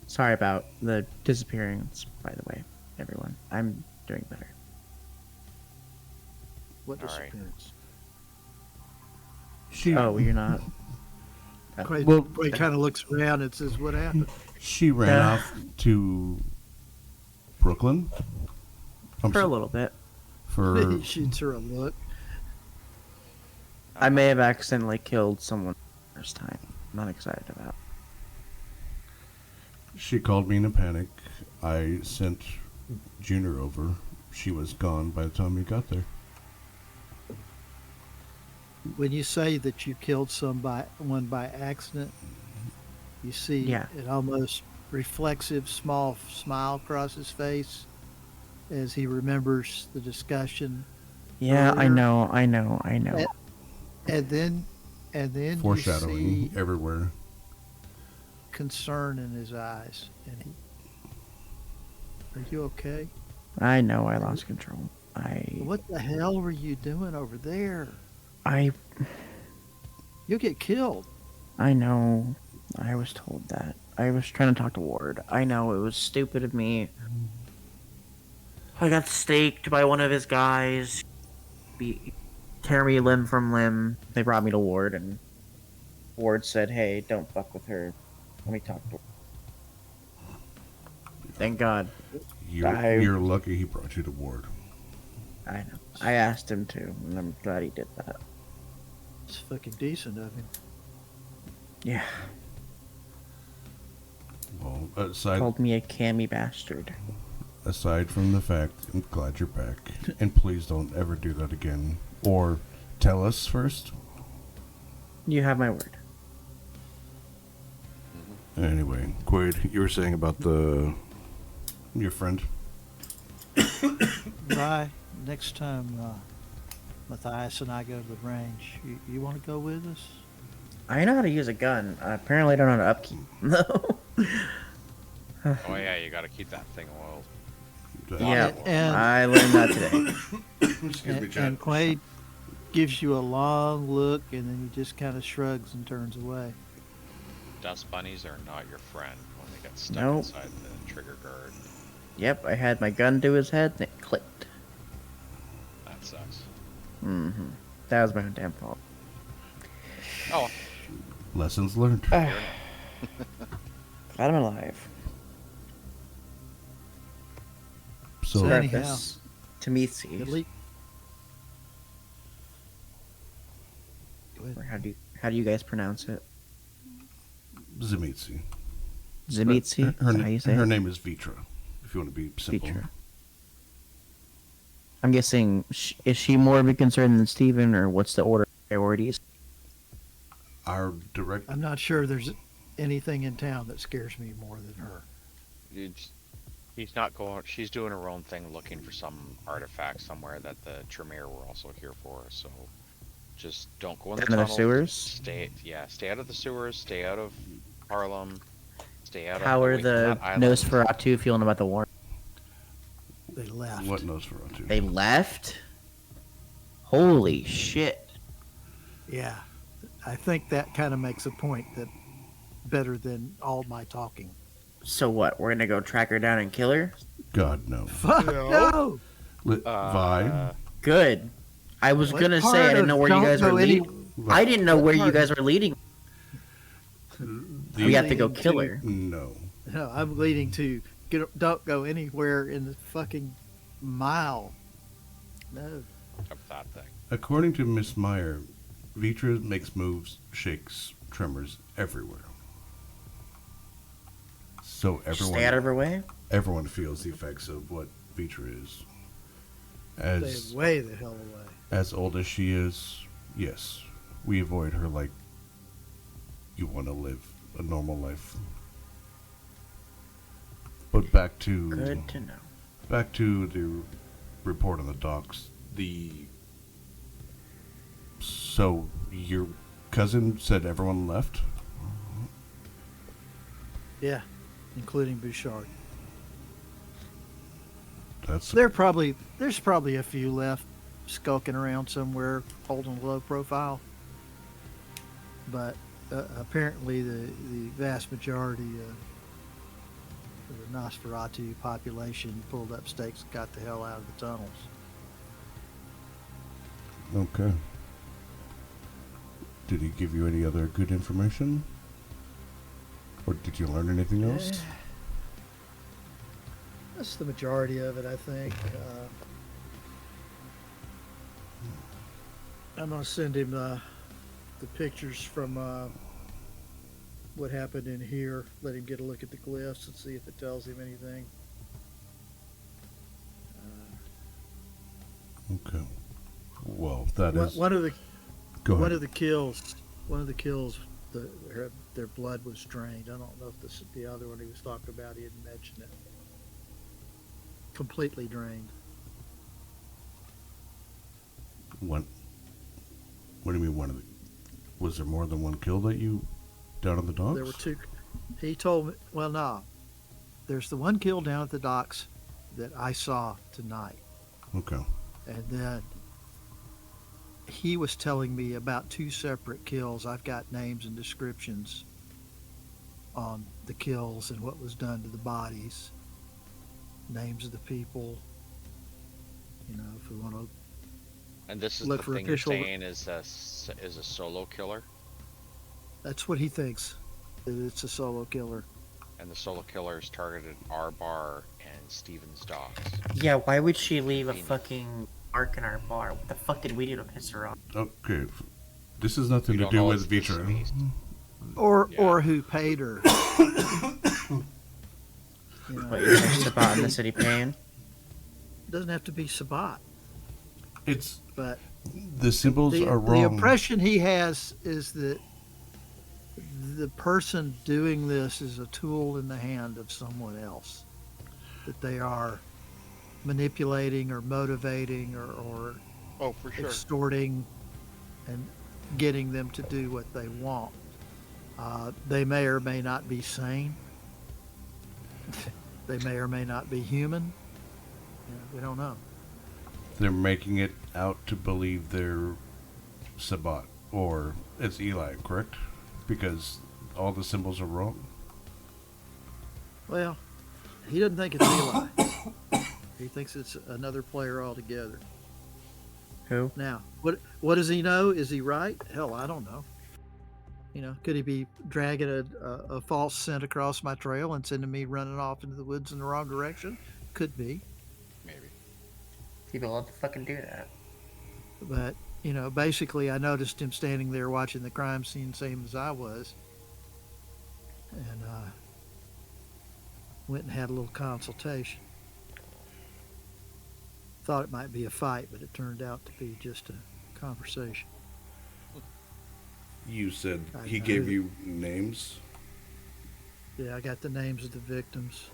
Sorry about the disappearance, by the way, everyone. I'm doing better. What All right. disappearance? She Oh, you're not. Quaid, Well- kind of looks around and says, "What happened?" she ran Yeah. off to Brooklyn. For a little bit. For He shoots her a look. I may have accidentally killed someone first time. Not excited about. she called me in a panic. I sent Junior over. She was gone by the time we got there. When you say that you killed someone by accident, you see Yeah. an almost reflexive small smile across his face as he remembers the discussion. Yeah, I Earlier. know, I know, I know. And then you Foreshadowing see everywhere. concern in his eyes. And he, "Are you okay? I know I lost control. What the hell were you doing over there? I You'll get killed." know. I was told that. I was trying to talk to Ward. I know it was stupid of me. I got staked by one of his guys. Tear me limb from limb. They brought me to Ward, and Ward said, "Hey, don't fuck with her. Let me talk to her." Thank God. You're lucky he brought you to Ward. I know. I asked him to, and I'm glad he did that. It's fucking decent of him. Yeah. Well, Called me a cammy bastard. aside from the fact, I'm glad you're back. And please don't ever do that again. Or tell us first. You have my word. Anyway, Quaid, you were saying about your friend. Bye. Next time Matthias and I go to the range, you want to go with us? I know how to use a gun. Apparently, I don't know how to upkeep. No. Oh yeah, you gotta keep that thing oiled. Yeah, And- I learned that today. Excuse me, And Chad. Quaid gives you a long look, and then he just kind of shrugs and turns away. Dust bunnies are not your friend when they get stuck Nope. inside the trigger guard. Yep, I had my gun to his head and it clicked. That sucks. Mm-hmm. That was my own damn fault. Oh, Lessons learned. fair enough. Glad I'm alive. So, anyhow, Purpose to meet At Steve. least, Go ahead. Or how do you guys pronounce it? Zemitsi. Zemitsi? Is that how you say her it? name is Vitra, if you want to be simple. Vitra. I'm guessing, is she more of a concern than Steven, or what's the order of priorities? Our direct. I'm not sure there's anything in town that scares me more than her. He's not going. She's doing her own thing, looking for some artifact somewhere that the Tremere were also here for. So, just don't go in the In the tunnels. sewers? Stay out of the sewers. Stay out of Harlem. Stay out of. How are away from the that island. Nosferatu feeling about the war? They left. What Nosferatu? They left? Holy shit. Yeah, I think that kind of makes a point that better than all my talking. So what? We're gonna go track her down and kill her? God, no. Fuck no! Vi? Good. I was What gonna part say I didn't of know where you don't guys were go any- leading. I didn't know what where you part guys of- were leading. We have to go kill her. No. No, I'm leading to don't go anywhere in the fucking mile. No. Of that thing. According to Miss Meyer, Vitra makes moves, shakes, tremors everywhere. So Stay out of her way. everyone feels the effects of what Vitra is. Stay way the hell away. As old as she is, yes, we avoid her like you want to live a normal life. But back to Good to know. the report on the docks. So your cousin said everyone left? Yeah, including Bouchard. That's There's probably a few left skulking around somewhere, holding a low profile. But apparently, the vast majority of the Nosferatu population pulled up stakes and got the hell out of the tunnels. okay. Did he give you any other good information? Or did you learn anything else? That's the majority of it, I think. I'm gonna send him the pictures from what happened in here. Let him get a look at the glyphs and see if it tells him anything. Okay. Well, that is. One of the Go ahead. One of the kills, their blood was drained. I don't know if the other one he was talking about, he didn't mention it. Completely drained. One. What do you mean one of the? Was there more than one kill that you down on the docks? There were two. He told me, well, no. There's the one kill down at the docks that I saw tonight. Okay. And then he was telling me about two separate kills. I've got names and descriptions on the kills and what was done to the bodies, names of the people. You know, if we want to. And this is Look the for thing official- you're saying is a solo killer, That's what he thinks. That it's a solo killer. and the solo killers targeted our bar and Steven's docks. Yeah, why would she leave a fucking mark in our bar? What the fuck did we do to piss her off? Okay. This has nothing We to don't do know with it's Vitra. Beast. Or Yeah. who paid her. You know, What, you're Sabat in the city paying? it doesn't have to be Sabat, It's but the symbols the are wrong. impression he has is that the person doing this is a tool in the hand of someone else. That they are manipulating or motivating or Oh, for sure. extorting and getting them to do what they want. They may or may not be sane. They may or may not be human. You know, we don't know. They're making it out to believe they're Sabat or it's Eli, correct? Because all the symbols are wrong. Well, he doesn't think it's Eli. He thinks it's another player altogether. Who? Now, what does he know? Is he right? Hell, I don't know. Could he be dragging a false scent across my trail and sending me running off into the woods in the wrong direction? Could be. Maybe. People love to fucking do that. But, basically I noticed him standing there watching the crime scene, same as I was. And went and had a little consultation. Thought it might be a fight, but it turned out to be just a conversation. You said I he know. gave you names? Yeah, I got the names of the victims,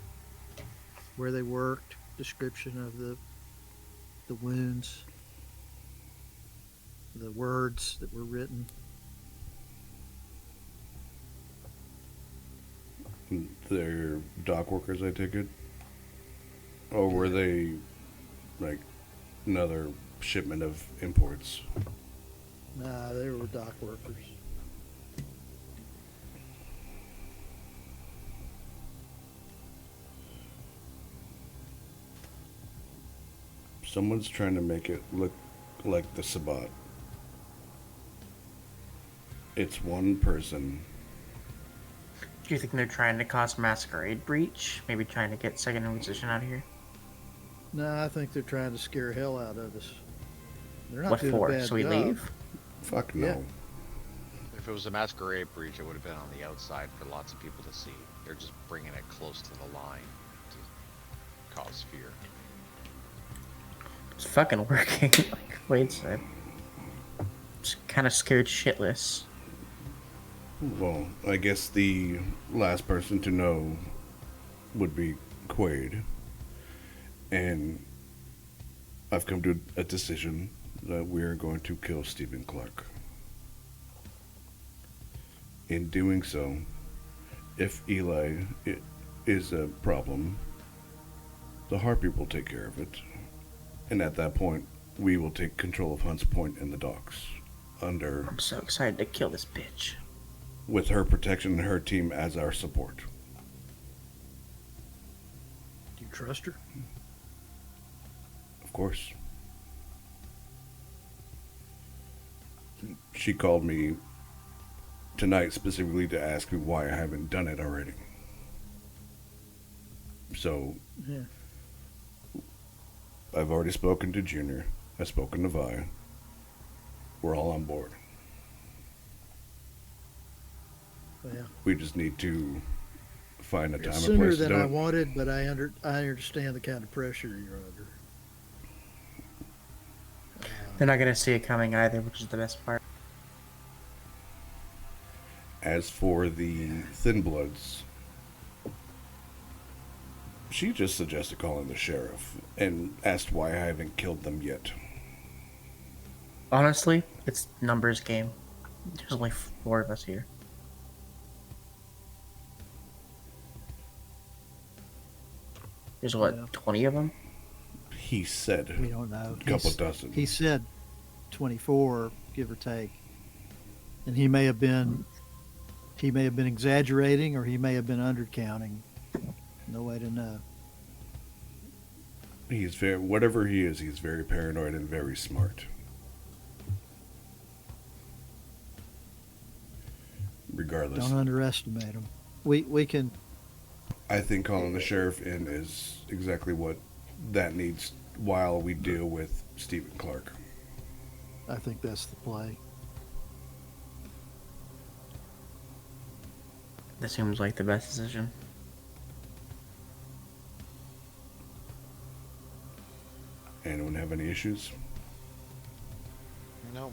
where they worked, description of the wounds, the words that were written. They're dock workers, I take it? Or were they like another shipment of imports? Nah, they were dock workers. Someone's trying to make it look like the Sabbat. It's one person. Do you think they're trying to cause Masquerade breach? Maybe trying to get Second Inquisition out of here? No, I think they're trying to scare hell out of us. They're not What doing for? a bad So we job. leave? Fuck no. Yeah. If it was a masquerade breach, it would have been on the outside for lots of people to see. They're just bringing it close to the line to cause fear. It's fucking working. Like Wade said. Just kind of scared shitless. Well, I guess the last person to know would be Quaid. And I've come to a decision that we're going to kill Stephen Clark. In doing so, if Eli is a problem, the Harpy will take care of it. And at that point, we will take control of Hunts Point and the docks. I'm so excited to kill this bitch. With her protection and her team as our support. Do you trust her? Of course. She called me tonight specifically to ask me why I haven't done it already. So, Yeah. I've already spoken to Junior. I've spoken to Vi. We're all on board. Well, We just need to find a time it's and sooner place to than do I it. wanted, but I understand the kind of pressure you're under. They're not gonna see it coming either, which is the best part. As for the Thin Bloods, she just suggested calling the sheriff and asked why I haven't killed them yet. Honestly, it's numbers game. There's only 4 of us here. There's what, Yeah. 20 of them? He said We don't know. a couple dozen. He said 24, give or take, and he may have been exaggerating, or he may have been undercounting. No way to know. He's very, whatever he is, he's very paranoid and very smart. Regardless, Don't underestimate him. We can. I think calling the sheriff in is exactly what that needs while we deal with Stephen Clark. I think that's the play. That seems like the best decision. Anyone have any issues? No.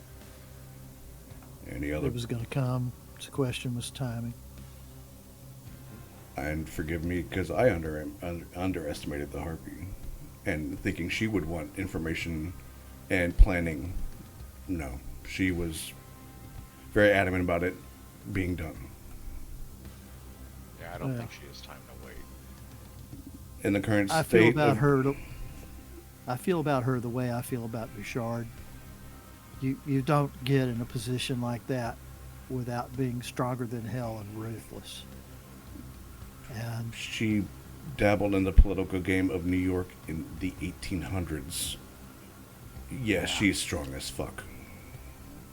Any other? It was going to come. The question was timing. And forgive me because I underestimated the Harpy, and thinking she would want information and planning. No, she was very adamant about it being done. Yeah, I don't Yeah. think she has time to wait. In the current I feel state about of, her. I feel about her the way I feel about Bouchard. You don't get in a position like that without being stronger than hell and ruthless. And she dabbled in the political game of New York in the 1800s. Yeah, she's strong as fuck.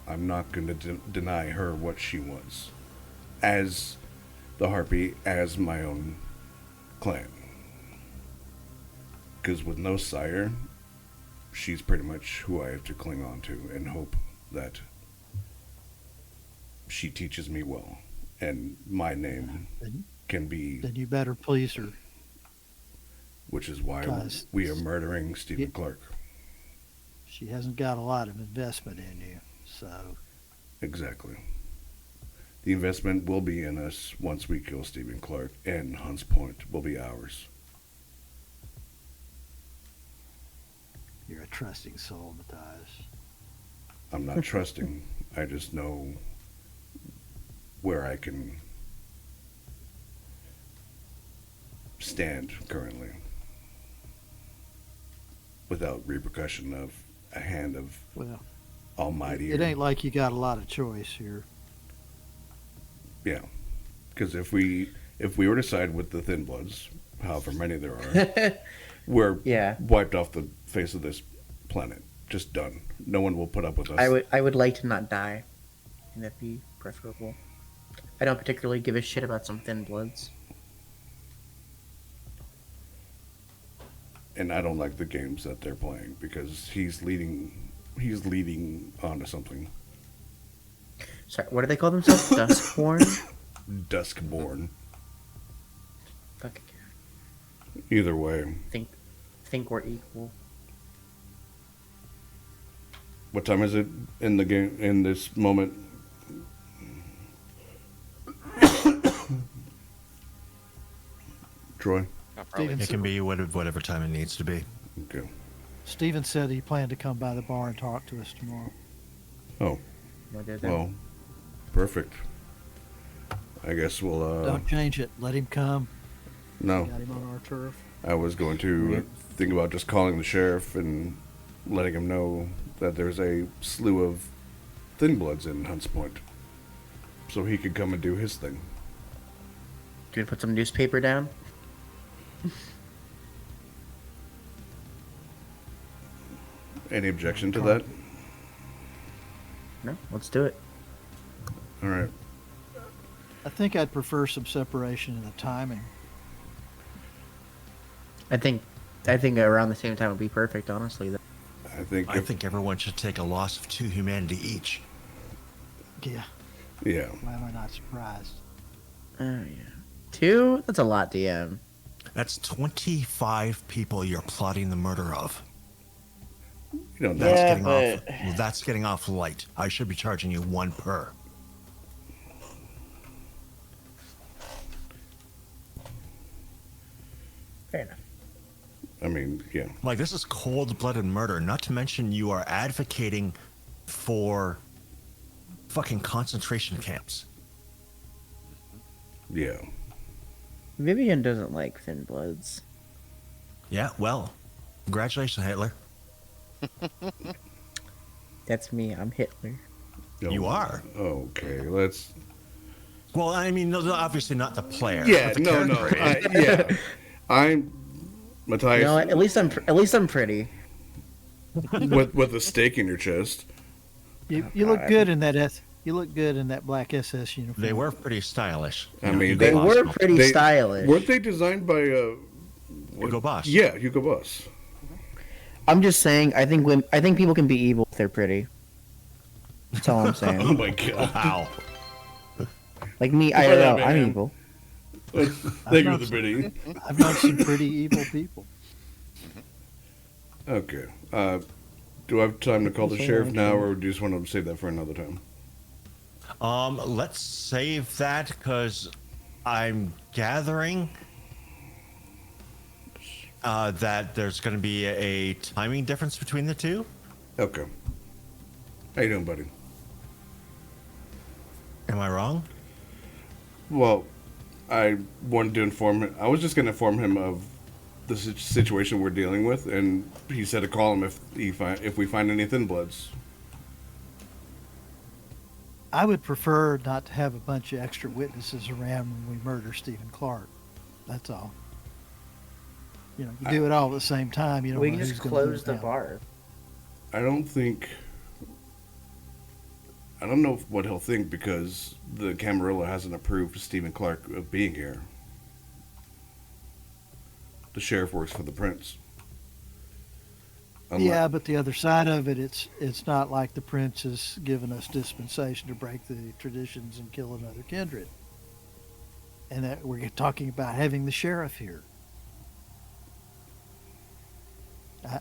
I'm not going to deny her what she wants. As the Harpy, as my own clan. Because with no sire, she's pretty much who I have to cling on to and hope that she teaches me well. And my name can be... Then you better please her. Which is why 'Cause we are murdering Stephen Clark. She hasn't got a lot of investment in you, so... Exactly. The investment will be in us once we kill Stephen Clark, and Hunts Point will be ours. You're a trusting soul, Matthias. I'm not trusting. I just know where I can stand currently without repercussion of a hand of Well, Almighty. it ain't like you got a lot of choice here. Yeah, because if we were to side with the Thin Bloods, however many there are, we're wiped off the face of this planet. Just done. No one will put up with us. I would like to not die, and that'd be preferable. I don't particularly give a shit about some Thin Bloods. And I don't like the games that they're playing because he's leading onto something. Sorry, what do they call themselves? Duskborn? Duskborn. Fuck. Either way. Think we're equal. What time is it in the game in this moment? Troy? It can be whatever time it needs to be. Okay. Steven said he planned to come by the bar and talk to us tomorrow. Oh. Well, perfect. I guess we'll Don't change it. Let him come. No. Got him on our turf. I was going to think about just calling the sheriff and letting him know that there's a slew of Thin Bloods in Hunts Point. So he could come and do his thing. Do you put some newspaper down? Any objection to that? No, let's do it. All right. I think I'd prefer some separation in the timing. I think around the same time would be perfect, honestly. I think everyone should take a loss of 2 humanity each. Yeah. Yeah. Why am I not surprised? Oh, yeah. 2? That's a lot, DM. That's 25 people you're plotting the murder of. You know, that's getting off light. I should be charging you 1 per. Fair enough. I mean, yeah. Like, this is cold-blooded murder, not to mention you are advocating for fucking concentration camps. Yeah. Vivian doesn't like Thin Bloods. Yeah, well, congratulations, Hitler. That's me. I'm Hitler. You are. Okay, let's... Well, I mean, no, obviously not the player. Yeah, but the character is. I'm Matthias. You know what? At least I'm pretty. with a stake in your chest. You look good in that You look good in that black SS uniform. They were pretty stylish. I mean, they were pretty stylish. Weren't they designed by Hugo Boss? Yeah, Hugo Boss. I'm just saying. I think people can be evil if they're pretty. That's all I'm saying. Oh my god! Wow. Like me, I don't know. I'm evil. Thank you for the pretty. I've known some pretty evil people. Okay. Do I have time to call the sheriff now, or do you just want to save that for another time? Let's save that because I'm gathering that there's going to be a timing difference between the two. Okay. How you doing, buddy? Am I wrong? Well, I wanted to inform him. I was just going to inform him of the situation we're dealing with, and he said to call him if we find any Thin Bloods. I would prefer not to have a bunch of extra witnesses around when we murder Stephen Clark. That's all. You know, you do it all at the same time. You don't We know can who's just going to close the bar. I don't think. I don't know what he'll think because the Camarilla hasn't approved Stephen Clark of being here. The sheriff works for the prince. Yeah, but the other side of it, it's not like the prince has given us dispensation to break the traditions and kill another kindred. And that we're talking about having the sheriff here.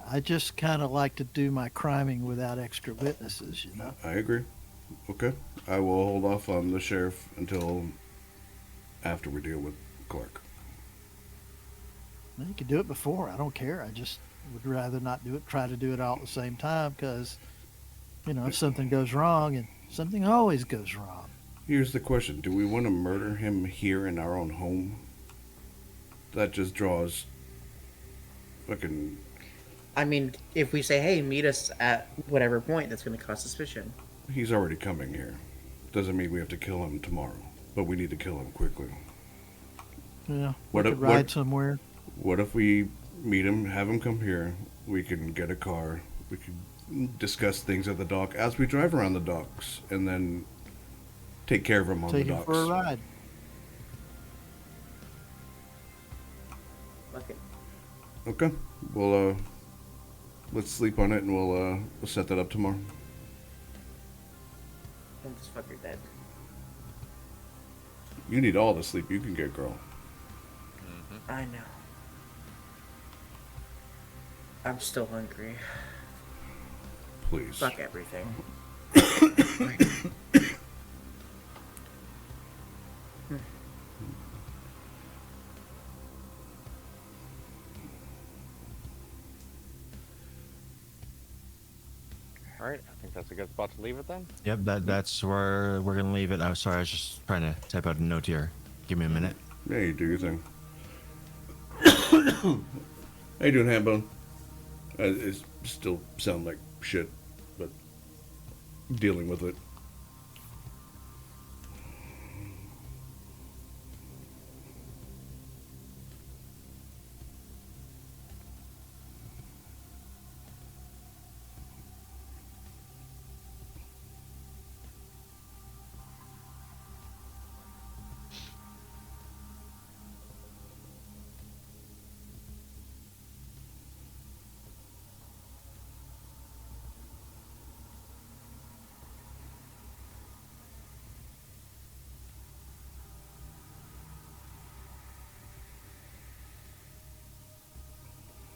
I just kind of like to do my criming without extra witnesses, you know. I agree. Okay, I will hold off on the sheriff until after we deal with Clark. Well, you could do it before. I don't care. I just would rather not do it. Try to do it all at the same time because, you know, if something goes wrong, and something always goes wrong. Here's the question: do we want to murder him here in our own home? That just draws fucking. I mean, if we say, hey, meet us at whatever point, that's going to cause suspicion. He's already coming here. Doesn't mean we have to kill him tomorrow, but we need to kill him quickly. Yeah, What we if- could ride what- somewhere. What if we meet him, have him come here? We can get a car. We can discuss things at the dock as we drive around the docks, and then take care of him on Take the him docks. for a ride. Okay. Okay. Well, let's sleep on it, and we'll set that up tomorrow. Don't just fuck your dead. You need all the sleep you can get, girl. I know. I'm still hungry. Please. Fuck everything. All right, I think that's a good spot to leave it then. Yep, that's where we're gonna leave it. I'm sorry, I was just trying to type out a note here. Give me a minute. Yeah, you do your thing. How you doing, Hambone? It still sound like shit, but dealing with it.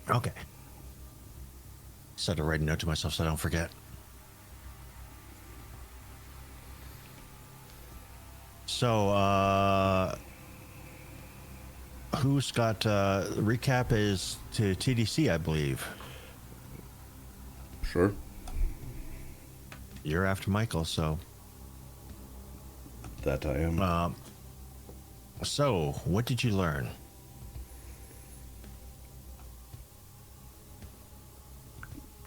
Okay. Set a write a note to myself so I don't forget. So, who's got recap is to TDC, I believe. Sure. You're after Michael, so. That I am. So, what did you learn?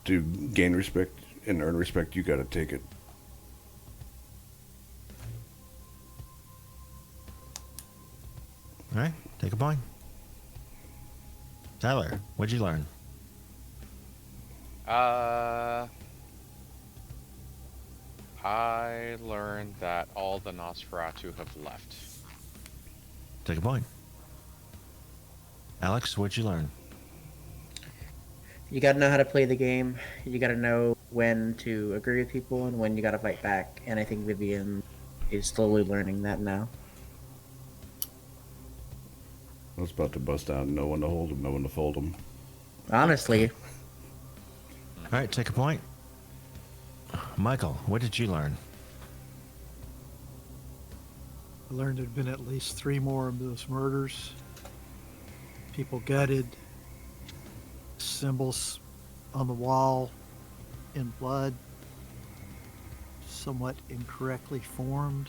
To gain respect and earn respect, you gotta take it. All right, take a point. Tyler, what'd you learn? I learned that all the Nosferatu have left. Take a point. Alex, what'd you learn? You gotta know how to play the game. You gotta know when to agree with people and when you gotta fight back. And I think Vivian is slowly learning that now. I was about to bust out. No one to hold him, no one to fold him. Honestly, All right, take a point. Michael, what did you learn? I learned there had been at least 3 more of those murders. People gutted. Symbols on the wall in blood. Somewhat incorrectly formed.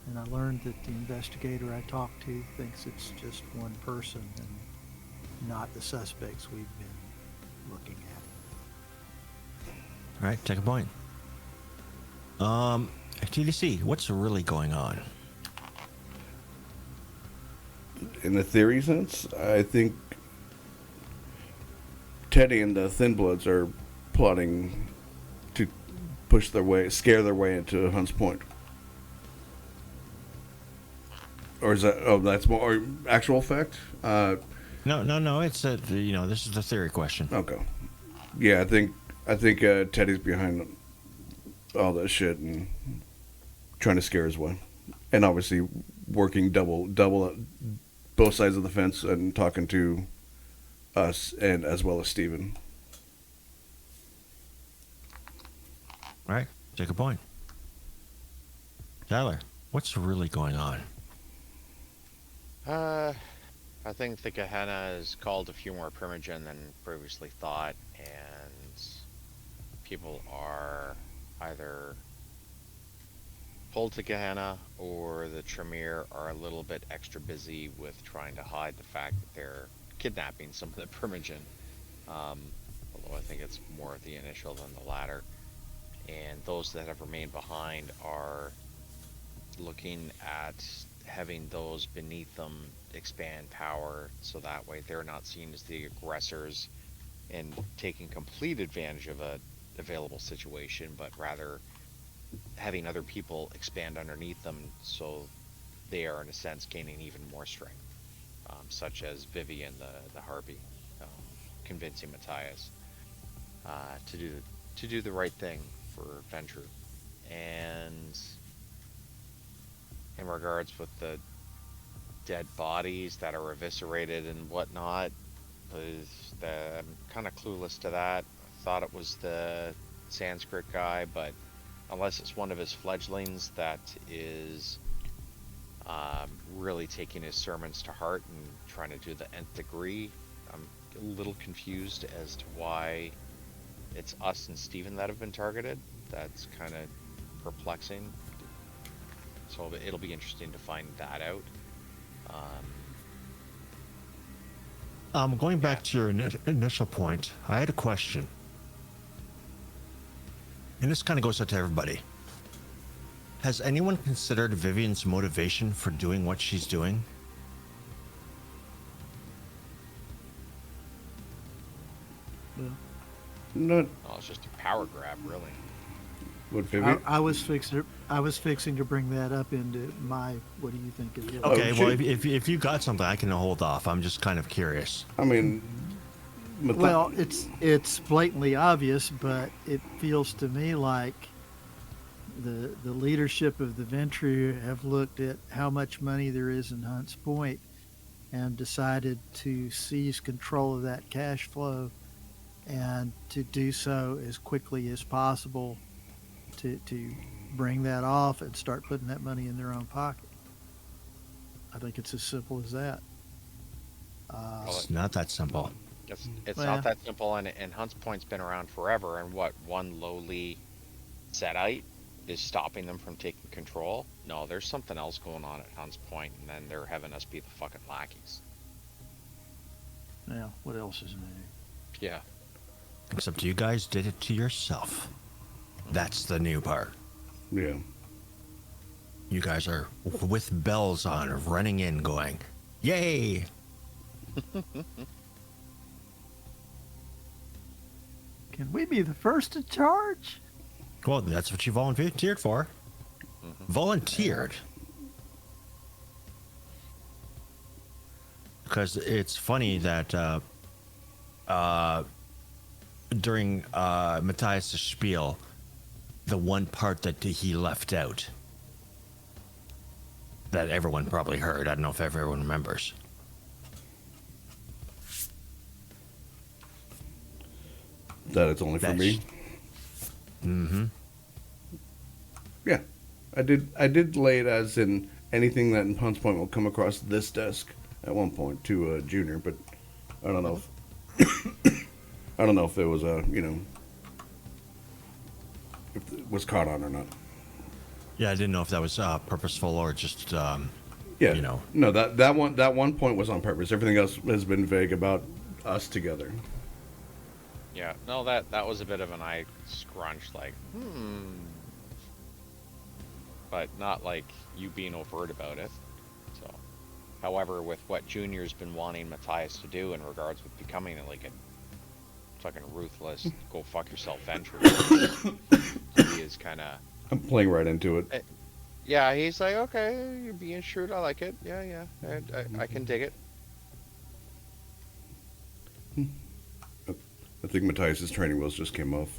And I learned that the investigator I talked to thinks it's just one person and not the suspects we've been looking at. All right, take a point. TDC, what's really going on? in the theory sense, I think Teddy and the Thin Bloods are plotting to scare their way into Hunts Point. Or is that? Oh, that's more or actual fact. No. It's this is the theory question. Okay. Yeah, I think Teddy's behind all that shit and trying to scare his way, and obviously working double both sides of the fence and talking to us and as well as Steven. All right, take a point. Tyler, what's really going on? I think the Gehenna has called a few more Primogen than previously thought, and people are either pulled to Gehenna or the Tremere are a little bit extra busy with trying to hide the fact that they're kidnapping some of the Primogen. Although I think it's more the initial than the latter. And those that have remained behind are looking at having those beneath them expand power so that way they're not seen as the aggressors and taking complete advantage of a available situation, but rather having other people expand underneath them so they are in a sense gaining even more strength, such as Vivian the Harpy, convincing Matthias to do the right thing for Ventrue. And in regards with the dead bodies that are eviscerated and whatnot, I'm kind of clueless to that. I thought it was the Sanskrit guy, but unless it's one of his fledglings that is really taking his sermons to heart and trying to do the nth degree, I'm a little confused as to why it's us and Steven that have been targeted. That's kind of perplexing. So it'll be interesting to find that out. Going back to your initial point, I had a question. And this kind of goes out to everybody. Has anyone considered Vivian's motivation for doing what she's doing? Not Oh, it's just a power grab, really. what Vivian. I was fixing to bring that up into my. What do you think is it? Okay, well, she- if you got something, I can hold off. I'm just kind of curious. I mean, Well, it's blatantly obvious, but it feels to me like the leadership of the Ventrue have looked at how much money there is in Hunts Point and decided to seize control of that cash flow and to do so as quickly as possible to bring that off and start putting that money in their own pocket. I think it's as simple as that. It's not that simple. It's Well, not that simple, and Hunts Point's been around forever, and what, one lowly Setite is stopping them from taking control? No, there's something else going on at Hunts Point, and then they're having us be the fucking lackeys. Now, what else is new? Yeah. Except you guys did it to yourself. That's the new part. yeah. You guys are with bells on, running in, going, "Yay!" Can we be the first to charge? Well, that's what you volunteered for. Volunteered. Because it's funny that during Matthias' spiel, the one part that he left out that everyone probably heard, I don't know if everyone remembers. That it's only for That's- me. Mm-hmm. Yeah, I did lay it as in anything that in Hunts Point will come across this desk at one point to a junior, but I don't know if I don't know if it was if it was caught on or not. Yeah, I didn't know if that was purposeful or just Yeah, you know. No, that one point was on purpose. Everything else has been vague about us together. Yeah, no, that was a bit of an eye scrunch, like, but not like you being overt about it. So, However, with what Junior's been wanting Matthias to do in regards with becoming like a fucking ruthless, go fuck yourself venture, he is kind of. I'm playing right into it. Yeah, he's like, okay, you're being shrewd. I like it. Yeah, I can dig it. I think Matthias's training wheels just came off.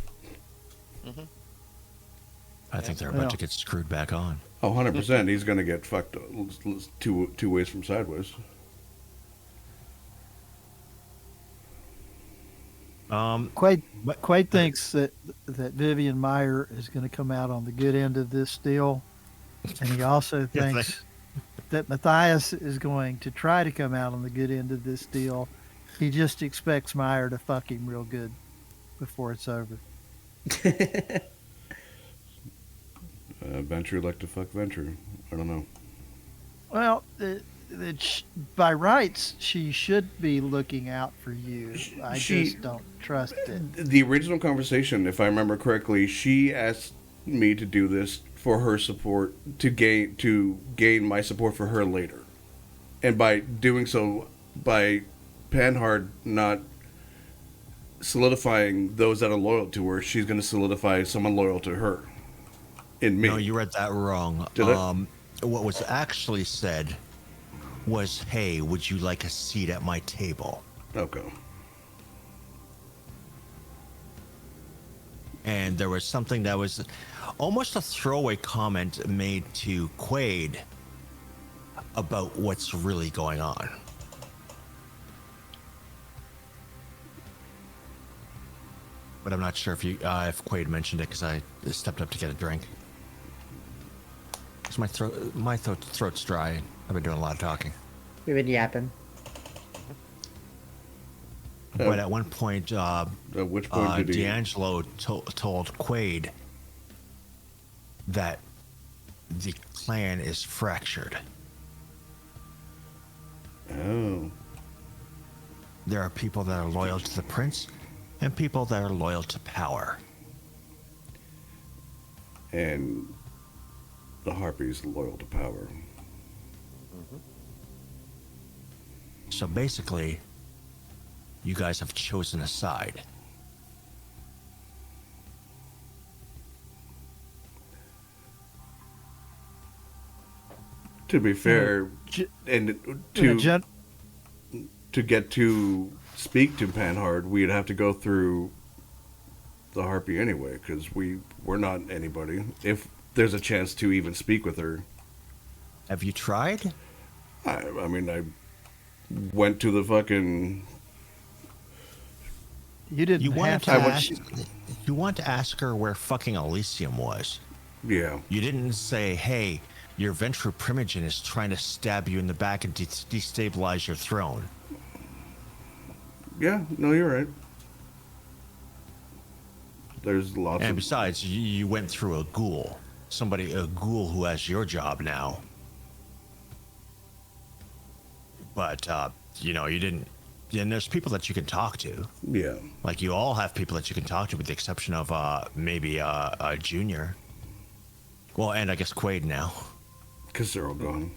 I think they're about to get screwed back on. Oh, 100%. He's going to get fucked two ways from sideways. Quaid thinks that Vivian Meyer is going to come out on the good end of this deal, and he also thinks that Matthias is going to try to come out on the good end of this deal. He just expects Meyer to fuck him real good before it's over. Venture like to fuck Venture. I don't know. Well, by rights, she should be looking out for you. I just don't trust it. The original conversation, if I remember correctly, she asked me to do this for her support, to gain my support for her later. And by doing so, by Panhard not solidifying those that are loyal to her, she's going to solidify someone loyal to her. In me. No, you read that wrong. Did I? What was actually said was, hey, would you like a seat at my table? Okay. And there was something that was almost a throwaway comment made to Quaid about what's really going on. But I'm not sure if Quaid mentioned it because I stepped up to get a drink. Because my throat's dry. I've been doing a lot of talking. We've been yapping. But at one point, At which point did he? D'Angelo told Quaid that the clan is fractured. Oh. There are people that are loyal to the prince and people that are loyal to power. And the Harpy's loyal to power. So basically, you guys have chosen a side. To be fair, and to get to speak to Panhard, we'd have to go through the Harpy anyway, because we're not anybody. If there's a chance to even speak with her. Have you tried? I mean, I went to the fucking... You didn't You wanted have to to. ask. You want to ask her where fucking Elysium was. Yeah. You didn't say, "Hey, your Ventru Primogen is trying to stab you in the back and destabilize your throne." Yeah, no, you're right. There's lots And of... besides, you went through a ghoul who has your job now. But, you didn't... And there's people that you can talk to. Yeah. Like, you all have people that you can talk to, with the exception of maybe Junior. Well, and I guess Quaid now. Because they're all gone.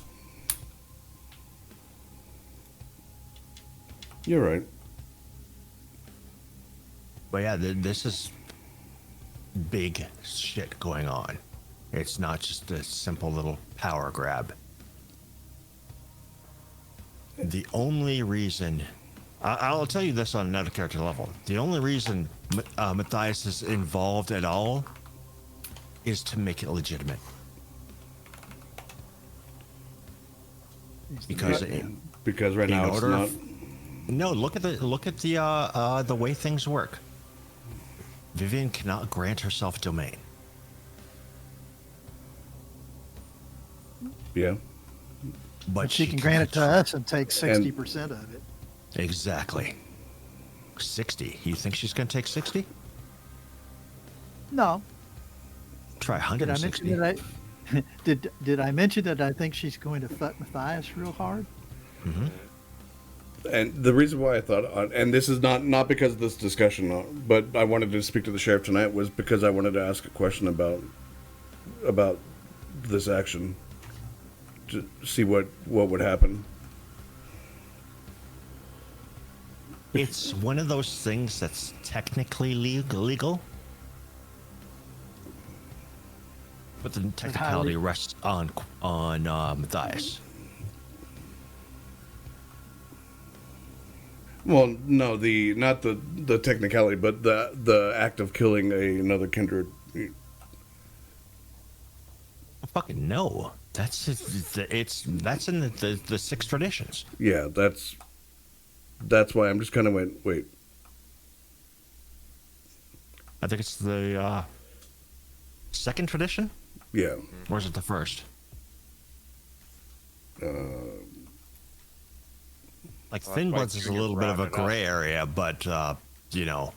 You're right. But yeah, this is big shit going on. It's not just a simple little power grab. The only reason... I'll tell you this on another character level. The only reason Matthias is involved at all is to make it legitimate. Because Right now it's not... No, look at the way things work. Vivian cannot grant herself domain. Yeah. But she can grant it to us and take 60% of it. Exactly. 60. You think she's going to take 60? No. Try 160. Did I mention that I think she's going to fuck Matthias real hard? Mm-hmm. And the reason why I thought, and this is not because of this discussion, but I wanted to speak to the sheriff tonight, was because I wanted to ask a question about this action, to see what would happen. it's one of those things that's technically legal, but the technicality rests on Matthias. Well, no, not the technicality, but the act of killing another kindred. Fucking no. That's that's in the six traditions. Yeah, that's why I'm just kind of wait. I think it's the second tradition, Yeah. or is it the first? Like Thin why Bloods is a Junior's little bit of a rounding up. gray area, but you know,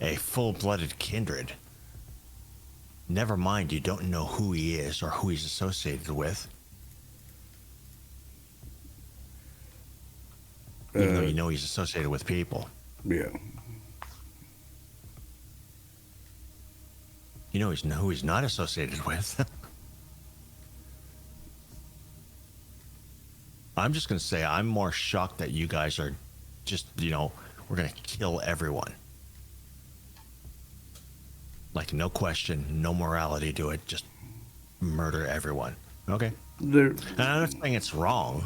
a full-blooded kindred. Never mind, you don't know who he is or who he's associated with. Even though you know he's associated with people. Yeah. You know who he's not associated with. I'm just going to say I'm more shocked that you guys are just, we're going to kill everyone. Like, no question, no morality to it, just murder everyone. Okay. And I'm not saying it's wrong.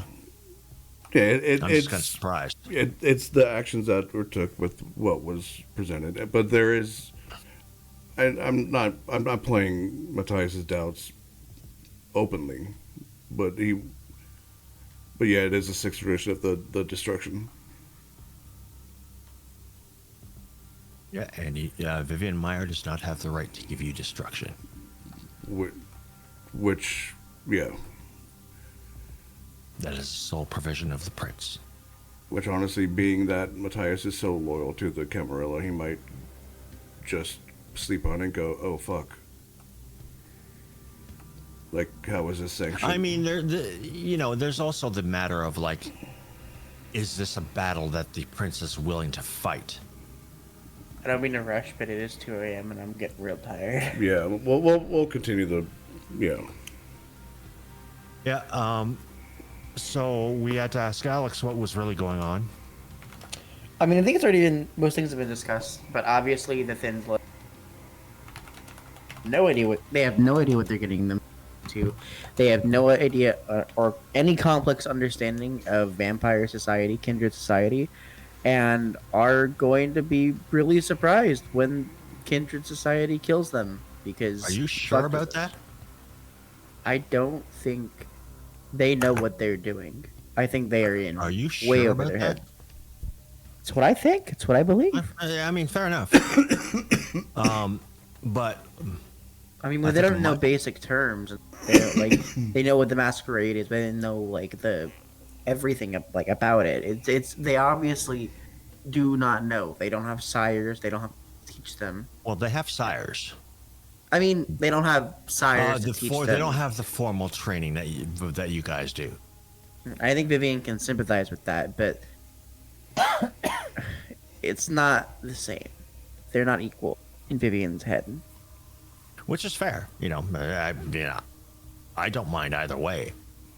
Yeah, I'm just kind of surprised. It's the actions that were took with what was presented, but there is. I'm not playing Matthias's doubts openly, but yeah, it is a sixth tradition of the destruction. Yeah, and Vivian Meyer does not have the right to give you destruction. Which, yeah. That is the sole provision of the prince. Which, honestly, being that Matthias is so loyal to the Camarilla, he might just sleep on it and go, oh, fuck. Like, how is this sanctioned? I mean, there's also the matter of, like, is this a battle that the prince is willing to fight? I don't mean to rush, but it is 2 a.m. and I'm getting real tired. Yeah, we'll continue the, yeah. Yeah, so we had to ask Alex what was really going on. I mean, I think it's already been, most things have been discussed, but obviously the Thin Blood, they have no idea what they're getting them to. They have no idea or any complex understanding of vampire society, kindred society, and are going to be really surprised when kindred society kills them because. Are you sure about that? I don't think they know what they're doing. I think they are in. Are you sure way over about their that? head. It's what I think. It's what I believe. I mean, fair enough. But I mean, when they don't know basic terms, they don't, like they know what the Masquerade is, but they don't know like the everything about it. It's they obviously do not know. They don't have sires. They don't have to teach them. Well, they have sires. I mean, they don't have sires to teach them. They don't have the formal training that you guys do. I think Vivian can sympathize with that, but it's not the same. They're not equal in Vivian's head. Which is fair, I don't mind either way.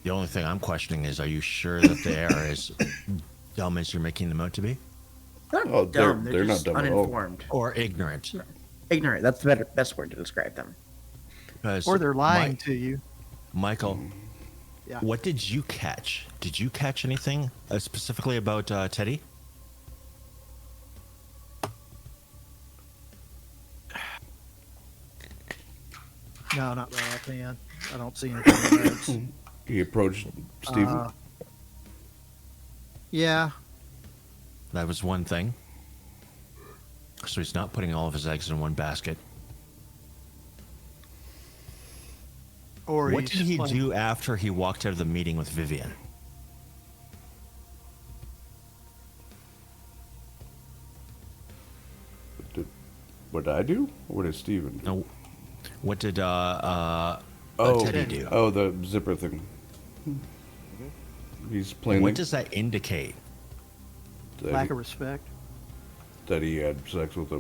The only thing I'm questioning is, are you sure that they are as dumb as you're making them out to be, They're not dumb. They're not just dumb at all. uninformed. or ignorant? Ignorant. That's the best word to describe them. Because Or they're lying to you. Michael, Yeah. what did you catch? Did you catch anything specifically about Teddy? No, not right offhand. I don't see anything in the notes. He approached Stephen. Yeah. That was one thing. So he's not putting all of his eggs in one basket. Or What did he playing- do after he walked out of the meeting with Vivian? What did I do? Or what did Stephen do? No. What did Oh, Teddy do? Oh, the zipper thing. He's plainly What does that indicate? that, lack he, of respect. that he had sex with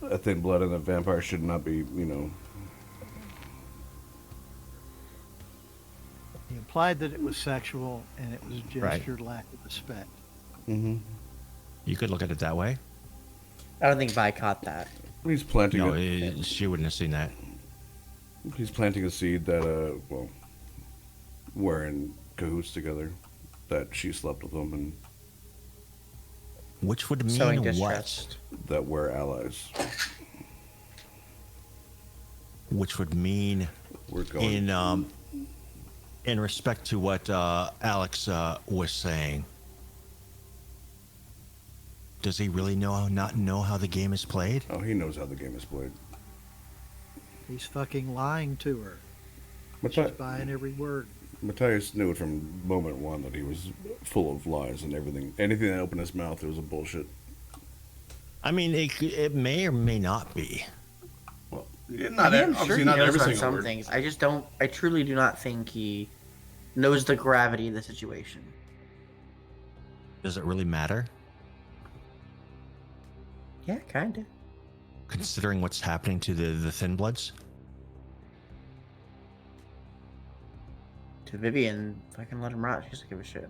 a thin blood, and a vampire should not be, He implied that it was sexual, and it was Right. gestured lack of respect. Mm-hmm. You could look at it that way. I don't think Vi caught that. He's planting No, it. she wouldn't have seen that. He's planting a seed that, well, we're in cahoots together. That she slept with him and Which would mean Sowing what? distrust. that we're allies. Which would mean We're going. in respect to what Alex was saying. Does he really not know how the game is played? Oh, he knows how the game is played. He's fucking lying to her. She's buying every word. Matthias knew it from moment one that he was full of lies and everything. Anything that opened his mouth, it was a bullshit. I mean, it may or may not be. Well, not I'm sure obviously he not knows every about single some word. things. I just don't. I truly do not think he knows the gravity of the situation. Does it really matter? Yeah, kinda. Considering what's happening to the Thin Bloods? To Vivian, fucking let him rot. She doesn't give a shit.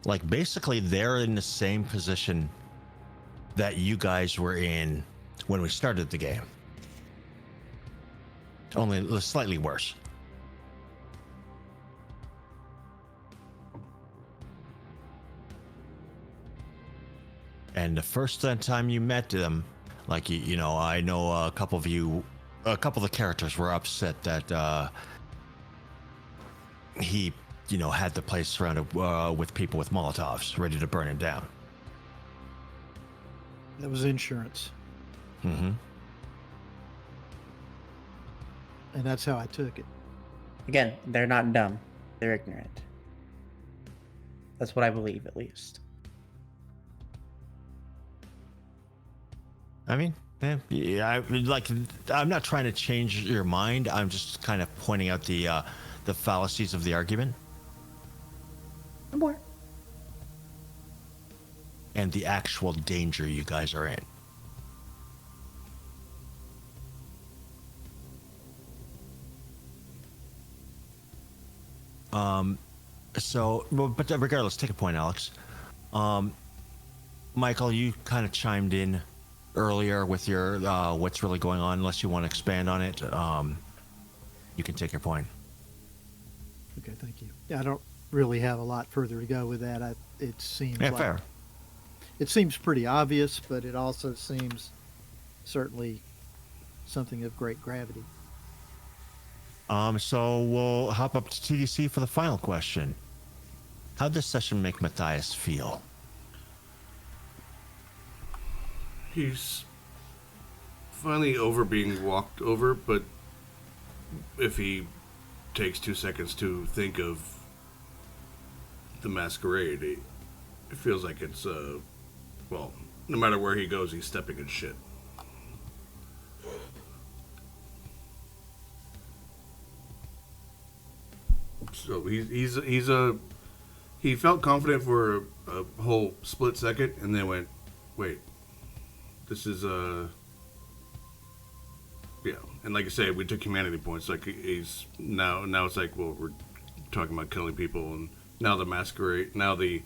Like, basically, they're in the same position that you guys were in when we started the game. Only slightly worse. And the first time you met them, like, you know, I know a couple of the characters were upset that he, you know, had the place surrounded with people with Molotovs ready to burn it down. That was insurance. Mm-hmm. And that's how I took it. Again, they're not dumb. They're ignorant. That's what I believe, at least. I mean, yeah, I'm not trying to change your mind. I'm just kind of pointing out the fallacies of the argument More. and the actual danger you guys are in. But regardless, take a point, Alex. Michael, you kind of chimed in earlier with your what's really going on. Unless you want to expand on it, you can take your point. Okay, thank you. Yeah, I don't really have a lot further to go with that. It seems Yeah, like fair. it seems pretty obvious, but it also seems certainly something of great gravity. So we'll hop up to TDC for the final question. How'd this session make Matthias feel? He's finally over being walked over, but if he takes 2 seconds to think of the Masquerade, it feels like it's, well, no matter where he goes, he's stepping in shit. So he felt confident for a whole split second, and then went, wait, this is yeah. And like I said, we took humanity points. Like he's now it's like, well, we're talking about killing people, and now the Masquerade, now the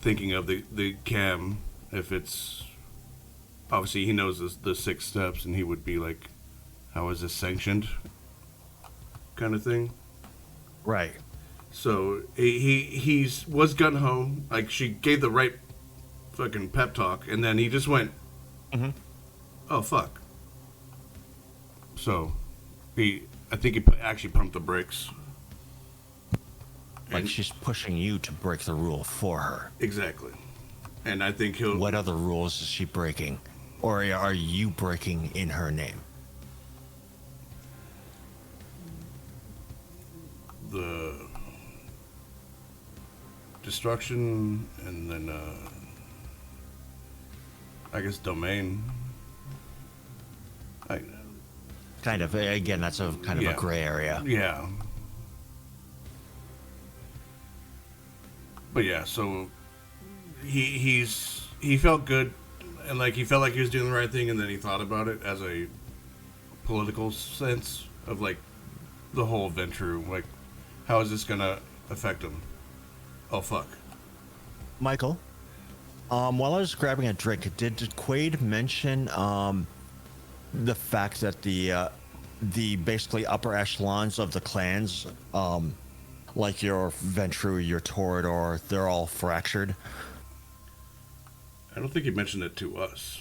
thinking of the cam, if it's obviously he knows the 6 steps, and he would be like, how is this sanctioned, kind of thing. Right. So he was gun ho. Like she gave the right fucking pep talk, and then he just went, oh fuck. So I think he actually pumped the brakes. Like And- she's pushing you to break the rule for her. Exactly. And I think he'll. What other rules is she breaking? Or are you breaking in her name? The destruction, and then I guess domain. Kind of. Again, that's a kind of Yeah. a gray area. Yeah. But yeah, so he felt good, and like he felt like he was doing the right thing, and then he thought about it as a political sense of like the whole venture. Like, how is this gonna affect him? Oh fuck. Michael, while I was grabbing a drink, did Quaid mention the fact that the basically upper echelons of the clans, like your Ventru, your Toreador, they're all fractured? I don't think he mentioned it to us.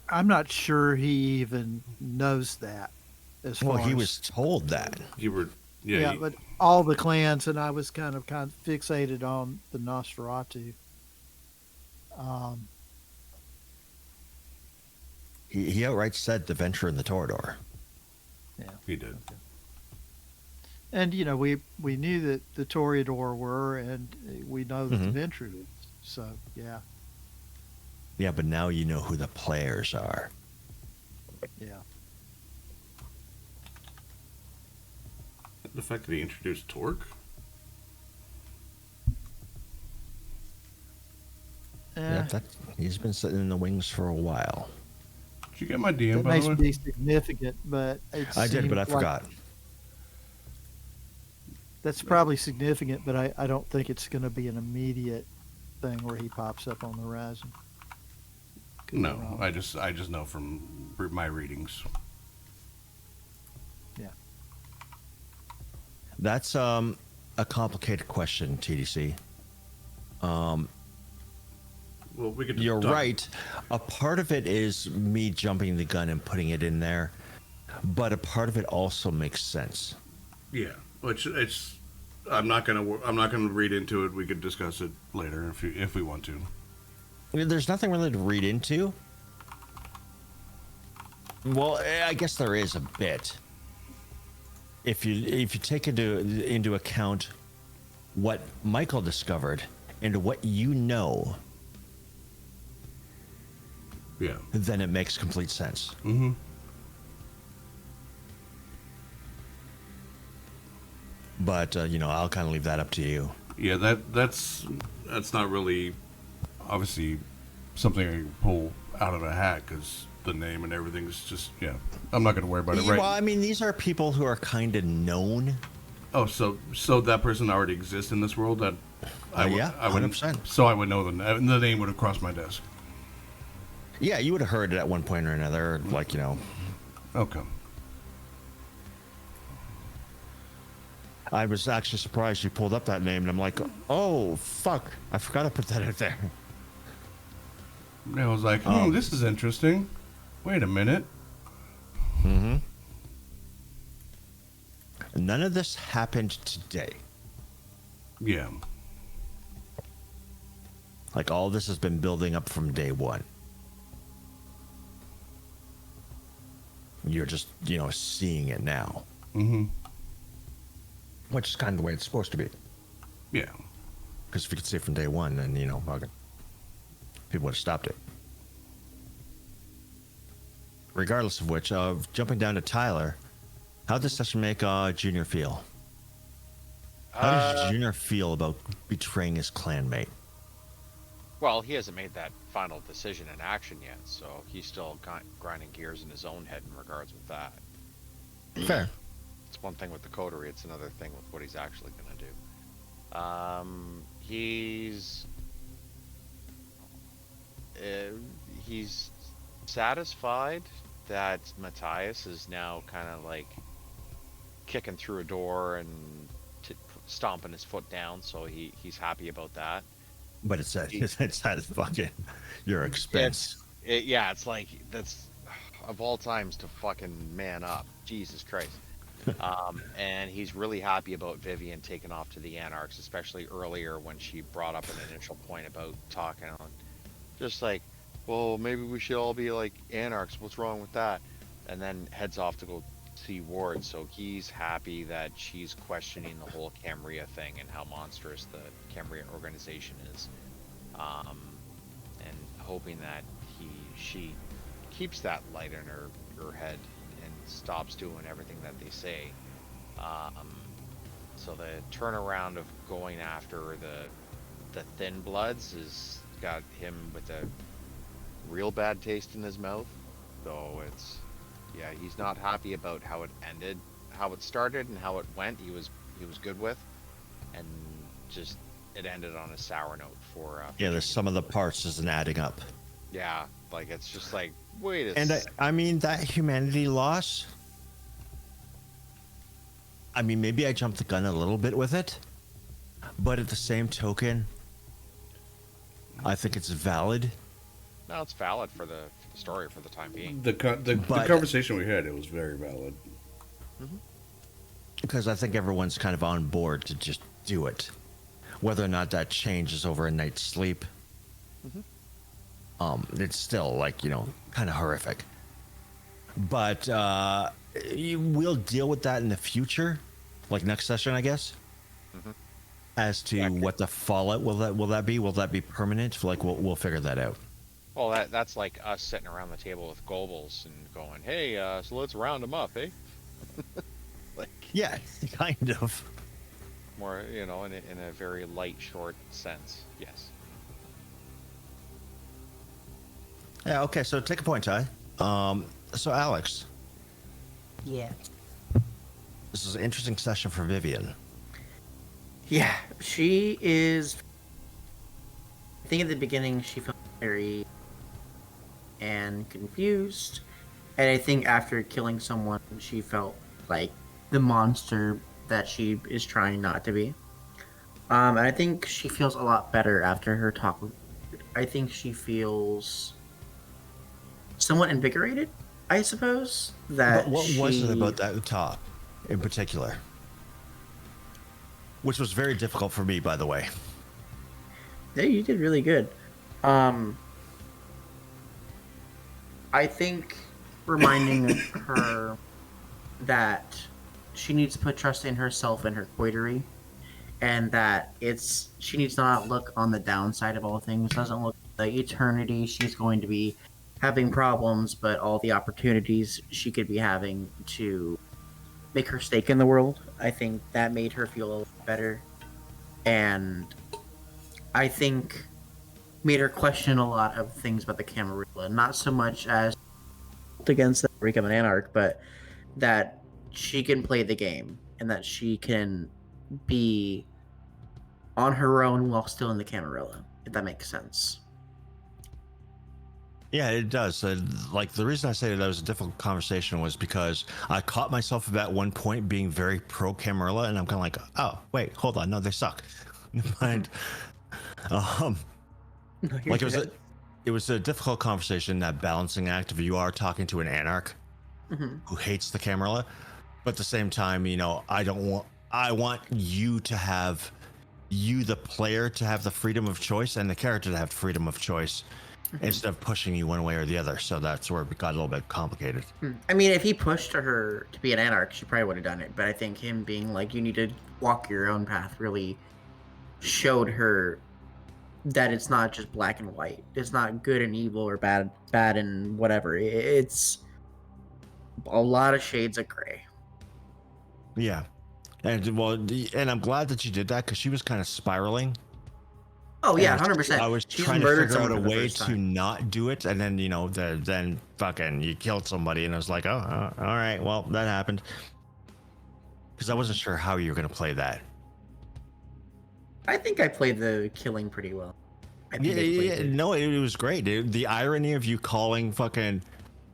I'm not sure he even knows that. As Well, far he as, was told that. You were, yeah. yeah, but all the clans, and I was kind of fixated on the Nosferatu. He outright said the Venture and the Toreador. Yeah, He did. and you know we knew that the Toreador were, and we know that Mhm. the Ventru is. So yeah, Yeah, but now you know who the players are. yeah. The fact that he introduced Torque. Yeah, he's been sitting in the wings for a while. Did you get my DM, That by may the way? be significant, but I did, but I forgot. That's probably significant, but I don't think it's going to be an immediate thing where he pops up on the horizon. Could be No, wrong. I just know from my readings. Yeah. That's a complicated question, TDC. Well, we could. You're talk- right. A part of it is me jumping the gun and putting it in there, but a part of it also makes sense. Yeah, which it's. I'm not gonna read into it. We could discuss it later if we want to. I mean, there's nothing really to read into. Well, I guess there is a bit. If you take into account what Michael discovered and what you know, Yeah. then it makes complete sense. Mm-hmm. But I'll kind of leave that up to you. Yeah, that's not really obviously something I can pull out of a hat because the name and everything is just I'm not gonna worry about it, right? Well, I mean, these are people who are kind of known. Oh, so that person already exists in this world that Yeah, I would 100%. So I would know them. The name would have crossed my desk. Yeah, you would have heard it at one point or another, like Okay. I was actually surprised you pulled up that name, and I'm like, oh fuck, I forgot to put that out there. I was like, this is interesting. Wait a minute. Mm-hmm. None of this happened today. Yeah. Like, all this has been building up from day one. You're just, seeing it now. Mm-hmm. Which is kind of the way it's supposed to be. Yeah. Because if you could see it from day one, then, fucking people would have stopped it. Regardless of which, jumping down to Tyler, how'd this session make Junior feel? How does Junior feel about betraying his clanmate? Well, he hasn't made that final decision in action yet, so he's still grinding gears in his own head in regards with that. Fair. It's one thing with the coterie, it's another thing with what he's actually going to do. He's satisfied that Matthias is now kind of like kicking through a door and stomping his foot down, so he's happy about that. But it's at fucking your expense. It's like, that's of all times to fucking man up. Jesus Christ. And he's really happy about Vivian taking off to the Anarchs, especially earlier when she brought up an initial point about talking on, just like, well, maybe we should all be like Anarchs. What's wrong with that? And then heads off to go see Ward. So he's happy that she's questioning the whole Cambria thing and how monstrous the Cambria organization is, and hoping that she keeps that light in her head and stops doing everything that they say. So the turnaround of going after the Thin Bloods has got him with a real bad taste in his mouth. So he's not happy about how it ended. how it started and how it went. He was good with, and just it ended on a sour note for. Yeah, there's some of the parts isn't adding up. Yeah, like it's just like wait a. And I mean that humanity loss. I mean, maybe I jumped the gun a little bit with it, but at the same token, I think it's valid. No, it's valid for the story for the time being. The conversation we had, it was very valid. Because I think everyone's kind of on board to just do it, whether or not that changes over a night's sleep. It's still like, you know, kind of horrific. But we'll deal with that in the future, like next session, I guess. As to what the fallout will that be? Will that be permanent? Like we'll figure that out. Well, that's like us sitting around the table with Goebbels and going, "Hey, so let's round them up, eh?" Like, yeah, kind of. More, you know, in a very light, short sense. Yes. Yeah. Okay. So take a point, Ty. So Alex, Yeah. this is an interesting session for Vivian. Yeah, she is. I think at the beginning she felt very and confused, and I think after killing someone, she felt like the monster that she is trying not to be. And I think she feels a lot better after her talk. I think she feels somewhat invigorated, I suppose. That But what was it about that talk in particular? Which was very difficult for me, by the way. Yeah, you did really good. I think reminding her that she needs to put trust in herself and her coiterie, and that she needs to not look on the downside of all things. Doesn't look like eternity she's going to be having problems, but all the opportunities she could be having to make her stake in the world. I think that made her feel a little better, and I think made her question a lot of things about the Camarilla. Not so much as against that become an anarch, but that she can play the game and that she can be on her own while still in the Camarilla, if that makes sense. Yeah, it does. Like the reason I say that was a difficult conversation was because I caught myself at that one point being very pro Camarilla, and I'm kind of like, oh wait, hold on, no, they suck. And like it was a difficult conversation, that balancing act of you are talking to an anarch who hates the Camarilla, but at the same time, you know, I want you to have, you the player, to have the freedom of choice and the character to have freedom of choice instead of pushing you one way or the other. So that's where it got a little bit complicated. I mean, if he pushed her to be an anarch, she probably would have done it, but I think him being like, you need to walk your own path, really showed her that it's not just black and white. It's not good and evil or bad and whatever. It's a lot of shades of gray. Yeah. And and I'm glad that you did that, because she was kind of spiraling. Oh yeah, 100%. I was trying to figure out a way to not do it, and then, you know, then fucking you killed somebody, and I was like, oh, all right, well, that happened. Because I wasn't sure how you were going to play that. I think I played the killing pretty well. No, it was great, dude. The irony of you calling fucking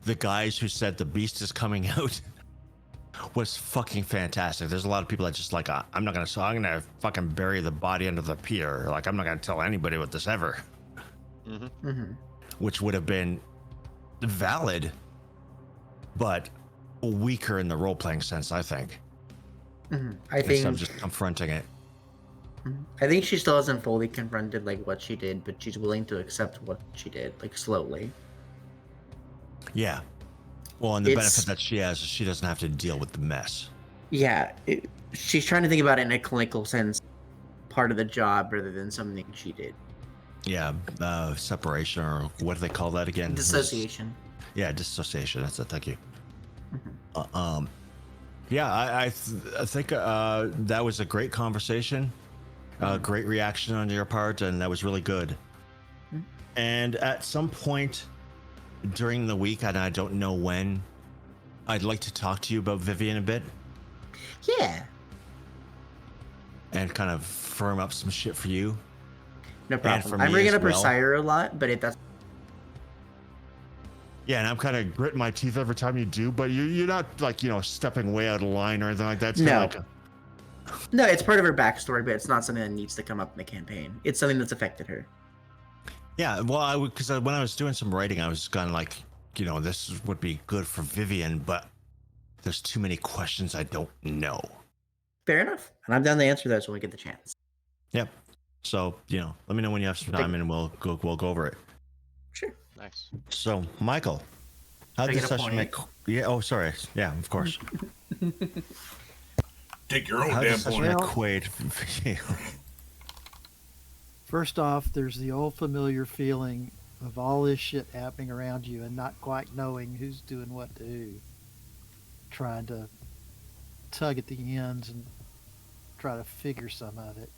the guys who said the beast is coming out was fucking fantastic. There's a lot of people that just like, I'm gonna fucking bury the body under the pier. Like, I'm not gonna tell anybody with this ever. Which would have been valid, but weaker in the role-playing sense, I think. I think instead of just confronting it. I think she still hasn't fully confronted like what she did, but she's willing to accept what she did, like slowly. Yeah. Well, and the benefit that she has is she doesn't have to deal with the mess. Yeah, she's trying to think about it in a clinical sense, part of the job rather than something she did. Yeah, separation, or what do they call that again? Dissociation. Yeah, dissociation. That's it. Thank you. Yeah, I think that was a great conversation. Great reaction on your part, and that was really good. And at some point during the week, and I don't know when, I'd like to talk to you about Vivian a bit. Yeah, and kind of firm up some shit for you. no problem. for I'm me bringing as up her well. sire a lot, but that's Yeah, and I'm kind of gritting my teeth every time you do, but you're not like, stepping way out of line or anything like that. It's No. kinda no. It's part of her backstory, but it's not something that needs to come up in the campaign. It's something that's affected her. yeah, well, because when I was doing some writing, I was kind of like, this would be good for Vivian, but there's too many questions I don't know. Fair enough, and I'm down to answer those when we get the chance. Yep. So, let me know when you have some time and we'll go over it. Sure. Nice. So, Michael, how Can I did get this a session point? make? Yeah. Oh, sorry. Yeah, of course. Take your own How did damn this session point. make Quaid for you? First off, there's the old familiar feeling of all this shit happening around you and not quite knowing who's doing what to who. Trying to tug at the ends and try to figure some of it.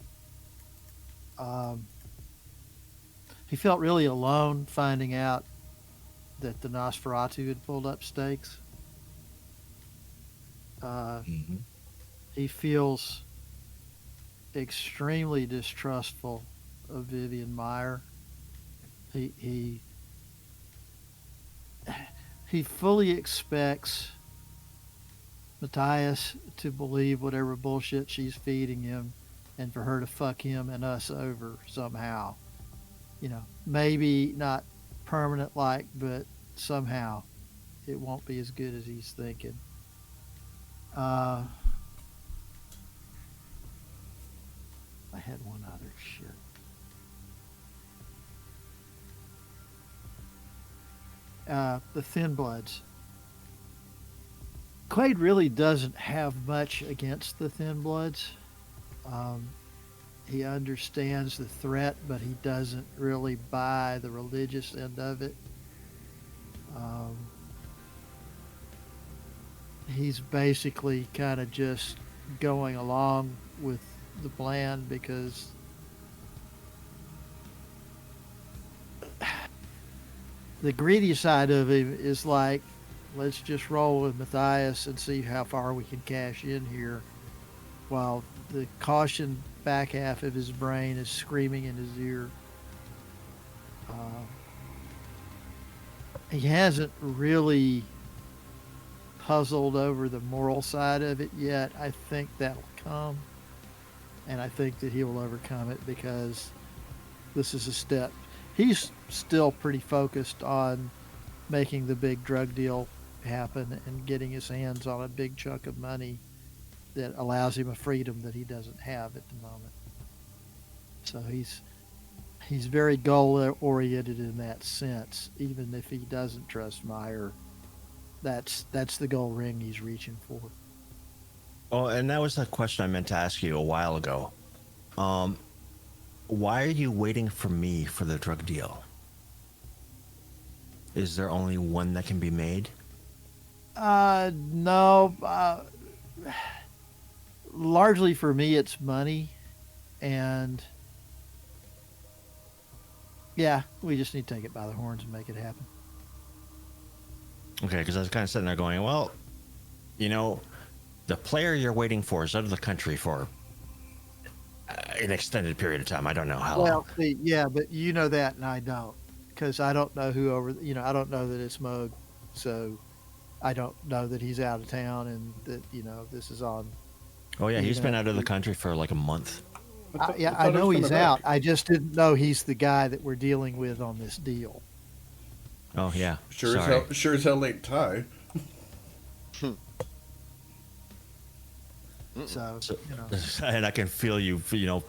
He felt really alone finding out that the Nosferatu had pulled up stakes. Mm-hmm. He feels extremely distrustful of Vivian Meyer. He fully expects Matthias to believe whatever bullshit she's feeding him and for her to fuck him and us over somehow. Maybe not permanent like, but somehow it won't be as good as he's thinking. I had one other shit. The Thin Bloods. Quaid really doesn't have much against the Thin Bloods. He understands the threat, but he doesn't really buy the religious end of it. He's basically kind of just going along with the plan because the greedy side of him is like, let's just roll with Matthias and see how far we can cash in here, while the caution back half of his brain is screaming in his ear. He hasn't really puzzled over the moral side of it yet. I think that'll come, and I think that he will overcome it because this is a step. He's still pretty focused on making the big drug deal happen and getting his hands on a big chunk of money that allows him a freedom that he doesn't have at the moment. So he's very goal oriented in that sense. Even if he doesn't trust Meyer, that's the goal ring he's reaching for. Oh, and that was the question I meant to ask you a while ago. Why are you waiting for me for the drug deal? Is there only one that can be made? No. Largely for me, it's money, and yeah, we just need to take it by the horns and make it happen. Okay, because I was kind of sitting there going, well, the player you're waiting for is out of the country for an extended period of time. I don't know how long. Well, see, yeah, but you know that, and I don't, because I don't know I don't know that it's Moog, so I don't know that he's out of town and that this is on. Oh yeah, he's been out of the country for like a month. I know he's out. I just didn't know he's the guy that we're dealing with on this deal. Oh yeah, Sure sorry. as hell ain't Ty. So, And I can feel you,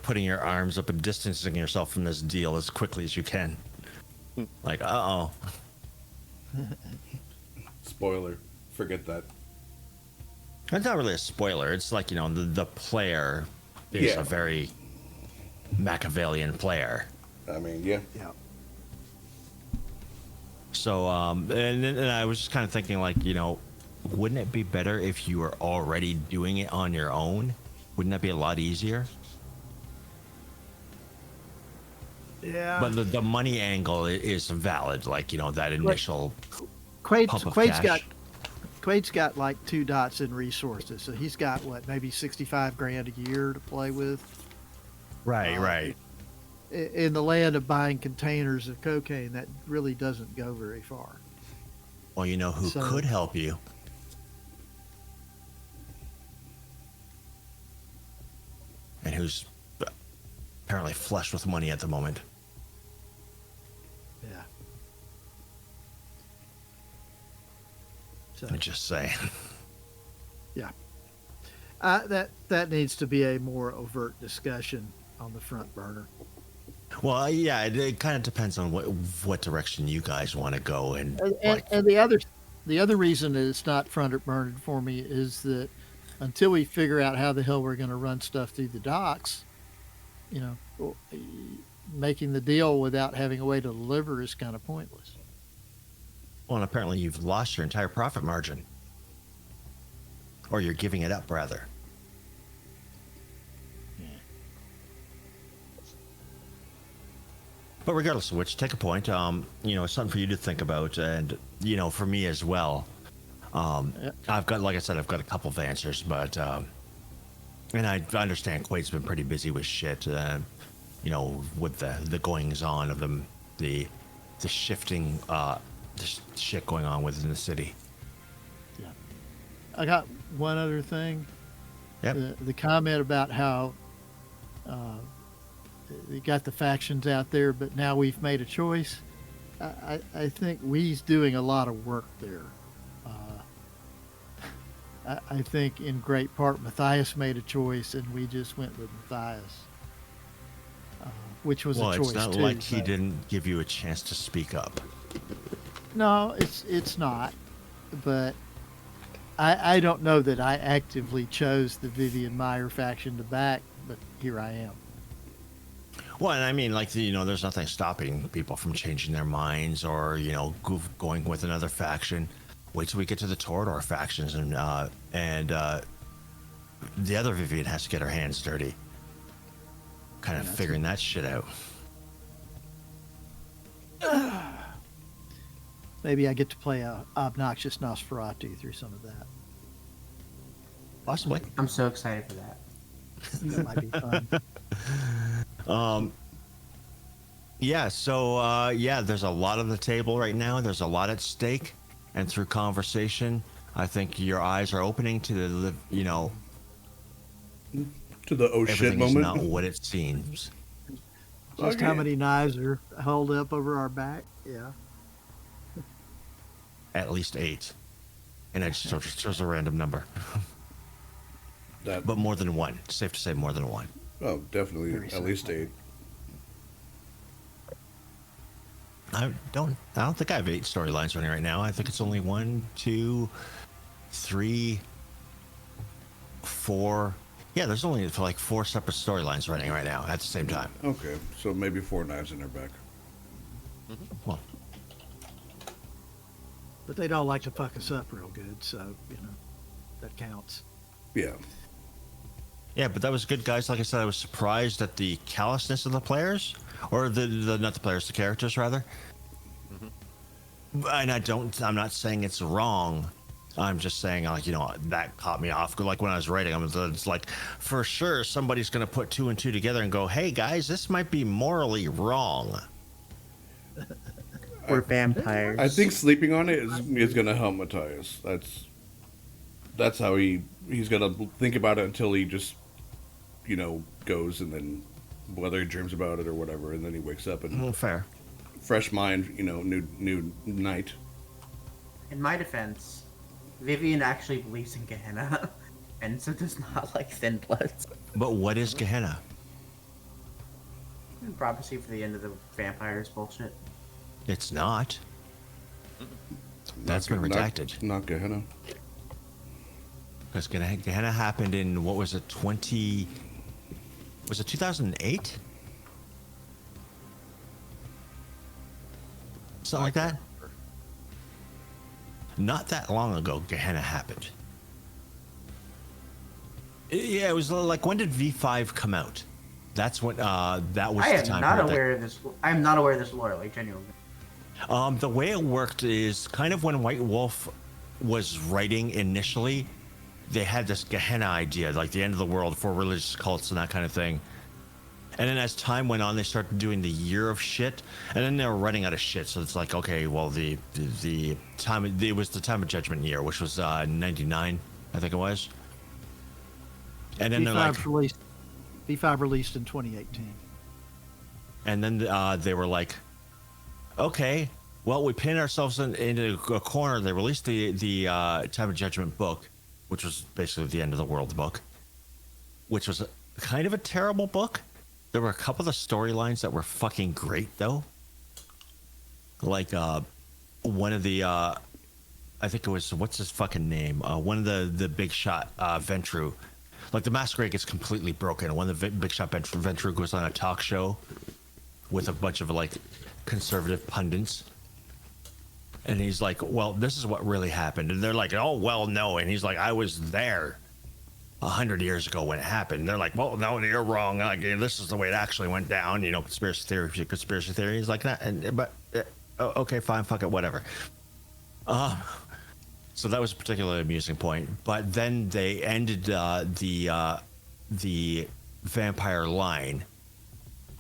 putting your arms up and distancing yourself from this deal as quickly as you can. Like, uh-oh. Spoiler. Forget that. It's not really a spoiler. It's like, the player is a very Machiavellian player. I mean, yeah. yeah. So, and I was just kind of thinking, like, wouldn't it be better if you were already doing it on your own? Wouldn't that be a lot easier? Yeah. But the money angle is valid, like, that initial pump of Quaid's cash. Quade's got like 2 dots in resources, so he's got what, maybe 65 grand a year to play with. Right. In the land of buying containers of cocaine, that really doesn't go very far. Well, you know who So- could help you? And who's apparently flush with money at the moment. Yeah. So I'm just saying. yeah, that needs to be a more overt discussion on the front burner. Well, yeah, it kind of depends on what direction you guys want to go, and And the other reason that it's not front burner for me is that until we figure out how the hell we're going to run stuff through the docks, you know, making the deal without having a way to deliver is kind of pointless. well, and apparently you've lost your entire profit margin, or you're giving it up rather. But regardless of which, take a point. You know, it's something for you to think about, and you know, for me as well. I've got, like I said, I've got a couple of answers, but and I understand Quade's been pretty busy with shit. You know, with the goings on of them, the shifting, the shit going on within the city. Yeah. I got one other thing. Yep. The comment about how you got the factions out there, but now we've made a choice. I think we's doing a lot of work there. I think in great part Matthias made a choice, and we just went with Matthias, which was Well, a choice it's not too. like he but- didn't give you a chance to speak up. No, it's not. But I don't know that I actively chose the Vivian Meyer faction to back, but here I am. Well, and I mean, like, you know, there's nothing stopping people from changing their minds or, you know, going with another faction. Wait till we get to the Torador factions, and the other Vivian has to get her hands dirty. Kind of figuring that shit out. Maybe I get to play a obnoxious Nosferatu through some of that. Possibly. I'm so excited for that. That might be fun. Yeah, so, yeah, there's a lot on the table right now. There's a lot at stake. And through conversation, I think your eyes are opening to the, you know, To the oh shit everything is moment. not what it seems. Just Okay. how many knives are held up over our back? Yeah. At least 8. And I just chose a random number. That, But more than one. Safe to say more than one. oh, definitely Very at least 8. I don't think I have 8 storylines running right now. I think it's only 1, 2, 3, 4. Yeah, there's only like 4 separate storylines running right now at the same time. Okay, so maybe 4 knives in her back. Well, But they don't like to fuck us up real good, so, you know, that counts. Yeah. yeah, but that was good, guys. Like I said, I was surprised at the callousness of the players, or the not the players, the characters rather. And I'm not saying it's wrong. I'm just saying, like, you know, that caught me off. Like when I was writing, it's like, for sure, somebody's going to put 2 and 2 together and go, "Hey, guys, this might be morally wrong." We're vampires. I think sleeping on it is gonna help Matthias. That's how he's gonna think about it until he just, you know, goes, and then whether he dreams about it or whatever, and then he wakes up and Fair. fresh mind, you know, new night. In my defense, Vivian actually believes in Gehenna, and so does not like Thin Bloods. But what is Gehenna? Prophecy for the end of the vampires bullshit. It's not. That's been redacted. Not Gehenna. Because Gehenna happened in, what was it, 2008? Something like that? Not that long ago, Gehenna happened. Yeah, it was like, when did V5 come out? That's when, that was I the am time. not period that- aware of this. I am not aware of this lore, like genuinely. The way it worked is kind of when White Wolf was writing initially, they had this Gehenna idea, like the end of the world for religious cults and that kind of thing. And then as time went on, they started doing the year of shit, and then they were running out of shit. So it's like, okay, well, the time, it was the time of judgment year, which was 99, I think it was. And then they're like, V5 released in 2018. and then they were like, okay, well, we pinned ourselves into a corner. They released the Time of Judgment book, which was basically the end of the world book, which was kind of a terrible book. There were a couple of the storylines that were fucking great, though. Like one of the, I think it was, what's his fucking name? One of the big shot Ventru. Like the Masquerade gets completely broken. One of the big shot Ventru goes on a talk show with a bunch of like conservative pundits. And he's like, well, this is what really happened. And they're like, oh, well, no. And he's like, I was there 100 years ago when it happened. And they're like, well, no, you're wrong. Like, this is the way it actually went down. You know, conspiracy theory. He's like that. But okay, fine, fuck it, whatever. So that was a particularly amusing point. But then they ended the vampire line.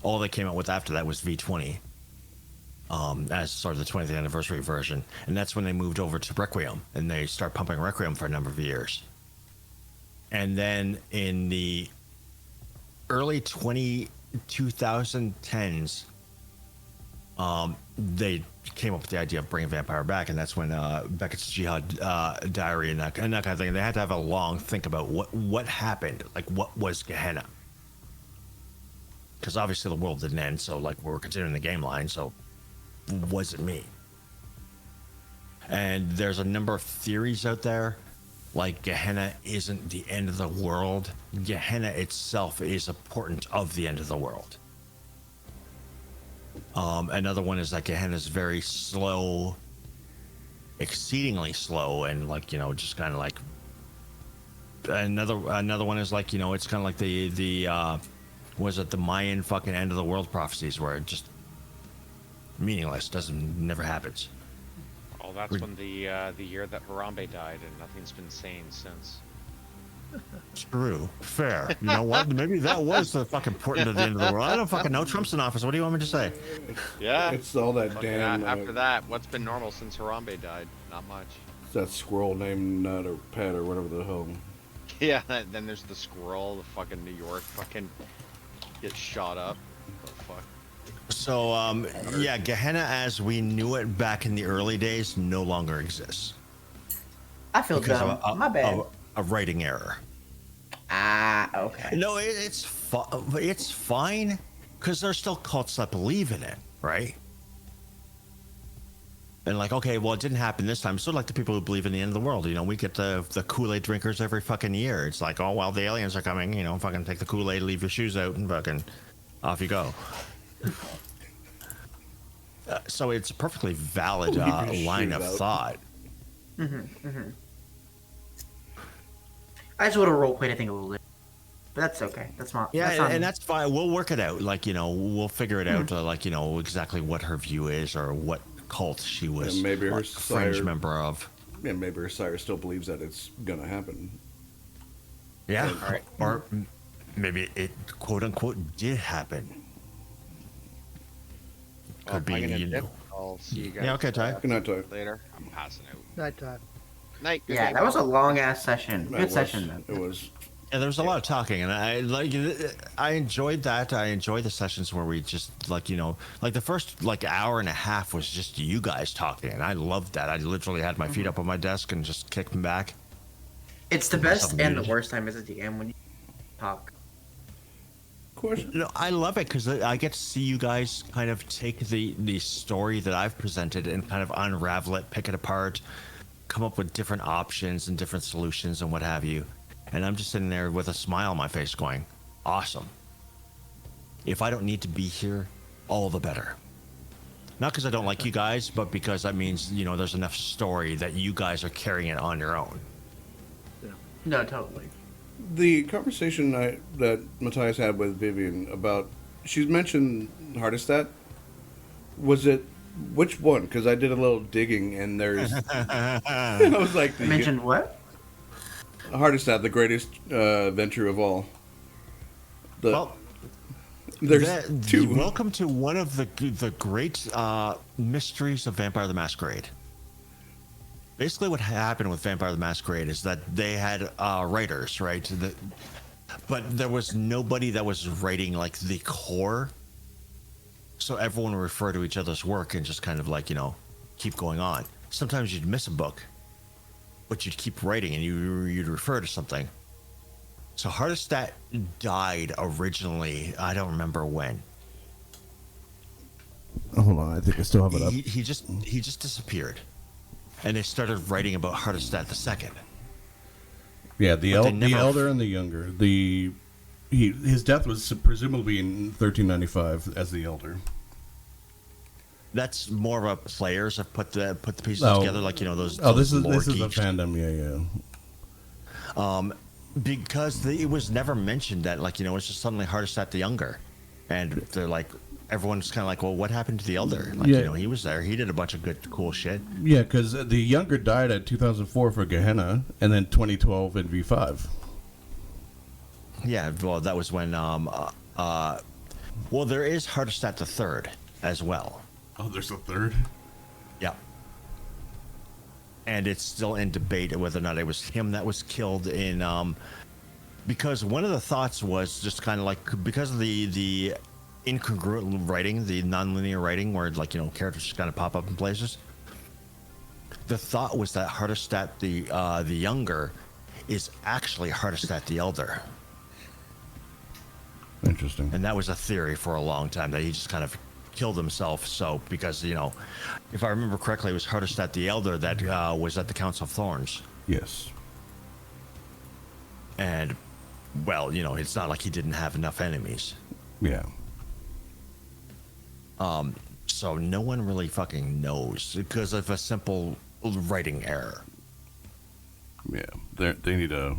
All they came out with after that was V20. As sort of the 20th anniversary version, and that's when they moved over to Requiem, and they start pumping Requiem for a number of years. And then in the early 2010s, they came up with the idea of bringing Vampire back, and that's when Beckett's Jihad Diary and that kind of thing. And they had to have a long think about what happened, like what was Gehenna, because obviously the world didn't end, so like we're continuing the game line, so was it me? And there's a number of theories out there, like Gehenna isn't the end of the world. Gehenna itself is a portent of the end of the world. Another one is that Gehenna is very slow, exceedingly slow, and like, you know, just kind of like another one is like, you know, it's kind of like the was it the Mayan fucking end of the world prophecies, where it just meaningless, never happens. Oh, that's when the year that Harambe died, and nothing's been sane since. True. Fair. You know what? Maybe that was the fucking portent of the end of the world. I don't fucking know. Trump's in office. What do you want me to say? Yeah. It's all that damn. After that, what's been normal since Harambe died? Not much. It's that squirrel named Nut or Pat or whatever the hell. Yeah. Then there's the squirrel. The fucking New York fucking gets shot up. What the fuck? So, yeah, Gehenna as we knew it back in the early days no longer exists. I feel Because dumb. of My bad. a writing error. Okay. No, it's fine, because there's still cults that believe in it, right? And like, okay, well, it didn't happen this time. So like the people who believe in the end of the world, you know, we get the Kool-Aid drinkers every fucking year. It's like, oh, well, the aliens are coming, you know, fucking take the Kool-Aid, leave your shoes out, and fucking off you go. So it's a perfectly valid line of thought. I just would have role played, I think, a little bit. But that's okay. That's not. Yeah, that's not and that's fine. We'll work it out. Like, you know, we'll figure it out, like, you know, exactly what her view is or what cult she was And maybe her a fringe sire- member of. Yeah, maybe her sire still believes that it's gonna happen. Yeah, or maybe it, quote unquote, did happen. Could be, I'm gonna you dip. know. I'll see you guys. Yeah, okay, Ty. Good night, Ty. Later. I'm passing out. Nighttime. Night. Good Yeah, night. that was a long ass session. That Good was- session, then. It was. Yeah, there was a lot of talking, and I enjoyed that. I enjoyed the sessions where we just, like, you know, like the first like hour and a half was just you guys talking, and I loved that. I literally had my feet up on my desk and just kicked them back. It's the Myself best and the muted. worst time is at the end when you talk. Question. No, I love it because I get to see you guys kind of take the story that I've presented and kind of unravel it, pick it apart, come up with different options and different solutions and what have you. And I'm just sitting there with a smile on my face going, awesome. If I don't need to be here, all the better. Not because I don't like you guys, but because that means, you know, there's enough story that you guys are carrying it on your own. No, totally. The conversation that Matthias had with Vivian about, she's mentioned Hardestat. Was it Which one? Because I did a little digging, and there's. I was like, I mentioned what? Hardestat, the greatest venture of all. Well, There's two. Welcome to one of the great mysteries of Vampire the Masquerade. Basically, what happened with Vampire the Masquerade is that they had writers, right? But there was nobody that was writing like the core. So everyone would refer to each other's work and just kind of like, keep going on. Sometimes you'd miss a book, but you'd keep writing and you'd refer to something. So Hardestat died originally. I don't remember when. Hold on, I think I still have it up. He just disappeared, and they started writing about Hardestat II. Yeah, the elder and the younger. His death was presumably in 1395 as the elder. That's more of a players have put the pieces together, like those. This is lore a geeks. fandom, yeah. Because it was never mentioned that it's just suddenly Hardestat the younger, and they're like everyone's kind of like, well, what happened to the elder? He was there. He did a bunch of good, cool shit. Yeah, because the younger died at 2004 for Gehenna, and then 2012 in V5. Yeah, well, that was when well, there is Hardestat the third as well. Oh, there's a third? Yeah. And it's still in debate whether or not it was him that was killed in because one of the thoughts was just kind of like because of the incongruent writing, the non-linear writing where characters just kind of pop up in places. The thought was that Hardestat the younger is actually Hardestat the elder. Interesting. And that was a theory for a long time that he just kind of killed himself. So because if I remember correctly, it was Hardestat the elder that was at the Council of Thorns. Yes. And well, it's not like he didn't have enough enemies. Yeah. So no one really fucking knows because of a simple writing error. Yeah. They need a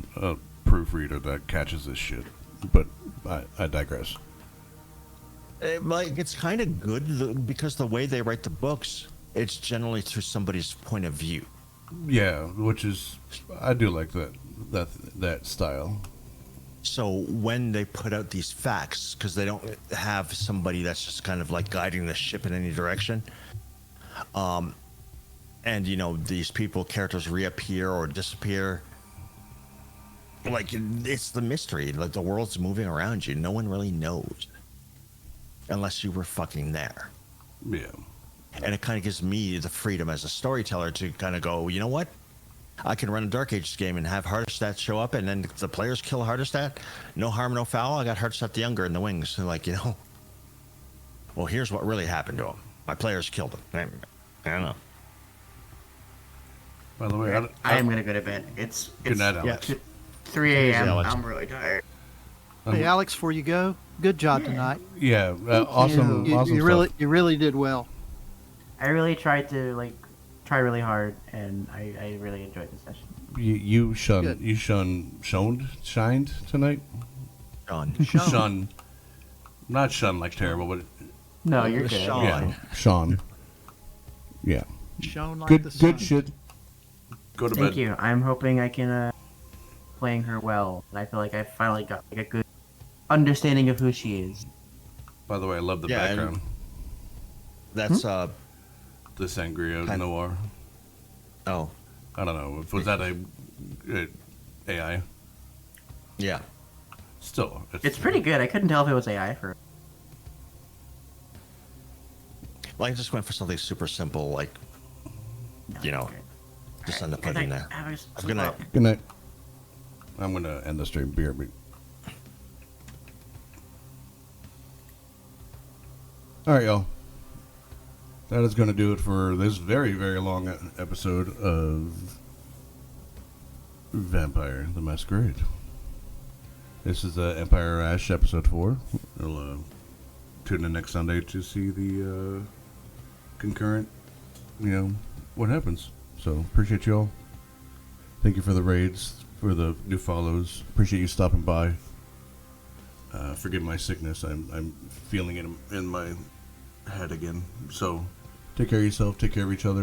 proofreader that catches this shit. But I digress. It's kind of good because the way they write the books, it's generally through somebody's point of view. Yeah, which is I do like that style. So when they put out these facts, because they don't have somebody that's just kind of like guiding the ship in any direction, and these characters reappear or disappear. Like it's the mystery. Like the world's moving around you. No one really knows. Unless you were fucking there. Yeah. And it kind of gives me the freedom as a storyteller to kind of go, you know what? I can run a Dark Ages game and have Hardestat show up, and then the players kill Hardestat. No harm, no foul. I got Hardestat the younger in the wings. So well, here's what really happened to him. My players killed him. I don't know. By the way, I am going to go to bed. It's good night, Alex. Yeah. 3 a.m. Alex. I'm really tired. Hey, Alex, before you go, good job tonight. Yeah, awesome. Awesome You really did well. I really tried to try really hard, and I really enjoyed the session. Shined tonight. Shun, not shun like terrible, but No, you're good. Sean. yeah, Sean. Yeah, Shone like the good sun. shit. Go to Thank bed. you. I'm hoping I can playing her well, and I feel like I finally got a good understanding of who she is. By the way, I love the Yeah, background. That's The Sangria Kind- Noir. oh I don't know. Was that a AI? yeah. Still, It's pretty good. I couldn't tell if it was AI for. Well, I just went for something super simple, like just end up putting in there. Good night. Good night. I'm gonna end the stream. BRB. All right, y'all. That is going to do it for this very, very long episode of Vampire the Masquerade. This is Empire Ash episode 4. We'll tune in next Sunday to see the concurrent, what happens. So, appreciate y'all. Thank you for the raids, for the new follows. Appreciate you stopping by. Forgive my sickness. I'm feeling it in my head again. So, Take care of yourself. Take care of each other.